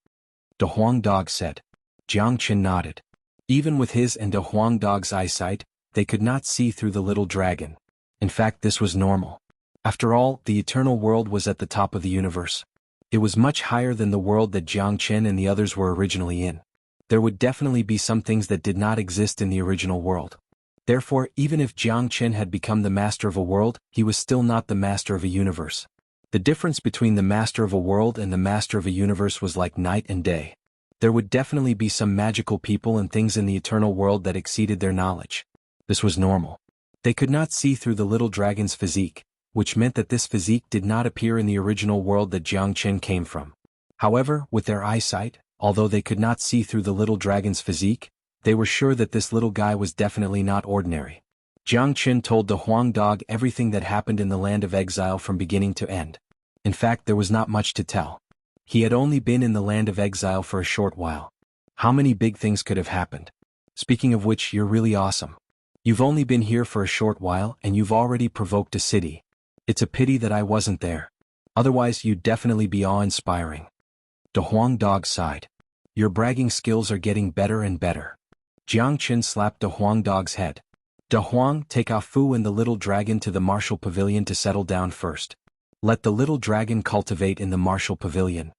A: De Huang Dog said. Jiang Qin nodded. Even with his and De Huang Dog's eyesight, they could not see through the little dragon. In fact, this was normal. After all, the eternal world was at the top of the universe. It was much higher than the world that Jiang Qin and the others were originally in. There would definitely be some things that did not exist in the original world. Therefore, even if Jiang Qin had become the master of a world, he was still not the master of a universe. The difference between the master of a world and the master of a universe was like night and day. There would definitely be some magical people and things in the eternal world that exceeded their knowledge. This was normal. They could not see through the little dragon's physique, which meant that this physique did not appear in the original world that Jiang Qin came from. However, with their eyesight, although they could not see through the little dragon's physique, they were sure that this little guy was definitely not ordinary. Jiang Qin told De Huang Dog everything that happened in the land of exile from beginning to end. In fact, there was not much to tell. He had only been in the land of exile for a short while. How many big things could have happened? Speaking of which, you're really awesome. You've only been here for a short while and you've already provoked a city. It's a pity that I wasn't there. Otherwise, you'd definitely be awe-inspiring. De Huang Dog sighed. Your bragging skills are getting better and better. Jiang Qin slapped De Huang Dog's head. De Huang, take Ah Fu and the little dragon to the martial pavilion to settle down first. Let the little dragon cultivate in the martial pavilion.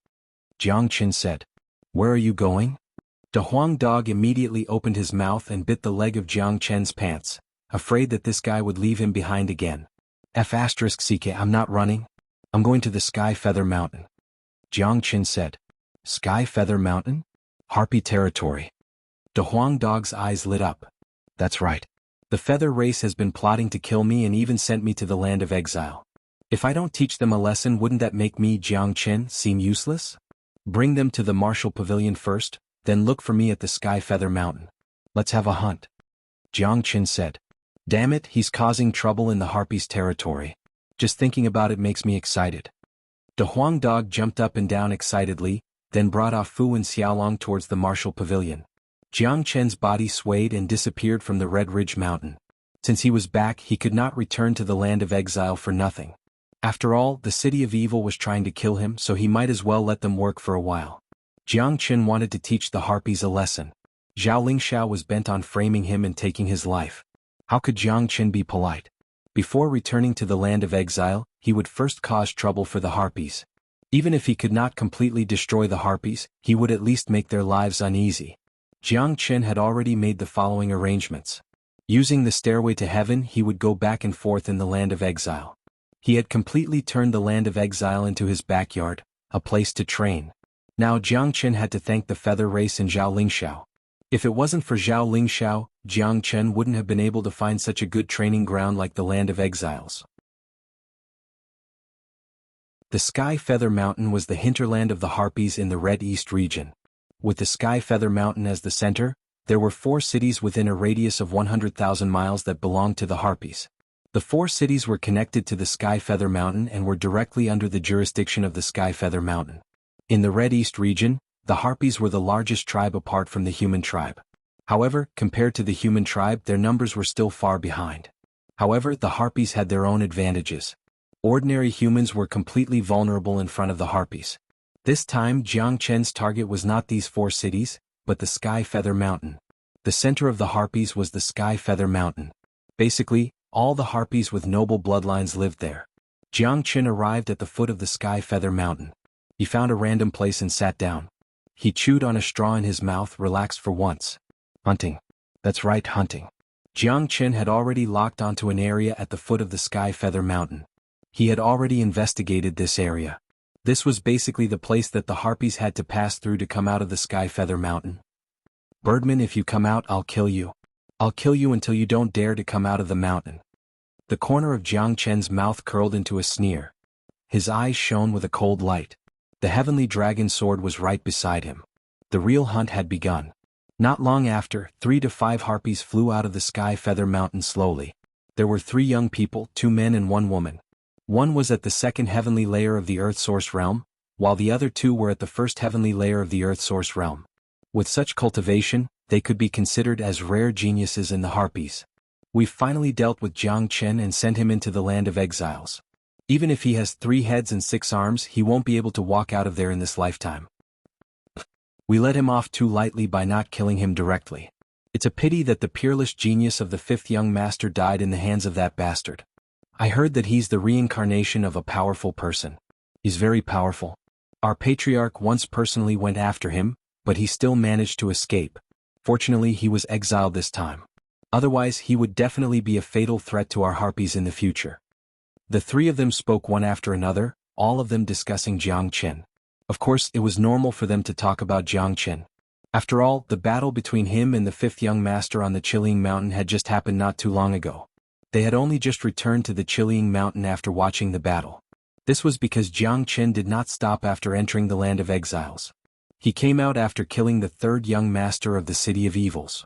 A: Jiang Qin said. Where are you going? De Huang Dog immediately opened his mouth and bit the leg of Jiang Qin's pants, afraid that this guy would leave him behind again. F***ck, I'm not running. I'm going to the Sky Feather Mountain. Jiang Qin said. Sky Feather Mountain? Harpy territory. De Huang Dog's eyes lit up. That's right. The Feather race has been plotting to kill me and even sent me to the land of exile. If I don't teach them a lesson, wouldn't that make me, Jiang Qin, seem useless? Bring them to the martial pavilion first, then look for me at the Sky Feather Mountain. Let's have a hunt. Jiang Qin said. Damn it, he's causing trouble in the Harpies' territory. Just thinking about it makes me excited. De Huang Dog jumped up and down excitedly, then brought Ah Fu and Xiaolong towards the martial pavilion. Jiang Qin's body swayed and disappeared from the Red Ridge Mountain. Since he was back, he could not return to the land of exile for nothing. After all, the city of evil was trying to kill him, so he might as well let them work for a while. Jiang Qin wanted to teach the Harpies a lesson. Zhao Lingxiao was bent on framing him and taking his life. How could Jiang Qin be polite? Before returning to the land of exile, he would first cause trouble for the Harpies. Even if he could not completely destroy the Harpies, he would at least make their lives uneasy. Jiang Qin had already made the following arrangements. Using the stairway to heaven, he would go back and forth in the land of exile. He had completely turned the land of exile into his backyard, a place to train. Now Jiang Qin had to thank the Feather Race and Zhao Lingxiao. If it wasn't for Zhao Lingxiao, Jiang Qin wouldn't have been able to find such a good training ground like the land of exiles. The Sky Feather Mountain was the hinterland of the Harpies in the Red East region. With the Sky Feather Mountain as the center, there were 4 cities within a radius of 100,000 miles that belonged to the Harpies. The 4 cities were connected to the Sky Feather Mountain and were directly under the jurisdiction of the Sky Feather Mountain. In the Red East region, the Harpies were the largest tribe apart from the human tribe. However, compared to the human tribe, their numbers were still far behind. However, the harpies had their own advantages. Ordinary humans were completely vulnerable in front of the harpies. This time Jiang Chen's target was not these 4 cities, but the Sky Feather Mountain. The center of the harpies was the Sky Feather Mountain. Basically, all the harpies with noble bloodlines lived there. Jiang Chen arrived at the foot of the Sky Feather Mountain. He found a random place and sat down. He chewed on a straw in his mouth, relaxed for once. Hunting. That's right, hunting. Jiang Chen had already locked onto an area at the foot of the Sky Feather Mountain. He had already investigated this area. This was basically the place that the harpies had to pass through to come out of the Sky Feather Mountain. Birdman, if you come out, I'll kill you. I'll kill you until you don't dare to come out of the mountain. The corner of Jiang Chen's mouth curled into a sneer. His eyes shone with a cold light. The heavenly dragon sword was right beside him. The real hunt had begun. Not long after, 3 to 5 harpies flew out of the Sky Feather Mountain slowly. There were 3 young people, 2 men and 1 woman. One was at the 2nd heavenly layer of the Earth Source realm, while the other 2 were at the 1st heavenly layer of the Earth Source realm. With such cultivation, they could be considered as rare geniuses in the harpies. We've finally dealt with Jiang Chen and sent him into the land of exiles. Even if he has 3 heads and 6 arms, he won't be able to walk out of there in this lifetime. We let him off too lightly by not killing him directly. It's a pity that the peerless genius of the 5th young master died in the hands of that bastard. I heard that he's the reincarnation of a powerful person. He's very powerful. Our patriarch once personally went after him, but he still managed to escape. Fortunately, he was exiled this time. Otherwise, he would definitely be a fatal threat to our harpies in the future. The 3 of them spoke one after another, all of them discussing Jiang Chen. Of course, it was normal for them to talk about Jiang Chen. After all, the battle between him and the 5th young master on the Chilling Mountain had just happened not too long ago. They had only just returned to the Chilling Mountain after watching the battle. This was because Jiang Chen did not stop after entering the land of exiles. He came out after killing the 3rd young master of the City of Evils.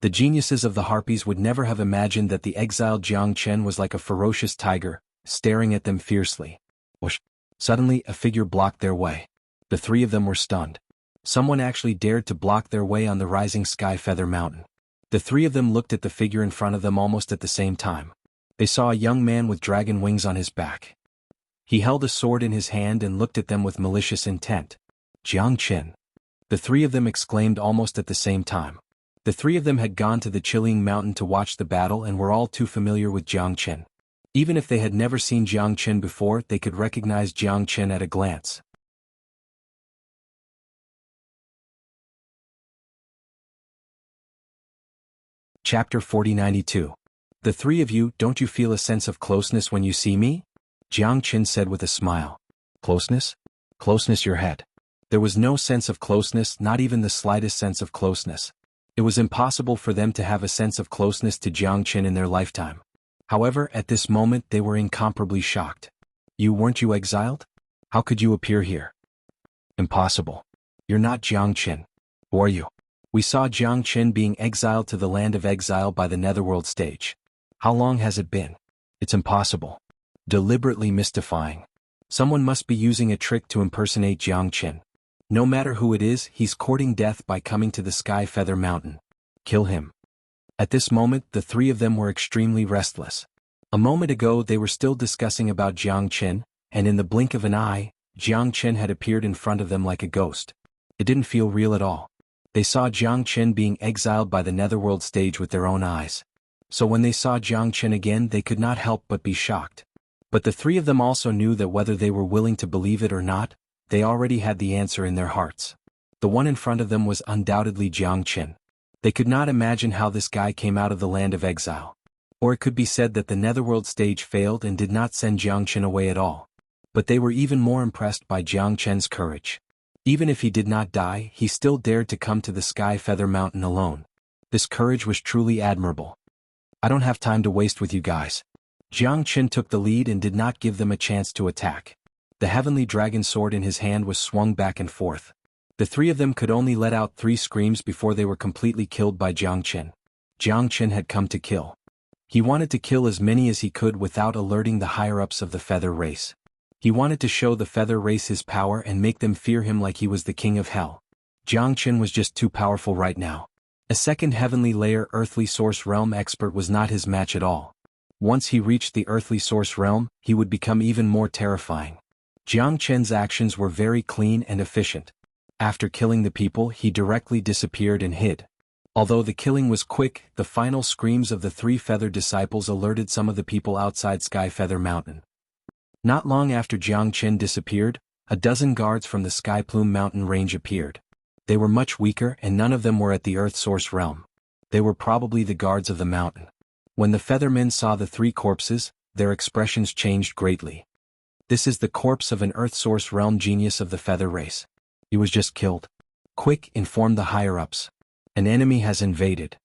A: The geniuses of the harpies would never have imagined that the exiled Jiang Chen was like a ferocious tiger, staring at them fiercely. Whoosh! Suddenly, a figure blocked their way. The 3 of them were stunned. Someone actually dared to block their way on the rising Sky Feather Mountain. The 3 of them looked at the figure in front of them almost at the same time. They saw a young man with dragon wings on his back. He held a sword in his hand and looked at them with malicious intent. Jiang Chen. The 3 of them exclaimed almost at the same time. The 3 of them had gone to the Chilling Mountain to watch the battle and were all too familiar with Jiang Chen. Even if they had never seen Jiang Chen before, they could recognize Jiang Chen at a glance. Chapter 4092. The 3 of you, don't you feel a sense of closeness when you see me? Jiang Chen said with a smile. Closeness? Closeness your head. There was no sense of closeness, not even the slightest sense of closeness. It was impossible for them to have a sense of closeness to Jiang Chen in their lifetime. However, at this moment they were incomparably shocked. Weren't you exiled? How could you appear here? Impossible. You're not Jiang Chen. Who are you? We saw Jiang Chen being exiled to the land of exile by the Netherworld stage. How long has it been? It's impossible. Deliberately mystifying. Someone must be using a trick to impersonate Jiang Chen. No matter who it is, he's courting death by coming to the Sky Feather Mountain. Kill him. At this moment, the 3 of them were extremely restless. A moment ago they were still discussing about Jiang Chen, and in the blink of an eye, Jiang Chen had appeared in front of them like a ghost. It didn't feel real at all. They saw Jiang Chen being exiled by the Netherworld stage with their own eyes. So when they saw Jiang Chen again, they could not help but be shocked. But the 3 of them also knew that whether they were willing to believe it or not, they already had the answer in their hearts. The one in front of them was undoubtedly Jiang Chen. They could not imagine how this guy came out of the land of exile. Or it could be said that the Netherworld stage failed and did not send Jiang Chen away at all. But they were even more impressed by Jiang Chen's courage. Even if he did not die, he still dared to come to the Sky Feather Mountain alone. This courage was truly admirable. I don't have time to waste with you guys. Jiang Chen took the lead and did not give them a chance to attack. The heavenly dragon sword in his hand was swung back and forth. The 3 of them could only let out 3 screams before they were completely killed by Jiang Chen. Jiang Chen had come to kill. He wanted to kill as many as he could without alerting the higher-ups of the feather race. He wanted to show the feather race his power and make them fear him like he was the king of hell. Jiang Qin was just too powerful right now. A second heavenly layer earthly source realm expert was not his match at all. Once he reached the earthly source realm, he would become even more terrifying. Jiang Qin's actions were very clean and efficient. After killing the people, he directly disappeared and hid. Although the killing was quick, the final screams of the three feather disciples alerted some of the people outside Sky Feather Mountain. Not long after Jiang Qin disappeared, a dozen guards from the Sky Plume Mountain range appeared. They were much weaker and none of them were at the Earth Source realm. They were probably the guards of the mountain. When the Feathermen saw the three corpses, their expressions changed greatly. This is the corpse of an Earth Source realm genius of the Feather race. He was just killed. Quick, inform the higher-ups. An enemy has invaded.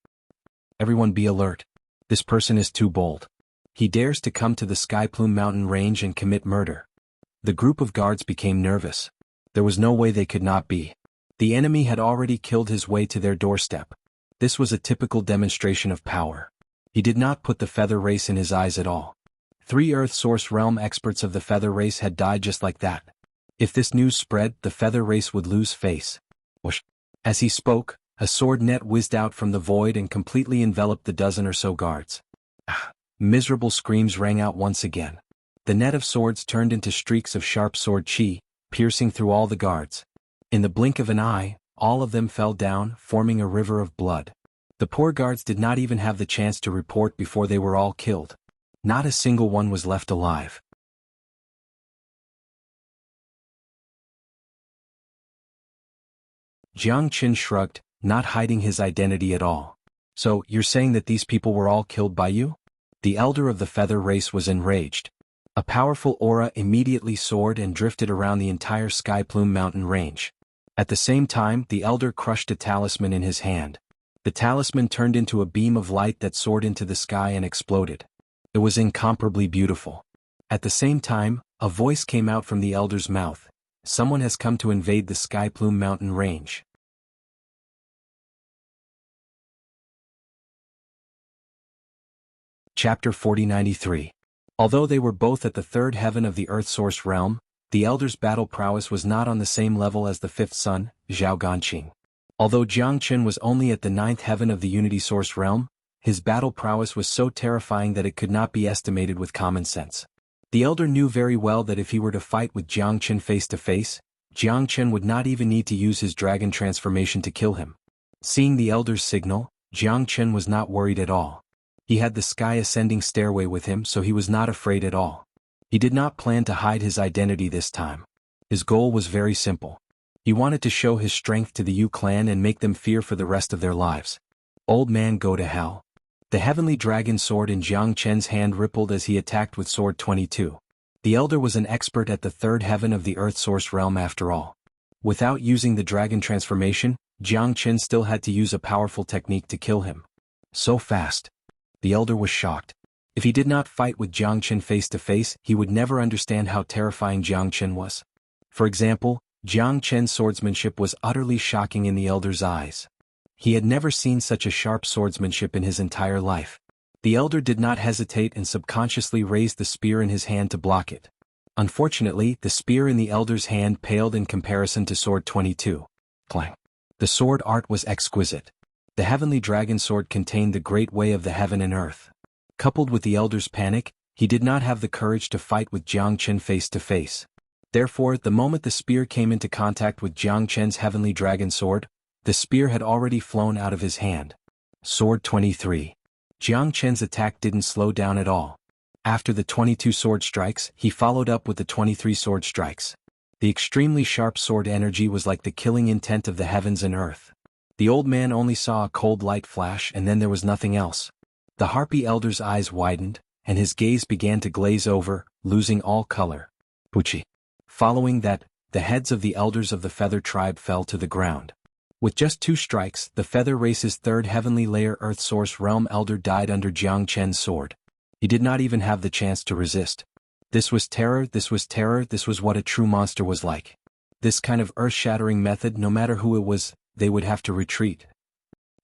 A: Everyone be alert. This person is too bold. He dares to come to the Sky Plume Mountain range and commit murder. The group of guards became nervous. There was no way they could not be. The enemy had already killed his way to their doorstep. This was a typical demonstration of power. He did not put the Feather race in his eyes at all. 3 Earth Source realm experts of the Feather race had died just like that. If this news spread, the Feather race would lose face. Whoosh. As he spoke, a sword net whizzed out from the void and completely enveloped the dozen or so guards. Miserable screams rang out once again. The net of swords turned into streaks of sharp sword chi, piercing through all the guards. In the blink of an eye, all of them fell down, forming a river of blood. The poor guards did not even have the chance to report before they were all killed. Not a single one was left alive. Jiang Qin shrugged, not hiding his identity at all. So, you're saying that these people were all killed by you? The elder of the Feather race was enraged. A powerful aura immediately soared and drifted around the entire Sky Plume Mountain range. At the same time, the elder crushed a talisman in his hand. The talisman turned into a beam of light that soared into the sky and exploded. It was incomparably beautiful. At the same time, a voice came out from the elder's mouth. Someone has come to invade the Sky Plume Mountain range. Chapter 4093. Although they were both at the third heaven of the Earth Source realm, the elder's battle prowess was not on the same level as the fifth son, Zhao Ganqing. Although Jiang Qin was only at the ninth heaven of the Unity Source realm, his battle prowess was so terrifying that it could not be estimated with common sense. The elder knew very well that if he were to fight with Jiang Qin face to face, Jiang Qin would not even need to use his dragon transformation to kill him. Seeing the elder's signal, Jiang Qin was not worried at all. He had the sky ascending stairway with him, so he was not afraid at all. He did not plan to hide his identity this time. His goal was very simple. He wanted to show his strength to the Yu clan and make them fear for the rest of their lives. Old man, go to hell. The heavenly dragon sword in Jiang Qin's hand rippled as he attacked with sword 22. The elder was an expert at the third heaven of the Earth Source realm after all. Without using the dragon transformation, Jiang Qin still had to use a powerful technique to kill him. So fast. The elder was shocked. If he did not fight with Jiang Qin face to face, he would never understand how terrifying Jiang Qin was. For example, Jiang Qin's swordsmanship was utterly shocking in the elder's eyes. He had never seen such a sharp swordsmanship in his entire life. The elder did not hesitate and subconsciously raised the spear in his hand to block it. Unfortunately, the spear in the elder's hand paled in comparison to sword 22. Clang. The sword art was exquisite. The heavenly dragon sword contained the great way of the heaven and earth. Coupled with the elder's panic, he did not have the courage to fight with Jiang Qin face to face. Therefore, the moment the spear came into contact with Jiang Qin's heavenly dragon sword, the spear had already flown out of his hand. Sword 23. Jiang Qin's attack didn't slow down at all. After the 22 sword strikes, he followed up with the 23 sword strikes. The extremely sharp sword energy was like the killing intent of the heavens and earth. The old man only saw a cold light flash and then there was nothing else. The harpy elder's eyes widened, and his gaze began to glaze over, losing all color. Puchi. Following that, the heads of the elders of the Feather tribe fell to the ground. With just 2 strikes, the Feather race's third heavenly layer Earth Source realm elder died under Jiang Qin's sword. He did not even have the chance to resist. This was terror, this was what a true monster was like. This kind of earth-shattering method, no matter who it was, they would have to retreat.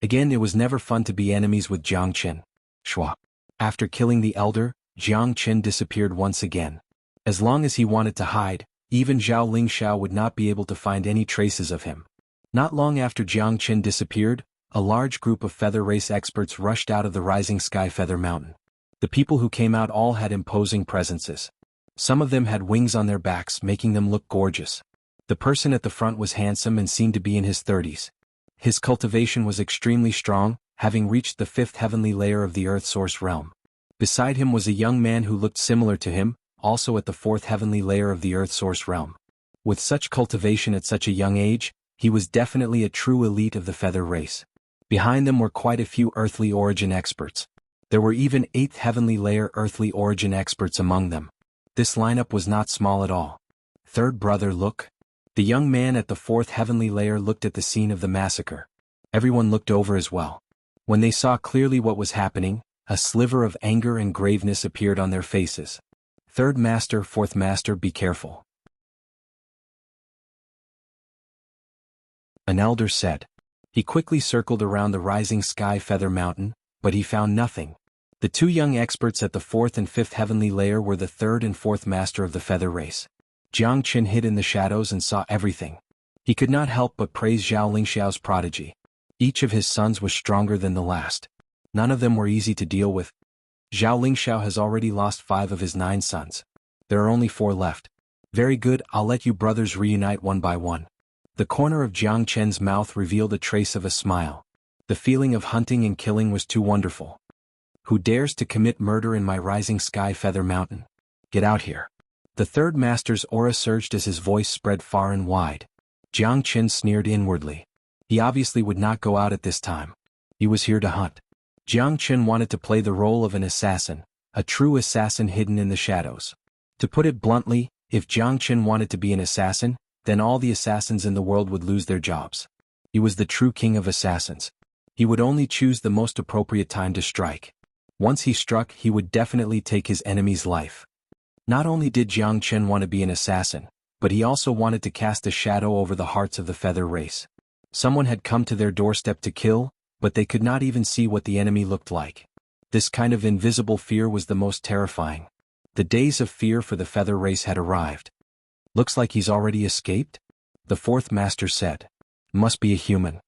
A: Again, it was never fun to be enemies with Jiang Qin. Shua. After killing the elder, Jiang Qin disappeared once again. As long as he wanted to hide, even Zhao Lingxiao would not be able to find any traces of him. Not long after Jiang Qin disappeared, a large group of feather race experts rushed out of the rising sky feather mountain. The people who came out all had imposing presences. Some of them had wings on their backs, making them look gorgeous. The person at the front was handsome and seemed to be in his 30s. His cultivation was extremely strong, having reached the 5th heavenly layer of the Earth Source realm. Beside him was a young man who looked similar to him, also at the 4th heavenly layer of the Earth Source realm. With such cultivation at such a young age, he was definitely a true elite of the feather race. Behind them were quite a few earthly origin experts. There were even 8th heavenly layer earthly origin experts among them. This lineup was not small at all. Third brother, look. The young man at the 4th heavenly layer looked at the scene of the massacre. Everyone looked over as well. When they saw clearly what was happening, a sliver of anger and graveness appeared on their faces. Third master, fourth master, be careful. An elder said. He quickly circled around the rising sky feather mountain, but he found nothing. The 2 young experts at the 4th and 5th heavenly layer were the 3rd and 4th master of the feather race. Jiang Qin hid in the shadows and saw everything. He could not help but praise Zhao Lingxiao's prodigy. Each of his sons was stronger than the last. None of them were easy to deal with. Zhao Lingxiao has already lost 5 of his 9 sons. There are only 4 left. Very good, I'll let you brothers reunite one by one. The corner of Jiang Chen's mouth revealed a trace of a smile. The feeling of hunting and killing was too wonderful. Who dares to commit murder in my rising sky feather mountain? Get out here. The 3rd master's aura surged as his voice spread far and wide. Jiang Qin sneered inwardly. He obviously would not go out at this time. He was here to hunt. Jiang Qin wanted to play the role of an assassin, a true assassin hidden in the shadows. To put it bluntly, if Jiang Qin wanted to be an assassin, then all the assassins in the world would lose their jobs. He was the true king of assassins. He would only choose the most appropriate time to strike. Once he struck, he would definitely take his enemy's life. Not only did Jiang Qin want to be an assassin, but he also wanted to cast a shadow over the hearts of the feather race. Someone had come to their doorstep to kill, but they could not even see what the enemy looked like. This kind of invisible fear was the most terrifying. The days of fear for the feather race had arrived. Looks like he's already escaped? The 4th master said. Must be a human.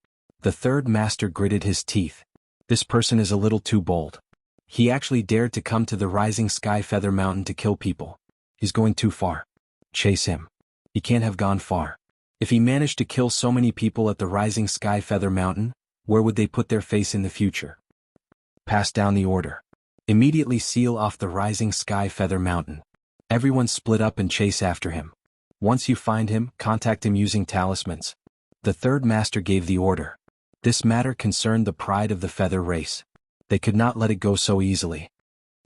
A: The 3rd master gritted his teeth. This person is a little too bold. He actually dared to come to the rising sky feather mountain to kill people. He's going too far. Chase him. He can't have gone far. If he managed to kill so many people at the rising sky feather mountain, where would they put their face in the future? Pass down the order. Immediately seal off the rising sky feather mountain. Everyone split up and chase after him. Once you find him, contact him using talismans. The 3rd master gave the order. This matter concerned the pride of the feather race. They could not let it go so easily.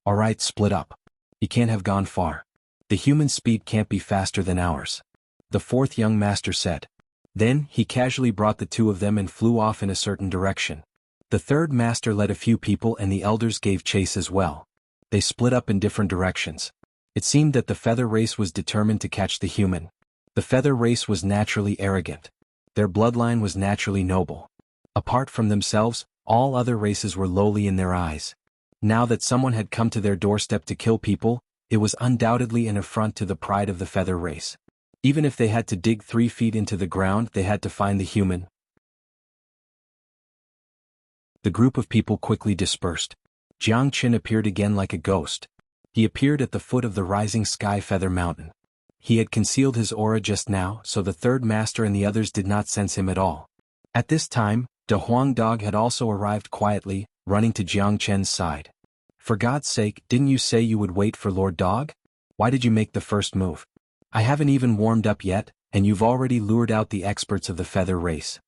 A: Alright, split up. He can't have gone far. The human speed can't be faster than ours. The 4th young master said. Then, he casually brought the 2 of them and flew off in a certain direction. The 3rd master led a few people and the elders gave chase as well. They split up in different directions. It seemed that the feather race was determined to catch the human. The feather race was naturally arrogant. Their bloodline was naturally noble. Apart from themselves, all other races were lowly in their eyes. Now that someone had come to their doorstep to kill people, it was undoubtedly an affront to the pride of the feather race. Even if they had to dig 3 feet into the ground, they had to find the human. The group of people quickly dispersed. Jiang Qin appeared again like a ghost. He appeared at the foot of the rising sky feather mountain. He had concealed his aura just now, so the 3rd master and the others did not sense him at all. At this time, De Huang Dog had also arrived quietly, running to Jiang Chen's side. For God's sake, didn't you say you would wait for Lord Dog? Why did you make the first move? I haven't even warmed up yet, and you've already lured out the experts of the feather race.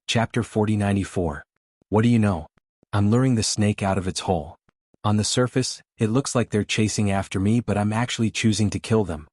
A: Chapter 4094. What do you know? I'm luring the snake out of its hole. On the surface, it looks like they're chasing after me, but I'm actually choosing to kill them.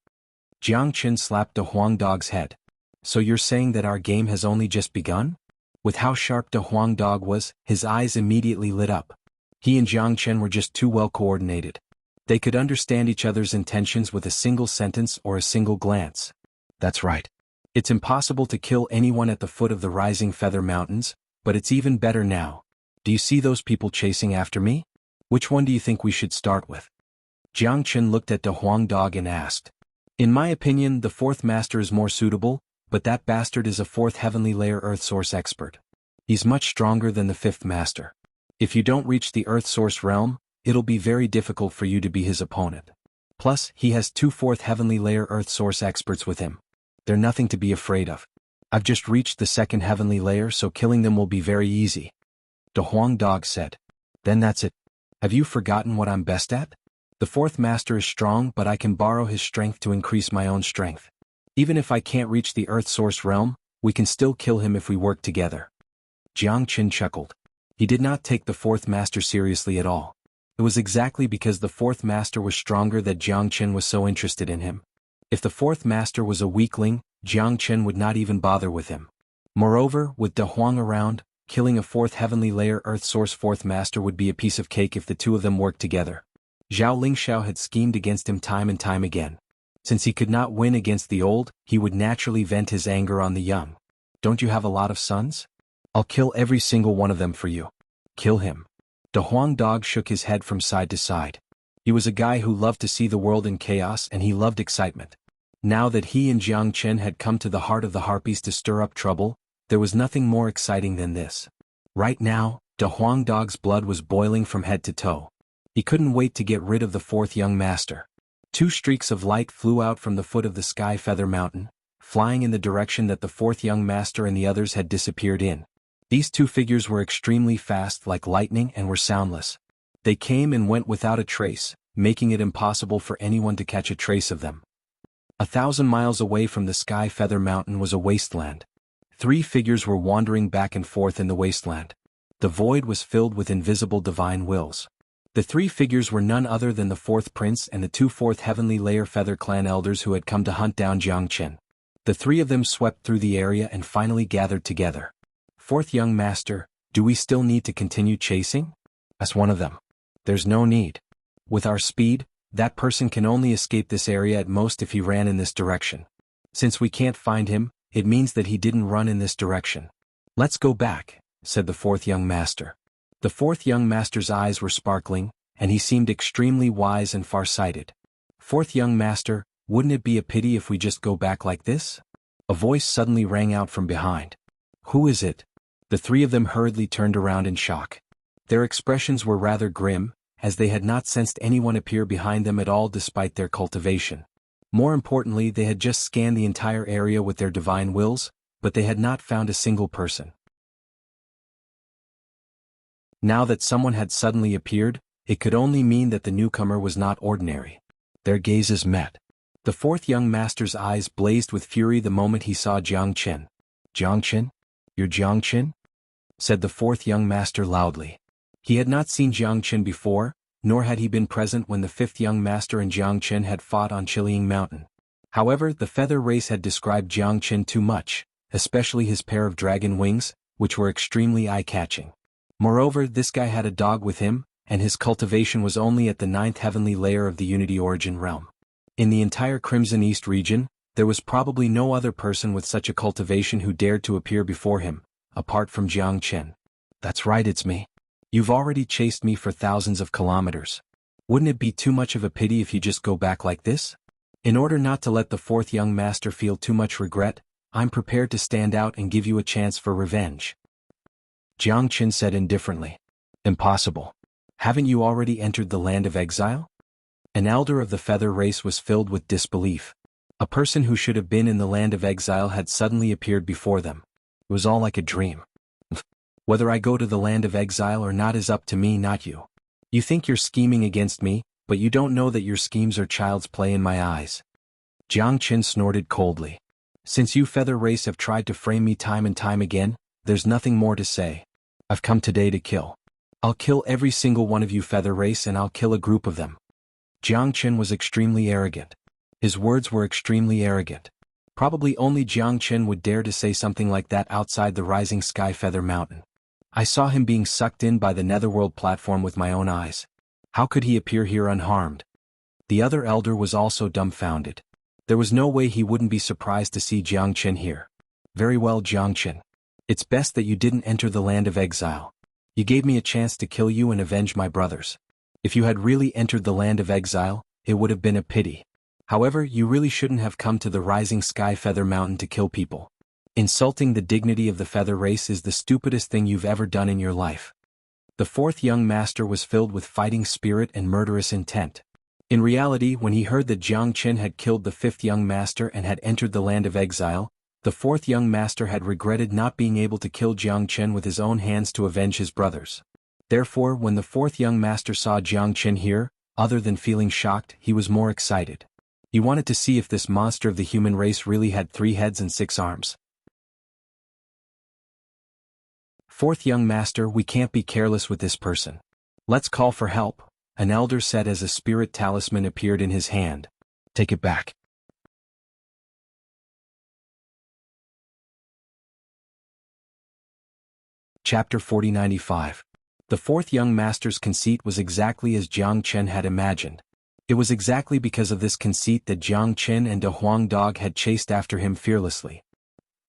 A: Jiang Qin slapped De Huang Dog's head. So you're saying that our game has only just begun? With how sharp De Huang Dog was, his eyes immediately lit up. He and Jiang Qin were just too well coordinated. They could understand each other's intentions with a single sentence or a single glance. That's right. It's impossible to kill anyone at the foot of the rising feather mountains, but it's even better now. Do you see those people chasing after me? Which one do you think we should start with? Jiang Qin looked at De Huang Dog and asked. In my opinion, the fourth master is more suitable, but that bastard is a fourth heavenly layer earth source expert. He's much stronger than the fifth master. If you don't reach the earth source realm, it'll be very difficult for you to be his opponent. Plus, he has two fourth heavenly layer earth source experts with him. They're nothing to be afraid of. I've just reached the second heavenly layer, so killing them will be very easy. De Huang Dog said. Then that's it. Have you forgotten what I'm best at? The fourth master is strong, but I can borrow his strength to increase my own strength. Even if I can't reach the earth source realm, we can still kill him if we work together. Jiang Qin chuckled. He did not take the fourth master seriously at all. It was exactly because the fourth master was stronger that Jiang Qin was so interested in him. If the fourth master was a weakling, Jiang Qin would not even bother with him. Moreover, with De Huang around, killing a fourth heavenly layer earth source fourth master would be a piece of cake if the two of them worked together. Zhao Lingxiao had schemed against him time and time again. Since he could not win against the old, he would naturally vent his anger on the young. Don't you have a lot of sons? I'll kill every single one of them for you. Kill him. De Huang Dog shook his head from side to side. He was a guy who loved to see the world in chaos, and he loved excitement. Now that he and Jiang Qin had come to the heart of the harpies to stir up trouble, there was nothing more exciting than this. Right now, De Huang Dog's blood was boiling from head to toe. He couldn't wait to get rid of the fourth young master. Two streaks of light flew out from the foot of the Sky Feather Mountain, flying in the direction that the fourth young master and the others had disappeared in. These two figures were extremely fast like lightning and were soundless. They came and went without a trace, making it impossible for anyone to catch a trace of them. 1,000 miles away from the Sky Feather Mountain was a wasteland. Three figures were wandering back and forth in the wasteland. The void was filled with invisible divine wills. The three figures were none other than the fourth prince and the two fourth heavenly layer feather clan elders who had come to hunt down Jiang Qin. The three of them swept through the area and finally gathered together. Fourth young master, do we still need to continue chasing? Asked one of them. There's no need. With our speed, that person can only escape this area at most if he ran in this direction. Since we can't find him, it means that he didn't run in this direction. Let's go back, said the fourth young master. The fourth young master's eyes were sparkling, and he seemed extremely wise and far-sighted. Fourth young master, wouldn't it be a pity if we just go back like this? A voice suddenly rang out from behind. Who is it? The three of them hurriedly turned around in shock. Their expressions were rather grim, as they had not sensed anyone appear behind them at all despite their cultivation. More importantly, they had just scanned the entire area with their divine wills, but they had not found a single person. Now that someone had suddenly appeared, it could only mean that the newcomer was not ordinary. Their gazes met. The fourth young master's eyes blazed with fury the moment he saw Jiang Qin. Jiang Qin? You're Jiang Qin? Said the fourth young master loudly. He had not seen Jiang Qin before, nor had he been present when the fifth young master and Jiang Qin had fought on Chiling Mountain. However, the feather race had described Jiang Qin too much, especially his pair of dragon wings, which were extremely eye-catching. Moreover, this guy had a dog with him, and his cultivation was only at the 9th heavenly layer of the Unity Origin realm. In the entire Crimson East region, there was probably no other person with such a cultivation who dared to appear before him, apart from Jiang Qin. That's right, it's me. You've already chased me for thousands of kilometers. Wouldn't it be too much of a pity if you just go back like this? In order not to let the fourth young master feel too much regret, I'm prepared to stand out and give you a chance for revenge. Jiang Qin said indifferently. Impossible. Haven't you already entered the land of exile? An elder of the feather race was filled with disbelief. A person who should have been in the land of exile had suddenly appeared before them. It was all like a dream. Whether I go to the land of exile or not is up to me, not you. You think you're scheming against me, but you don't know that your schemes are child's play in my eyes. Jiang Qin snorted coldly. Since you feather race have tried to frame me time and time again, there's nothing more to say. I've come today to kill. I'll kill every single one of you feather race, and I'll kill a group of them. Jiang Qin was extremely arrogant. His words were extremely arrogant. Probably only Jiang Qin would dare to say something like that outside the rising Sky Feather Mountain. I saw him being sucked in by the Netherworld platform with my own eyes. How could he appear here unharmed? The other elder was also dumbfounded. There was no way he wouldn't be surprised to see Jiang Qin here. Very well, Jiang Qin. It's best that you didn't enter the land of exile. You gave me a chance to kill you and avenge my brothers. If you had really entered the land of exile, it would have been a pity. However, you really shouldn't have come to the rising sky feather mountain to kill people. Insulting the dignity of the feather race is the stupidest thing you've ever done in your life. The fourth young master was filled with fighting spirit and murderous intent. In reality, when he heard that Jiang Qin had killed the fifth young master and had entered the land of exile, the fourth young master had regretted not being able to kill Jiang Qin with his own hands to avenge his brothers. Therefore, when the fourth young master saw Jiang Qin here, other than feeling shocked, he was more excited. He wanted to see if this monster of the human race really had 3 heads and 6 arms. Fourth young master, we can't be careless with this person. Let's call for help, an elder said as a spirit talisman appeared in his hand. Take it back. Chapter 4095. The fourth young master's conceit was exactly as Jiang Qin had imagined. It was exactly because of this conceit that Jiang Qin and De Huang Dog had chased after him fearlessly.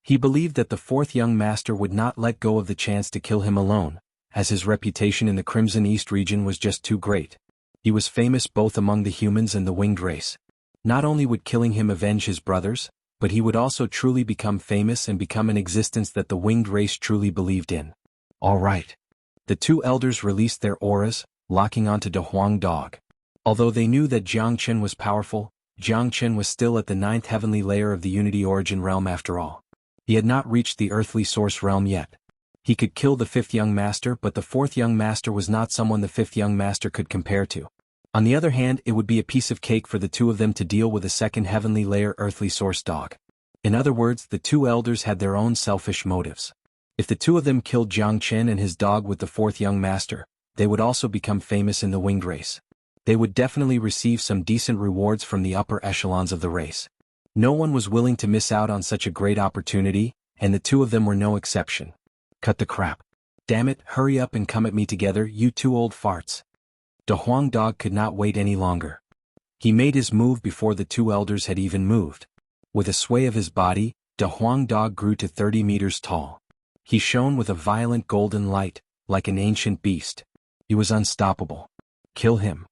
A: He believed that the fourth young master would not let go of the chance to kill him alone, as his reputation in the Crimson East region was just too great. He was famous both among the humans and the winged race. Not only would killing him avenge his brothers, but he would also truly become famous and become an existence that the winged race truly believed in. All right. The 2 elders released their auras, locking onto De Huang Dog. Although they knew that Jiang Qin was powerful, Jiang Qin was still at the 9th heavenly layer of the Unity Origin realm after all. He had not reached the earthly source realm yet. He could kill the 5th young master, but the 4th young master was not someone the 5th young master could compare to. On the other hand, it would be a piece of cake for the 2 of them to deal with a 2nd heavenly layer earthly source dog. In other words, the 2 elders had their own selfish motives. If the 2 of them killed Jiang Qin and his dog with the 4th young master, they would also become famous in the winged race. They would definitely receive some decent rewards from the upper echelons of the race. No one was willing to miss out on such a great opportunity, and the 2 of them were no exception. Cut the crap. Damn it, hurry up and come at me together, you 2 old farts. De Huang Dog could not wait any longer. He made his move before the 2 elders had even moved. With a sway of his body, De Huang Dog grew to 30 meters tall. He shone with a violent golden light, like an ancient beast. He was unstoppable. Kill him.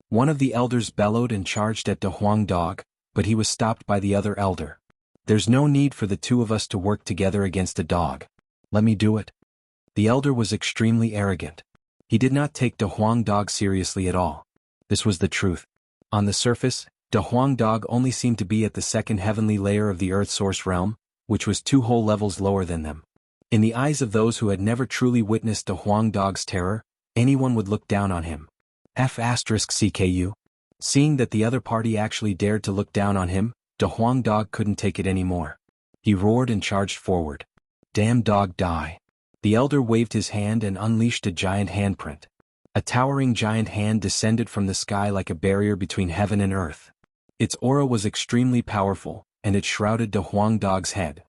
A: One of the elders bellowed and charged at De Huang Dog, but he was stopped by the other elder. There's no need for the 2 of us to work together against a dog. Let me do it. The elder was extremely arrogant. He did not take De Huang Dog seriously at all. This was the truth. On the surface, De Huang Dog only seemed to be at the 2nd heavenly layer of the Earth Source realm, which was 2 whole levels lower than them. In the eyes of those who had never truly witnessed De Huang Dog's terror, anyone would look down on him. *CKU. Seeing that the other party actually dared to look down on him, De Huang Dog couldn't take it anymore. He roared and charged forward. Damn dog, die. The elder waved his hand and unleashed a giant handprint. A towering giant hand descended from the sky like a barrier between heaven and earth. Its aura was extremely powerful, and it shrouded De Huang Dog's head.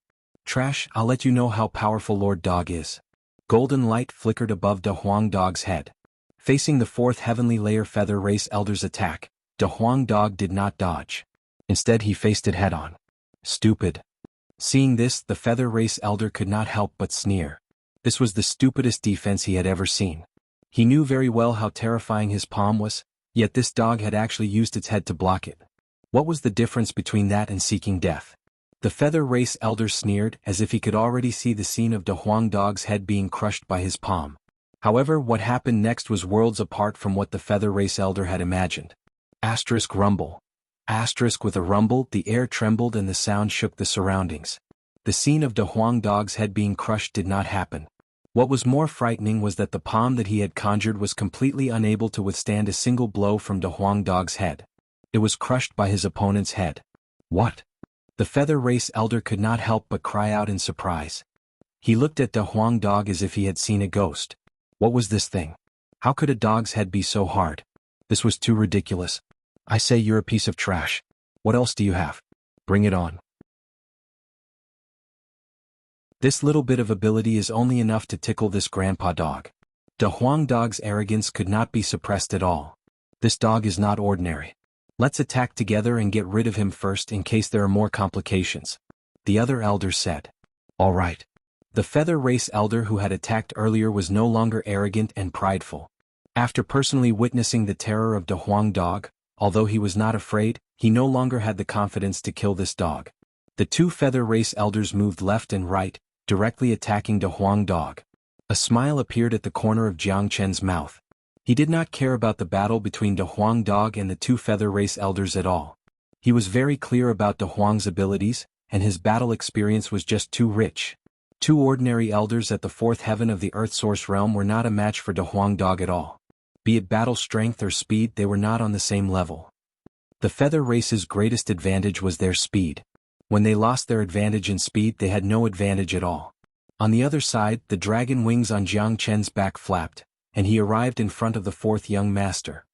A: Trash, I'll let you know how powerful Lord Dog is. Golden light flickered above De Huang Dog's head. Facing the 4th heavenly layer feather race elder's attack, De Huang Dog did not dodge. Instead he faced it head-on. Stupid. Seeing this, the feather race elder could not help but sneer. This was the stupidest defense he had ever seen. He knew very well how terrifying his palm was, yet this dog had actually used its head to block it. What was the difference between that and seeking death? The feather race elder sneered as if he could already see the scene of De Huang Dog's head being crushed by his palm. However, what happened next was worlds apart from what the feather race elder had imagined. Rumble. With a rumble, the air trembled and the sound shook the surroundings. The scene of De Huang Dog's head being crushed did not happen. What was more frightening was that the palm that he had conjured was completely unable to withstand a single blow from De Huang Dog's head. It was crushed by his opponent's head. What? The feather race elder could not help but cry out in surprise. He looked at De Huang Dog as if he had seen a ghost. What was this thing? How could a dog's head be so hard? This was too ridiculous. I say you're a piece of trash. What else do you have? Bring it on. This little bit of ability is only enough to tickle this grandpa dog. De Huang Dog's arrogance could not be suppressed at all. This dog is not ordinary. Let's attack together and get rid of him first in case there are more complications. The other elder said. All right. The feather race elder who had attacked earlier was no longer arrogant and prideful. After personally witnessing the terror of De Huang dog, although he was not afraid, he no longer had the confidence to kill this dog. The two feather race elders moved left and right, directly attacking De Huang dog. A smile appeared at the corner of Jiang Chen's mouth. He did not care about the battle between De Huang dog and the two feather race elders at all. He was very clear about De Huang's abilities, and his battle experience was just too rich. Two ordinary elders at the fourth heaven of the Earth Source realm were not a match for De Huang dog at all. Be it battle strength or speed, they were not on the same level. The feather race's greatest advantage was their speed. When they lost their advantage in speed, they had no advantage at all. On the other side, the dragon wings on Jiang Chen's back flapped, and he arrived in front of the fourth young master.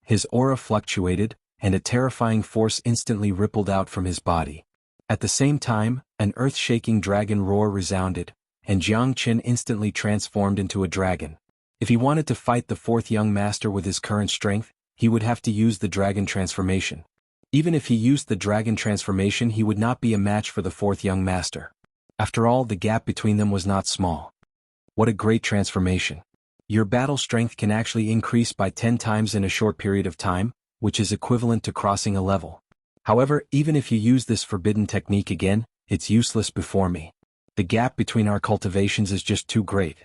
A: His aura fluctuated, and a terrifying force instantly rippled out from his body. At the same time, an earth-shaking dragon roar resounded, and Jiang Chen instantly transformed into a dragon. If he wanted to fight the fourth young master with his current strength, he would have to use the dragon transformation. Even if he used the dragon transformation, he would not be a match for the fourth young master. After all, the gap between them was not small. What a great transformation. Your battle strength can actually increase by 10 times in a short period of time, which is equivalent to crossing a level. However, even if you use this forbidden technique again, it's useless before me. The gap between our cultivations is just too great.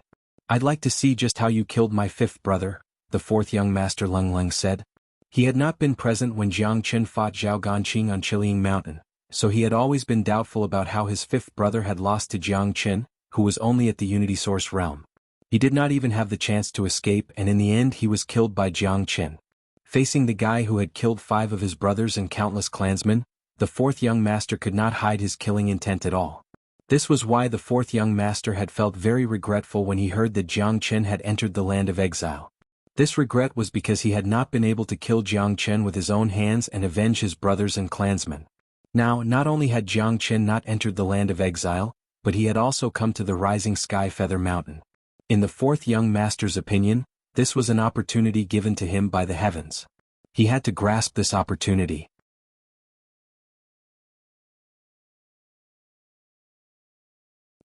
A: I'd like to see just how you killed my fifth brother, the fourth young master Leng Leng said. He had not been present when Jiang Chen fought Zhao Ganqing on Chiling Mountain, so he had always been doubtful about how his fifth brother had lost to Jiang Chen, who was only at the Unity Source realm. He did not even have the chance to escape, and in the end he was killed by Jiang Chen. Facing the guy who had killed 5 of his brothers and countless clansmen, the fourth young master could not hide his killing intent at all. This was why the fourth young master had felt very regretful when he heard that Jiang Chen had entered the land of exile. This regret was because he had not been able to kill Jiang Chen with his own hands and avenge his brothers and clansmen. Now, not only had Jiang Chen not entered the land of exile, but he had also come to the Rising Sky Feather Mountain. In the fourth young master's opinion, this was an opportunity given to him by the heavens. He had to grasp this opportunity.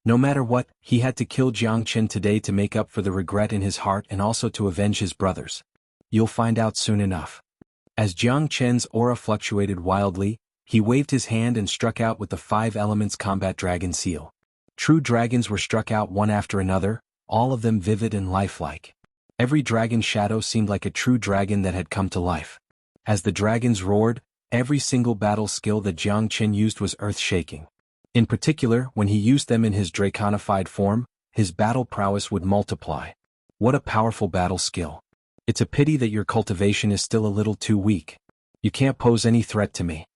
A: No matter what, he had to kill Jiang Chen today to make up for the regret in his heart and also to avenge his brothers. You'll find out soon enough. As Jiang Chen's aura fluctuated wildly, he waved his hand and struck out with the 5 elements combat dragon seal. True dragons were struck out one after another, all of them vivid and lifelike. Every dragon's shadow seemed like a true dragon that had come to life. As the dragons roared, every single battle skill that Jiang Chen used was earth-shaking. In particular, when he used them in his draconified form, his battle prowess would multiply. What a powerful battle skill. It's a pity that your cultivation is still a little too weak. You can't pose any threat to me.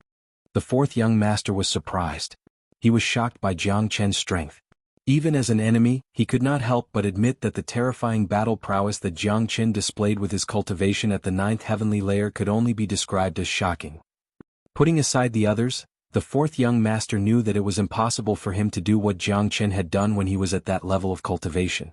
A: The fourth young master was surprised. He was shocked by Jiang Chen's strength. Even as an enemy, he could not help but admit that the terrifying battle prowess that Jiang Chen displayed with his cultivation at the 9th heavenly layer could only be described as shocking. Putting aside the others, the fourth young master knew that it was impossible for him to do what Jiang Chen had done when he was at that level of cultivation.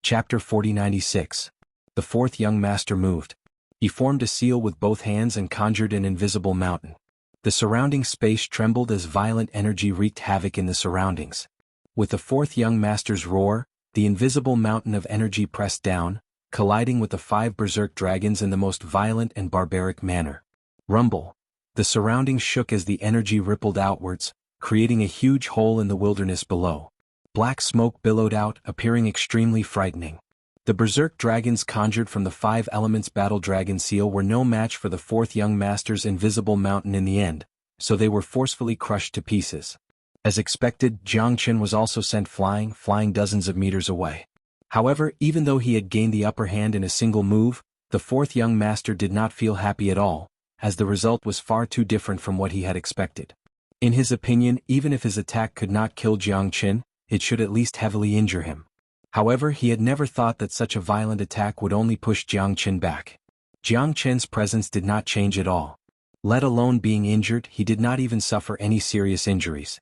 A: Chapter 4096. The fourth young master moved. He formed a seal with both hands and conjured an invisible mountain. The surrounding space trembled as violent energy wreaked havoc in the surroundings. With the fourth young master's roar, the invisible mountain of energy pressed down, colliding with the 5 berserk dragons in the most violent and barbaric manner. Rumble. The surroundings shook as the energy rippled outwards, creating a huge hole in the wilderness below. Black smoke billowed out, appearing extremely frightening. The berserk dragons conjured from the 5 elements battle dragon seal were no match for the fourth young master's invisible mountain in the end, so they were forcefully crushed to pieces. As expected, Jiang Chen was also sent flying dozens of meters away. However, even though he had gained the upper hand in a single move, the fourth young master did not feel happy at all, as the result was far too different from what he had expected. In his opinion, even if his attack could not kill Jiang Chen, it should at least heavily injure him. However, he had never thought that such a violent attack would only push Jiang Chen back. Jiang Chen's presence did not change at all. Let alone being injured, he did not even suffer any serious injuries.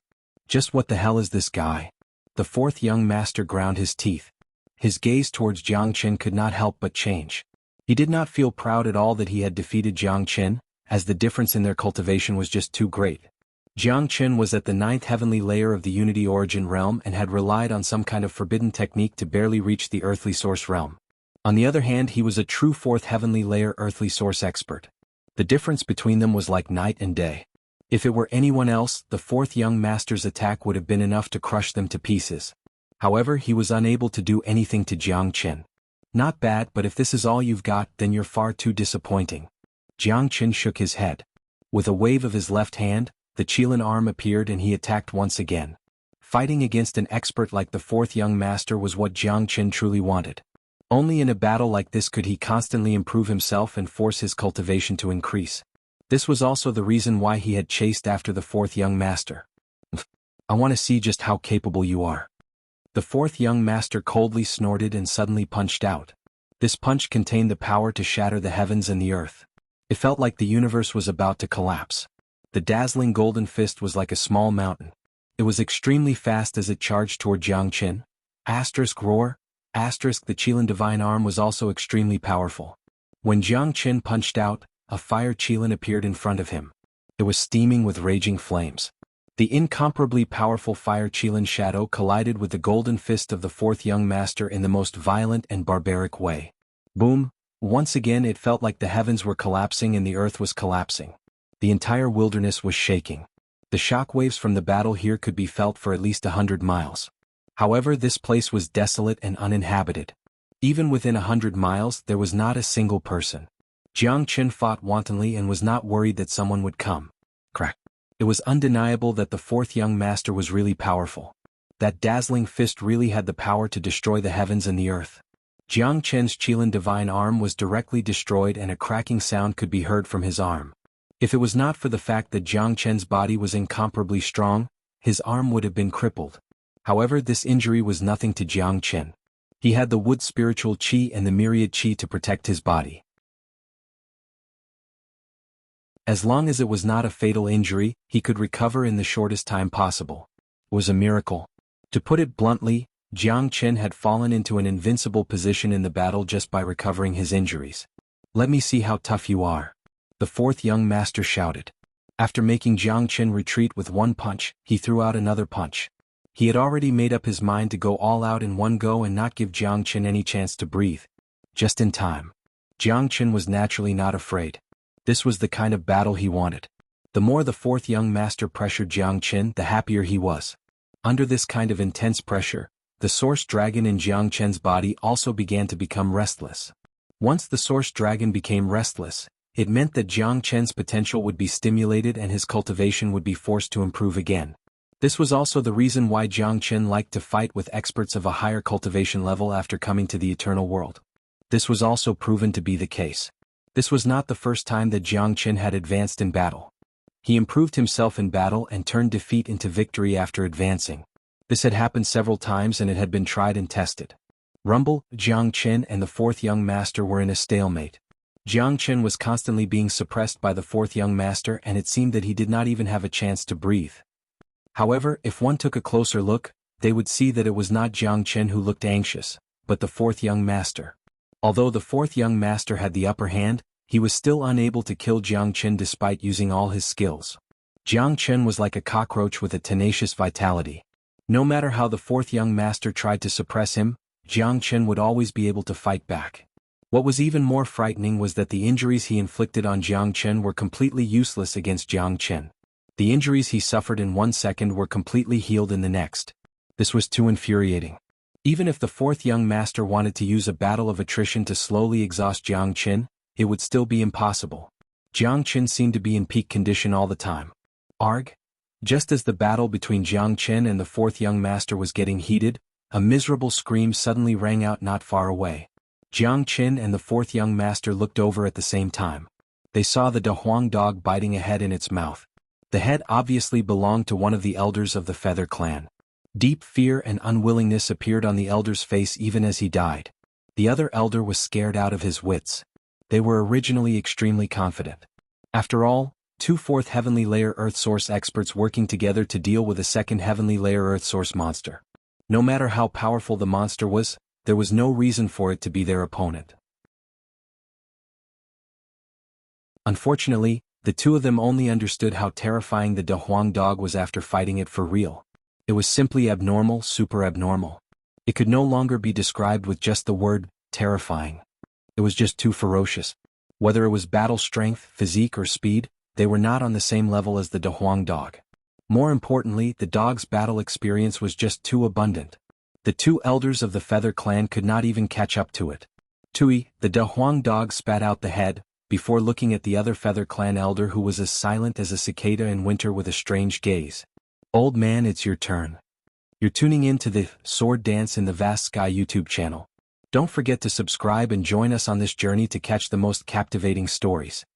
A: Just what the hell is this guy? The fourth young master ground his teeth. His gaze towards Jiang Chen could not help but change. He did not feel proud at all that he had defeated Jiang Chen, as the difference in their cultivation was just too great. Jianghu was at the 9th heavenly layer of the Unity Origin realm and had relied on some kind of forbidden technique to barely reach the earthly source realm. On the other hand, he was a true 4th heavenly layer earthly source expert. The difference between them was like night and day. If it were anyone else, the 4th young master's attack would have been enough to crush them to pieces. However, he was unable to do anything to Jianghu. Not bad, but if this is all you've got, then you're far too disappointing. Jianghu shook his head. With a wave of his left hand, the Qilin arm appeared and he attacked once again. Fighting against an expert like the 4th young master was what Jianghu truly wanted. Only in a battle like this could he constantly improve himself and force his cultivation to increase. This was also the reason why he had chased after the 4th young master. I want to see just how capable you are. The 4th young master coldly snorted and suddenly punched out. This punch contained the power to shatter the heavens and the earth. It felt like the universe was about to collapse. The dazzling golden fist was like a small mountain. It was extremely fast as it charged toward Jianghu. Roar. The Qilin divine arm was also extremely powerful. When Jianghu punched out, a fire Qilin appeared in front of him. It was steaming with raging flames. The incomparably powerful fire Qilin shadow collided with the golden fist of the 4th young master in the most violent and barbaric way. Boom! Once again it felt like the heavens were collapsing and the earth was collapsing. The entire wilderness was shaking. The shockwaves from the battle here could be felt for at least 100 miles. However, this place was desolate and uninhabited. Even within 100 miles there was not a single person. Jianghu fought wantonly and was not worried that someone would come. Crack. It was undeniable that the 4th young master was really powerful. That dazzling fist really had the power to destroy the heavens and the earth. Jianghu's Qilin divine arm was directly destroyed and a cracking sound could be heard from his arm. If it was not for the fact that Jianghu's body was incomparably strong, his arm would have been crippled. However, this injury was nothing to Jianghu. He had the wood spiritual qi and the myriad qi to protect his body. As long as it was not a fatal injury, he could recover in the shortest time possible. It was a miracle. To put it bluntly, Jianghu had fallen into an invincible position in the battle just by recovering his injuries. Let me see how tough you are. The 4th young master shouted. After making Jianghu retreat with one punch, he threw out another punch. He had already made up his mind to go all out in one go and not give Jianghu any chance to breathe. Just in time. Jianghu was naturally not afraid. This was the kind of battle he wanted. The more the 4th young master pressured Jianghu, the happier he was. Under this kind of intense pressure, the source dragon in Jianghu's body also began to become restless. Once the source dragon became restless, it meant that Jianghu's potential would be stimulated and his cultivation would be forced to improve again. This was also the reason why Jianghu liked to fight with experts of a higher cultivation level after coming to the eternal world. This was also proven to be the case. This was not the first time that Jianghu had advanced in battle. He improved himself in battle and turned defeat into victory after advancing. This had happened several times and it had been tried and tested. Rumble, Jianghu and the 4th young master were in a stalemate. Jianghu was constantly being suppressed by the 4th young master and it seemed that he did not even have a chance to breathe. However, if one took a closer look, they would see that it was not Jianghu who looked anxious, but the 4th young master. Although the 4th young master had the upper hand, he was still unable to kill Jianghu despite using all his skills. Jianghu was like a cockroach with a tenacious vitality. No matter how the 4th young master tried to suppress him, Jianghu would always be able to fight back. What was even more frightening was that the injuries he inflicted on Jianghu were completely useless against Jianghu. The injuries he suffered in 1 second were completely healed in the next. This was too infuriating. Even if the 4th young master wanted to use a battle of attrition to slowly exhaust Jianghu, it would still be impossible. Jianghu seemed to be in peak condition all the time. Arg! Just as the battle between Jianghu and the 4th young master was getting heated, a miserable scream suddenly rang out not far away. Jianghu and the 4th young master looked over at the same time. They saw the Dahuang dog biting a head in its mouth. The head obviously belonged to one of the elders of the Feather clan. Deep fear and unwillingness appeared on the elder's face even as he died. The other elder was scared out of his wits. They were originally extremely confident. After all, 2 4th heavenly layer Earth Source experts working together to deal with a 2nd heavenly layer Earth Source monster. No matter how powerful the monster was, there was no reason for it to be their opponent. Unfortunately, The two of them only understood how terrifying the Dahuang dog was after fighting it for real. It was simply abnormal, super abnormal. It could no longer be described with just the word, terrifying. It was just too ferocious. Whether it was battle strength, physique or speed, they were not on the same level as the Dahuang dog. More importantly, the dog's battle experience was just too abundant. The two elders of the Feather clan could not even catch up to it. Tui, the Dahuang dog, spat out the head, before looking at the other Feather clan elder who was as silent as a cicada in winter with a strange gaze. Old man, it's your turn. You're tuning in to the Sword Dance in the Vast Sky YouTube channel. Don't forget to subscribe and join us on this journey to catch the most captivating stories.